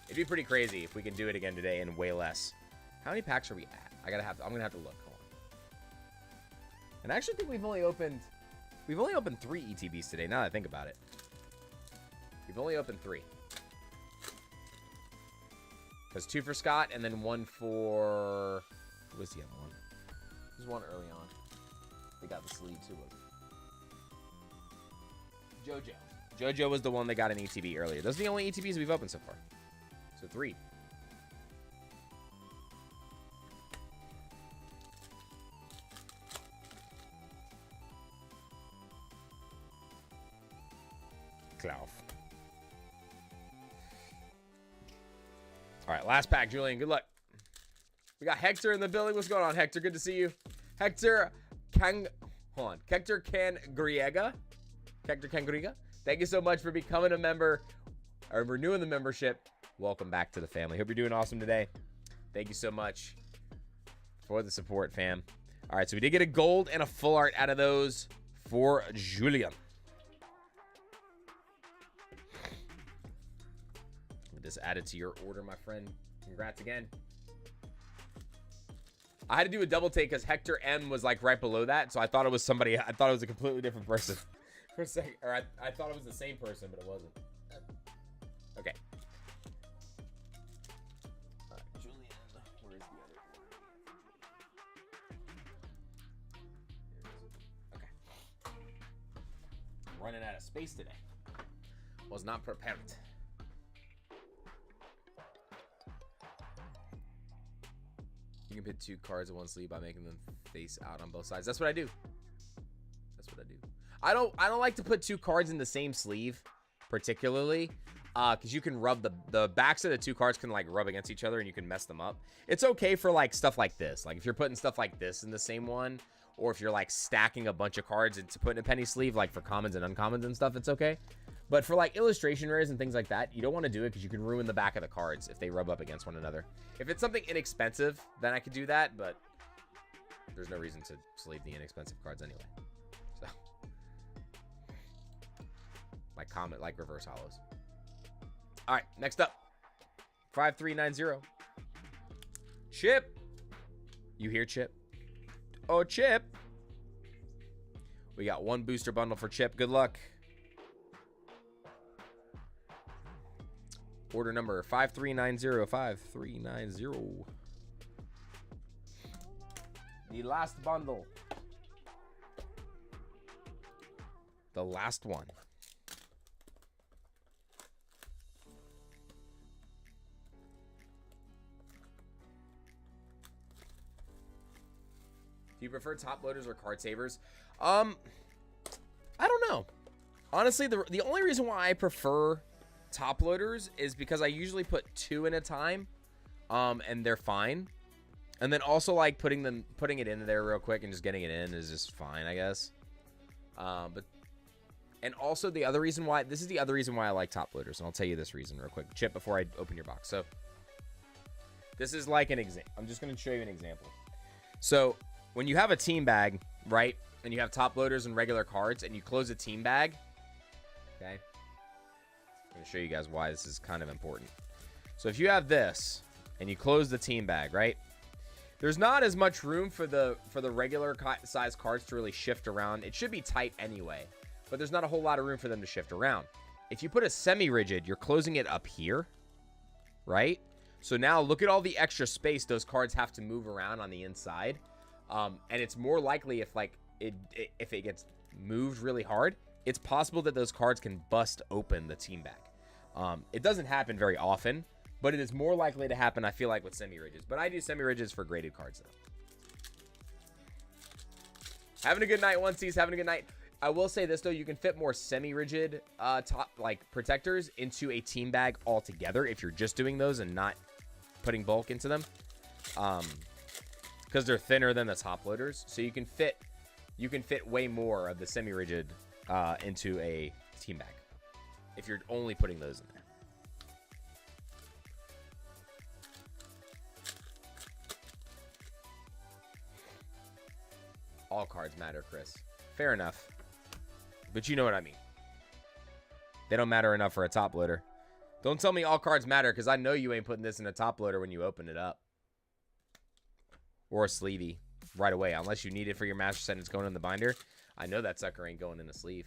It'd be pretty crazy if we can do it again today and way less. How many packs are we at? I'm gonna have to look. Hold on. And I actually think we've only opened 3 ETBs today. Now that I think about it, we've only opened 3. Because 2 for Scott and then 1 for, what was the other one? There's one early on. They got the sleeve too, was it? JoJo. JoJo was the one that got an ETB earlier. Those are the only ETBs we've opened so far. So 3. Klauf. All right, last pack, Julian. Good luck. We got Hector in the building. What's going on, Hector? Good to see you. Hector Cangriega. Hector Cangriega. Thank you so much for becoming a member or renewing the membership. Welcome back to the family. Hope you're doing awesome today. Thank you so much for the support, fam. All right, so we did get a gold and a full art out of those for Julian. Just add it to your order, my friend. Congrats again. I had to do a double take because Hector M was like right below that, so I thought it was somebody. I thought it was a completely different person for a second, or I thought it was the same person, but it wasn't. Okay. All right, Julian, where is the other one? Okay. Running out of space today. Was not prepared. You can put 2 cards in one sleeve by making them face out on both sides. That's what I do. That's what I do. I don't like to put 2 cards in the same sleeve, particularly, because you can rub the backs of the 2 cards can like rub against each other and you can mess them up. It's okay for like stuff like this. Like if you're putting stuff like this in the same one, or if you're like stacking a bunch of cards into putting a penny sleeve, like for commons and uncommons and stuff, it's okay. But for like illustration rares and things like that, you don't want to do it because you can ruin the back of the cards if they rub up against one another. If it's something inexpensive, then I could do that, but there's no reason to sleeve the inexpensive cards anyway. So, like Comet, like reverse hollows. All right, next up, 5390. Chip. You hear Chip? Oh, Chip. We got 1 booster bundle for Chip. Good luck. Order number 5390. 5390. The last bundle. The last one. Do you prefer top loaders or card savers? I don't know. Honestly, the only reason why I prefer top loaders is because I usually put 2 in a time, and they're fine. And then also like putting it in there real quick and just getting it in is just fine, I guess. And also the other reason why, this is the other reason why I like top loaders, and I'll tell you this reason real quick, Chip, before I open your box. So this is like an example. I'm just going to show you an example. So when you have a team bag, right, and you have top loaders and regular cards, and you close a team bag, okay, I'm going to show you guys why this is kind of important. So if you have this and you close the team bag, right, there's not as much room for the regular size cards to really shift around. It should be tight anyway, but there's not a whole lot of room for them to shift around. If you put a semi-rigid, you're closing it up here, right? So now look at all the extra space those cards have to move around on the inside. And it's more likely if if it gets moved really hard, it's possible that those cards can bust open the team bag. It doesn't happen very often, but it is more likely to happen, I feel like, with semi-rigids. But I do semi-rigids for graded cards, though. Having a good night, onesies. Having a good night. I will say this, though. You can fit more semi-rigid top protectors into a team bag altogether if you're just doing those and not putting bulk into them. Because they're thinner than the top loaders. So you can fit way more of the semi-rigid into a team bag if you're only putting those in there. All cards matter, Chris. Fair enough. But you know what I mean. They don't matter enough for a top loader. Don't tell me all cards matter, because I know you ain't putting this in a top loader when you open it up. Or a sleevey right away. Unless you need it for your master set and it's going in the binder. I know that sucker ain't going in the sleeve.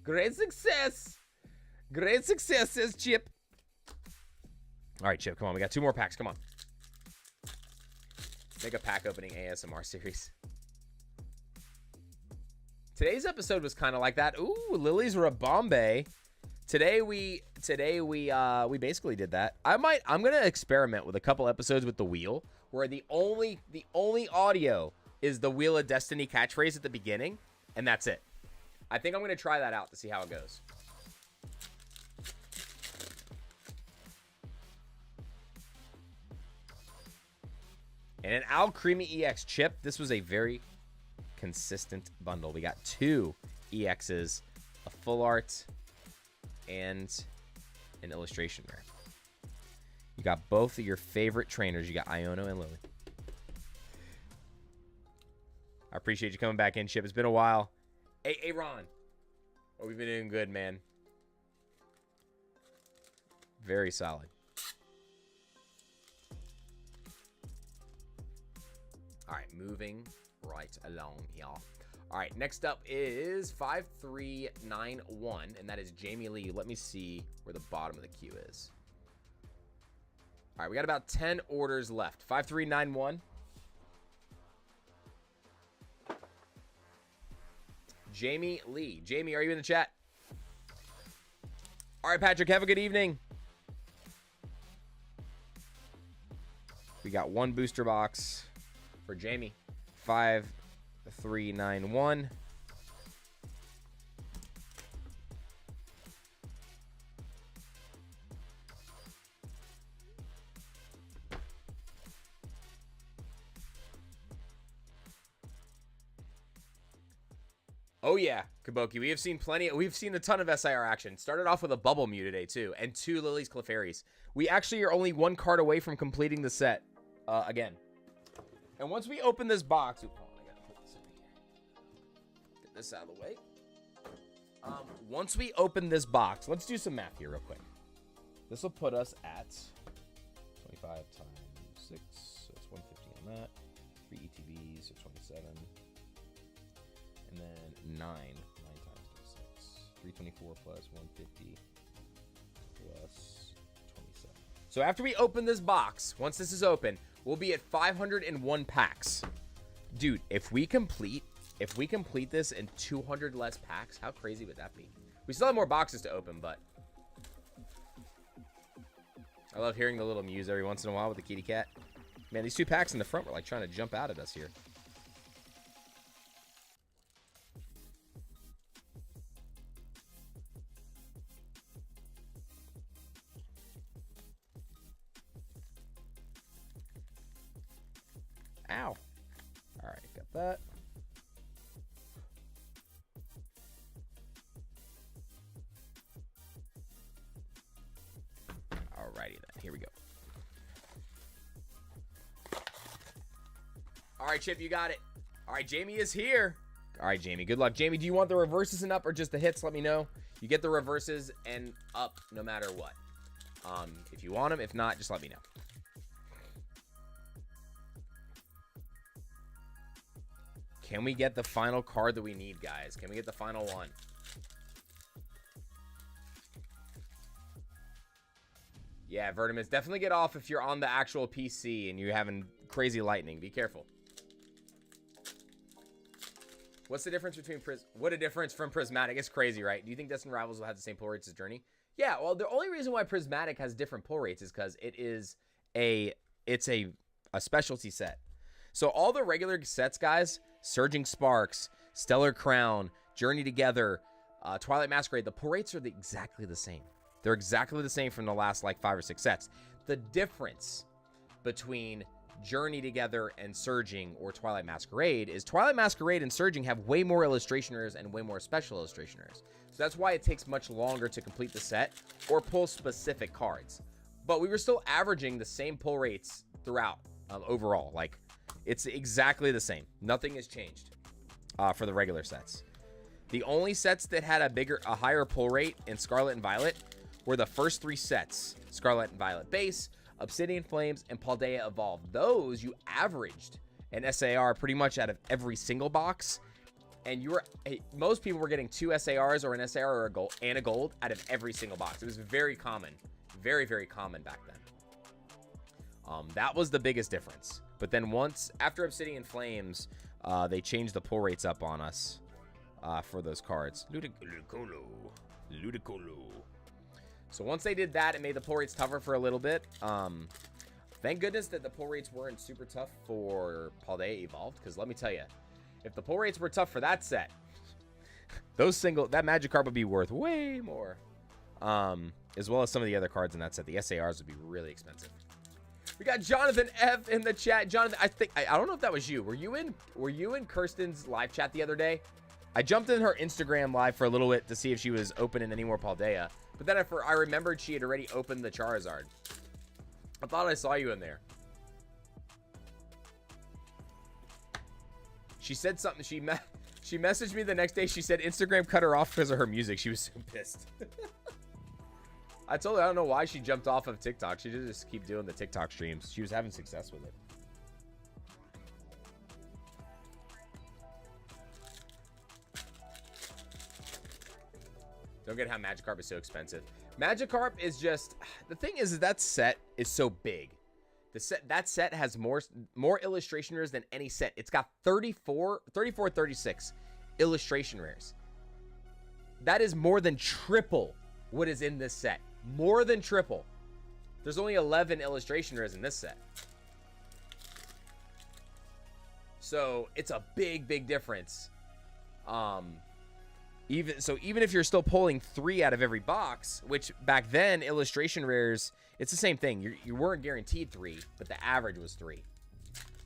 Great success. Great success, says Chip. All right, Chip, come on. We got 2 more packs. Come on. Make a pack opening ASMR series. Today's episode was kind of like that. Ooh, Lilies were a Bombay. Today we basically did that. I'm gonna experiment with a couple episodes with the wheel, where the only audio is the Wheel of Destiny catchphrase at the beginning, and that's it. I think I'm gonna try that out to see how it goes. And an Al Creamy EX chip. This was a very consistent bundle. We got 2 EXs, a full art, and an illustration rare. You got both of your favorite trainers. You got Iono and Lily. I appreciate you coming back in, Chip. It's been a while. Hey, Ron. Oh, we've been doing good, man. Very solid. All right, moving right along, y'all. All right, next up is 5391, and that is Jamie Lee. Let me see where the bottom of the queue is. All right, we got about 10 orders left. 5391. Jamie Lee. Jamie, are you in the chat? All right, Patrick, have a good evening. We got 1 booster box for Jamie. 5391. Oh yeah, Kabuki. We've seen a ton of SIR action. Started off with a Bubble Mew today too, and 2 Lily's Clefairies. We actually are only 1 card away from completing the set again. And once we open this box, oops, hold on, I gotta put this over here. Get this out of the way. Once we open this box, let's do some math here real quick. This will put us at 25 times 6, so it's 150 on that. 3 ETBs, so 27. And then 9 times 36. 324 plus 150 plus 27. So after we open this box, once this is open, we'll be at 501 packs. Dude, if we complete this in 200 less packs, how crazy would that be? We still have more boxes to open, but I love hearing the little mews every once in a while with the kitty cat. Man, these 2 packs in the front were like trying to jump out at us here. Ow. All right, got that. Alrighty then, here we go. All right, Chip, you got it. All right, Jamie is here. All right, Jamie, good luck. Jamie, do you want the reverses and up or just the hits? Let me know. You get the reverses and up no matter what. If you want them, if not, just let me know. Can we get the final card that we need, guys? Can we get the final one? Yeah, Vertimus, definitely get off if you're on the actual PC and you're having crazy lightning. Be careful. What's the difference between what a difference from Prismatic? It's crazy, right? Do you think Destined Rivals will have the same pull rates as Journey? Yeah, well, the only reason why Prismatic has different pull rates is because it's a specialty set. So all the regular sets, guys, Surging Sparks, Stellar Crown, Journey Together, Twilight Masquerade, the pull rates are exactly the same. They're exactly the same from the last like 5 or 6 sets. The difference between Journey Together and Surging or Twilight Masquerade is Twilight Masquerade and Surging have way more illustrationers and way more special illustrationers. So that's why it takes much longer to complete the set or pull specific cards. But we were still averaging the same pull rates throughout overall. Like, it's exactly the same. Nothing has changed for the regular sets. The only sets that had a higher pull rate in Scarlet and Violet were the first 3 sets. Scarlet and Violet Base, Obsidian Flames, and Paldea Evolved. Those you averaged an SAR pretty much out of every single box. And most people were getting 2 SARs or an SAR or a gold out of every single box. It was very common. Very, very common back then. That was the biggest difference. But then after Obsidian Flames, they changed the pull rates up on us. for those cards. Ludicolo. So once they did that, it made the pull rates tougher for a little bit. Thank goodness that the pull rates weren't super tough for Paldea Evolved, because let me tell you, if the pull rates were tough for that set, that Magikarp would be worth way more. As well as some of the other cards in that set. The SARs would be really expensive. We got Jonathan F in the chat. Jonathan, I don't know if that was you. Were you in Kirsten's live chat the other day? I jumped in her Instagram live for a little bit to see if she was opening any more Paldea. But then I remembered she had already opened the Charizard. I thought I saw you in there. She said something. She messaged me the next day. She said Instagram cut her off because of her music. She was so pissed. I told her I don't know why she jumped off of TikTok. She should just keep doing the TikTok streams. She was having success with it. Don't get how Magikarp is so expensive. Magikarp is just, the thing is that set is so big. That set has more illustration rares than any set. It's got 36 illustration rares. That is more than triple what is in this set. More than triple. There's only 11 illustration rares in this set. So it's a big difference. Even if you're still pulling 3 out of every box, which back then illustration rares, it's the same thing. You weren't guaranteed 3, but the average was 3.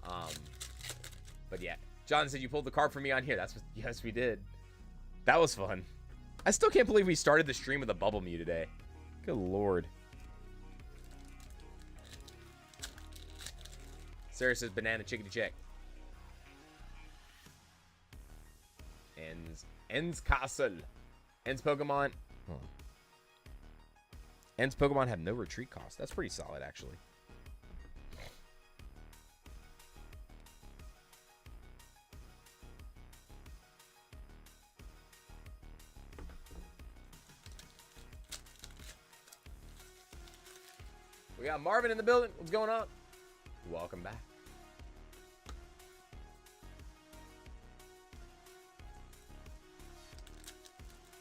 But yeah, John said you pulled the card for me on here. Yes, we did. That was fun. I still can't believe we started the stream with a Bubble Mew today. Good lord. Sarah says banana chickadee check. Ends Castle. Ends Pokemon. Oh. Ends Pokemon have no retreat cost. That's pretty solid, actually. We got Marvin in the building. What's going on? Welcome back.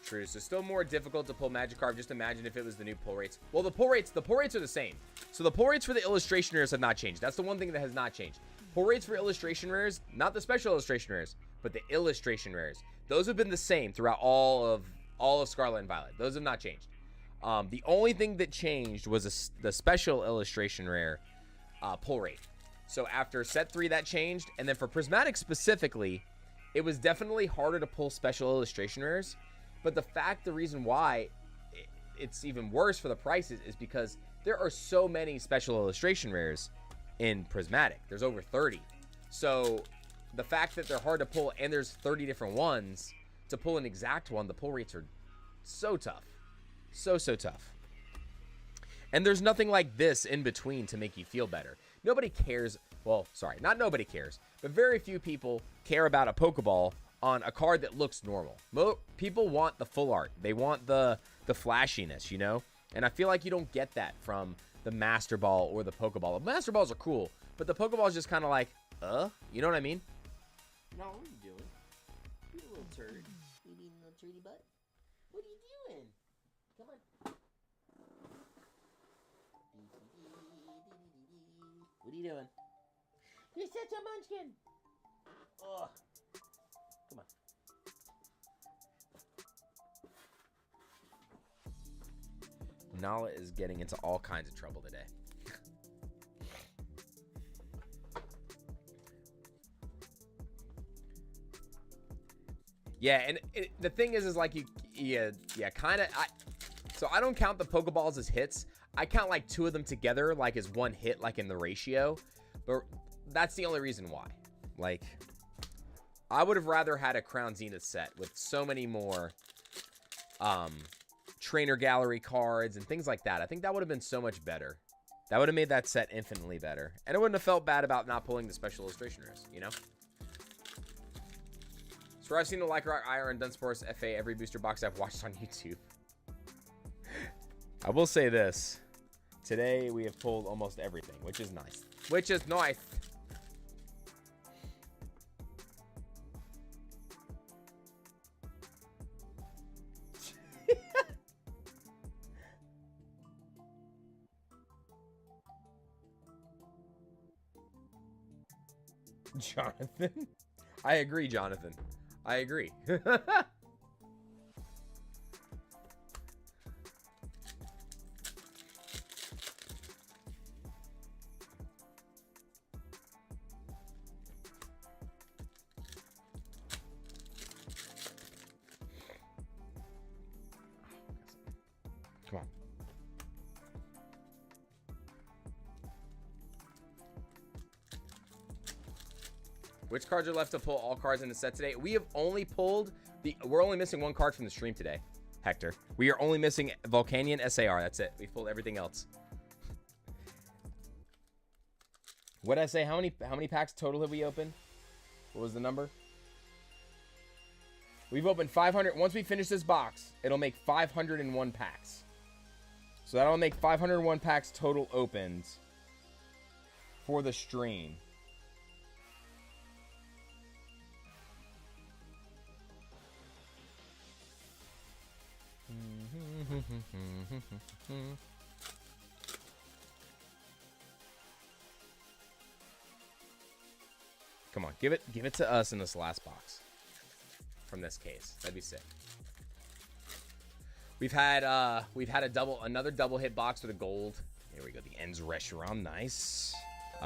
True. So still more difficult to pull Magikarp. Just imagine if it was the new pull rates. Well, the pull rates are the same. So the pull rates for the illustration rares have not changed. That's the one thing that has not changed. Pull rates for illustration rares, not the special illustration rares, but the illustration rares. Those have been the same throughout all of Scarlet and Violet. Those have not changed. The only thing that changed was the special illustration rare pull rate. So after set 3, that changed. And then for prismatic specifically, it was definitely harder to pull special illustration rares. But the reason why it's even worse for the prices is because there are so many special illustration rares in prismatic. There's over 30. So the fact that they're hard to pull and there's 30 different ones, to pull an exact one, the pull rates are so tough. So tough. And there's nothing like this in between to make you feel better. Nobody cares. Well, sorry, not nobody cares, but very few people care about a Pokeball on a card that looks normal. People want the full art. They want the flashiness, you know? And I feel like you don't get that from the Master Ball or the Pokeball. The Master Balls are cool, but the Pokeball is just kind of like, you know what I mean? No, what are you doing? You little turd. You mean little turdy butt? What are you doing? Come on. What are you doing? You're such a munchkin. Ugh. Come on. Nala is getting into all kinds of trouble today. Yeah, and the thing is like kind of. So I don't count the Pokeballs as hits. I count like 2 of them together, like as one hit, like in the ratio. But that's the only reason why. Like, I would have rather had a Crown Zenith set with so many more trainer gallery cards and things like that. I think that would have been so much better. That would have made that set infinitely better. And it wouldn't have felt bad about not pulling the special illustration rares, you know? So I've seen the Lycanroc IR and Dunsparce FA every booster box I've watched on YouTube. I will say this. Today we have pulled almost everything, which is nice. Which is nice. Jonathan. I agree, Jonathan. I agree. Come on. Which cards are left to pull all cards in the set today? We have only pulled we're only missing one card from the stream today, Hector. We are only missing Volcanion SAR. That's it. We've pulled everything else. What did I say? How many packs total have we opened? What was the number? We've opened 500. Once we finish this box, it'll make 501 packs. So that'll make 501 packs total opened for the stream. Come on, give it to us in this last box from this case. That'd be sick. We've had another double hit box with a gold. Here we go, the Ends Reshiram, nice.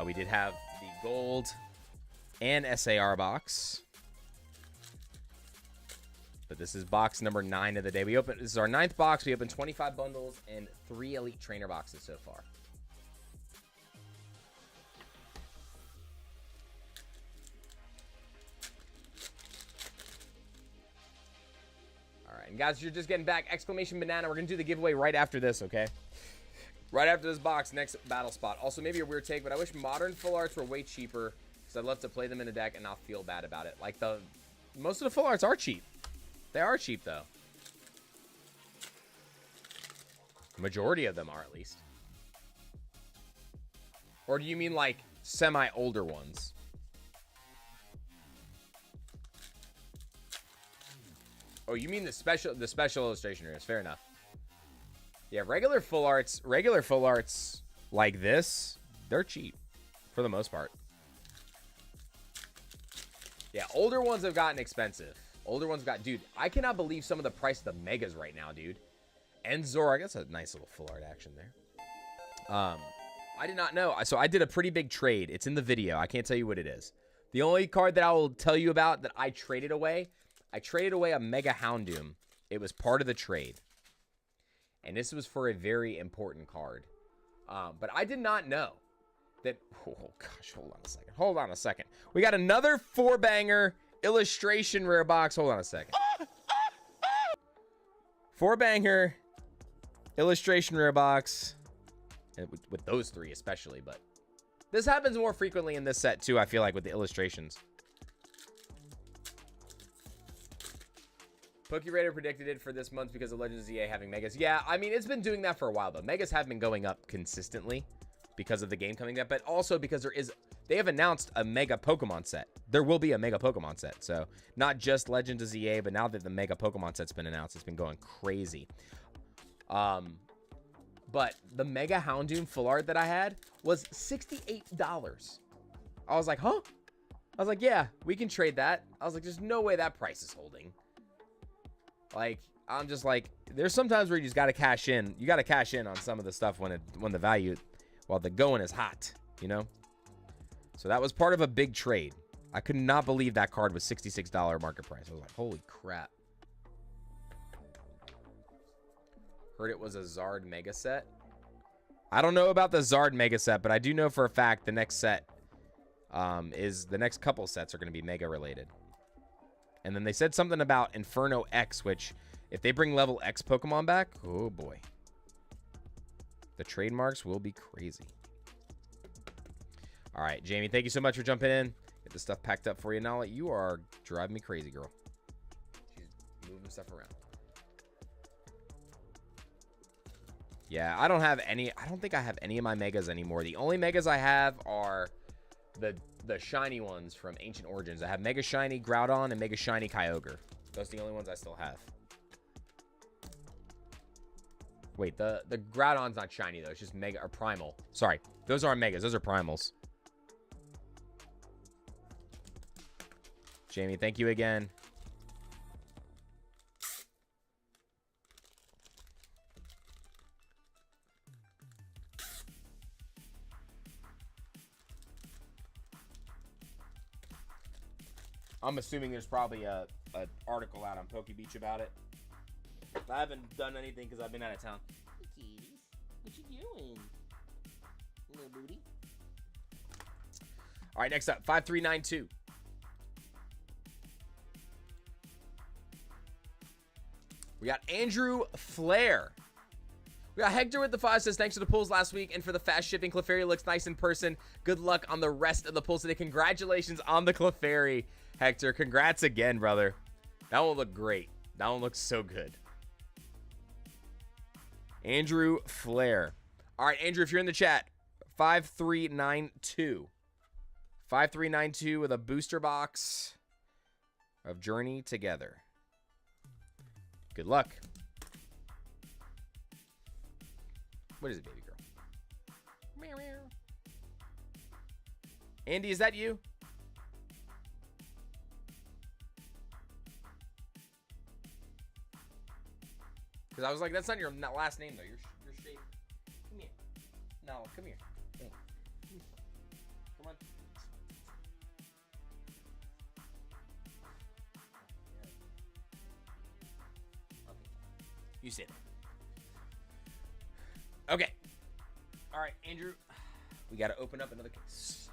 We did have the gold and SAR box. But this is box number 9 of the day. This is our 9th box. We opened 25 bundles and 3 Elite Trainer boxes so far. All right, and guys, you're just getting back. Exclamation banana. We're gonna do the giveaway right after this, okay? Right after this box, next battle spot. Also, maybe a weird take, but I wish modern full arts were way cheaper because I'd love to play them in a deck and not feel bad about it. Like most of the full arts are cheap. They are cheap, though. Majority of them are, at least. Or do you mean, like, semi-older ones? Oh, you mean the special illustration areas. Fair enough. Yeah, regular full arts like this, they're cheap. For the most part. Yeah, older ones have gotten expensive. Older ones dude, I cannot believe some of the price of the megas right now, dude. And Zora, that's a nice little full art action there. I did not know. So I did a pretty big trade. It's in the video. I can't tell you what it is. The only card that I will tell you about that I traded away a Mega Houndoom. It was part of the trade. And this was for a very important card. But I did not know that... Oh, gosh, hold on a second. We got another 4-banger illustration rare box. Hold on a second. 4-banger illustration rare box. With those 3 especially, but this happens more frequently in this set too, I feel like, with the illustrations. PokeRaider predicted it for this month because of Legends of EA having Megas. Yeah, I mean, it's been doing that for a while, though. Megas have been going up consistently because of the game coming up, but also because they have announced a Mega Pokemon set. There will be a Mega Pokemon set, so not just Legends of EA, but now that the Mega Pokemon set's been announced, it's been going crazy. But the Mega Houndoom full art that I had was $68. I was like, huh? I was like, yeah, we can trade that. I was like, there's no way that price is holding. Like, I'm just like, there's sometimes where you just got to cash in. You got to cash in on some of the stuff when the value, while the going is hot, you know? So that was part of a big trade. I could not believe that card was $66 market price. I was like, holy crap. Heard it was a Zard Mega set. I don't know about the Zard Mega set, but I do know for a fact the next set the next couple sets are going to be Mega related. And then they said something about Inferno X, which if they bring level X Pokemon back, oh boy. The trademarks will be crazy. All right, Jamie, thank you so much for jumping in. Get the stuff packed up for you. Nala, you are driving me crazy, girl. She's moving stuff around. Yeah, I don't think I have any of my Megas anymore. The only Megas I have are the shiny ones from Ancient Origins. I have Mega Shiny Groudon and Mega Shiny Kyogre. Those are the only ones I still have. Wait, the Groudon's not shiny though. It's just Mega or Primal. Sorry, those aren't Megas. Those are Primals. Jamie, thank you again. I'm assuming there's probably a article out on PokeBeach about it. I haven't done anything because I've been out of town. Hey, kitties. What you doing? Little booty. All right, next up, 5392. We got Andrew Flair. We got Hector with the 5 says, thanks for the pulls last week and for the fast shipping. Clefairy looks nice in person. Good luck on the rest of the pulls today. Congratulations on the Clefairy, Hector. Congrats again, brother. That one looked great. That one looks so good. Andrew Flair. All right, Andrew, if you're in the chat, 5392. 5392 with a booster box of Journey Together. Good luck. What is it, baby girl? Meow, meow. Andy, is that you? Because I was like, that's not your last name, though. You're shape. Come here. No, come here. Come on. You sit. Okay. All right, Andrew. We got to open up another case.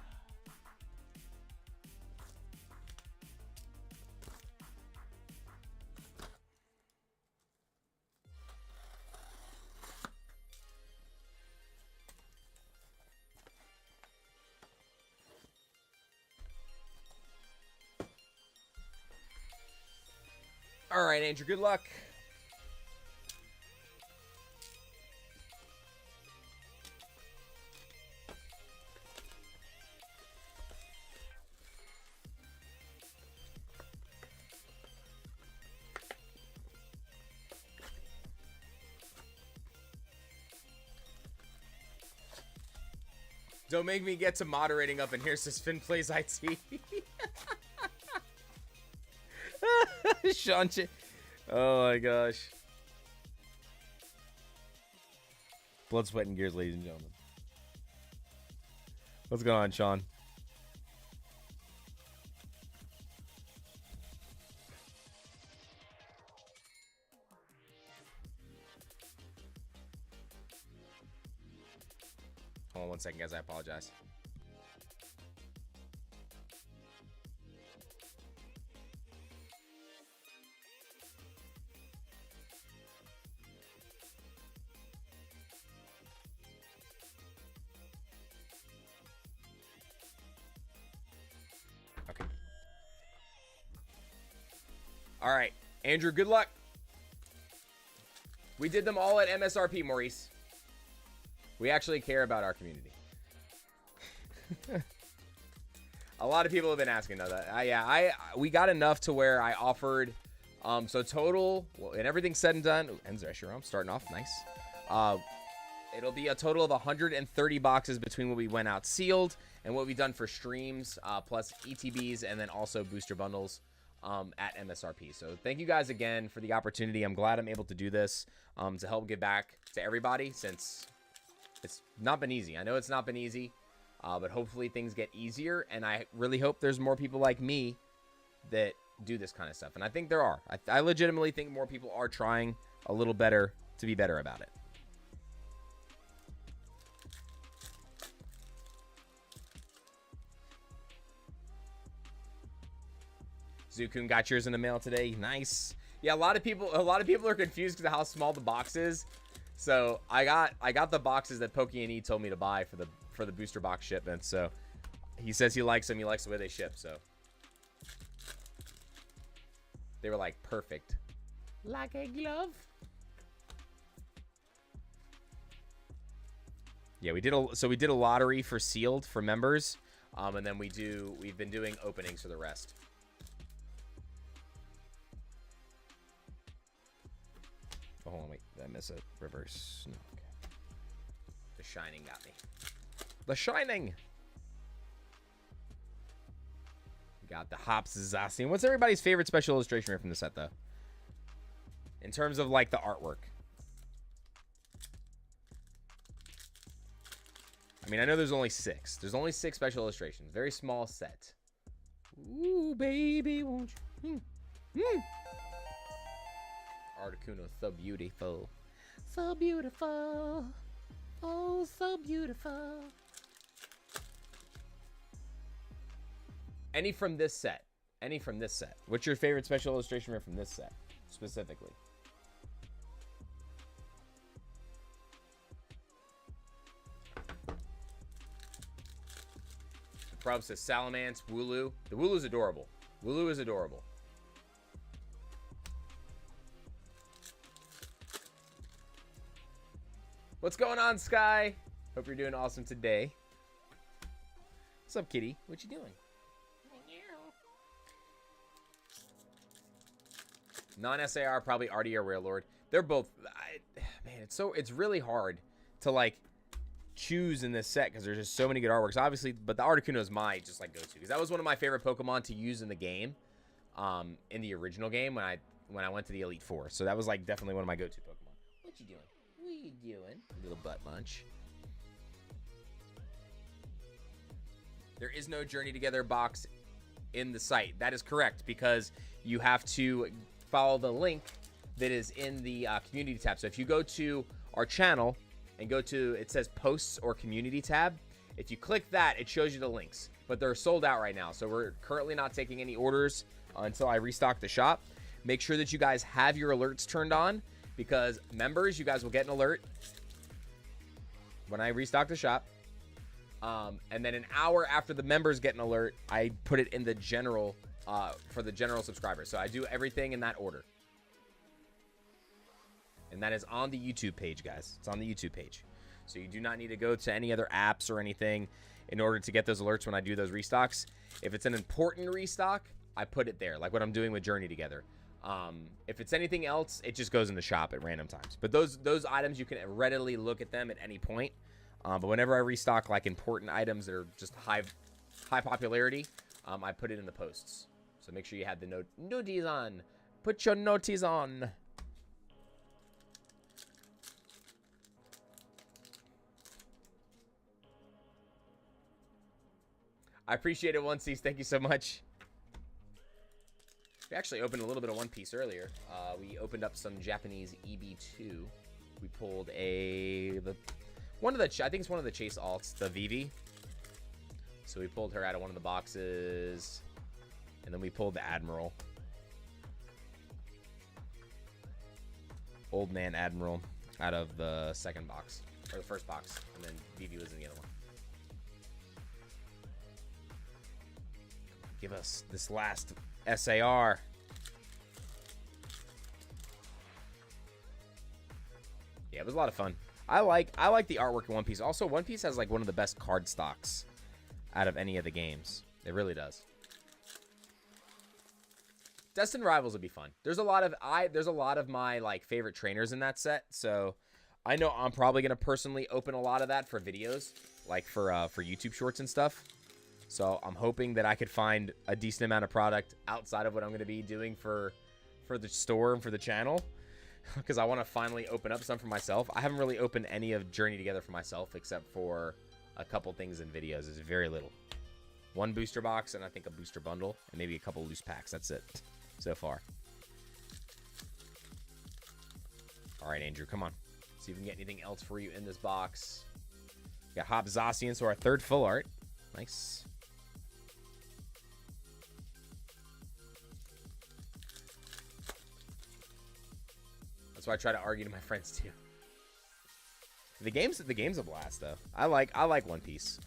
All right, Andrew, good luck. Don't make me get to moderating up in here, says Finn plays IT. Sean, oh my gosh. Blood, sweat, and gears, ladies and gentlemen. What's going on, Sean? Hold on 1 second, guys. I apologize. Okay. All right, Andrew, good luck. We did them all at MSRP, Maurice. We actually care about our community. A lot of people have been asking though that. We got enough to where I offered. So total, well, and everything's said and done. Ooh, ends Escher, I'm starting off nice. It'll be a total of 130 boxes between what we went out sealed and what we've done for streams, plus ETBs, and then also booster bundles at MSRP. So thank you guys again for the opportunity. I'm glad I'm able to do this to help give back to everybody, since it's not been easy. I know it's not been easy, but hopefully things get easier. And I really hope there's more people like me that do this kind of stuff. And I think there are. I legitimately think more people are trying a little better to be better about it. Zukun got yours in the mail today. Nice. Yeah, a lot of people are confused because of how small the box is. So I got the boxes that Pokey and E told me to buy for the booster box shipment. So he says he likes them. He likes the way they ship. So they were like perfect, like a glove. Yeah, we did a lottery for sealed for members, and then we've been doing openings for the rest. Oh, hold on, wait. Did I miss it? Reverse. No, okay. The Shining got me. The Shining! Got the Hops Zacian. What's everybody's favorite special illustration rare from the set, though? In terms of, like, the artwork. I mean, I know there's only 6. There's only 6 special illustrations. Very small set. Ooh, baby, won't you? Articuno, so beautiful. So beautiful. Oh, so beautiful. Any from this set. Any from this set. What's your favorite special illustration rare from this set, specifically? The prob says Salamence, Wooloo. The Wooloo's adorable. Wooloo is adorable. What's going on, Sky? Hope you're doing awesome today. What's up, kitty? What you doing? Non-SAR, probably Artie or Rare Lord. They're both... man, it's really hard to, like, choose in this set because there's just so many good artworks. Obviously, but the Articuno is my, just, like, go-to. Because that was one of my favorite Pokemon to use in the game. In the original game when I went to the Elite Four. So that was, like, definitely one of my go-to Pokemon. What you doing? What you doing? Little butt munch. There is no Journey Together box in the site. That is correct because you have to follow the link that is in the community tab. So if you go to our channel and go to, it says posts or community tab. If you click that, it shows you the links, but they're sold out right now. So we're currently not taking any orders until I restock the shop. Make sure that you guys have your alerts turned on because members, you guys will get an alert when I restock the shop. And then an hour after the members get an alert, I put it in the general, for the general subscribers. So I do everything in that order. And that is on the YouTube page, guys. It's on the YouTube page. So you do not need to go to any other apps or anything in order to get those alerts when I do those restocks. If it's an important restock, I put it there, like what I'm doing with Journey Together. If it's anything else, it just goes in the shop at random times. But those items, you can readily look at them at any point. But whenever I restock like important items that are just high popularity, I put it in the posts. So make sure you have the noties on. Put your noties on. I appreciate it, One Cease. Thank you so much. We actually opened a little bit of One Piece earlier. We opened up some Japanese EB2. We pulled I think it's one of the Chase alts, the Vivi. So we pulled her out of one of the boxes. And then we pulled the Admiral. Old Man Admiral out of the second box. Or the first box. And then Vivi was in the other one. Give us this last SAR. Yeah, it was a lot of fun. I like the artwork in One Piece. Also, One Piece has like one of the best card stocks out of any of the games. It really does. Destined Rivals would be fun. There's a lot of my like favorite trainers in that set. So I know I'm probably gonna personally open a lot of that for videos, like for YouTube shorts and stuff. So I'm hoping that I could find a decent amount of product outside of what I'm going to be doing for the store and for the channel. Because I want to finally open up some for myself. I haven't really opened any of Journey Together for myself except for a couple things in videos. It's very little. One booster box and I think a booster bundle. And maybe a couple loose packs. That's it so far. Alright, Andrew, come on. See if we can get anything else for you in this box. We got Hop Zacian, so our third full art. Nice. So I try to argue to my friends too. The game's a blast though. I like One Piece.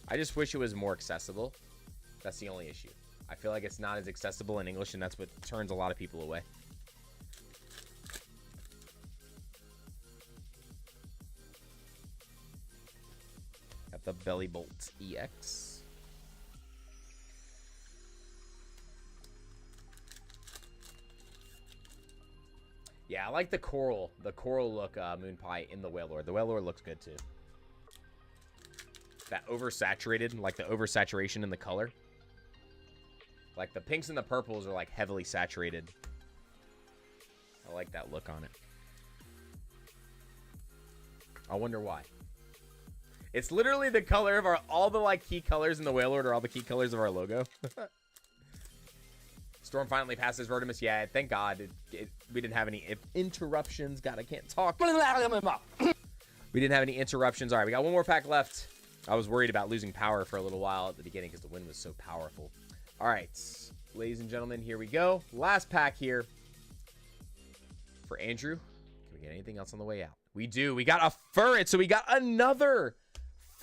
I just wish it was more accessible. That's the only issue. I feel like it's not as accessible in English, and that's what turns a lot of people away. Got the Belly Bolt EX. Yeah, I like the coral look Moon Pie in the Whalelord. The Whalelord looks good too. That oversaturated, like the oversaturation in the color. Like the pinks and the purples are like heavily saturated. I like that look on it. I wonder why. It's literally the color of all the like key colors in the Wailord are all the key colors of our logo. Storm finally passes Rodimus. Yeah, thank God. We didn't have any interruptions. God, I can't talk. We didn't have any interruptions. All right, we got one more pack left. I was worried about losing power for a little while at the beginning because the wind was so powerful. All right, ladies and gentlemen, here we go. Last pack here for Andrew. Can we get anything else on the way out? We do. We got a Furret, so we got another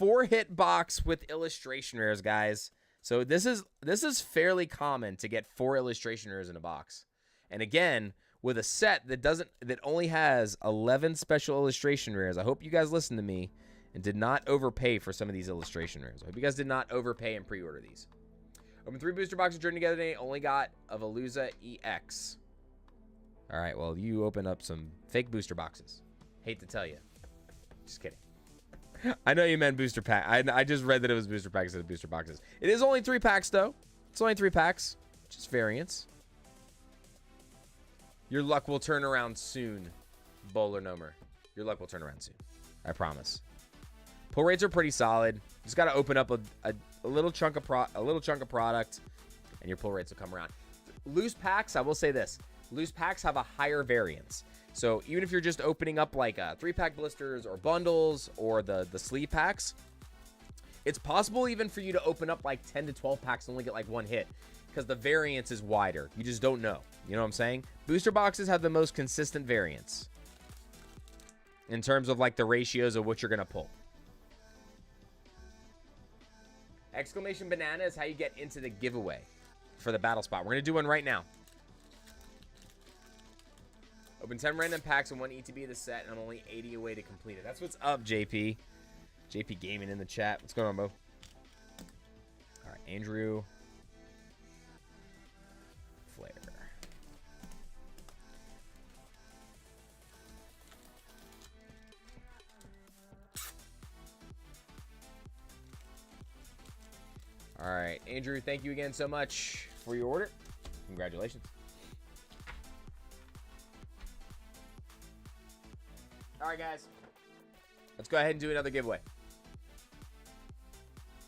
4-hit box with illustration rares, guys. So this is fairly common to get 4 illustration rares in a box. And again, with a set that only has 11 special illustration rares. I hope you guys listened to me and did not overpay for some of these illustration rares. I hope you guys did not overpay and pre-order these. Opened 3 booster boxes during together today. Only got a Veluza EX. All right, well, you opened up some fake booster boxes. Hate to tell you. Just kidding. I know you meant booster pack. I just read that it was booster packs instead of booster boxes. It is only 3 packs, though. It's only 3 packs. Just variants. Your luck will turn around soon, Bowler Nomer. Your luck will turn around soon. I promise. Pull rates are pretty solid. Just got to open up a little chunk of product, and your pull rates will come around. Loose packs, I will say this. Loose packs have a higher variance. So even if you're just opening up like 3-pack blisters or bundles or the sleeve packs, it's possible even for you to open up like 10 to 12 packs and only get like 1 hit because the variance is wider. You just don't know. You know what I'm saying? Booster boxes have the most consistent variance in terms of like the ratios of what you're going to pull. Exclamation banana is how you get into the giveaway for the battle spot. We're going to do one right now. Open 10 random packs and 1 ETB of the set, and I'm only 80 away to complete it. That's what's up, JP. JP Gaming in the chat. What's going on, Bo? All right, Andrew. Flare. All right, Andrew, thank you again so much for your order. Congratulations. All right, guys. Let's go ahead and do another giveaway.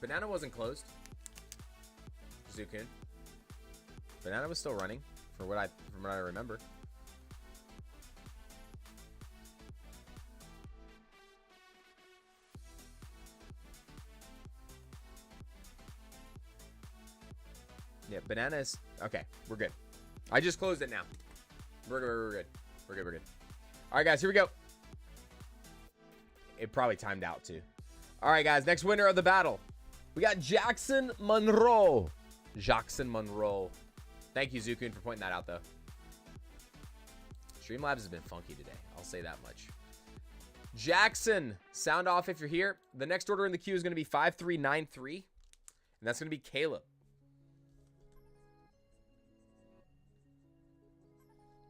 Banana wasn't closed. Zukun. Banana was still running from what I remember. Yeah, banana is okay. We're good. I just closed it now. We're good. We're good. All right, guys. Here we go. It probably timed out too. All right, guys. Next winner of the battle. We got Jackson Monroe. Jackson Monroe. Thank you, Zukun, for pointing that out, though. Streamlabs has been funky today. I'll say that much. Jackson, sound off if you're here. The next order in the queue is going to be 5393. And that's going to be Caleb.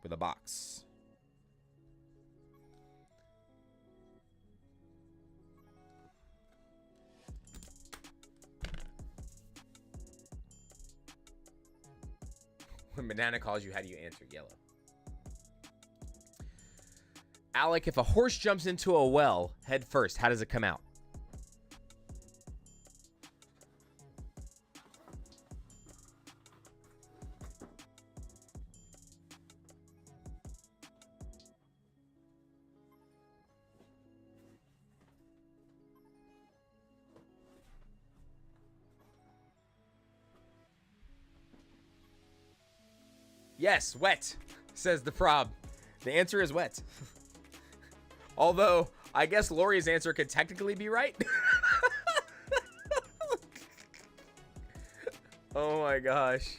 With a box. When banana calls you, how do you answer? Yellow. Alec, if a horse jumps into a well head first, how does it come out? Yes, wet, says the prob. The answer is wet. Although, I guess Lori's answer could technically be right. Oh my gosh.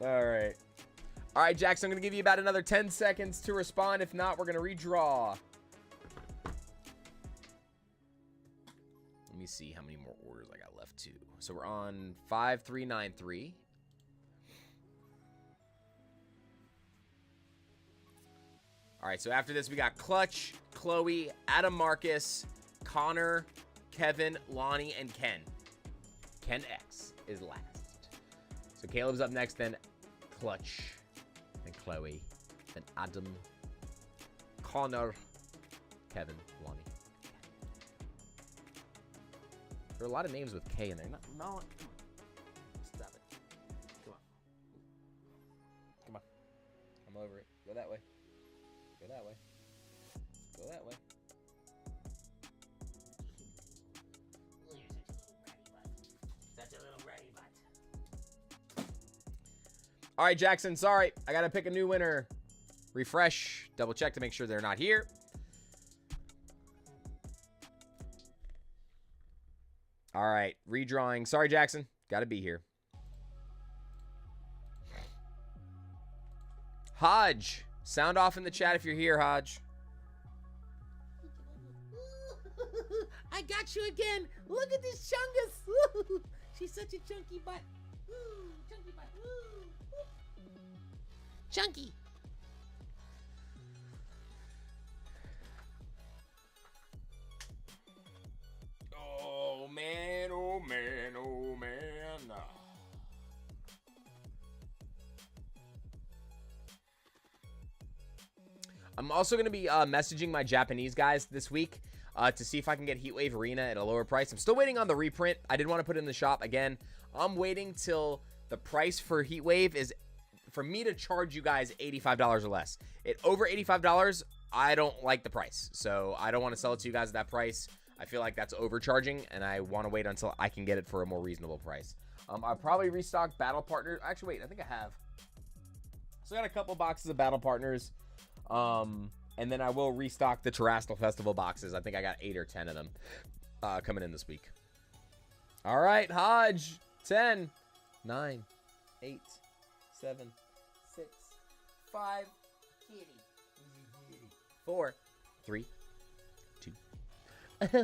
All right. All right, Jackson, I'm going to give you about another 10 seconds to respond. If not, we're going to redraw. Let me see how many more orders I got left too. So we're on 5393. All right, so after this, we got Clutch, Chloe, Adam Marcus, Connor, Kevin, Lonnie, and Ken. Ken X is last. So Caleb's up next, then Clutch, then Chloe, then Adam, Connor, Kevin, Lonnie. There are a lot of names with K in there. No, come on. Stop it. Come on. Come on. I'm over it. Go that way. Go that way. Go that way. Such a little ratty butt. All right, Jackson. Sorry. I got to pick a new winner. Refresh. Double check to make sure they're not here. All right. Redrawing. Sorry, Jackson. Got to be here. Hodge. Sound off in the chat if you're here, Hodge. I got you again. Look at this chungus. She's such a chunky butt. Chunky butt. Chunky. Oh, man. Oh, man. Oh, man. I'm also going to be messaging my Japanese guys this week to see if I can get Heatwave Arena at a lower price. I'm still waiting on the reprint. I did want to put it in the shop again. I'm waiting till the price for Heatwave is for me to charge you guys $85 or less. At over $85, I don't like the price. So I don't want to sell it to you guys at that price. I feel like that's overcharging, and I want to wait until I can get it for a more reasonable price. I'll probably restock Battle Partners. Actually, wait, I think I have. So I got a couple boxes of Battle Partners. And then I will restock the Terrestrial Festival boxes. I think I got 8 or 10 of them coming in this week. All right, Hodge. 10, 9, 8, 7, 6, 5, Kitty. 4, 3, 2,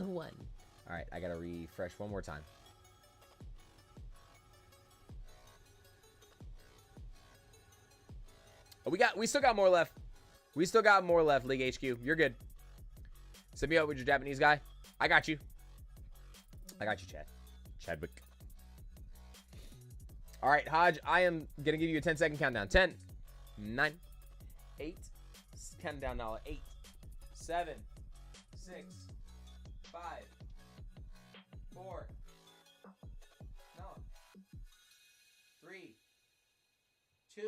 1. All right, I got to refresh one more time. Oh, we still got more left. We still got more left, League HQ. You're good. Send me out with your Japanese guy. I got you. I got you, Chad. Chadwick. All right, Hodge, I am going to give you a 10-second countdown. 10, 9, 8. Count down now. 8, 7, 6, 5, 4. No. 3, 2.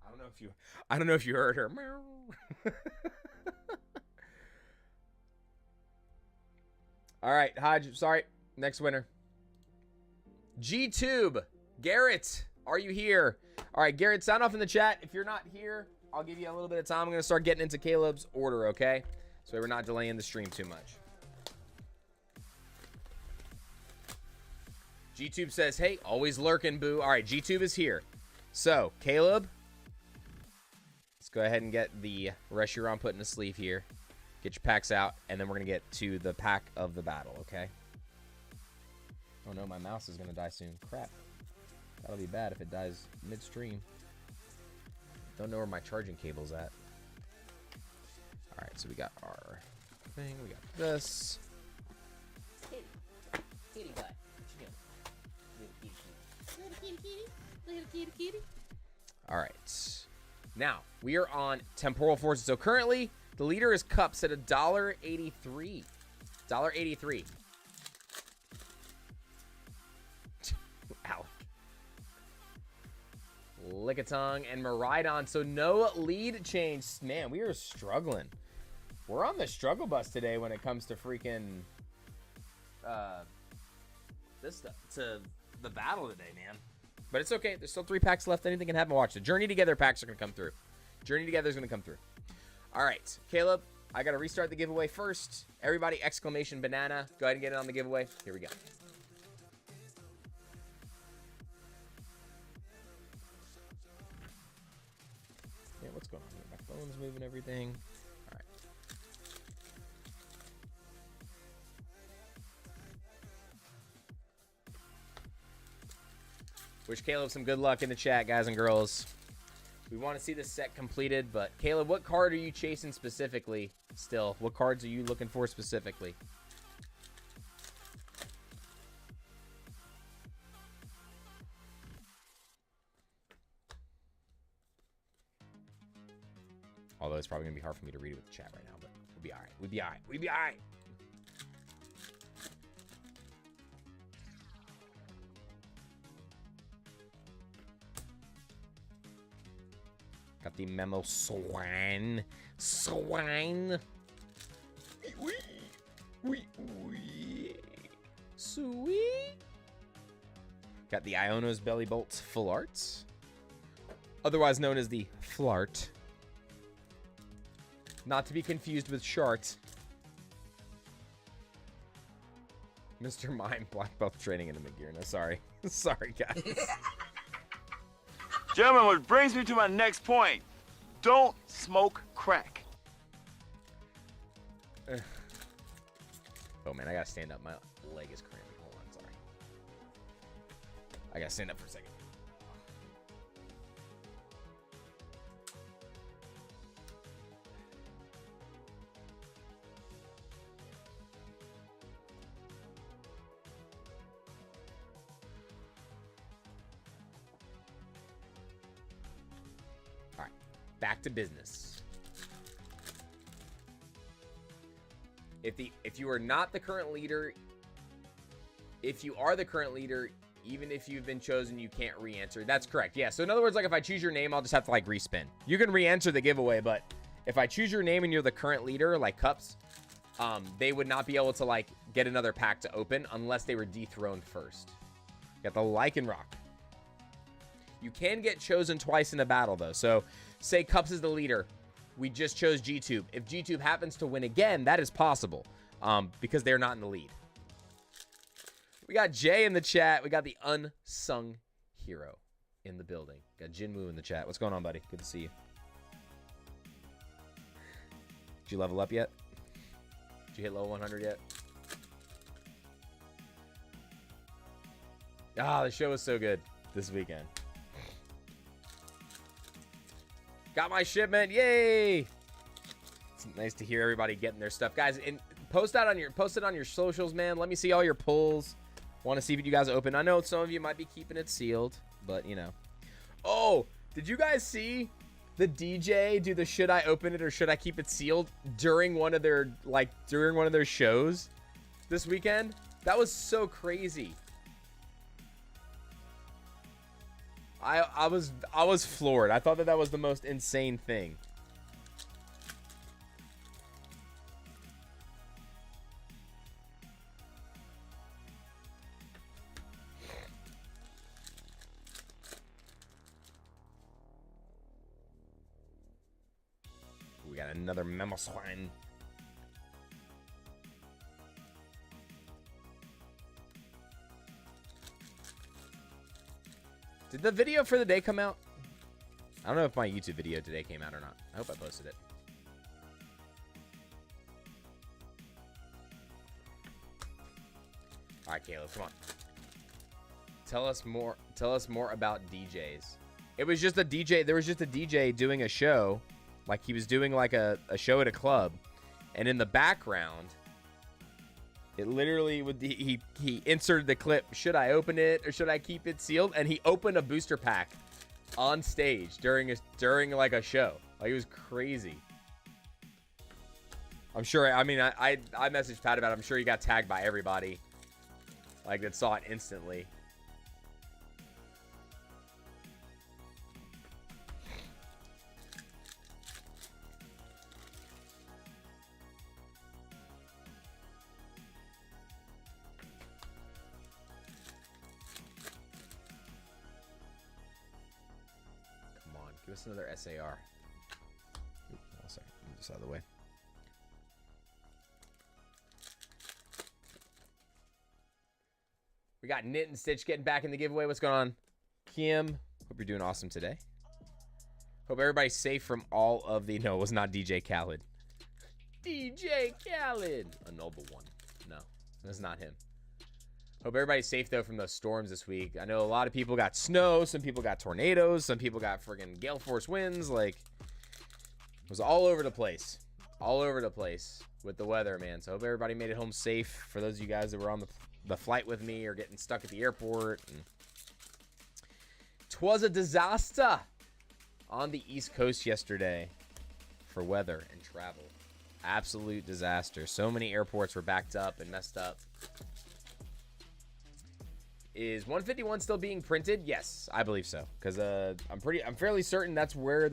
I don't know if you heard her. All right, Hodge, sorry. Next winner. G-Tube. Garrett, are you here? All right, Garrett, sound off in the chat. If you're not here, I'll give you a little bit of time. I'm going to start getting into Caleb's order, okay? So we're not delaying the stream too much. G-Tube says, hey, always lurking, boo. All right, G-Tube is here. So, Caleb, let's go ahead and get the Reshiram put in a sleeve here. Get your packs out, and then we're going to get to the pack of the battle, okay? Oh, no, my mouse is going to die soon. Crap. That'll be bad if it dies midstream. Don't know where my charging cable's at. All right, so we got our thing. We got this. Kitty. Kitty butt. What you doing? Little kitty kitty. Little kitty kitty. All right. Now, we are on Temporal Forces. So currently, the leader is Cups at $1.83. $1.83. Alec. Lickitung and Miraidon. So no lead change. Man, we are struggling. We're on the struggle bus today when it comes to freaking this stuff. To the battle today, man. But it's okay. There's still 3 packs left. Anything can happen. Watch. The Journey Together packs are going to come through. Journey Together is going to come through. All right. Caleb, I got to restart the giveaway first. Everybody, exclamation banana. Go ahead and get it on the giveaway. Here we go. Yeah, what's going on here? My phone's moving everything. All right. Wish Caleb some good luck in the chat, guys and girls. We want to see this set completed, but Caleb, what card are you chasing specifically still? What cards are you looking for specifically? it's probably going to be hard for me to read it with the chat right now, but we'll be all right. We'll be all right. We'll be all right. Got the memo swine. Swine. Sweet. Got the Iono's Belly Bolts Full Arts. Otherwise known as the Flart. Not to be confused with Shart. Mr. Mime Black Belt training in a Magirna. Sorry. Sorry, guys. Gentlemen, what brings me to my next point. Don't smoke crack. Oh, man, I gotta stand up. My leg is cramping. Hold on, sorry. I gotta stand up for a second. All right, back to business. If you are not the current leader, if you are the current leader, even if you've been chosen, you can't re-enter. That's correct. Yeah. So in other words, like if I choose your name, I'll just have to like respin. You can re-enter the giveaway, but if I choose your name and you're the current leader, like Cups, they would not be able to like get another pack to open unless they were dethroned first. Got the Lycan Rock. You can get chosen twice in a battle though. So say Cups is the leader. We just chose G-Tube. If G-Tube happens to win again, that is possible because they're not in the lead. We got Jay in the chat. We got the unsung hero in the building. Got Jinwoo in the chat. What's going on, buddy? Good to see you. Did you level up yet? Did you hit level 100 yet? Ah, the show was so good this weekend. Got my shipment, yay! It's nice to hear everybody getting their stuff, guys. And post it on your socials, man. Let me see all your pulls. Want to see if you guys open. I know some of you might be keeping it sealed, but you know. Oh, did you guys see the DJ do the should I open it or should I keep it sealed during one of their shows this weekend? That was so crazy. I was floored. I thought that was the most insane thing. We got another memo swine. Did the video for the day come out? I don't know if my YouTube video today came out or not. I hope I posted it. All right, Caleb, come on. Tell us more about DJs. It was just a DJ. There was just a DJ doing a show. Like he was doing like a show at a club. And in the background, it literally would he inserted the clip, should I open it or should I keep it sealed? And he opened a booster pack on stage during like a show. Like it was crazy. I'm sure, I mean, I messaged Pat about it. I'm sure he got tagged by everybody. Like that saw it instantly. Give us another SAR. Ooh, one second. Move this out of the way. We got Knit and Stitch getting back in the giveaway. What's going on? Kim, hope you're doing awesome today. Hope everybody's safe from all of the... No, it was not DJ Khaled. DJ Khaled! A noble one. No, that's not him. Hope everybody's safe, though, from those storms this week. I know a lot of people got snow. Some people got tornadoes. Some people got friggin' gale force winds. Like, it was all over the place. All over the place with the weather, man. So, hope everybody made it home safe. For those of you guys that were on the flight with me or getting stuck at the airport. And 'twas a disaster on the East Coast yesterday for weather and travel. Absolute disaster. So many airports were backed up and messed up. Is 151 still being printed? Yes, I believe so. Because I'm fairly certain that's where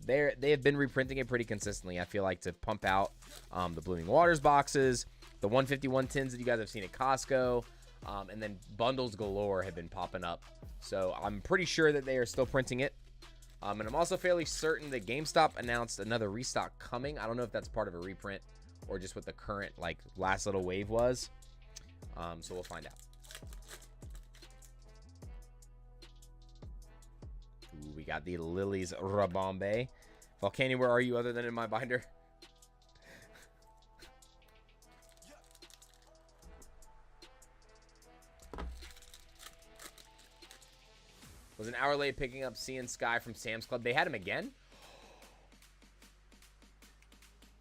they have been reprinting it pretty consistently. I feel like to pump out the Blooming Waters boxes, the 151 tins that you guys have seen at Costco, and then bundles galore have been popping up. So I'm pretty sure that they are still printing it. And I'm also fairly certain that GameStop announced another restock coming. I don't know if that's part of a reprint or just what the current like last little wave was. So we'll find out. Ooh, we got the Lilies Rabombe. Volcano, where are you other than in my binder? Was an hour late picking up Sea and Sky from Sam's Club. They had him again?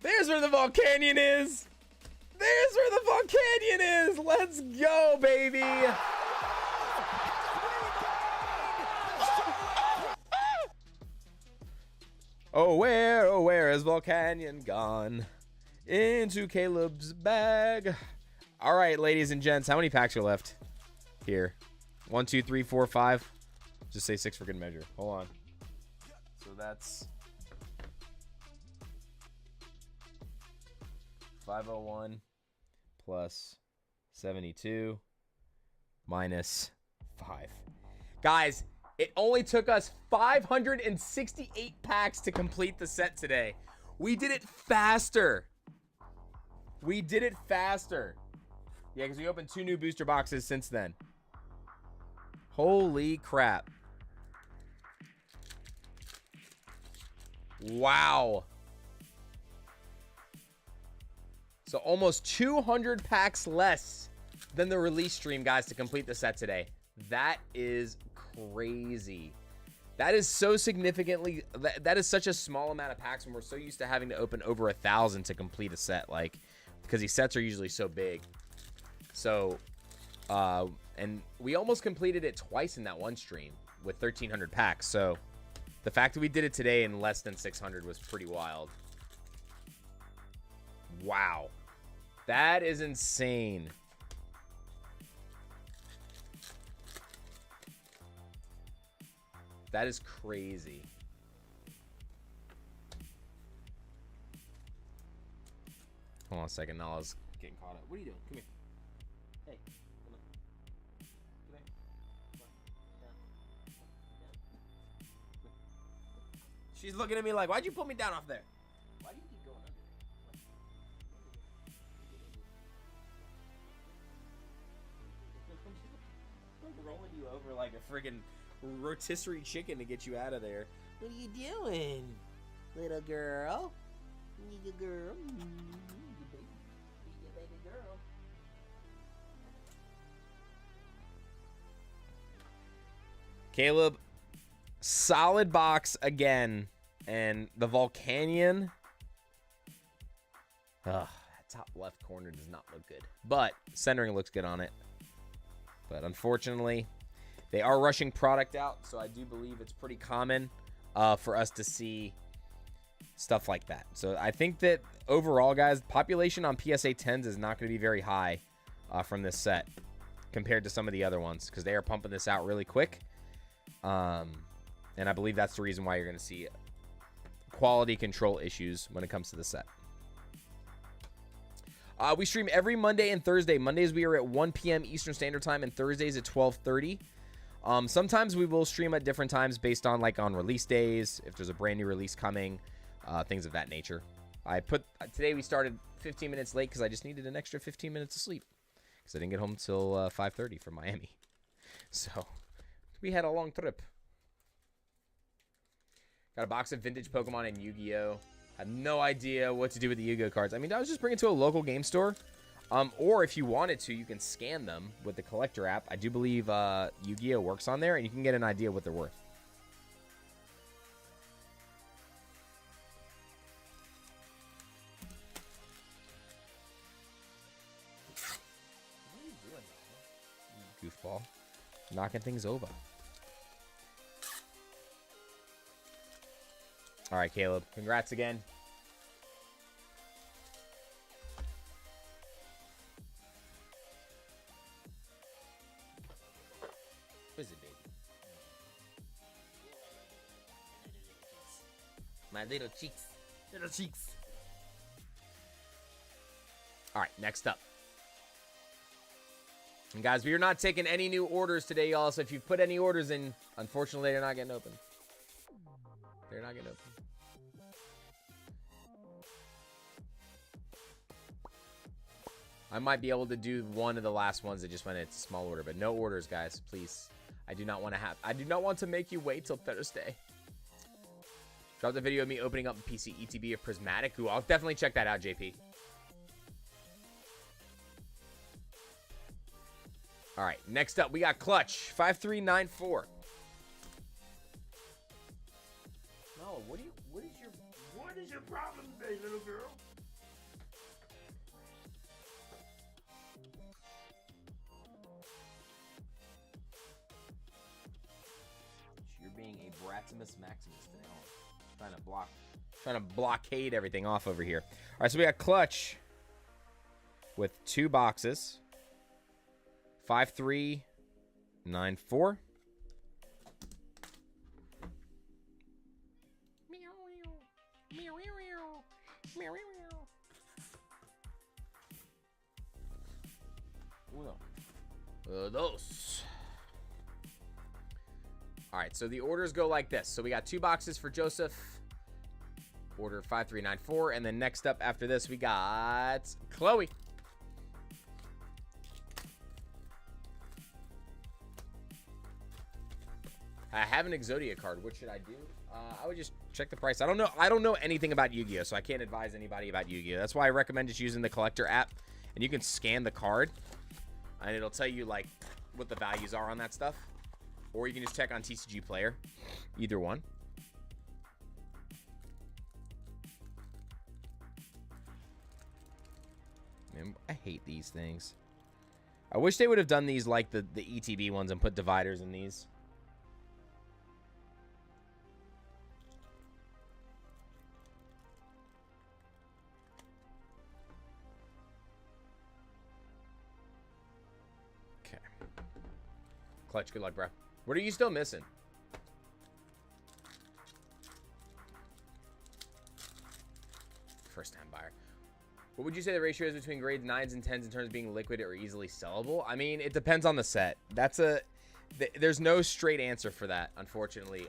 There's where the Volcanion is! There's where the Volcanion is! Let's go, baby! Oh, where has Volcanion gone? Into Caleb's bag. All right, ladies and gents, how many packs are left here? 1, 2, 3, 4, 5. Just say 6 for good measure. Hold on. So that's 501 plus 72 minus 5. Guys, it only took us 568 packs to complete the set today. We did it faster. We did it faster. Yeah, because we opened 2 new booster boxes since then. Holy crap. Wow. So almost 200 packs less than the release stream, guys, to complete the set today. That is crazy. That is so significantly, that is such a small amount of packs when we're so used to having to open over 1,000 to complete a set, like, because these sets are usually so big. So, and we almost completed it twice in that one stream with 1,300 packs. So the fact that we did it today in less than 600 was pretty wild. Wow. That is insane. That is crazy. Hold on a second. Now I was getting caught up. What are you doing? Come here. Hey, come on. Come here. Come on. Down. She's looking at me like, why'd you pull me down off there? Why do you keep going under there? I'm rolling you over like a friggin' rotisserie chicken to get you out of there. What are you doing, little girl? Little girl. Baby girl. Caleb, solid box again. And the Volcanion. Ugh, that top left corner does not look good. But centering looks good on it. But unfortunately, they are rushing product out. So I do believe it's pretty common for us to see stuff like that. So I think that overall, guys, population on PSA 10s is not going to be very high from this set compared to some of the other ones because they are pumping this out really quick. And I believe that's the reason why you're going to see quality control issues when it comes to the set. We stream every Monday and Thursday. Mondays we are at 1 p.m. Eastern Standard Time and Thursdays at 12:30. Sometimes we will stream at different times based on on release days, if there's a brand new release coming, things of that nature. Today we started 15 minutes late because I just needed an extra 15 minutes of sleep because I didn't get home until 5:30 from Miami. So we had a long trip. Got a box of vintage Pokemon and Yu-Gi-Oh! Had no idea what to do with the Yu-Gi-Oh! Cards. I mean, I was just bring it to a local game store. Or if you wanted to, you can scan them with the collector app. I do believe Yu-Gi-Oh! Works on there, and you can get an idea what they're worth. What are you doing, goofball? Knocking things over. All right, Caleb. Congrats again. What is it, baby? My little cheeks. Little cheeks. All right, next up. And guys, we are not taking any new orders today, y'all. So if you've put any orders in, unfortunately, they're not getting open. They're not getting open. I might be able to do one of the last ones that just went into small order, but no orders, guys, please. I do not want to make you wait till Thursday. Drop the video of me opening up a PC ETB of Prismatic. Ooh, I'll definitely check that out, JP. All right, next up, we got Clutch 5394. No, what is your problem today, little girl? You're being a Bratimus Maximus today. Trying to blockade everything off over here. All right, so we got Clutch with 2 boxes. 5394. Those. All right, so the orders go like this. So we got 2 boxes for Joseph. Order 5394. And then next up after this, we got Chloe. I have an Exodia card. What should I do? I would just check the price. I don't know anything about Yu-Gi-Oh, so I can't advise anybody about Yu-Gi-Oh. That's why I recommend just using the collector app, and you can scan the card, and it'll tell you like what the values are on that stuff, or you can just check on TCG Player. Either one. Man, I hate these things. I wish they would have done these like the ETB ones and put dividers in these. Clutch, good luck, bro. What are you still missing? First time buyer. What would you say the ratio is between grades 9s and 10s in terms of being liquid or easily sellable? I mean, it depends on the set. There's no straight answer for that, unfortunately,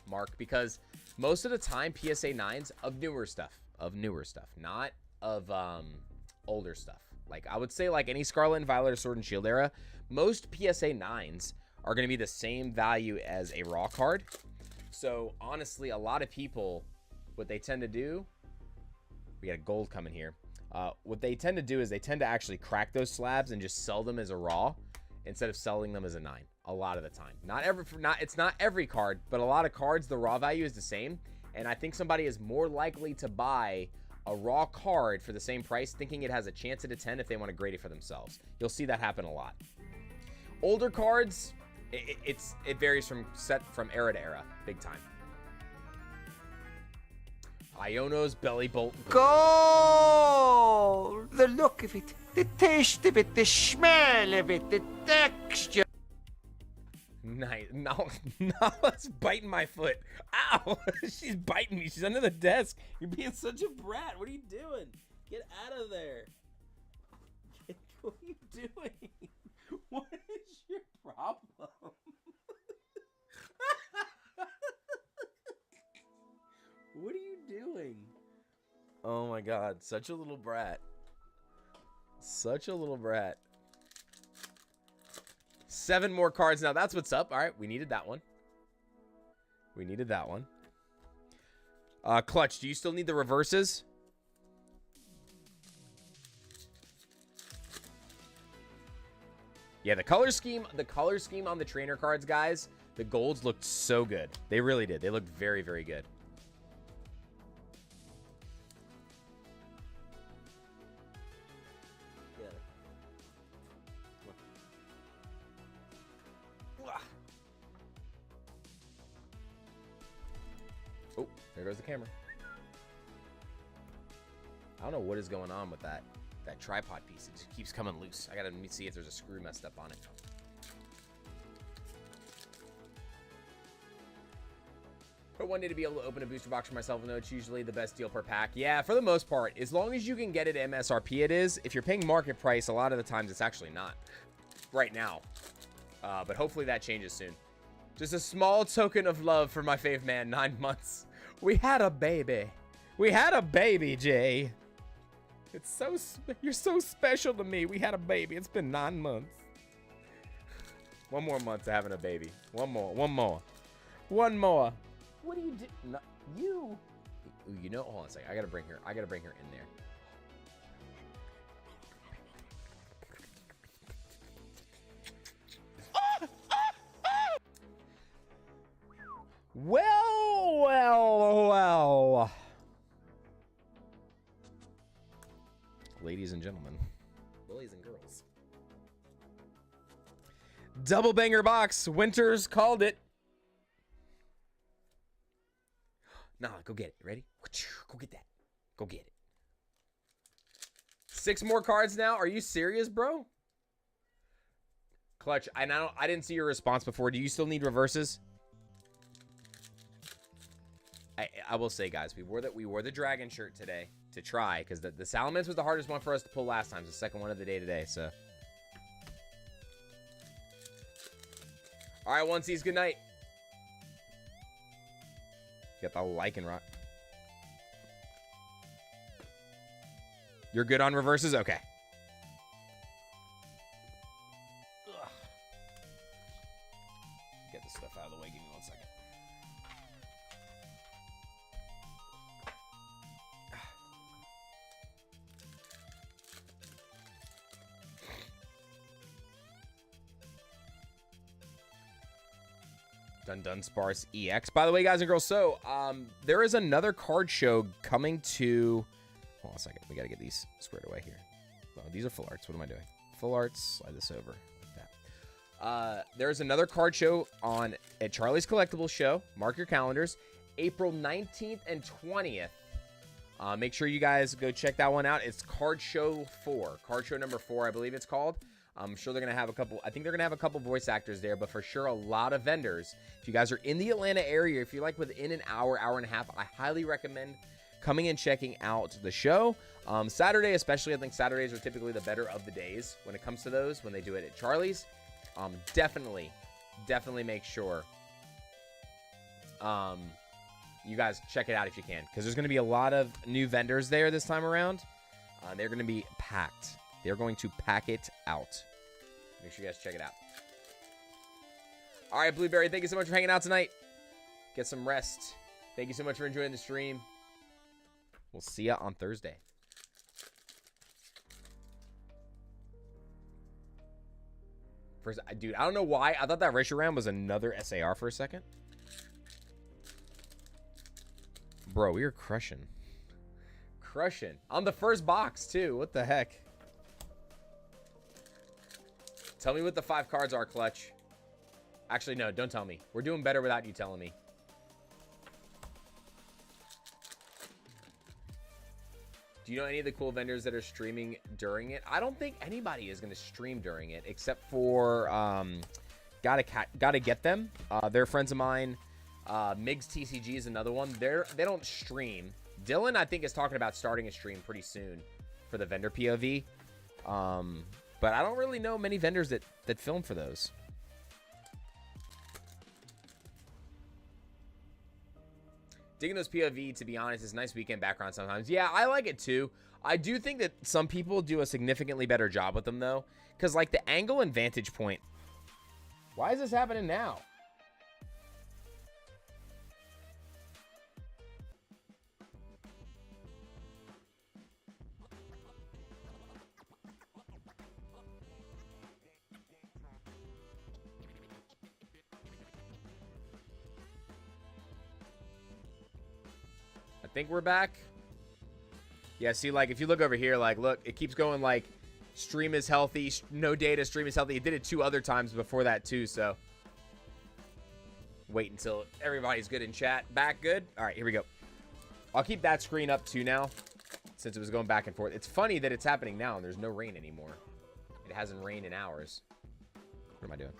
Mark, because most of the time PSA 9s of newer stuff, not of older stuff. Like I would say like any Scarlet and Violet or Sword and Shield era, most PSA 9s are going to be the same value as a raw card. So honestly, a lot of people, what they tend to do, we got a gold coming here. What they tend to do is they tend to actually crack those slabs and just sell them as a raw instead of selling them as a 9 a lot of the time. It's not every card, but a lot of cards, the raw value is the same. And I think somebody is more likely to buy a raw card for the same price, thinking it has a chance at a 10 if they want to grade it for themselves. You'll see that happen a lot. Older cards, it varies from era to era, big time. Iono's Belly Bolt. Gold! The look of it, the taste of it, the smell of it, the texture. Nice. No, it's biting my foot. Ow! She's biting me. She's under the desk. You're being such a brat. What are you doing? Get out of there. What are you doing? What is your problem? What are you doing? Oh my god, such a little brat. Such a little brat. 7 more cards now. That's what's up. All right, we needed that one. Clutch, do you still need the reverses? Yeah, the color scheme on the trainer cards, guys, the golds looked so good. They really did. They looked very, very good. There goes the camera. I don't know what is going on with that tripod piece. It just keeps coming loose. I gotta see if there's a screw messed up on it. But one day to be able to open a booster box for myself, and know it's usually the best deal per pack. Yeah, for the most part, as long as you can get it MSRP, it is. If you're paying market price, a lot of the times it's actually not right now. But hopefully that changes soon. Just a small token of love for my fave man, 9 months. We had a baby. We had a baby, Jay. It's so, you're so special to me. We had a baby. It's been 9 months. One more month to having a baby. One more. What do you do? No, you. Ooh, you know, hold on a second. I gotta bring her in there. Well. Ladies and gentlemen, boys and girls. Double banger box. Winters called it. Nah, go get it. You ready? Go get that. Go get it. 6 more cards now. Are you serious, bro? Clutch. I didn't see your response before. Do you still need reverses? I will say, guys, we wore the dragon shirt today to try, because the Salamence was the hardest one for us to pull last time. It's the second one of the day today, so. All right, onesies, good night. Got the Lycanroc. You're good on reverses? Okay. Ugh. Get this stuff out of the way. Give me 1 second. Dun Sparse EX. By the way, guys and girls, so there is another card show coming to. Hold on a second. We got to get these squared away here. Oh, these are full arts. What am I doing? Full arts. Slide this over like that. There's another card show at Charlie's Collectibles Show. Mark your calendars. April 19th and 20th. Make sure you guys go check that one out. It's Card Show 4. Card Show number 4, I believe it's called. I'm sure they're going to have a couple. I think they're going to have a couple voice actors there, but for sure a lot of vendors. If you guys are in the Atlanta area, if you're like within an hour, hour and a half, I highly recommend coming and checking out the show. Saturday especially, I think Saturdays are typically the better of the days when it comes to those, when they do it at Charlie's. Definitely make sure you guys check it out if you can, because there's going to be a lot of new vendors there this time around. They're going to be packed. They're going to pack it out. Make sure you guys check it out. All right, Blueberry, thank you so much for hanging out tonight. Get some rest. Thank you so much for enjoying the stream. We'll see ya on Thursday. First, dude, I don't know why. I thought that Reshiram was another SAR for a second. Bro, we are crushing. Crushing. On the first box, too. What the heck? Tell me what the 5 cards are, Clutch. Actually, no, don't tell me. We're doing better without you telling me. Do you know any of the cool vendors that are streaming during it? I don't think anybody is going to stream during it, except for Gotta Get Them. They're friends of mine. Migs TCG is another one. They don't stream. Dylan, I think, is talking about starting a stream pretty soon for the vendor POV. But I don't really know many vendors that film for those. Digging those POV, to be honest, is a nice weekend background sometimes. Yeah, I like it too. I do think that some people do a significantly better job with them, though. Because, like, the angle and vantage point. Why is this happening now? I think we're back. Yeah, see, like, if you look over here, like, look, it keeps going, like, stream is healthy, no data, stream is healthy. It did it 2 other times before that, too, so. Wait until everybody's good in chat. Back good? All right, here we go. I'll keep that screen up too now, since it was going back and forth. It's funny that it's happening now and there's no rain anymore. It hasn't rained in hours. What am I doing?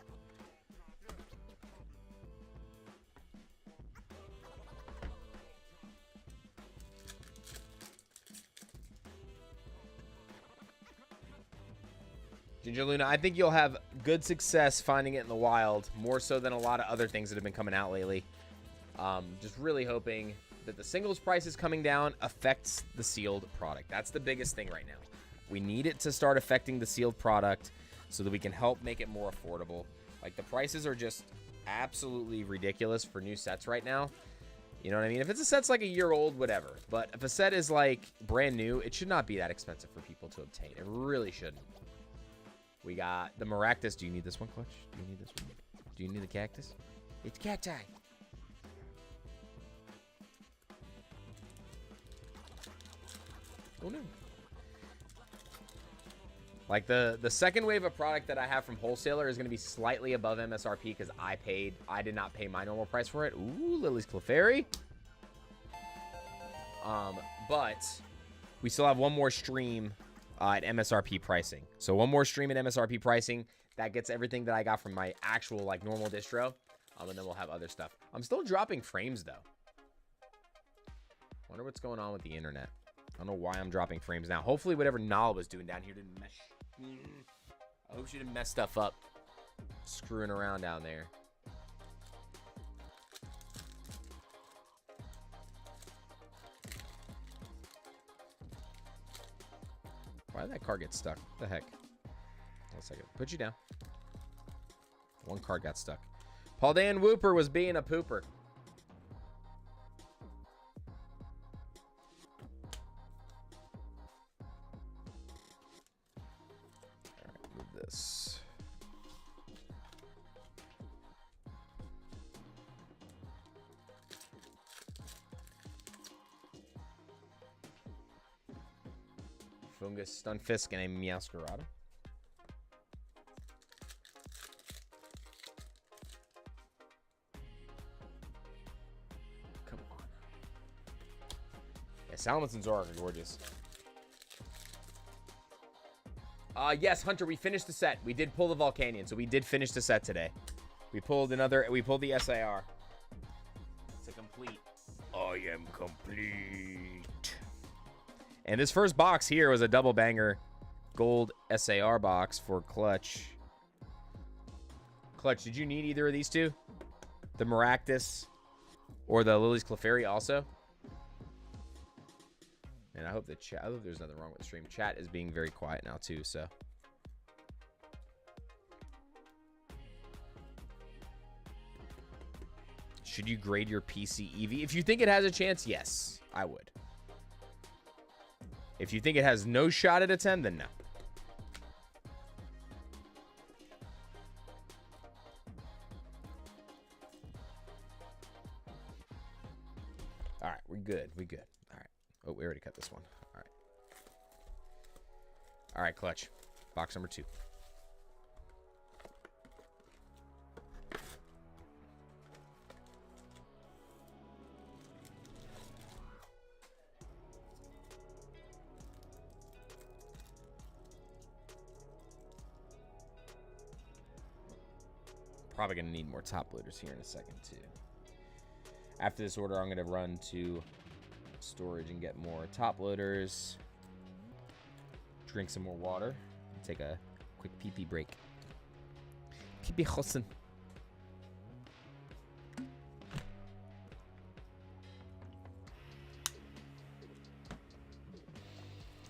Ginger Luna, I think you'll have good success finding it in the wild, more so than a lot of other things that have been coming out lately. Just really hoping that the singles prices coming down affects the sealed product. That's the biggest thing right now. We need it to start affecting the sealed product so that we can help make it more affordable. Like, the prices are just absolutely ridiculous for new sets right now. You know what I mean? If it's a set's like a year old, whatever. But if a set is like brand new, it should not be that expensive for people to obtain. It really shouldn't. We got the Maractus. Do you need this one, Clutch? Do you need this one? Do you need the cactus? It's cacti. Oh no. Like the second wave of product that I have from wholesaler is going to be slightly above MSRP because I did not pay my normal price for it. Ooh, Lily's Clefairy. But we still have one more stream at MSRP pricing. So one more stream at MSRP pricing. That gets everything that I got from my actual like normal distro. And then we'll have other stuff. I'm still dropping frames though. Wonder what's going on with the internet. I don't know why I'm dropping frames now. Hopefully whatever Nala was doing down here didn't mesh. I hope she didn't mess stuff up. Screwing around down there. Why did that card get stuck? What the heck? One second. Put you down. One card got stuck. Paldea Whooper was being a pooper. Alright, move this. Fungus, Stunfisk, and a Meowscarada. Come on. Yeah, Salamence and Zoroark are gorgeous. Yes, Hunter, we finished the set. We did pull the Volcanion, so we did finish the set today. We pulled the SIR. It's a complete. I am complete. And this first box here was a double banger gold SAR box for Clutch. Clutch, did you need either of these two? The Maractus or the Lily's Clefairy also? And I hope the chat, I hope there's nothing wrong with the stream. Chat is being very quiet now too, so. Should you grade your PC EV? If you think it has a chance, yes, I would. If you think it has no shot at a 10, then no. All right, we're good. We good. All right. Oh, we already cut this one. All right. All right, Clutch. Box number 2. Probably going to need more top loaders here in a second, too. After this order, I'm going to run to storage and get more top loaders. Drink some more water. And take a quick pee-pee break. Pee-pee Hossen.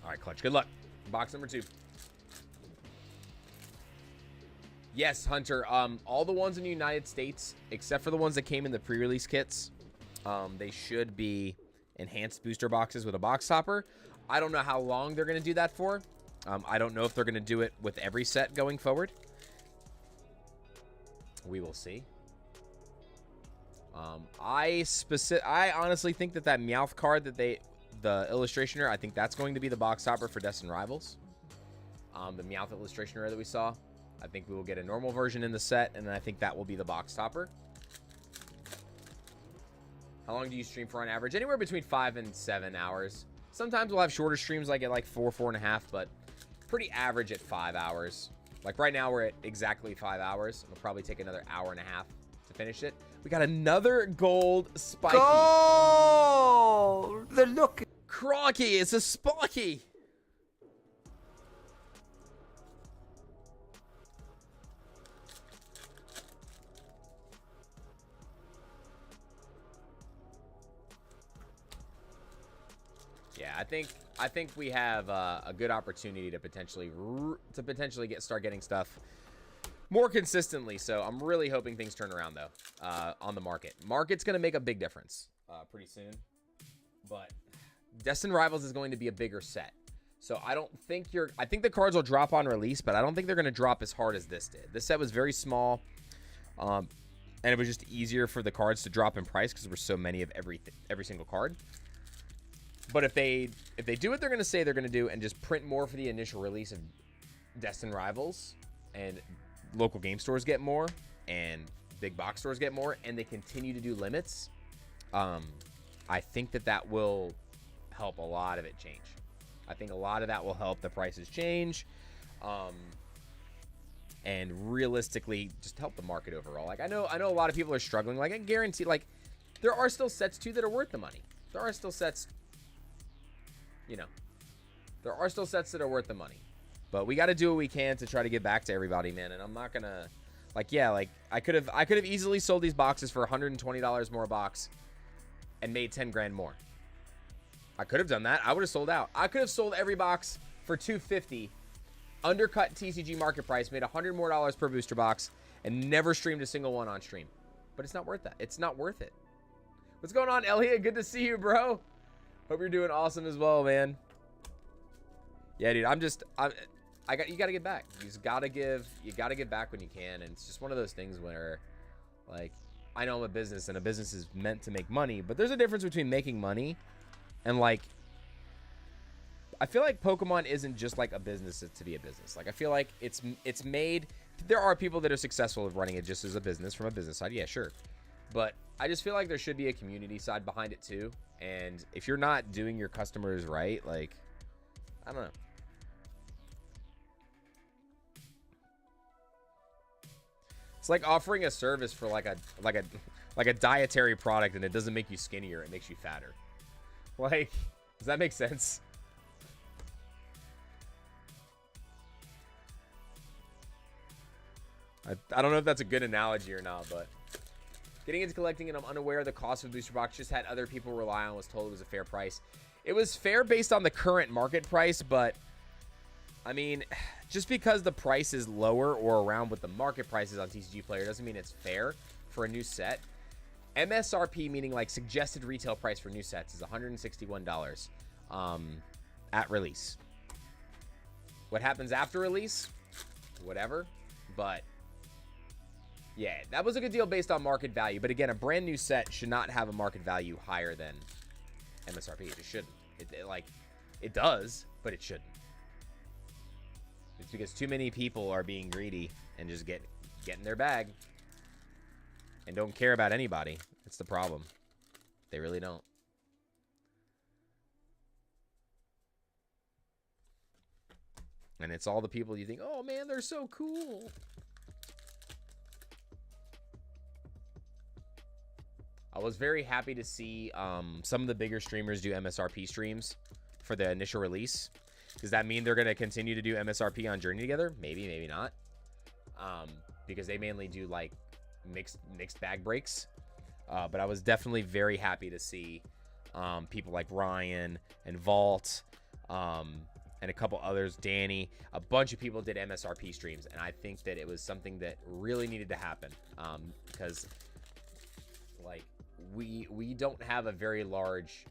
All right, Clutch. Good luck. Box number 2. Yes, Hunter. All the ones in the United States, except for the ones that came in the pre-release kits, they should be enhanced booster boxes with a box topper. I don't know how long they're going to do that for. I don't know if they're going to do it with every set going forward. We will see. I honestly think that Meowth card that the illustrationer, I think that's going to be the box topper for Destined Rivals. The Meowth illustrationer that we saw. I think we will get a normal version in the set, and then I think that will be the box topper. How long do you stream for on average? Anywhere between 5 and 7 hours. Sometimes we'll have shorter streams like at like 4.5, but pretty average at 5 hours. Like right now we're at exactly 5 hours. It'll probably take another hour and a half to finish it. We got another gold spiky. Gold! The look. Crocky, it's a Spocky. Yeah, I think we have a good opportunity to potentially start getting stuff more consistently. So I'm really hoping things turn around though on the market. Market's gonna make a big difference pretty soon, but Destined Rivals is going to be a bigger set. So I think the cards will drop on release, but I don't think they're gonna drop as hard as this did. This set was very small, and it was just easier for the cards to drop in price because there were so many of every single card. But if they do what they're going to say they're going to do and just print more for the initial release of Destined Rivals, and local game stores get more and big box stores get more, and they continue to do limits, I think that will help a lot of it change. I think a lot of that will help the prices change, and realistically just help the market overall. Like I know a lot of people are struggling. Like I guarantee, like there are still sets too that are worth the money. There are still sets. You know, there are still sets that are worth the money, but we got to do what we can to try to get back to everybody, man. And I'm not gonna, like, yeah, like I could have easily sold these boxes for $120 more a box and made 10 grand more. I could have done that. I would have sold out. I could have sold every box for $250, undercut TCG market price, made $100 more per booster box, and never streamed a single one on stream. But it's not worth that. It's not worth it. What's going on, Elliot? Good to see you, bro. Hope you're doing awesome as well, man. Yeah, dude, you gotta get back. You gotta give back when you can. And it's just one of those things where, like, I know I'm a business and a business is meant to make money, but there's a difference between making money and, like, I feel like Pokemon isn't just like a business to be a business. Like, I feel like it's made, there are people that are successful at running it just as a business from a business side. Yeah, sure. But I just feel like there should be a community side behind it too. And if you're not doing your customers right, like, I don't know. It's like offering a service for like a dietary product, and it doesn't make you skinnier, it makes you fatter. Like, does that make sense? I don't know if that's a good analogy or not, but getting into collecting, and I'm unaware of the cost of the booster box. Just had other people rely on, was told it was a fair price. It was fair based on the current market price, but I mean, just because the price is lower or around what the market price is on TCG Player doesn't mean it's fair for a new set. MSRP, meaning like suggested retail price for new sets, is $161 at release. What happens after release? Whatever. But yeah, that was a good deal based on market value. But again, a brand new set should not have a market value higher than MSRP. It just shouldn't. It does, but it shouldn't. It's because too many people are being greedy and just get in their bag and don't care about anybody. It's the problem. They really don't. And it's all the people you think, oh man, they're so cool. I was very happy to see some of the bigger streamers do MSRP streams for the initial release. Does that mean they're going to continue to do MSRP on Journey together? Maybe, maybe not. Because they mainly do like mixed bag breaks. But I was definitely very happy to see people like Ryan and Vault and a couple others, Danny. A bunch of people did MSRP streams, and I think that it was something that really needed to happen because like we don't have a very large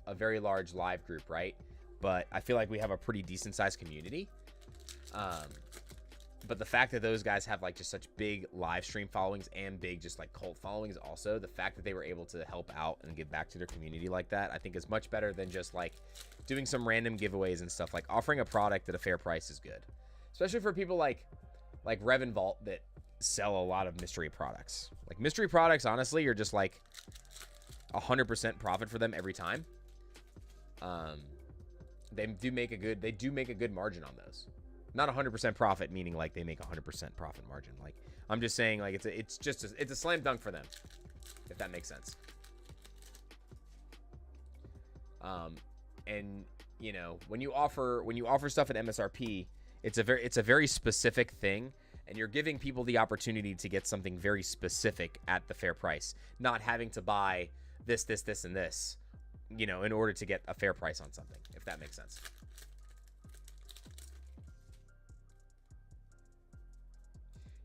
live group, right? But I feel like we have a pretty decent sized community. But the fact that those guys have like just such big live stream followings and big just like cult followings also, the fact that they were able to help out and give back to their community like that, I think is much better than just like doing some random giveaways and stuff. Like offering a product at a fair price is good, especially for people like Rev and Vault that sell a lot of mystery products. Like mystery products, honestly, are just like 100% profit for them every time. They do make a good margin on those. Not 100% profit, meaning like they make 100% profit margin. Like, I'm just saying, like, it's a slam dunk for them, if that makes sense. And you know, when you offer stuff at MSRP, it's a very specific thing, and you're giving people the opportunity to get something very specific at the fair price, not having to buy this, and this, you know, in order to get a fair price on something, if that makes sense.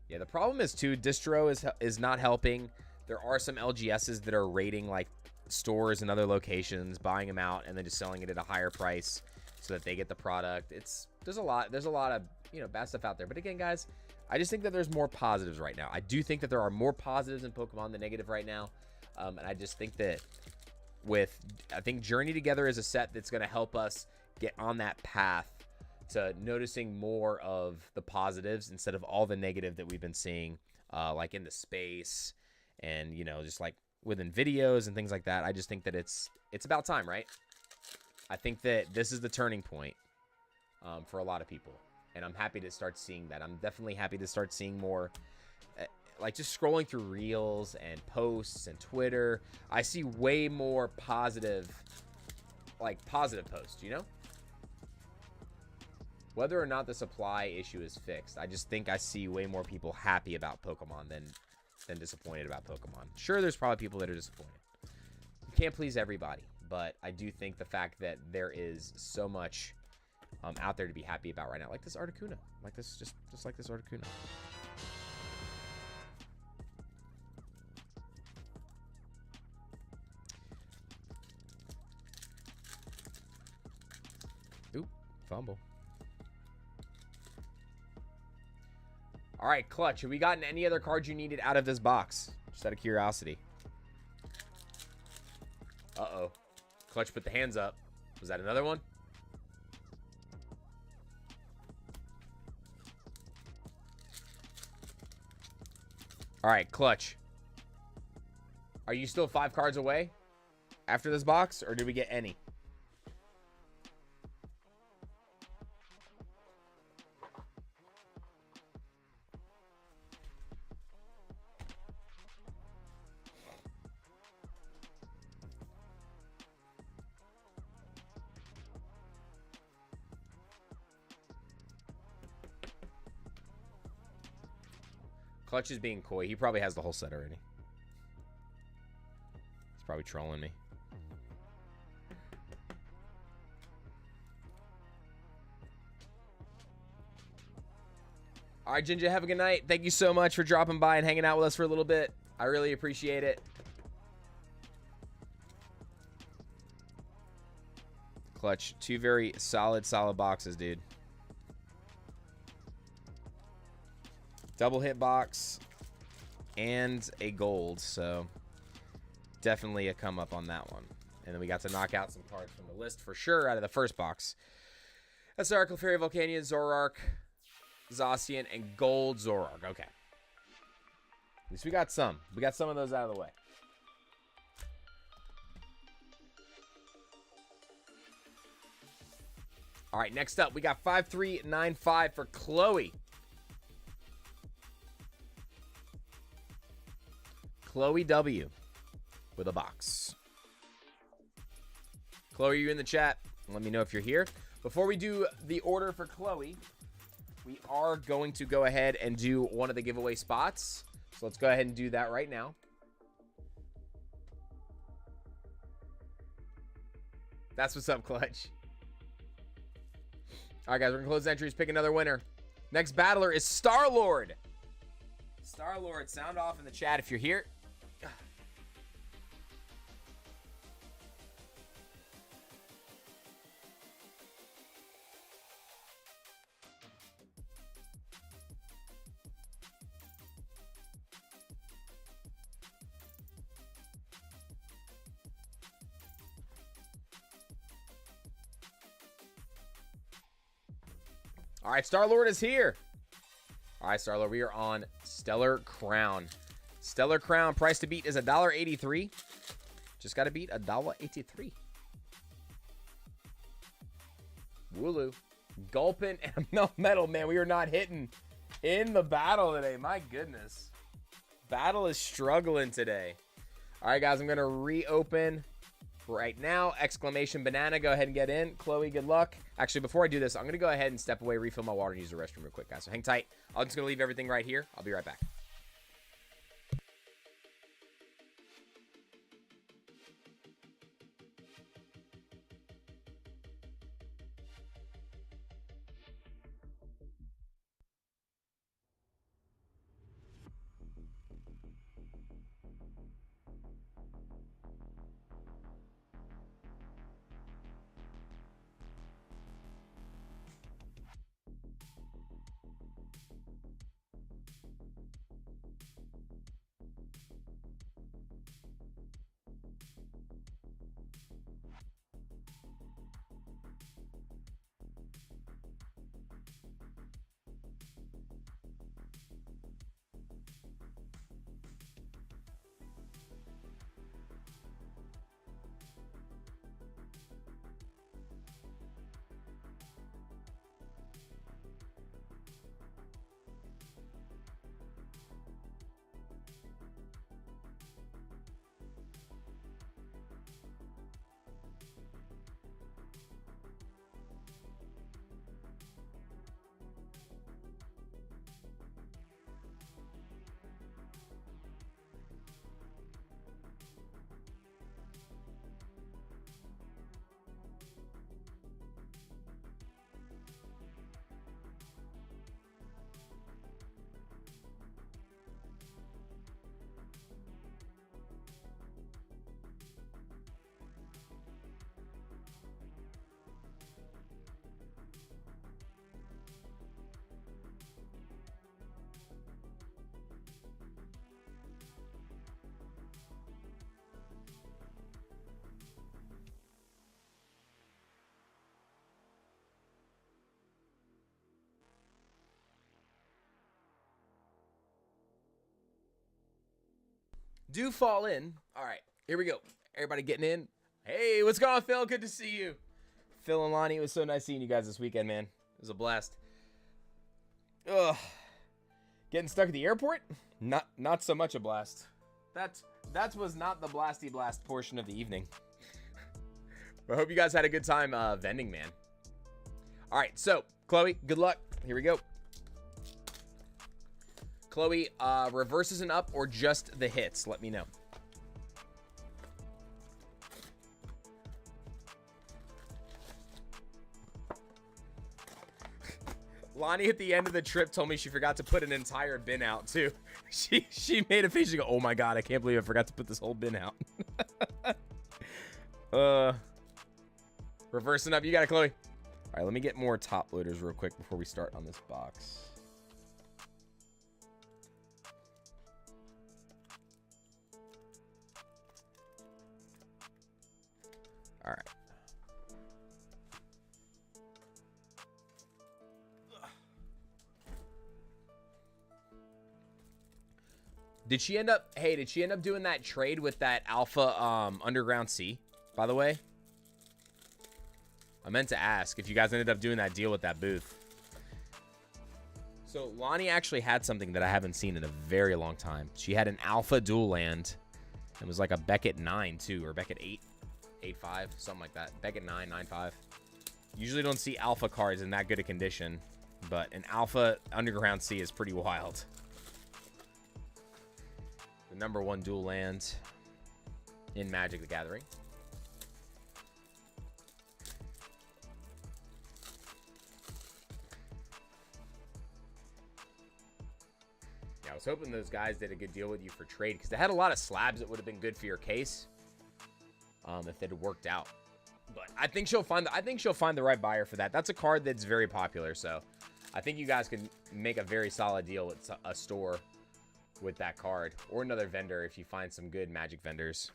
Yeah, the problem is too, distro is not helping. There are some LGSs that are raiding like stores and other locations, buying them out and then just selling it at a higher price so that they get the product. There's a lot of, you know, bad stuff out there. But again, guys, I just think that there's more positives right now. I do think that there are more positives in Pokemon than negative right now. And I just think that I think Journey Together is a set that's going to help us get on that path to noticing more of the positives instead of all the negative that we've been seeing, like in the space and, you know, just like within videos and things like that. I just think that it's about time, right? I think that this is the turning point for a lot of people, and I'm happy to start seeing that. I'm definitely happy to start seeing more, like just scrolling through reels and posts and Twitter. I see way more positive posts, you know? Whether or not the supply issue is fixed, I just think I see way more people happy about Pokemon than disappointed about Pokemon. Sure, there's probably people that are disappointed. You can't please everybody, but I do think the fact that there is so much out there to be happy about right now, like this Articuno, like this, just like this Articuno. Oop, fumble. All right, Clutch, have we gotten any other cards you needed out of this box? Just out of curiosity. Uh-oh. Clutch put the hands up. Was that another one? All right, Clutch. Are you still 5 cards away after this box, or did we get any? Clutch is being coy. He probably has the whole set already. He's probably trolling me. All right, Jinja, have a good night. Thank you so much for dropping by and hanging out with us for a little bit. I really appreciate it. Clutch, 2 very solid boxes, dude. Double hit box and a gold, so definitely a come up on that one. And then we got to knock out some cards from the list for sure out of the first box. That's our Clefairy, Volcanion, Zoroark, Zacian, and Gold Zoroark. Okay. At least we got some. We got some of those out of the way. All right, next up, we got 5395 for Chloe. Chloe W with a box. Chloe, are you in the chat? Let me know if you're here. Before we do the order for Chloe, we are going to go ahead and do one of the giveaway spots. So let's go ahead and do that right now. That's what's up, Clutch. All right, guys, we're going to close entries, pick another winner. Next battler is Star-Lord. Star-Lord, sound off in the chat if you're here. All right, Star-Lord is here. All right, Star-Lord, we are on Stellar Crown. Stellar Crown price to beat is $1.83. Just got to beat a Dawa 83. Wooloo. Gulpin and Metal, man. We are not hitting in the battle today. My goodness. Battle is struggling today. All right, guys. I'm going to reopen right now. Exclamation banana. Go ahead and get in. Chloe, good luck. Actually, before I do this, I'm going to go ahead and step away, refill my water, and use the restroom real quick, guys. So hang tight. I'm just going to leave everything right here. I'll be right back. Do fall in. All right, here we go. Everybody getting in. Hey, what's going on, Phil? Good to see you. Phil and Lonnie, it was so nice seeing you guys this weekend, man. It was a blast. Ugh. Getting stuck at the airport? Not so much a blast. That was not the blasty blast portion of the evening. But I hope you guys had a good time vending, man. All right, so Chloe, good luck. Here we go. Chloe, reverses and up or just the hits? Let me know. Lonnie at the end of the trip told me she forgot to put an entire bin out too. She made a face. She go, "Oh my god, I can't believe I forgot to put this whole bin out." Reversing up, you got it, Chloe. All right, let me get more top loaders real quick before we start on this box. All right. Did she end up doing that trade with that Alpha Underground Sea, by the way? I meant to ask if you guys ended up doing that deal with that booth. So Lonnie actually had something that I haven't seen in a very long time. She had an Alpha Dual Land. It was like a Beckett 9 too, or Beckett 8, 8.5, something like that. Beckett 9, 9.5. Usually don't see Alpha cards in that good a condition, but an Alpha Underground Sea is pretty wild. The #1 dual land in Magic the Gathering. Yeah, I was hoping those guys did a good deal with you for trade because they had a lot of slabs that would have been good for your case if it had worked out. But I think she'll find the right buyer for that. That's a card that's very popular, so I think you guys can make a very solid deal with a store with that card, or another vendor if you find some good Magic vendors.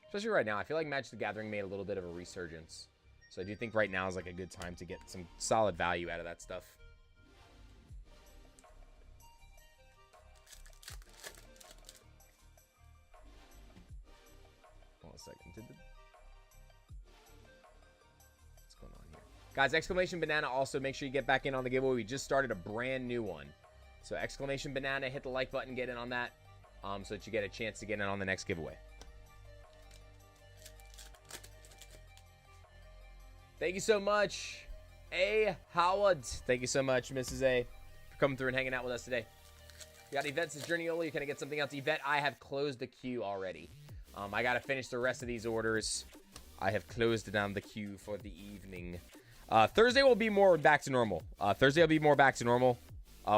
Especially right now, I feel like Magic the Gathering made a little bit of a resurgence. So I do think right now is like a good time to get some solid value out of that stuff. Guys, exclamation banana, also make sure you get back in on the giveaway. We just started a brand new one. So exclamation banana, hit the like button, get in on that, so that you get a chance to get in on the next giveaway. Thank you so much, A. Howard. Thank you so much, Mrs. A, for coming through and hanging out with us today. We got Yvette says, Journeyola, you can get something else. Yvette, I have closed the queue already. I got to finish the rest of these orders. I have closed down the queue for the evening. Thursday will be more back to normal. Thursday will be more back to normal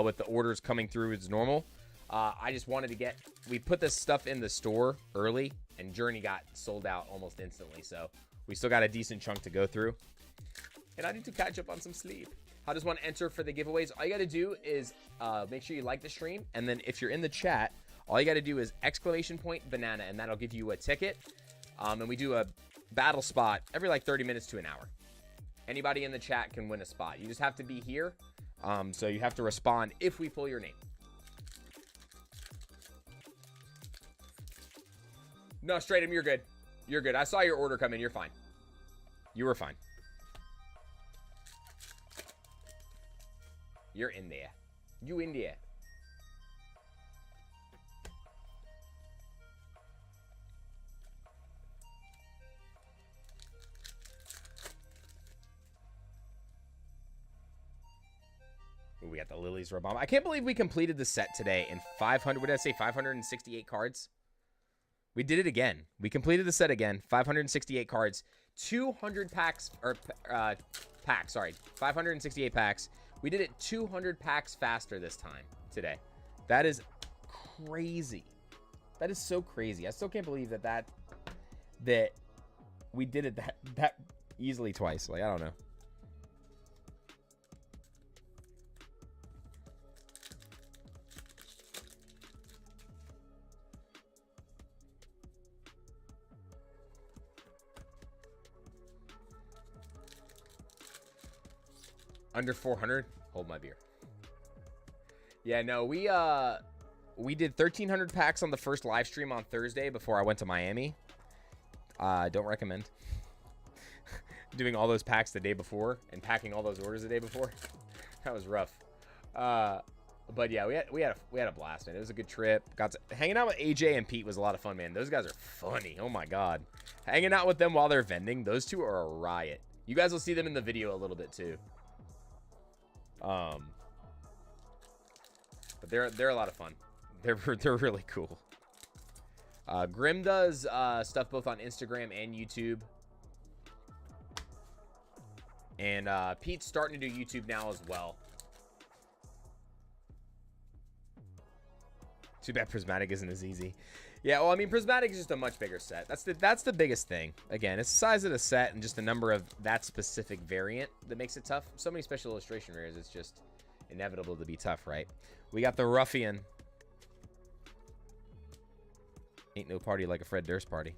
with the orders coming through as normal. I just wanted to get... We put this stuff in the store early, and Journey got sold out almost instantly, so we still got a decent chunk to go through. And I need to catch up on some sleep. How does one enter for the giveaways? All you got to do is make sure you like the stream, and then if you're in the chat, all you got to do is exclamation point banana, and that'll give you a ticket. And we do a battle spot every like 30 minutes to an hour. Anybody in the chat can win a spot. You just have to be here, so you have to respond if we pull your name. No, Stratum, you're good. You're good. I saw your order come in. You're fine. You were fine. You're in there. You in there. Ooh, we got the Lilies Robomb. I can't believe we completed the set today in 500. What did I say? 568 cards. We did it again. We completed the set again. 568 cards. 200 packs, or packs, sorry. 568 packs. We did it 200 packs faster this time today. That is crazy. That is so crazy. I still can't believe that we did it that easily twice. Like, I don't know. Under 400? Hold my beer. Yeah, no, we did 1,300 packs on the first live stream on Thursday before I went to Miami. Don't recommend doing all those packs the day before and packing all those orders the day before. That was rough. But yeah, we had a blast, man. It was a good trip. Hanging out with AJ and Pete was a lot of fun, man. Those guys are funny. Oh my god. Hanging out with them while they're vending, those two are a riot. You guys will see them in the video a little bit too. But they're a lot of fun. They're really cool. Grim does stuff both on Instagram and YouTube. And Pete's starting to do YouTube now as well. Too bad Prismatic isn't as easy. Yeah, well, I mean, Prismatic is just a much bigger set. That's the biggest thing. Again, it's the size of the set and just the number of that specific variant that makes it tough. So many special illustration rares, it's just inevitable to be tough, right? We got the Ruffian. Ain't no party like a Fred Durst party.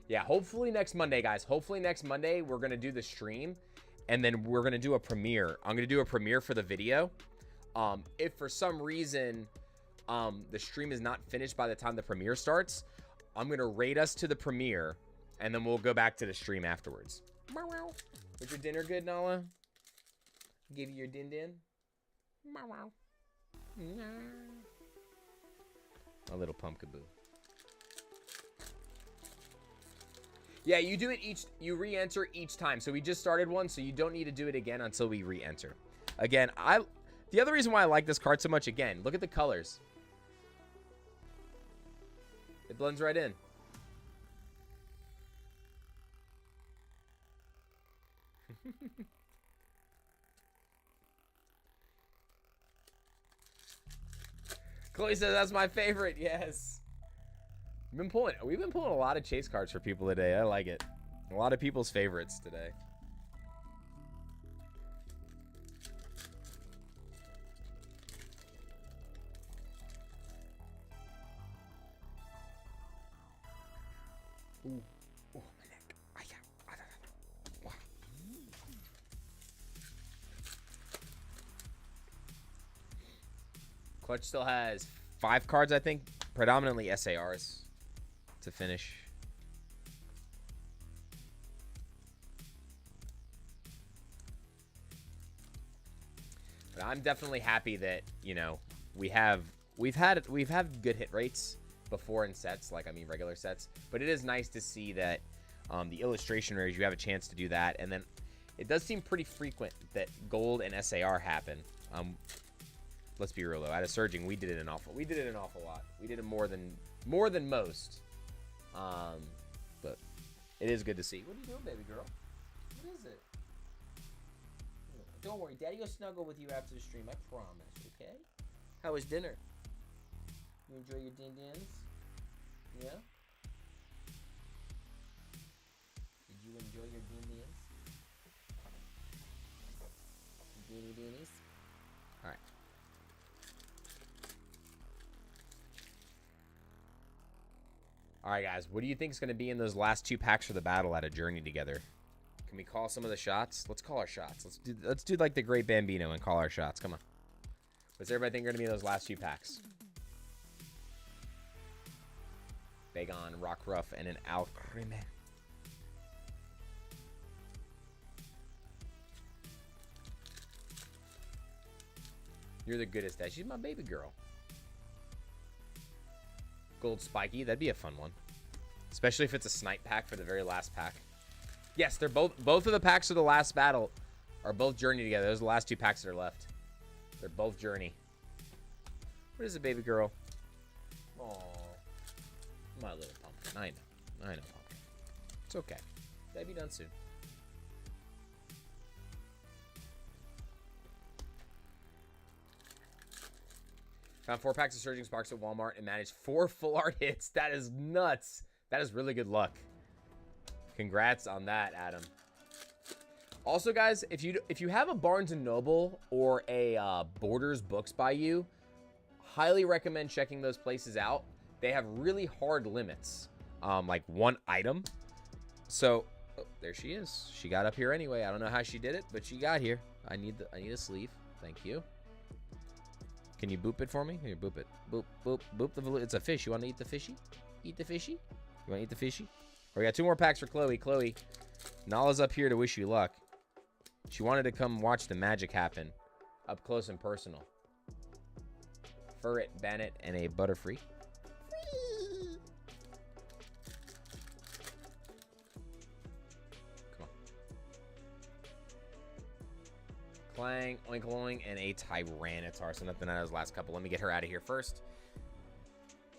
Yeah, hopefully next Monday, guys. Hopefully next Monday, we're going to do the stream, and then we're going to do a premiere. I'm going to do a premiere for the video. If for some reason... the stream is not finished by the time the premiere starts, I'm going to raid us to the premiere, and then we'll go back to the stream afterwards. Was your dinner good, Nala? Give you your din-din? A little pumpkaboo. Yeah, you do it you re-enter each time. So we just started one, so you don't need to do it again until we re-enter. Again, the other reason why I like this card so much, again, look at the colors. It blends right in. Chloe says that's my favorite. Yes. We've been pulling a lot of chase cards for people today. I like it. A lot of people's favorites today. Ooh. Oh, my neck. Wow. Clutch still has 5 cards, I think. Predominantly SARs to finish. I'm definitely happy that, you know, we've had good hit rates before in sets, like, I mean, regular sets. But it is nice to see that the illustration rares, you have a chance to do that. And then it does seem pretty frequent that gold and SAR happen. Let's be real though. At a surging, we did it an awful lot. We did it more than most. But it is good to see. What are you doing, baby girl? What is it? Don't worry, Daddy will snuggle with you after the stream. I promise. Okay? How was dinner? You enjoy your din-dins? Yeah? Did you enjoy your din-dins? Dinny-dinnies? Alright. Alright, guys. What do you think is going to be in those last 2 packs for the battle at a journey together? Can we call some of the shots? Let's call our shots. Let's do like the Great Bambino and call our shots. Come on. What's everybody think are going to be in those last few packs? Bagon, Rockruff, and an Alcremie. You're the goodest, Dad. She's my baby girl. Gold Spiky. That'd be a fun one. Especially if it's a snipe pack for the very last pack. Yes, they're both of the packs of the last battle are both journey together. Those are the last 2 packs that are left. They're both journey. What is it, baby girl? Aww. My little pumpkin. I know, pumpkin. It's okay. That'll be done soon. Found 4 packs of Surging Sparks at Walmart and managed 4 full art hits. That is nuts. That is really good luck. Congrats on that, Adam. Also, guys, if you have a Barnes & Noble or a Borders Books by you, highly recommend checking those places out. They have really hard limits, like 1 item. So, oh, there she is. She got up here anyway. I don't know how she did it, but she got here. I need a sleeve. Thank you. Can you boop it for me? Here, boop it. Boop, boop, boop. It's a fish. You want to eat the fishy? Eat the fishy? You want to eat the fishy? We got 2 more packs for Chloe. Chloe, Nala's up here to wish you luck. She wanted to come watch the magic happen up close and personal. Furret, Bennett, and a Butterfree. Come on. Clang, Oink Oink, and a Tyranitar. So nothing out of those last couple. Let me get her out of here first.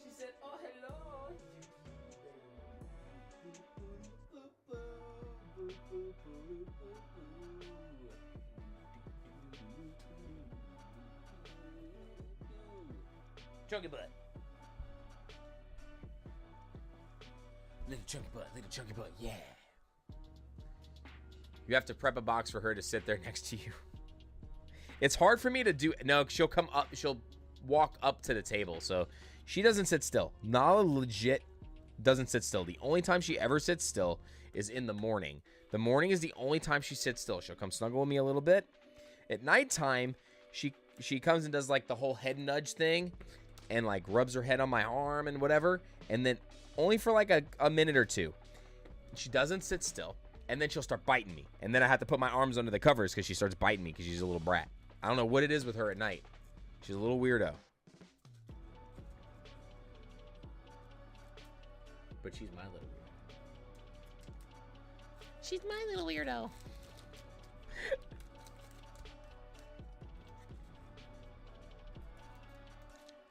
She said, oh, hello. Chunky butt. Little chunky butt, yeah. You have to prep a box for her to sit there next to you. It's hard for me to do. No, she'll come up. She'll walk up to the table. So she doesn't sit still. Nala legit doesn't sit still. The only time she ever sits still is in the morning. The morning is the only time she sits still. She'll come snuggle with me a little bit. At nighttime, she comes and does like the whole head nudge thing and like rubs her head on my arm and whatever. And then only for like a minute or 2. She doesn't sit still. And then she'll start biting me. And then I have to put my arms under the covers because she starts biting me because she's a little brat. I don't know what it is with her at night. She's a little weirdo. But she's my little weirdo. She's my little weirdo.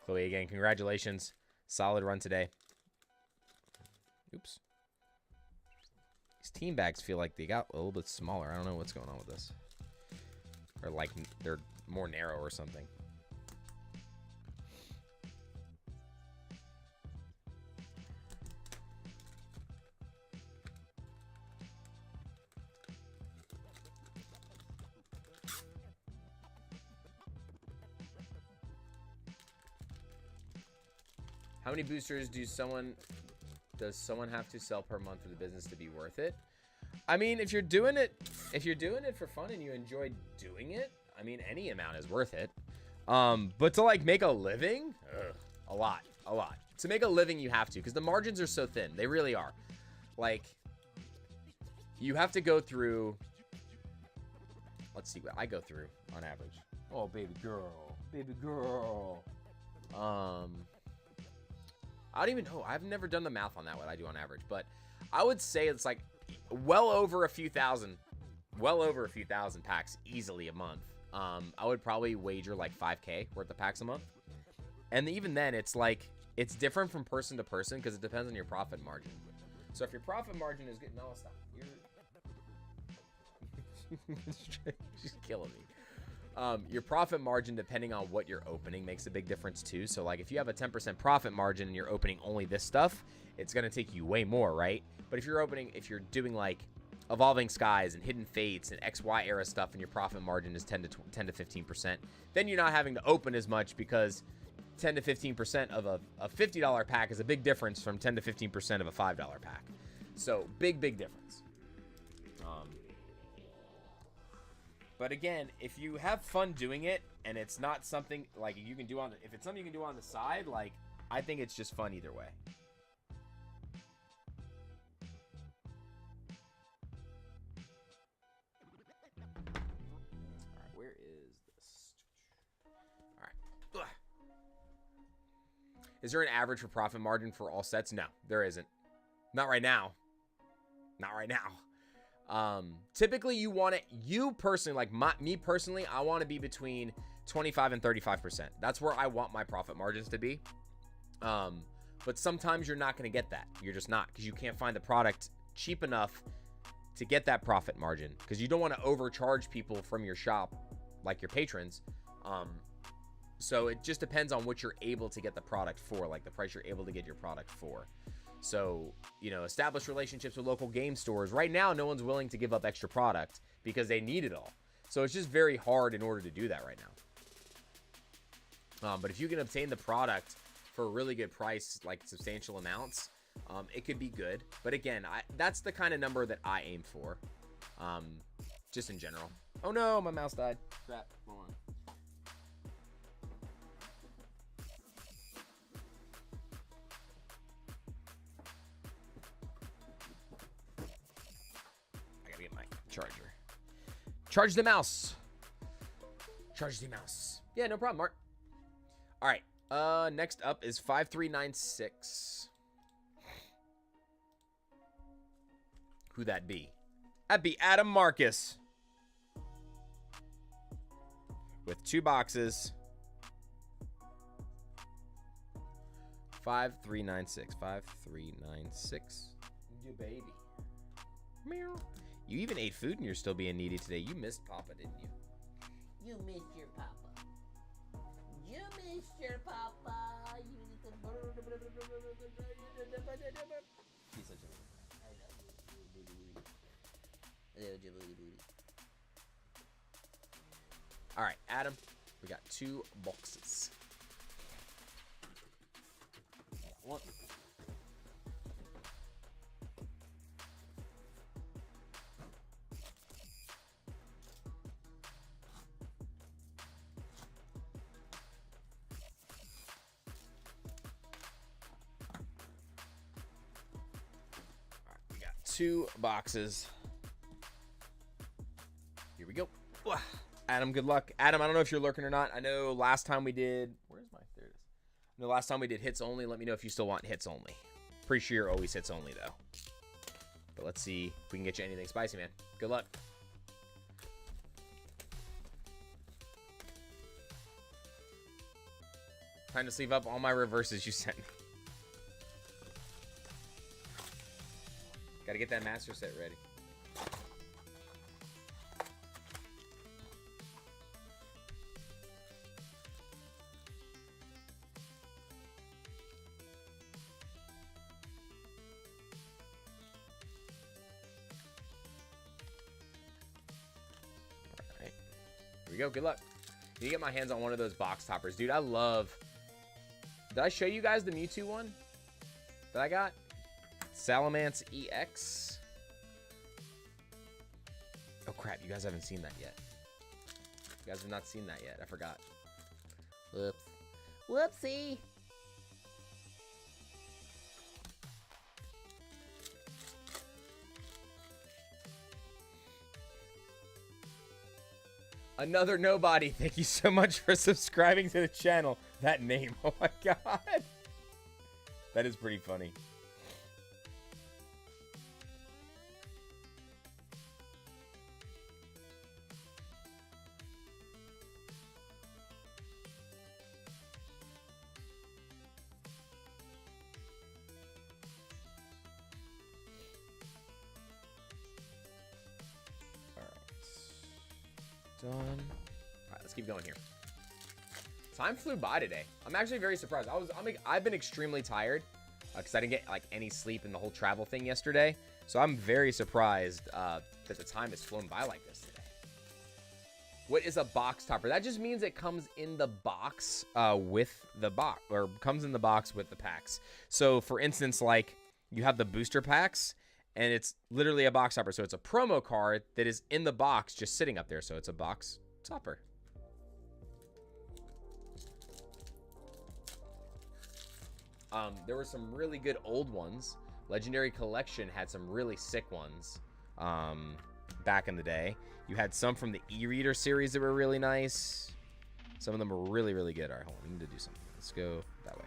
Chloe, again, congratulations. Solid run today. Oops. These team bags feel like they got a little bit smaller. I don't know what's going on with this. Or like they're more narrow or something. How many boosters does someone have to sell per month for the business to be worth it? I mean, if you're doing it for fun and you enjoy doing it, I mean, any amount is worth it. But to like make a living, a lot. To make a living, you have to, because the margins are so thin. They really are. Like, you have to go through. Let's see what I go through on average. Oh, baby girl. Baby girl. I don't even know. I've never done the math on that, what I do on average. But I would say it's like well over a few thousand packs easily a month. I would probably wager like 5K worth of packs a month. And even then, it's like, it's different from person to person because it depends on your profit margin. So if your profit margin is good, no, stop. She's killing me. Your profit margin, depending on what you're opening, makes a big difference too. So like if you have a 10% profit margin and you're opening only this stuff, it's going to take you way more, right? But if you're doing like Evolving Skies and Hidden Fates and XY era stuff and your profit margin is 10 to 15%, then you're not having to open as much because 10 to 15% of a $50 pack is a big difference from 10 to 15% of a $5 pack. So big difference. But again, if you have fun doing it and it's not something like you can do if it's something you can do on the side, like I think it's just fun either way. All right, where is this? All right. Ugh. Is there an average for profit margin for all sets? No, there isn't. Not right now. Not right now. Typically you want it, you personally, like me personally, I want to be between 25 and 35%. That's where I want my profit margins to be. But sometimes you're not going to get that. You're just not, because you can't find the product cheap enough to get that profit margin, because you don't want to overcharge people from your shop, like your patrons. So it just depends on what you're able to get the product for, like the price you're able to get your product for. So, you know, establish relationships with local game stores. Right now, no one's willing to give up extra product because they need it all. So it's just very hard in order to do that right now. But if you can obtain the product for a really good price, like substantial amounts, it could be good. But again, that's the kind of number that I aim for, just in general. Oh no, my mouse died. Crap, hold on. Charger. Charge the mouse. Charge the mouse. Yeah, no problem, Mark. All right. Next up is 5396. Who that be? That'd be Adam Marcus. With 2 boxes. 5396. 5396. You baby. Meow. You even ate food and you're still being needy today. You missed Papa, didn't you? You missed your papa. You missed your papa. You little... He's such a... I know. Booty booty. Little booty booty. All right, Adam. We got 2 boxes. One. We got 2 boxes. Here we go. Adam, good luck. Adam, I don't know if you're lurking or not. I know last time we did... Where's my... There it is. I know last time we did hits only. Let me know if you still want hits only. Pretty sure you're always hits only, though. But let's see if we can get you anything spicy, man. Good luck. Time to sleeve up all my reverses you sent me. Gotta get that master set ready. Alright. Here we go. Good luck. Need to get my hands on one of those box toppers. Dude, I love... Did I show you guys the Mewtwo one that I got? Salamence EX. Oh crap, you guys haven't seen that yet. You guys have not seen that yet. I forgot. Whoops. Whoopsie. Another nobody. Thank you so much for subscribing to the channel. That name. Oh my god. That is pretty funny. Done. All right, let's keep going here. Time flew by today. I'm actually very surprised. I've been extremely tired because I didn't get like any sleep in the whole travel thing yesterday. So I'm very surprised that the time has flown by like this today. What is a box topper? That just means it comes in the box with the box, or comes in the box with the packs. So for instance, like you have the booster packs, and it's literally a box topper. So it's a promo card that is in the box just sitting up there. So it's a box topper. There were some really good old ones. Legendary Collection had some really sick ones back in the day. You had some from the e-reader series that were really nice. Some of them were really, really good. All right, hold on. We need to do something. Let's go that way.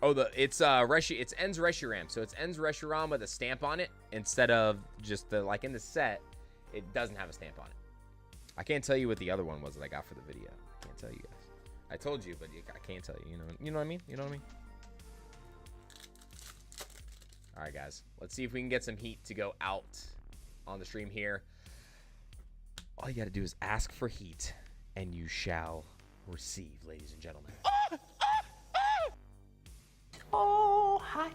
Oh, it's Ends Reshiram. So it's Ends Reshiram with a stamp on it instead of just the, like in the set, it doesn't have a stamp on it. I can't tell you what the other one was that I got for the video. I can't tell you guys. I told you, but I can't tell you. You know what I mean? You know what I mean? All right, guys. Let's see if we can get some heat to go out on the stream here. All you got to do is ask for heat, and you shall receive, ladies and gentlemen. Oh, hot.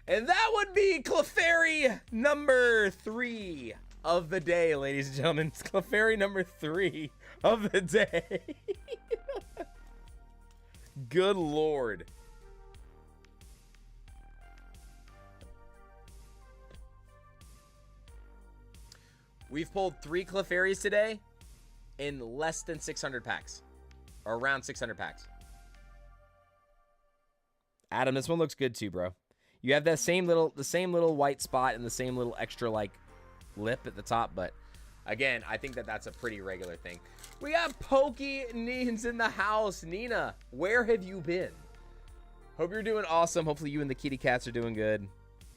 And that would be Clefairy number 3 of the day, ladies and gentlemen. It's Clefairy number 3 of the day. Good Lord. We've pulled 3 Clefairies today in less than 600 packs. Or around 600 packs. Adam, this one looks good too, bro. You have that the same little white spot and the same little extra like lip at the top, but again, I think that that's a pretty regular thing. We got Pokey Neens in the house. Nina, where have you been? Hope you're doing awesome. Hopefully you and the kitty cats are doing good.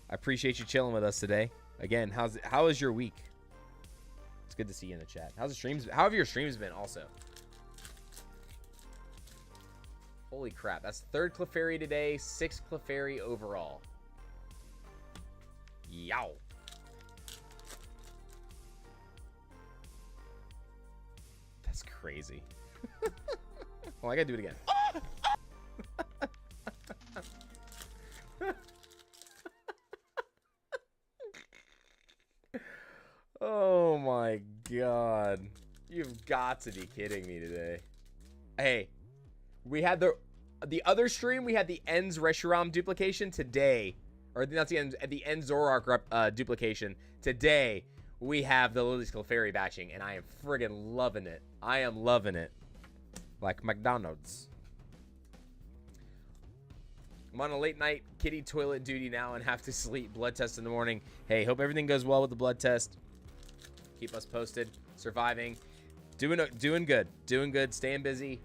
I appreciate you chilling with us today. Again, how is your week? It's good to see you in the chat. How have your streams been also? Holy crap, that's 3rd Clefairy today, 6th Clefairy overall. Yow. That's crazy. Well, I gotta do it again. Oh my god. You've got to be kidding me today. Hey. We had the other stream, we had the Ends Reshiram duplication today. Or not the Ends Zoroark duplication. Today, we have the Lily's Clefairy batching, and I am friggin' loving it. I am loving it. Like McDonald's. I'm on a late night kitty toilet duty now and have to sleep. Blood test in the morning. Hey, hope everything goes well with the blood test. Keep us posted. Surviving. Doing good. Doing good. Staying busy.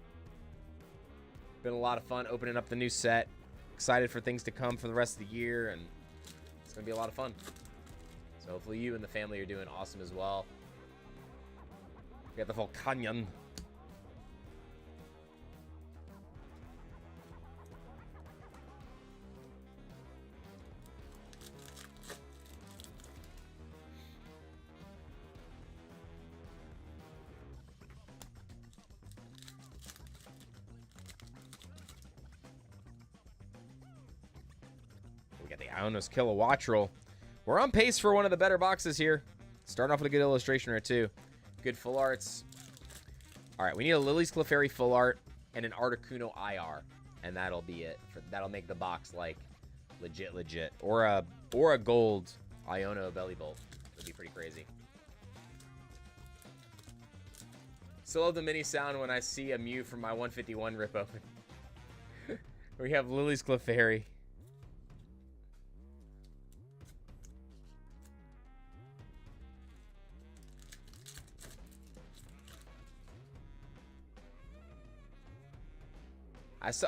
Been a lot of fun opening up the new set. Excited for things to come for the rest of the year, and it's going to be a lot of fun. So hopefully you and the family are doing awesome as well. We got the Volcanion. Ionos Kilowattrel. We're on pace for one of the better boxes here. Starting off with a good illustration or two. Good full arts. All right, we need a Lily's Clefairy full art and an Articuno IR, and that'll be it. That'll make the box like legit. Or a gold Iono Belly Bolt. Would be pretty crazy. Still love the mini sound when I see a Mew from my 151 rip open. We have Lily's Clefairy.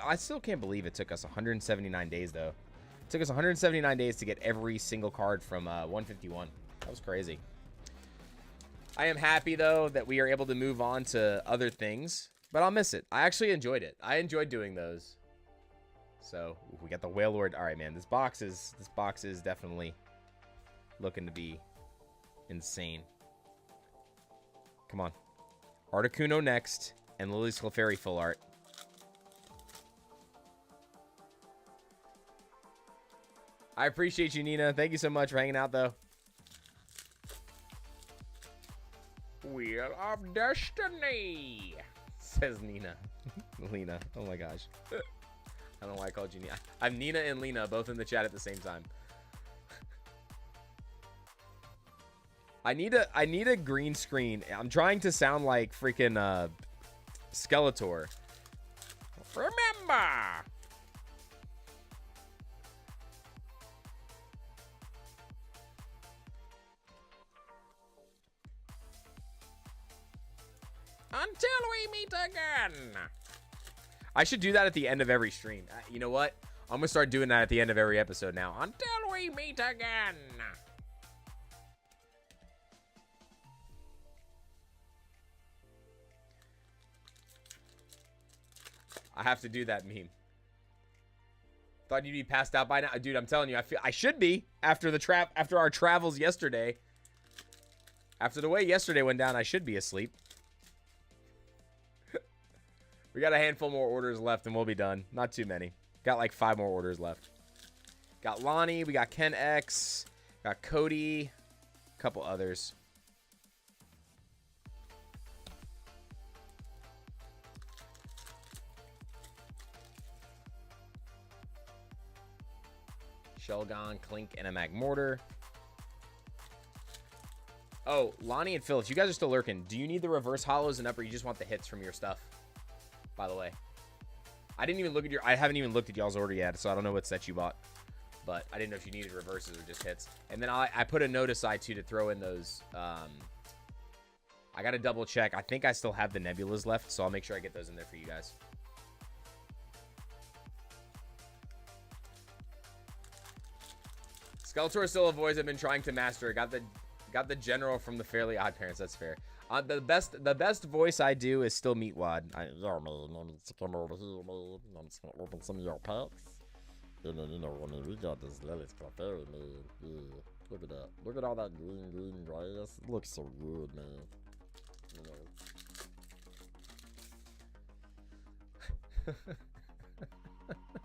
I still can't believe it took us 179 days, though. It took us 179 days to get every single card from 151. That was crazy. I am happy, though, that we are able to move on to other things, but I'll miss it. I actually enjoyed it. I enjoyed doing those. So, we got the Whale Lord. All right, man. This box is definitely looking to be insane. Come on. Articuno next, and Lily's Clefairy full art. I appreciate you, Nina. Thank you so much for hanging out, though. Wheel of Destiny, says Nina. Lena. Oh my gosh. I don't know why I called you Nina. I'm Nina and Lena both in the chat at the same time. I need a green screen. I'm trying to sound like freaking Skeletor. Remember. Until we meet again. I should do that at the end of every stream. You know what? I'm going to start doing that at the end of every episode now. Until we meet again. I have to do that meme. Thought you'd be passed out by now. Dude, I'm telling you, I should be after our travels yesterday. After the way yesterday went down, I should be asleep. We got a handful more orders left and we'll be done. Not too many. Got like 5 more orders left. Got Lonnie. We got Ken X. Got Cody. A couple others. Shelgon, Clink, and a Magmortar. Oh, Lonnie and Phil, if you guys are still lurking, do you need the reverse hollows and up, or you just want the hits from your stuff? By the way, I haven't even looked at y'all's order yet, so I don't know what set you bought. But I didn't know if you needed reverses or just hits. And then I put a note aside too to throw in those. I gotta double check. I think I still have the Nebulas left, so I'll make sure I get those in there for you guys. Skeletor still a voice I've been trying to master. Got the general from the Fairly Odd Parents. That's fair. The best voice I do is still Meatwad. Yeah, man, I'm just come over here, man. I'm just gonna open some of your packs. You know, I mean, we got this Lily's Clefairy, man. Yeah, look at that. Look at all that green grass. It looks so good, man. You know.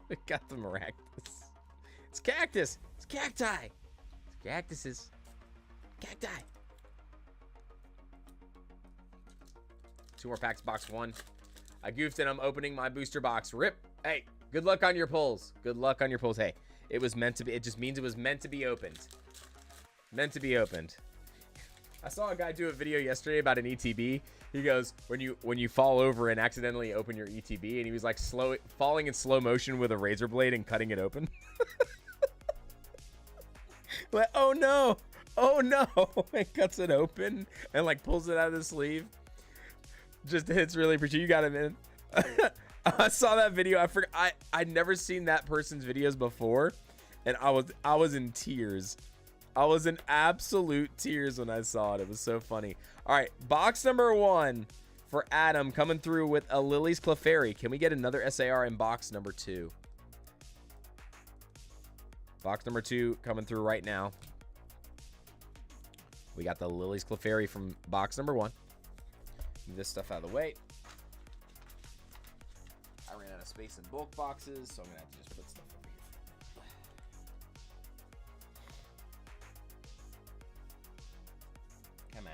We got the Maractus. It's cactus. It's cacti. It's cactuses. Cacti. 2 more packs, box 1. I goofed and I'm opening my booster box. Rip. Hey, good luck on your pulls. Good luck on your pulls. Hey, it was meant to be. It just means it was meant to be opened. Meant to be opened. I saw a guy do a video yesterday about an ETB. He goes, when you fall over and accidentally open your ETB, and he was like falling in slow motion with a razor blade and cutting it open. Like, oh no. Oh no. And cuts it open and like pulls it out of the sleeve. Just hits really appreciate you got it, man. I saw that video. I forgot. I'd never seen that person's videos before, and I was in tears. I was in absolute tears when I saw it. It was so funny. All right, box number 1 for Adam coming through with a Lily's Clefairy. Can we get another SAR in box number 2? Box number 2 coming through right now. We got the Lily's Clefairy from box number 1. Move this stuff out of the way. I ran out of space in bulk boxes, so I'm gonna have to just put stuff over here. Come on.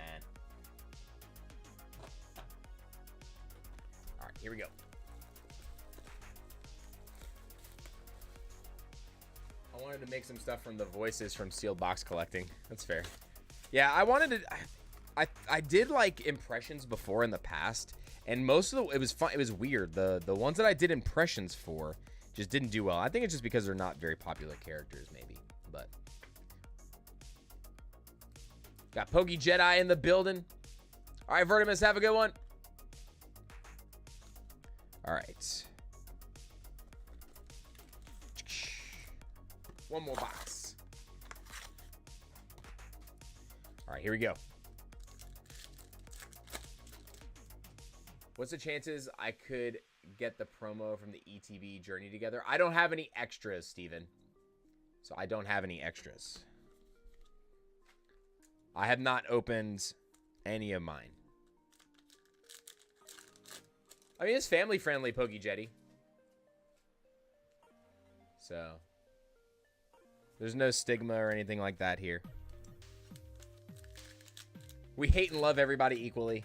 All right, here we go. I wanted to make some stuff from the voices from sealed box collecting. That's fair. Yeah, I wanted to. I did like impressions before in the past, and most of it was fun. It was weird. The ones that I did impressions for just didn't do well. I think it's just because they're not very popular characters, maybe. But got Pokey Jedi in the building. All right, Vertimus, have a good one. All right. One more box. All right, here we go. What's the chances I could get the promo from the ETB Journey together? I don't have any extras, Steven. So I don't have any extras. I have not opened any of mine. I mean, it's family-friendly, PokeJetty. So there's no stigma or anything like that here. We hate and love everybody equally.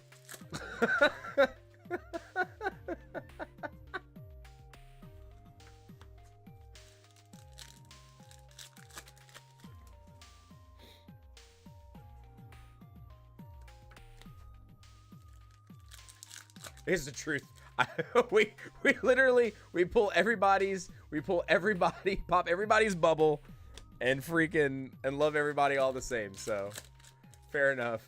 Here's the truth. We literally pull everybody's pop everybody's bubble and freaking and love everybody all the same. So fair enough.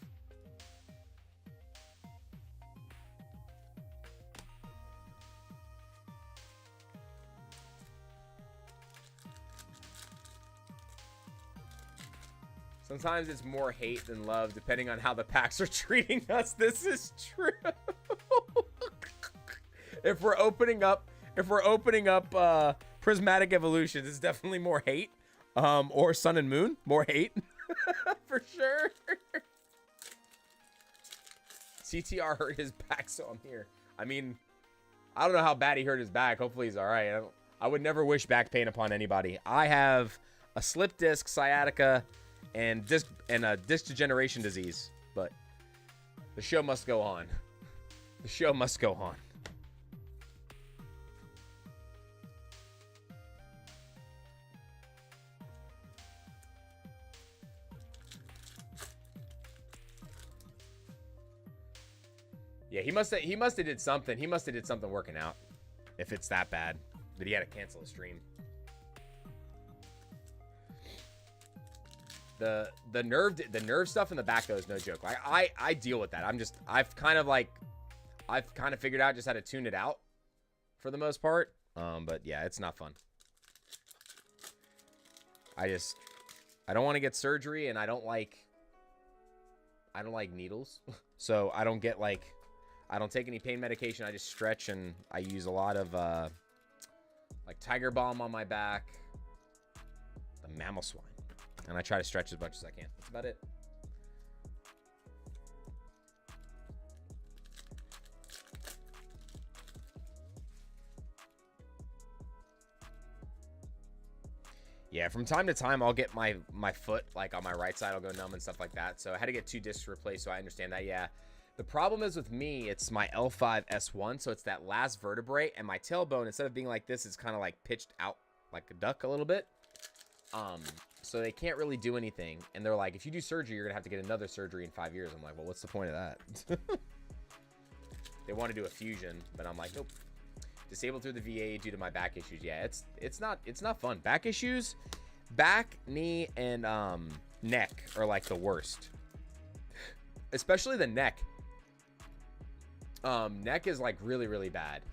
Sometimes it's more hate than love, depending on how the packs are treating us. This is true. If we're opening up prismatic evolutions, it's definitely more hate. Or sun and moon, more hate. For sure. CTR hurt his back, so I'm here. I mean, I don't know how bad he hurt his back. Hopefully he's all right. I would never wish back pain upon anybody. I have a slip disc, sciatica, and a disc degeneration disease, but the show must go on. The show must go on. Yeah, he must have did something. He must have did something working out. If it's that bad that he had to cancel a stream. The nerve stuff in the back though is no joke. Like I deal with that. I've kind of figured out just how to tune it out for the most part. But yeah, it's not fun. I don't want to get surgery, and I don't like needles. So I don't take any pain medication. I just stretch, and I use a lot of like Tiger Balm on my back, the mammal swine. And I try to stretch as much as I can. That's about it. Yeah, from time to time, I'll get my foot, like on my right side, I'll go numb and stuff like that. So I had to get 2 discs replaced, so I understand that, yeah. The problem is with me, it's my L5-S1, so it's that last vertebrae, and my tailbone, instead of being like this, is kind of like pitched out like a duck a little bit. So they can't really do anything. And they're like, if you do surgery, you're going to have to get another surgery in 5 years. I'm like, well, what's the point of that? They want to do a fusion, but I'm like, nope. Disabled through the VA due to my back issues. Yeah, it's not fun. Back issues, back, knee, and neck are like the worst. Especially the neck. Neck is like really, really bad.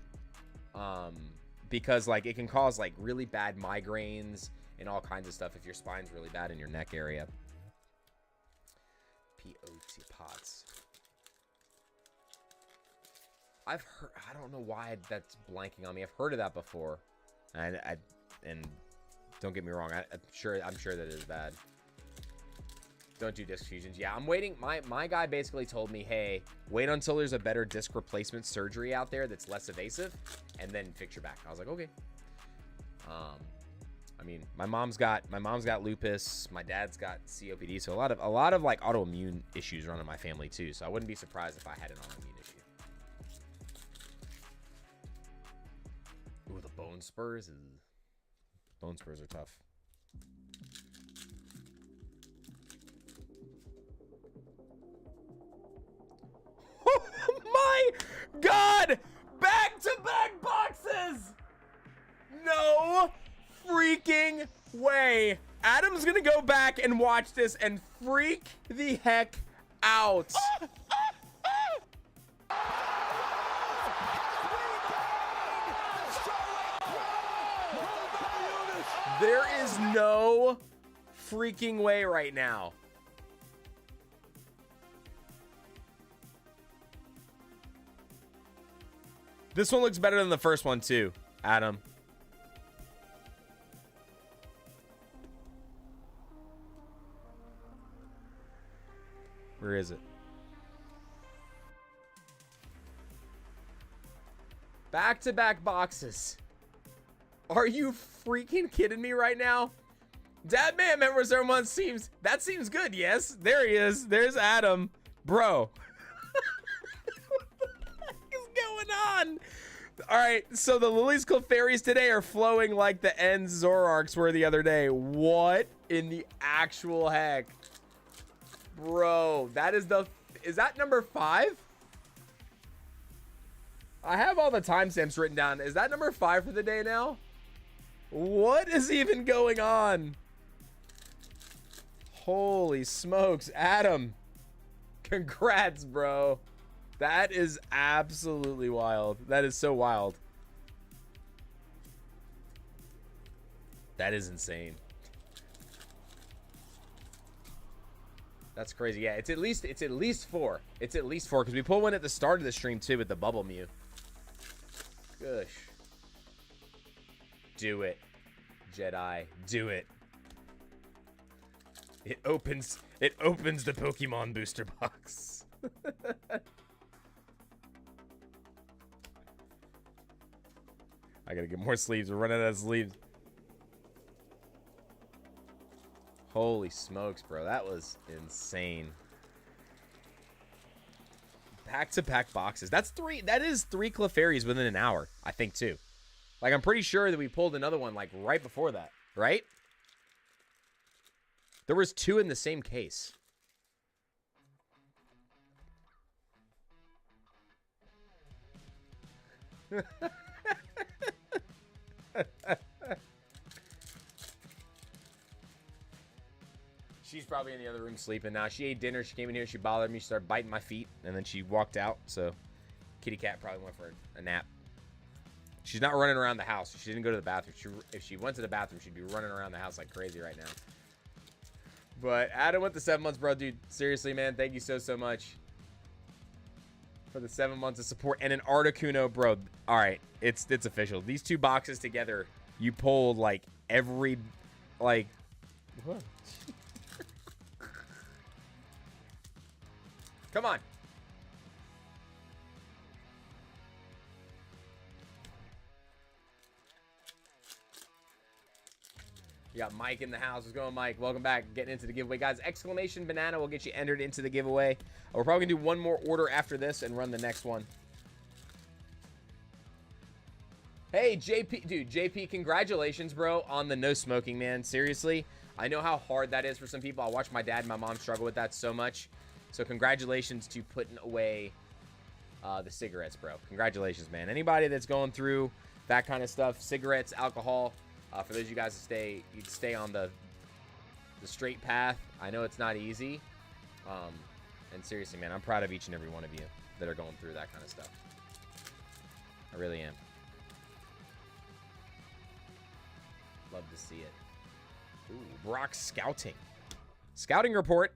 Because like it can cause like really bad migraines and all kinds of stuff if your spine's really bad in your neck area. POT pots. I've heard, I don't know why that's blanking on me. I've heard of that before. And don't get me wrong, I'm sure that is bad. Don't do disc fusions. Yeah, I'm waiting. My guy basically told me, hey, wait until there's a better disc replacement surgery out there that's less invasive, and then fix your back. I was like, okay. I mean, my mom's got lupus, my dad's got COPD, so a lot of like autoimmune issues run in my family too. So I wouldn't be surprised if I had an autoimmune issue. Ooh, the bone spurs. Bone spurs are tough. Oh my God! Back-to-back boxes! No freaking way. Adam's gonna go back and watch this and freak the heck out. There is no freaking way right now. This one looks better than the first one too, Adam. Where is it? Back-to-back boxes. Are you freaking kidding me right now? Dad Man member reserve month seems good. Yes, there he is. There's Adam, bro. What the heck is going on? All right, so the Lily's Clefairies today are flowing like the End Zoroarks were the other day. What in the actual heck? Bro, is that number 5? I have all the timestamps written down. Is that number 5 for the day now? What is even going on? Holy smokes, Adam. Congrats, bro. That is absolutely wild. That is so wild. That is insane. That's crazy. Yeah, it's at least 4. It's at least 4 because we pulled one at the start of the stream too with the bubble Mew. Gosh. Do it, Jedi. Do it. It opens the Pokemon booster box. I gotta get more sleeves. We're running out of sleeves. Holy smokes, bro. That was insane. Back-to-back boxes. That is 3 Clefairies within an hour, I think, too. Like, I'm pretty sure that we pulled another one, like, right before that, right? There was 2 in the same case. She's probably in the other room sleeping now. She ate dinner. She came in here. She bothered me. She started biting my feet. And then she walked out. So, kitty cat probably went for a nap. She's not running around the house. She didn't go to the bathroom. If she went to the bathroom, she'd be running around the house like crazy right now. But Adam with the 7 months, bro. Dude, seriously, man. Thank you so much for the 7 months of support. And an Articuno, bro. All right. It's official. These 2 boxes together, you pulled like every, like, what? Come on. You got Mike in the house. What's going on, Mike? Welcome back. Getting into the giveaway. Guys, exclamation banana will get you entered into the giveaway. We're probably going to do one more order after this and run the next one. Hey, JP. Dude, JP, congratulations, bro, on the no smoking, man. Seriously. I know how hard that is for some people. I watch my dad and my mom struggle with that so much. So congratulations to putting away the cigarettes, bro. Congratulations, man. Anybody that's going through that kind of stuff, cigarettes, alcohol, for those of you guys to stay on the straight path. I know it's not easy. And seriously, man, I'm proud of each and every one of you that are going through that kind of stuff. I really am. Love to see it. Ooh, Brock scouting. Scouting report.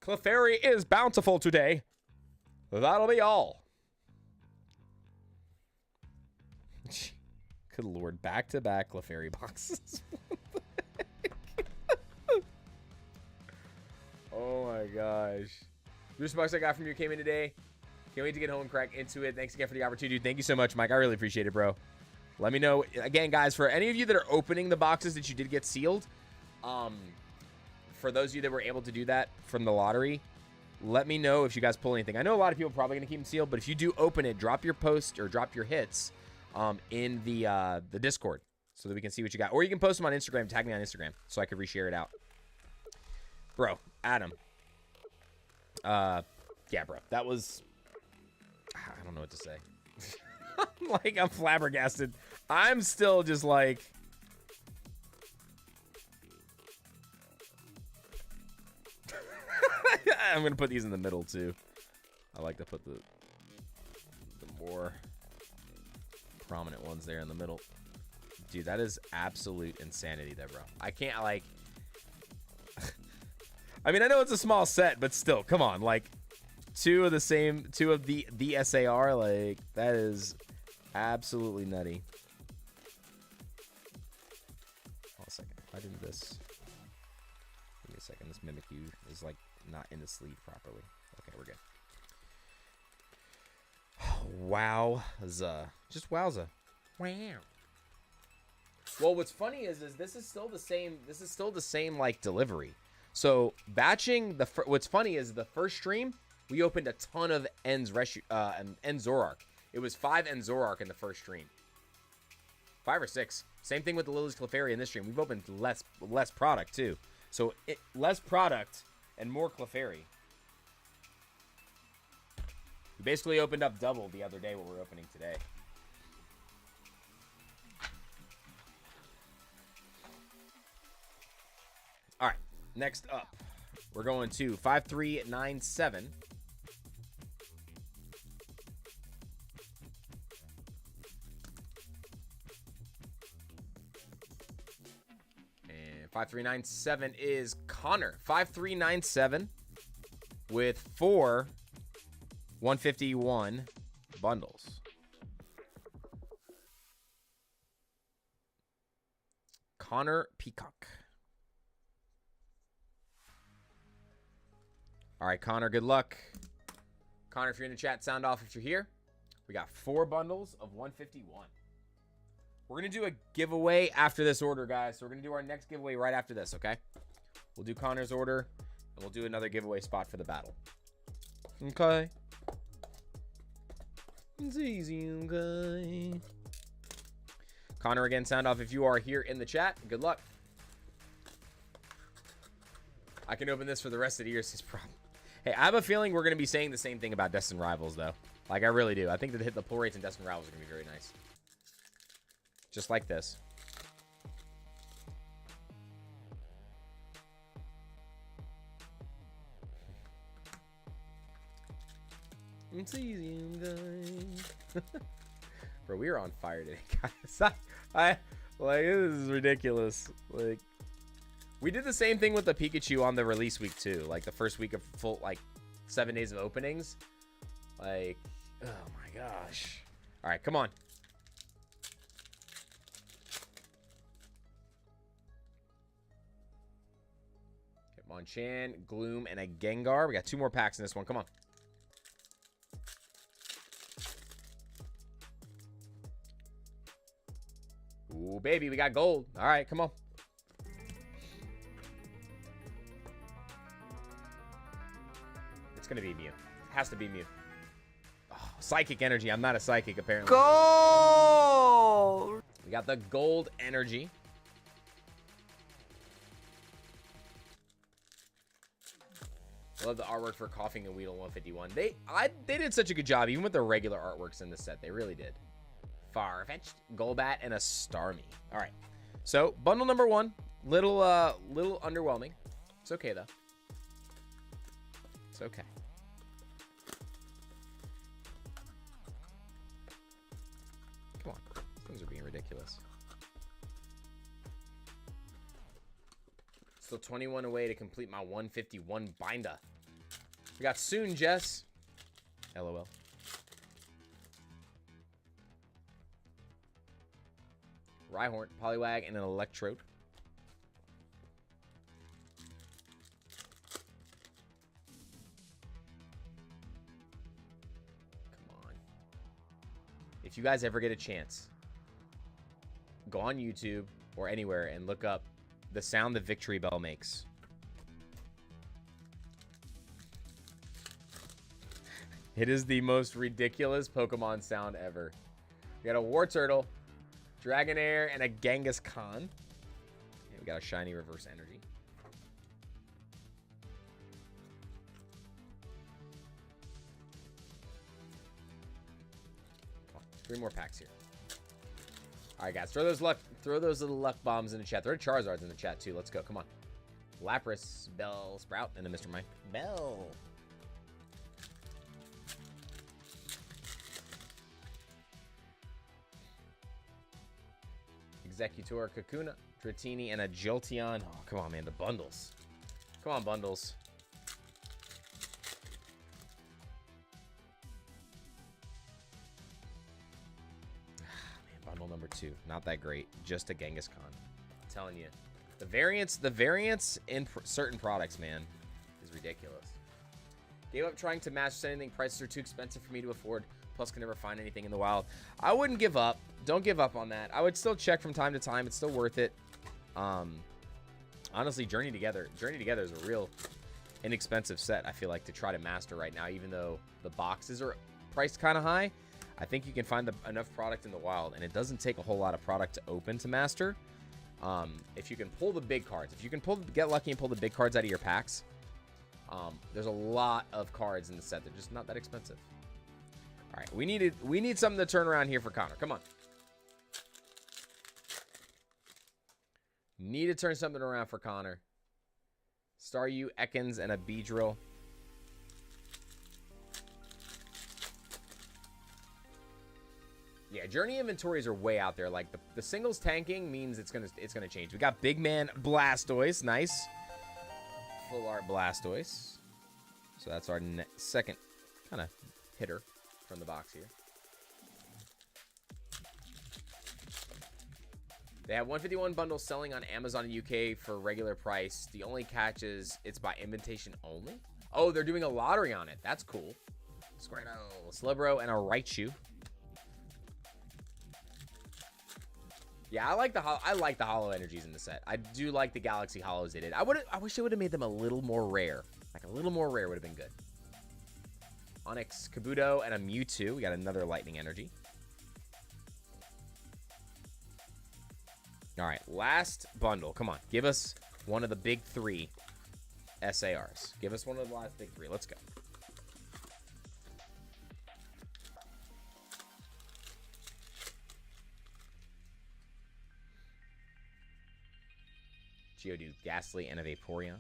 Clefairy is bountiful today. That'll be all. Good lord, back-to-back Clefairy boxes. Oh my gosh. Booster box I got from you came in today. Can't wait to get home and crack into it. Thanks again for the opportunity. Thank you so much, Mike. I really appreciate it, bro. Let me know. Again, guys, for any of you that are opening the boxes that you did get sealed, for those of you that were able to do that from the lottery, let me know if you guys pull anything. I know a lot of people are probably going to keep them sealed, but if you do open it, drop your post or drop your hits in the Discord so that we can see what you got. Or you can post them on Instagram. Tag me on Instagram so I can reshare it out. Bro, Adam. Yeah, bro. That was... I don't know what to say. I'm flabbergasted. I'm still just like... I'm going to put these in the middle, too. I like to put the more prominent ones there in the middle. Dude, that is absolute insanity there, bro. I can't, like... I mean, I know it's a small set, but still, come on. Like, two of the SAR, like, that is absolutely nutty. Hold a second. If I do this... Give me a second. This Mimikyu is, like, not in the sleeve properly. Okay, we're good. Wowza. Just wowza. Wow. Well, what's funny is this is still the same like delivery. So batching what's funny is the first stream we opened a ton of Zoroark. It was 5 Zoroark in the first stream. 5 or 6. Same thing with the Lily's Clefairy in this stream. We've opened less product too. So less product and more Clefairy. We basically opened up double the other day what we're opening today. All right, next up, we're going to 5397. And 5397 is Connor. 5397 with 4 151 bundles. Connor Peacock. All right, Connor, good luck. Connor, if you're in the chat, sound off if you're here. We got 4 bundles of 151. We're going to do a giveaway after this order, guys. So we're going to do our next giveaway right after this, okay? We'll do Connor's order, and we'll do another giveaway spot for the battle. Okay. It's easy, okay. Connor, again, sound off if you are here in the chat. Good luck. I can open this for the rest of the year. Is problem. Hey, I have a feeling we're going to be saying the same thing about Destined Rivals, though. Like, I really do. I think that the pull rates in Destined Rivals are going to be very nice. Just like this. It's easy, guys. Bro, we are on fire today, guys. I like, this is ridiculous. Like, we did the same thing with the Pikachu on the release week too. Like the first week of full, like 7 days of openings. Like, oh my gosh. All right, come on. Monchan, Gloom, and a Gengar. We got 2 more packs in this one. Come on. Ooh, baby, we got gold. All right, come on. It's going to be Mew. It has to be Mew. Oh, psychic energy. I'm not a psychic, apparently. Gold! We got the gold energy. I love the artwork for Coughing and Weedle 151. They did such a good job, even with the regular artworks in this set. They really did. Farfetch'd, Golbat, and a Starmie. All right. So, bundle number 1. Little underwhelming. It's okay, though. It's okay. Come on. These things are being ridiculous. Still 21 away to complete my 151 binder. We got soon, Jess. LOL. Rhyhorn, Poliwag, and an Electrode. Come on. If you guys ever get a chance, go on YouTube or anywhere and look up the sound the Victory Bell makes. It is the most ridiculous Pokemon sound ever. We got a Wartortle, Dragonair, and a Genghis Khan. And we got a shiny reverse energy. Come on, 3 more packs here. All right, guys, throw those little luck bombs in the chat. Throw Charizards in the chat too. Let's go. Come on. Lapras, Bell, Sprout, and a Mr. Mime. Bell. Executor, Kakuna, Dratini, and a Jolteon. Oh, come on, man. The bundles. Come on, bundles. Man, bundle number 2. Not that great. Just a Genghis Khan. I'm telling you. The variance in certain products, man, is ridiculous. Gave up trying to match anything. Prices are too expensive for me to afford. Plus, can never find anything in the wild. I wouldn't give up. Don't give up on that. I would still check from time to time. It's still worth it. Honestly, Journey Together is a real inexpensive set, I feel like, to try to master right now. Even though the boxes are priced kind of high, I think you can find enough product in the wild, and it doesn't take a whole lot of product to open to master. If you can pull the big cards, if you can get lucky and pull the big cards out of your packs, there's a lot of cards in the set. They're just not that expensive. All right, we need something to turn around here for Connor. Come on. Need to turn something around for Connor. Staryu, Ekans, and a Beedrill. Yeah, Journey inventories are way out there. Like the singles tanking means it's gonna change. We got Big Man Blastoise, nice. Full art Blastoise. So that's our second kind of hitter from the box here. They have 151 bundles selling on Amazon UK for regular price. The only catch is it's by invitation only. Oh, they're doing a lottery on it. That's cool. Squirtle, Slowbro, and a Raichu. Yeah, I like the hollow energies in the set. I do like the Galaxy Hollows they did. I wish they would have made them a little more rare. Like a little more rare would have been good. Onyx, Kabuto, and a Mewtwo. We got another Lightning Energy. All right, last bundle. Come on, give us one of the big 3 SARs. Give us one of the last big 3. Let's go. Geodude, Ghastly, and a Vaporeon.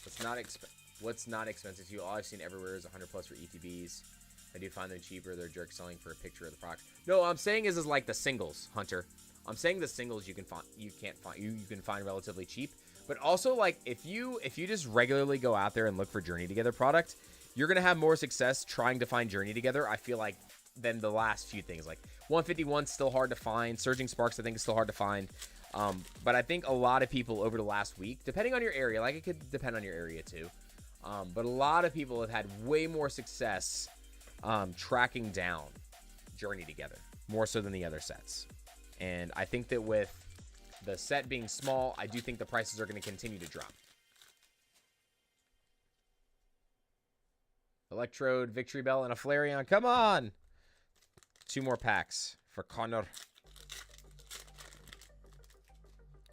What's not expensive to you? All I've seen everywhere is 100 plus for ETBs. I do find them cheaper. They're jerk selling for a picture of the product. No, I'm saying is like the singles, Hunter. I'm saying the singles you can find relatively cheap. But also, like, if you just regularly go out there and look for Journey Together product, you're gonna have more success trying to find Journey Together, I feel like, than the last few things. Like 151's still hard to find. Surging Sparks, I think, is still hard to find. But I think a lot of people over the last week, depending on your area, like it could depend on your area too, but a lot of people have had way more success tracking down Journey Together, more so than the other sets. And I think that with the set being small, I do think the prices are going to continue to drop. Electrode, Victory Bell, and a Flareon. Come on! 2 more packs for Connor.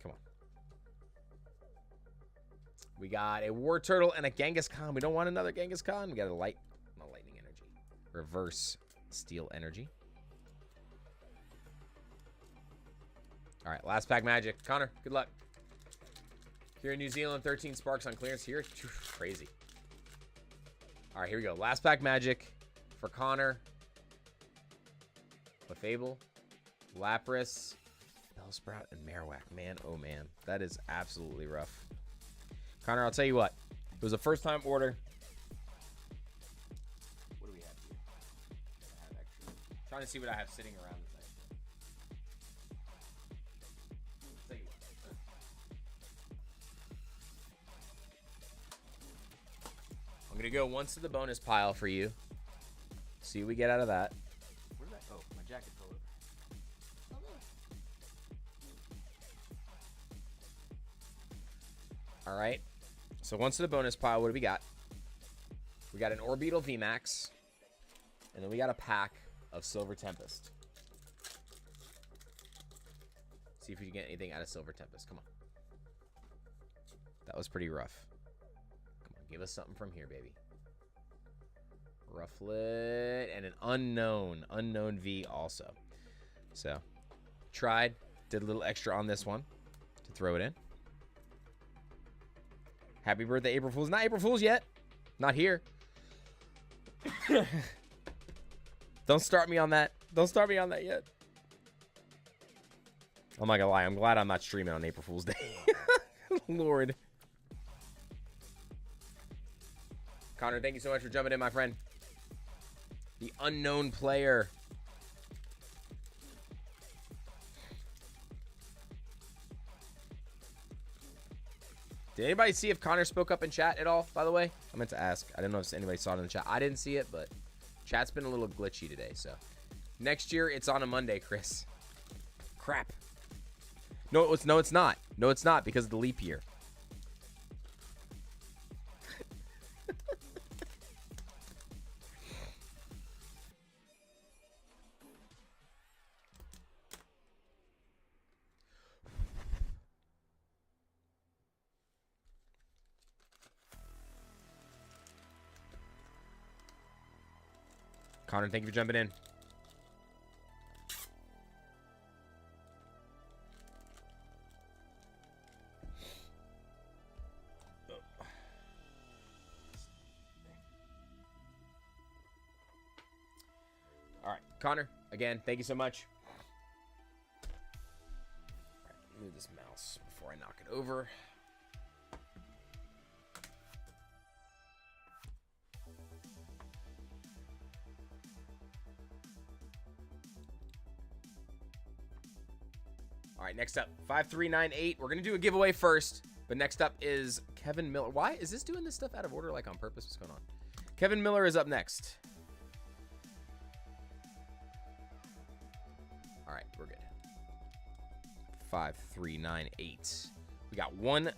Come on. We got a War Turtle and a Genghis Khan. We don't want another Genghis Khan. We got a Lightning Energy. Reverse Steel Energy. All right, last pack magic. Connor, good luck. Here in New Zealand, 13 sparks on clearance here. Crazy. All right, here we go. Last pack magic for Connor. Clefable, Lapras, Bellsprout, and Marowak. Man, oh man, that is absolutely rough. Connor, I'll tell you what. It was a first-time order. What do we have here? I have extra. I'm trying to see what I have sitting around the thing. Tell you what. I'm gonna go once to the bonus pile for you. See what we get out of that. Where did that? Oh, my jacket fell over. All right. So once to the bonus pile, what do we got? We got an Orbeetle VMAX, and then we got a pack of Silver Tempest. See if we can get anything out of Silver Tempest. Come on. That was pretty rough. Come on, give us something from here, baby. Rufflet and an unknown V also. So, tried, did a little extra on this one to throw it in. Happy birthday, April Fools. Not April Fools yet. Not here. Don't start me on that. Don't start me on that yet. I'm not gonna lie. I'm glad I'm not streaming on April Fool's Day. Lord. Connor, thank you so much for jumping in, my friend. The unknown player. Did anybody see if Connor spoke up in chat at all, by the way? I meant to ask. I didn't know if anybody saw it in the chat. I didn't see it, but chat's been a little glitchy today, so. Next year, it's on a Monday, Chris. Crap. No, it's not. No, it's not because of the leap year. Connor, thank you for jumping in. All right, Connor, again, thank you so much. All right, move this mouse before I knock it over. All right, next up, 5398. We're going to do a giveaway first, but next up is Kevin Miller. Why is this doing this stuff out of order, like on purpose? What's going on? Kevin Miller is up next. All right, we're good. 5398. We got one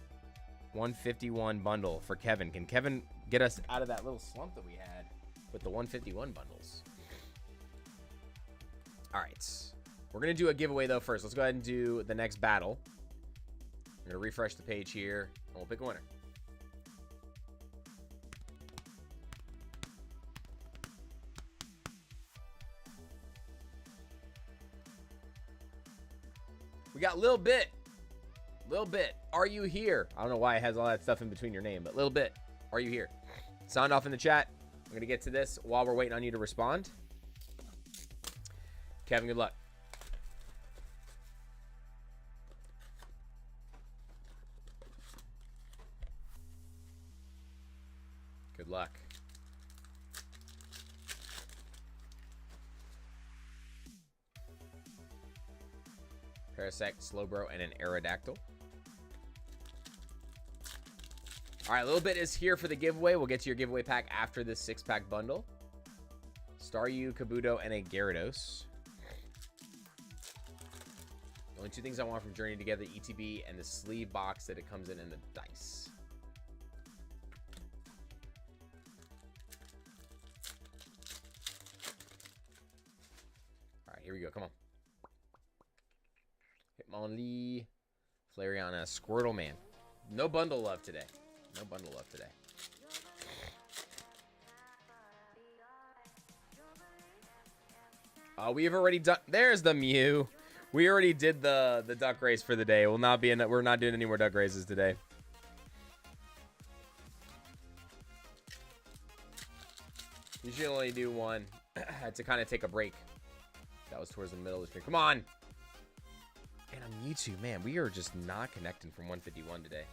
151 bundle for Kevin. Can Kevin get us out of that little slump that we had with the 151 bundles? All right. We're going to do a giveaway, though, first. Let's go ahead and do the next battle. I'm going to refresh the page here, and we'll pick a winner. We got Lil Bit. Lil Bit, are you here? I don't know why it has all that stuff in between your name, but Lil Bit, are you here? Sound off in the chat. I'm going to get to this while we're waiting on you to respond. Kevin, good luck. Good luck. Parasect, Slowbro, and an Aerodactyl. All right, a little bit is here for the giveaway. We'll get to your giveaway pack after this 6-pack bundle. Staryu, Kabuto, and a Gyarados. The only two things I want from Journey Together, ETB and the sleeve box that it comes in the dice. Here we go. Come on. Hitmonlee, Flareon, Squirtle Man. No bundle love today. No bundle love today. We've already done. There's the Mew. We already did the duck race for the day. We're not doing any more duck races today. You should only do one to kind of take a break. That was towards the middle of the screen. Come on. And a Mewtwo. Man, we are just not connecting from 151 today.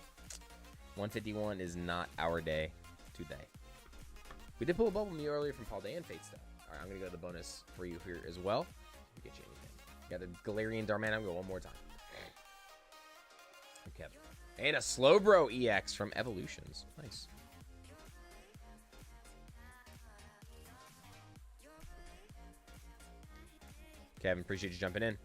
151 is not our day today. We did pull a Bubble Mew earlier from Paldea and Fates, though. All right, I'm going to go to the bonus for you here as well. Get you anything. Got the Galarian Darman. I'm going to go one more time. Okay. And a Slowbro EX from Evolutions. Nice. Kevin, appreciate you jumping in.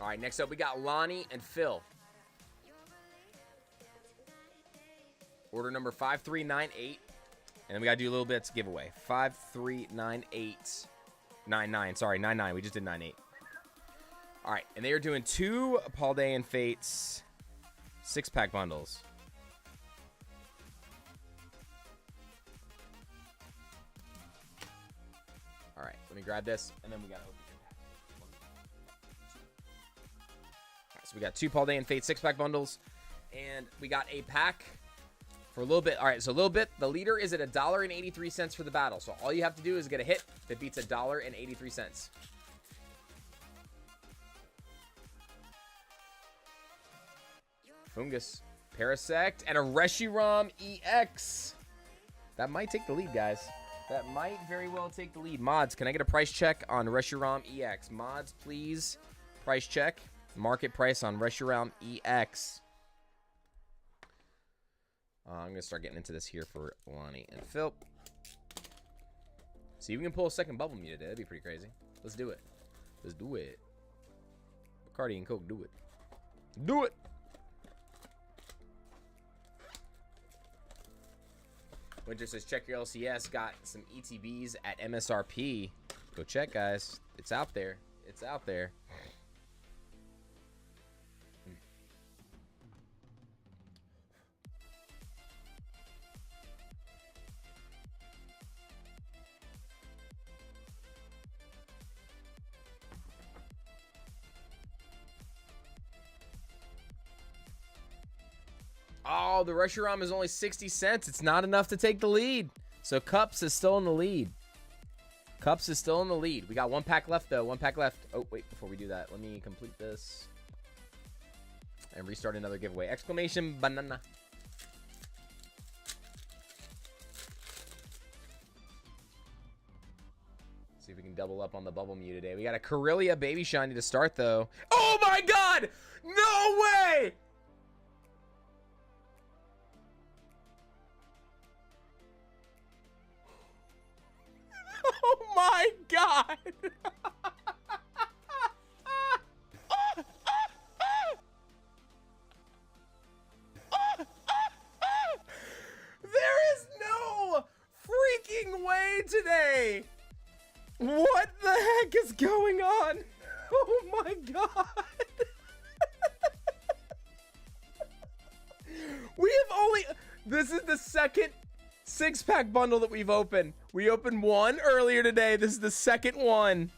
All right, next up we got Lonnie and Phil. Order number 5398. And then we got to do a little bit to giveaway. 5398. 99. Sorry, 99. We just did 98. All right, and they are doing 2 Paldea and Fates 6-pack bundles. All right, let me grab this, and then we gotta open it. So we got 2 Paldea and Fate 6-pack bundles, and we got a pack for a little bit. All right, so a little bit. The leader is at $1.83 for the battle. So all you have to do is get a hit that beats $1.83. Fungus, Parasect, and a Reshiram EX. That might take the lead, guys. That might very well take the lead. Mods, can I get a price check on Reshiram EX? Mods, please. Price check. Market price on Reshiram EX. I'm going to start getting into this here for Lonnie and Phil. See if we can pull a second bubble Mew today. That'd be pretty crazy. Let's do it. Let's do it. Bacardi and Coke, do it. Do it. Winter says, check your LCS. Got some ETBs at MSRP. Go check, guys. It's out there. It's out there. Oh, the Reshiram is only 60 cents. It's not enough to take the lead. So Cups is still in the lead. Cups is still in the lead. We got 1 pack left, though. 1 pack left. Oh, wait. Before we do that, let me complete this. And restart another giveaway. Exclamation banana. See if we can double up on the Bubble Mew today. We got a Corellia Baby Shiny to start, though. Oh, my God! No way! Oh my God! There is no freaking way today! What the heck is going on? Oh my God! We have only... This is the second 6-pack bundle that we've opened. We opened 1 earlier today. This is the second one.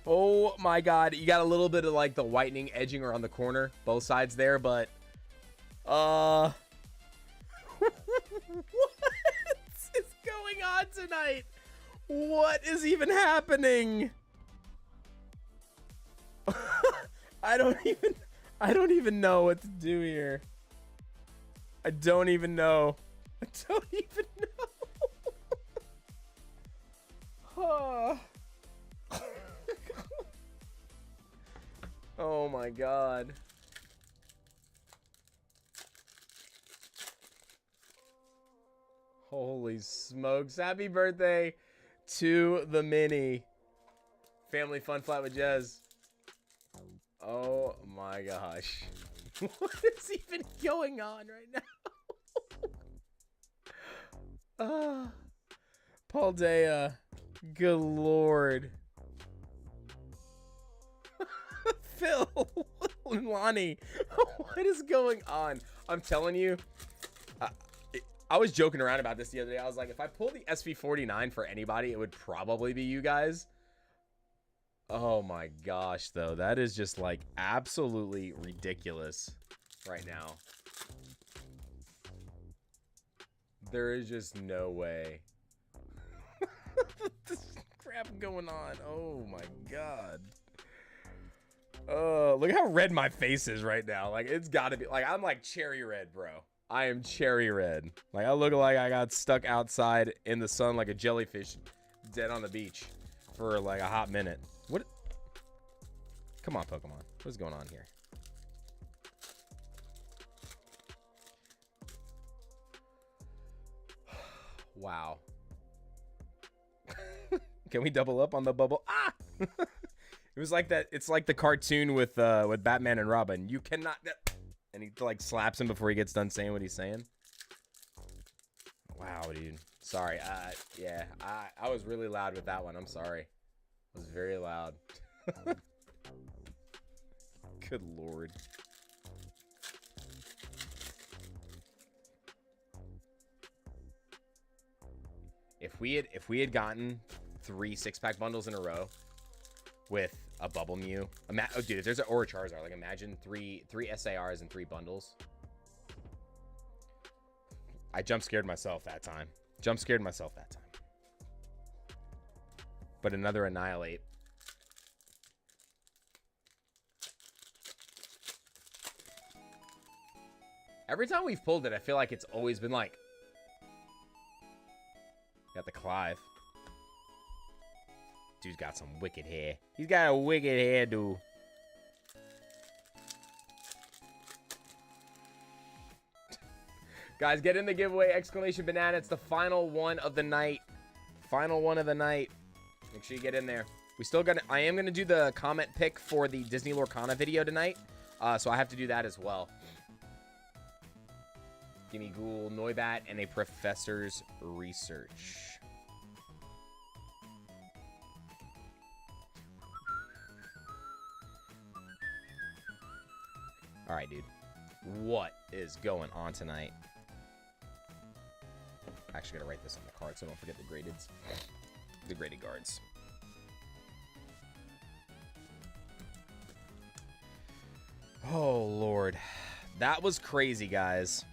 Oh my God. You got a little bit of like the whitening edging around the corner, both sides there, but what is going on tonight? What is even happening? I don't even know what to do here. I don't even know. I don't even know. Oh my God. Holy smokes. Happy birthday to the mini. Family Fun Flat with Jez. Oh my gosh. What is even going on right now? Paldea. Good Lord. Phil. Lonnie. What is going on? I'm telling you. I was joking around about this the other day. I was like, if I pull the SV49 for anybody, it would probably be you guys. Oh my gosh, though. That is just like absolutely ridiculous right now. There is just no way. This crap going on. Oh my God. Look how red my face is right now. Like, it's gotta be like, I'm like cherry red, bro. I am cherry red. Like, I look like I got stuck outside in the sun like a jellyfish dead on the beach for like a hot minute. What? Come on, Pokemon. What's going on here? Wow. Can we double up on the bubble? Ah! It was like that. It's like the cartoon with Batman and Robin. You cannot... And he like slaps him before he gets done saying what he's saying. Wow, dude. Sorry. Yeah, I was really loud with that one. I'm sorry. I was very loud. Good Lord. If we had gotten 3 6-pack bundles in a row with a Bubble Mew. Oh, dude, if there's an Aura Charizard, like imagine three SARs and 3 bundles. I jump scared myself that time. But another Annihilate. Every time we've pulled it, I feel like it's always been like... Got the Clive. Dude's got some wicked hair. He's got a wicked hair, dude. Guys, get in the giveaway. Exclamation banana. It's the final one of the night. Final one of the night. Make sure you get in there. I am gonna do the comment pick for the Disney Lorcana video tonight. So I have to do that as well. Gimme Ghoul, Noibat, and a Professor's Research. All right, dude. What is going on tonight? I actually gotta write this on the card so I don't forget the gradeds. The graded guards. Oh, Lord. That was crazy, guys.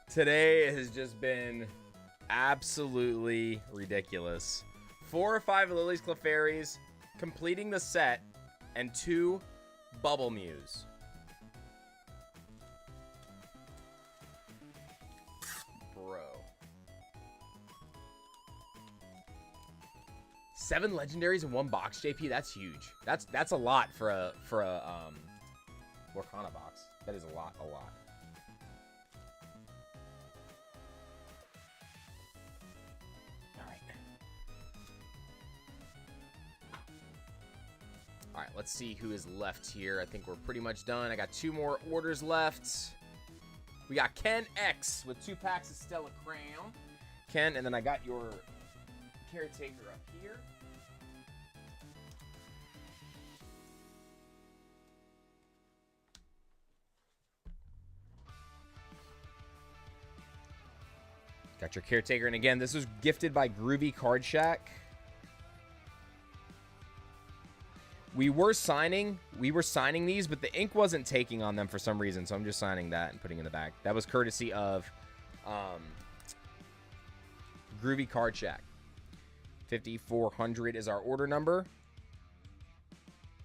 Today has just been absolutely ridiculous. 4 or 5 Lily's Clefairies, completing the set, and 2 Bubble Mews. Bro. 7 legendaries in 1 box, JP. That's huge. That's a lot for a Lorcana box. That is a lot. All right, let's see who is left here. I think we're pretty much done. I got 2 more orders left. We got Ken X with 2 packs of Stella Crown. Ken, and then I got your Caretaker up here. Got your Caretaker, and again, this was gifted by Groovy Card Shack. We were signing these, but the ink wasn't taking on them for some reason, so I'm just signing that and putting it in the back. That was courtesy of Groovy Card Shack. 5400 is our order number.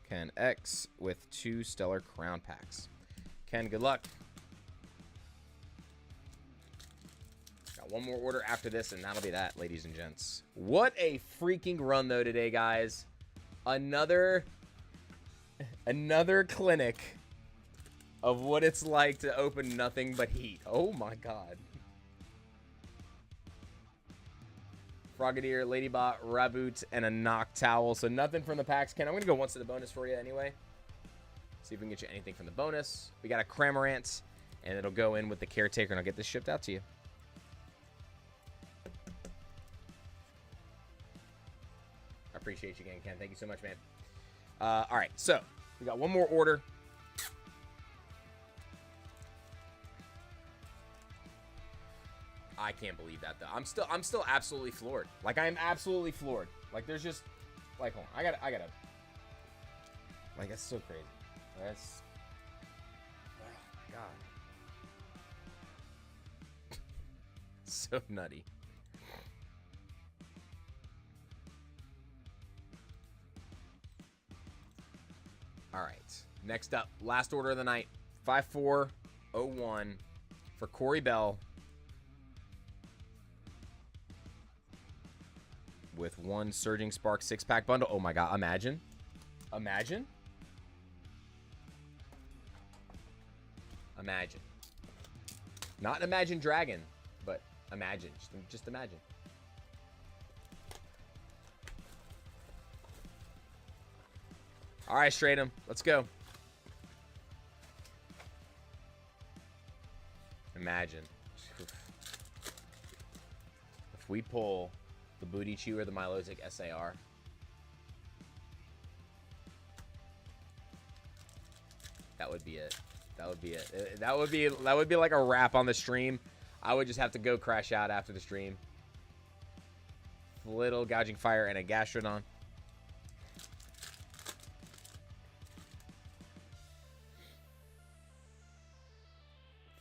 Ken X with 2 Stellar Crown packs. Ken, good luck. Got 1 more order after this, and that'll be that, ladies and gents. What a freaking run, though, today, guys. Another clinic of what it's like to open nothing but heat. Oh my god. Frogadier, Ladybot, Raboot, and a Noctowl. So nothing from the packs. Ken, I'm going to go once to the bonus for you anyway. See if we can get you anything from the bonus. We got a Cramorant, and it'll go in with the Caretaker, and I'll get this shipped out to you. I appreciate you again, Ken. Thank you so much, man. All right, so we got 1 more order. I can't believe that, though. I'm still absolutely floored. Like, I am absolutely floored. Like, there's just, like, hold on. I gotta. Like, that's so crazy. That's, oh my god. So nutty. All right. Next up, last order of the night. 5401 for Corey Bell. With 1 Surging Spark 6-pack bundle. Oh my god, imagine. Imagine. Imagine. Not Imagine Dragon, but imagine. Just imagine. All right, Stratum, let's go. Imagine. If we pull the Booty Chew or the Milotic SAR. That would be it. That would be it. That would be like a wrap on the stream. I would just have to go crash out after the stream. Little gouging fire and a gastrodon.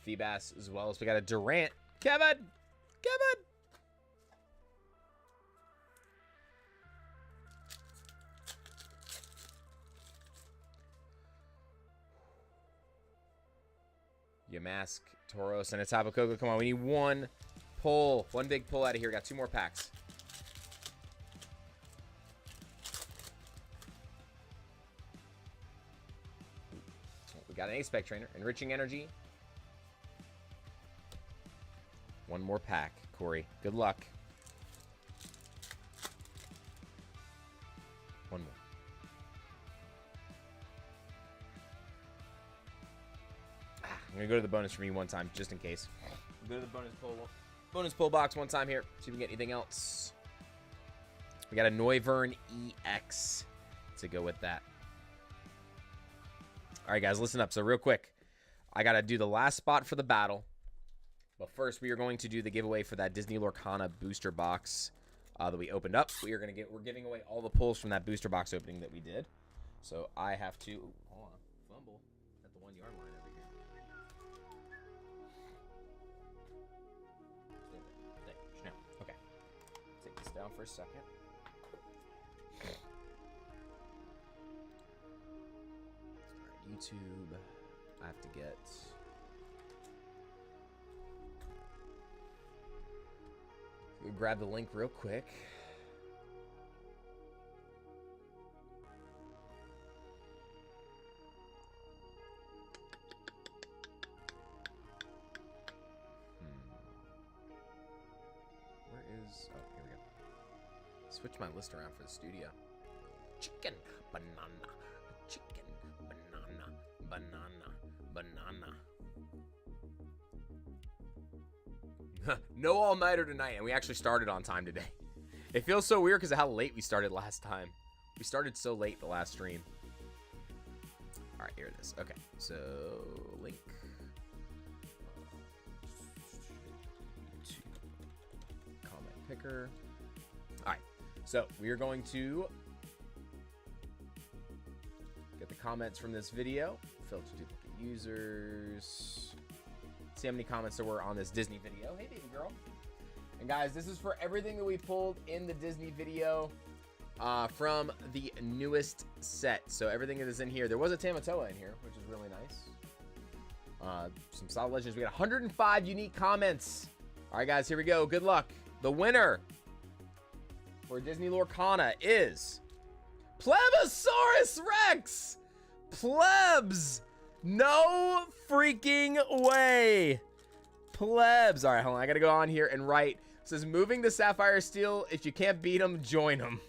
Feebas as well as we got a Durant. Kevin! Yamask, Tauros, and a Tapu Koko. Come on, we need one pull. One big pull out of here. Got 2 more packs. We got an A-Spec Trainer. Enriching Energy. One more pack, Corey. Good luck. One more. I'm gonna go to the bonus for me one time, just in case. Go to the bonus pull box one time here. See if we can get anything else. We got a Noivern EX to go with that. All right, guys, listen up. So real quick, I gotta do the last spot for the battle, but first we are going to do the giveaway for that Disney Lorcana booster box that we opened up. We're giving away all the pulls from that booster box opening that we did. So I have to hold on, fumble at the 1 yard line over here. Okay. Take this down for a second. YouTube. I have to get. Grab the link real quick. Where is... Oh, here we go. Switch my list around for the studio. Chicken, banana, chicken, banana, banana, banana. No all-nighter tonight, and we actually started on time today. It feels so weird because of how late we started last time. We started so late the last stream. All right, here it is. Okay, so link. Comment picker. All right, so we are going to get the comments from this video. Filter duplicate users. See how many comments there were on this Disney video. Hey, baby girl. And guys, this is for everything that we pulled in the Disney video from the newest set. So everything that is in here. There was a Tamatoa in here, which is really nice. Some solid legends. We got 105 unique comments. All right, guys, here we go. Good luck. The winner for Disney Lorcana is Plebosaurus Rex. Plebs. No freaking way. Plebs. All right, hold on. I got to go on here and write. It says, moving the Sapphire Steel. If you can't beat them, join them.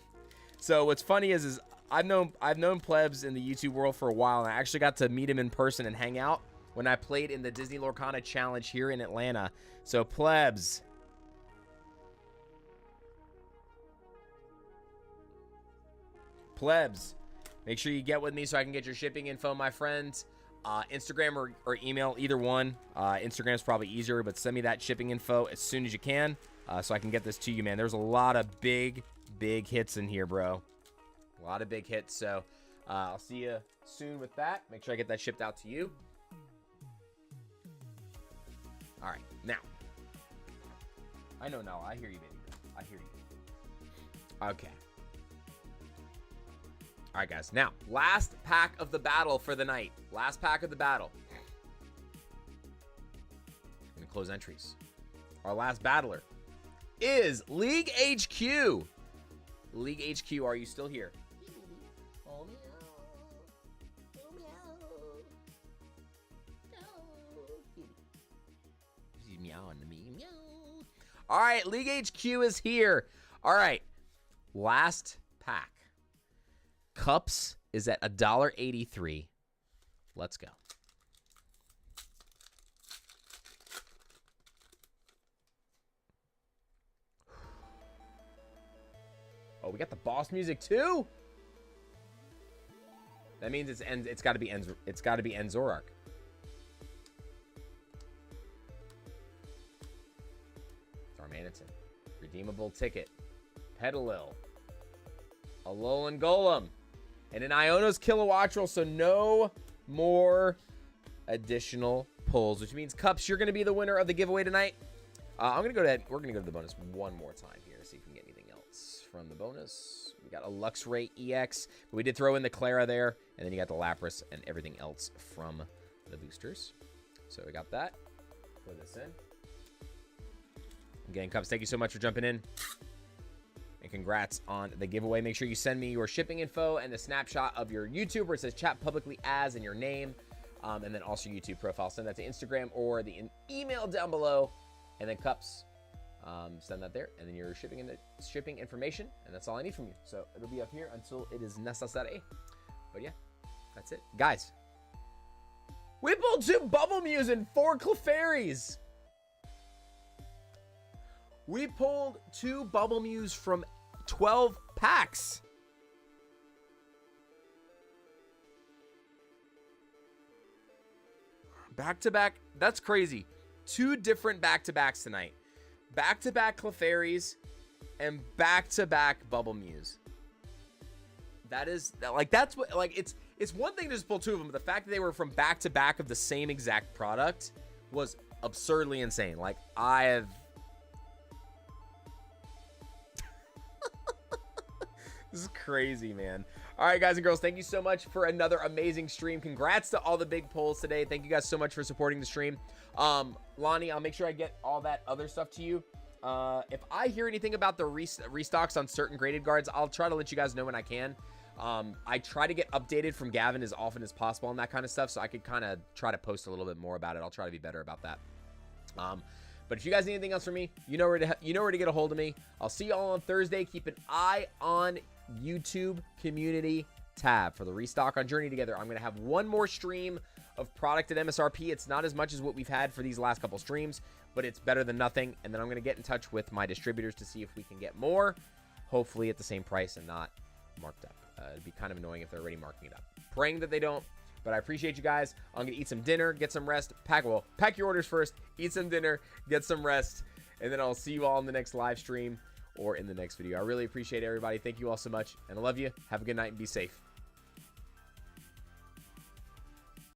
So what's funny is I've known Plebs in the YouTube world for a while, and I actually got to meet him in person and hang out when I played in the Disney Lorcana Challenge here in Atlanta. So Plebs. Plebs. Make sure you get with me so I can get your shipping info, my friends. Instagram or email, either one. Instagram is probably easier, but send me that shipping info as soon as you can so I can get this to you, man. There's a lot of big hits in here, bro. A lot of big hits, so I'll see you soon with that. Make sure I get that shipped out to you. All right, now. I know, I hear you, baby girl. I hear you. Okay. All right, guys. Now, last pack of the battle for the night. Last pack of the battle. I'm going to close entries. Our last battler is League HQ. League HQ, are you still here? Oh, meow. Oh, meow. No. She's meowing to me. Meow. All right, League HQ is here. All right. Last pack. Cups is at $1.83. Let's go. Oh, we got the boss music too. That means it's got to be Enzorark. Lantern, redeemable ticket, Petalil, Alolan Golem, and an Iono's Kilowattrel, so no more additional pulls, which means, Cups, you're going to be the winner of the giveaway tonight. I'm going to go ahead. We're going to go to the bonus one more time here, see if we can get anything else from the bonus. We got a Luxray EX, but we did throw in the Clara there, and then you got the Lapras and everything else from the boosters. So we got that. Put this in. Again, Cups, thank you so much for jumping in. And congrats on the giveaway. Make sure you send me your shipping info and the snapshot of your YouTube where it says chat publicly as and your name. And then also YouTube profile. Send that to Instagram or the email down below. And then Cups, send that there. And then your shipping information. And that's all I need from you. So it'll be up here until it is necessary. But yeah, that's it. Guys, we pulled 2 Bubble Mews and 4 Clefairies. We pulled 2 Bubble Mews from 12 packs. Back-to-back. That's crazy. 2 different back-to-backs tonight. Back-to-back Clefairies and back-to-back Bubble Mews. That is, like, that's what, like, it's one thing to just pull 2 of them, but the fact that they were from back-to-back of the same exact product was absurdly insane. Like, I have... This is crazy, man. All right, guys and girls, thank you so much for another amazing stream. Congrats to all the big pulls today. Thank you guys so much for supporting the stream. Lonnie, I'll make sure I get all that other stuff to you. If I hear anything about the restocks on certain graded guards, I'll try to let you guys know when I can. I try to get updated from Gavin as often as possible on that kind of stuff, so I could kind of try to post a little bit more about it. I'll try to be better about that. But if you guys need anything else from me, you know where to get a hold of me. I'll see you all on Thursday. Keep an eye on YouTube community tab for the restock on Journey Together. I'm going to have one more stream of product at MSRP. It's not as much as what we've had for these last couple streams, but it's better than nothing. And then I'm going to get in touch with my distributors to see if we can get more, hopefully at the same price and not marked up. It'd be kind of annoying if they're already marking it up. Praying that they don't, but I appreciate you guys. I'm going to eat some dinner, get some rest, pack your orders first, eat some dinner, get some rest, and then I'll see you all in the next live stream or in the next video. I really appreciate everybody. Thank you all so much, and I love you. Have a good night and be safe.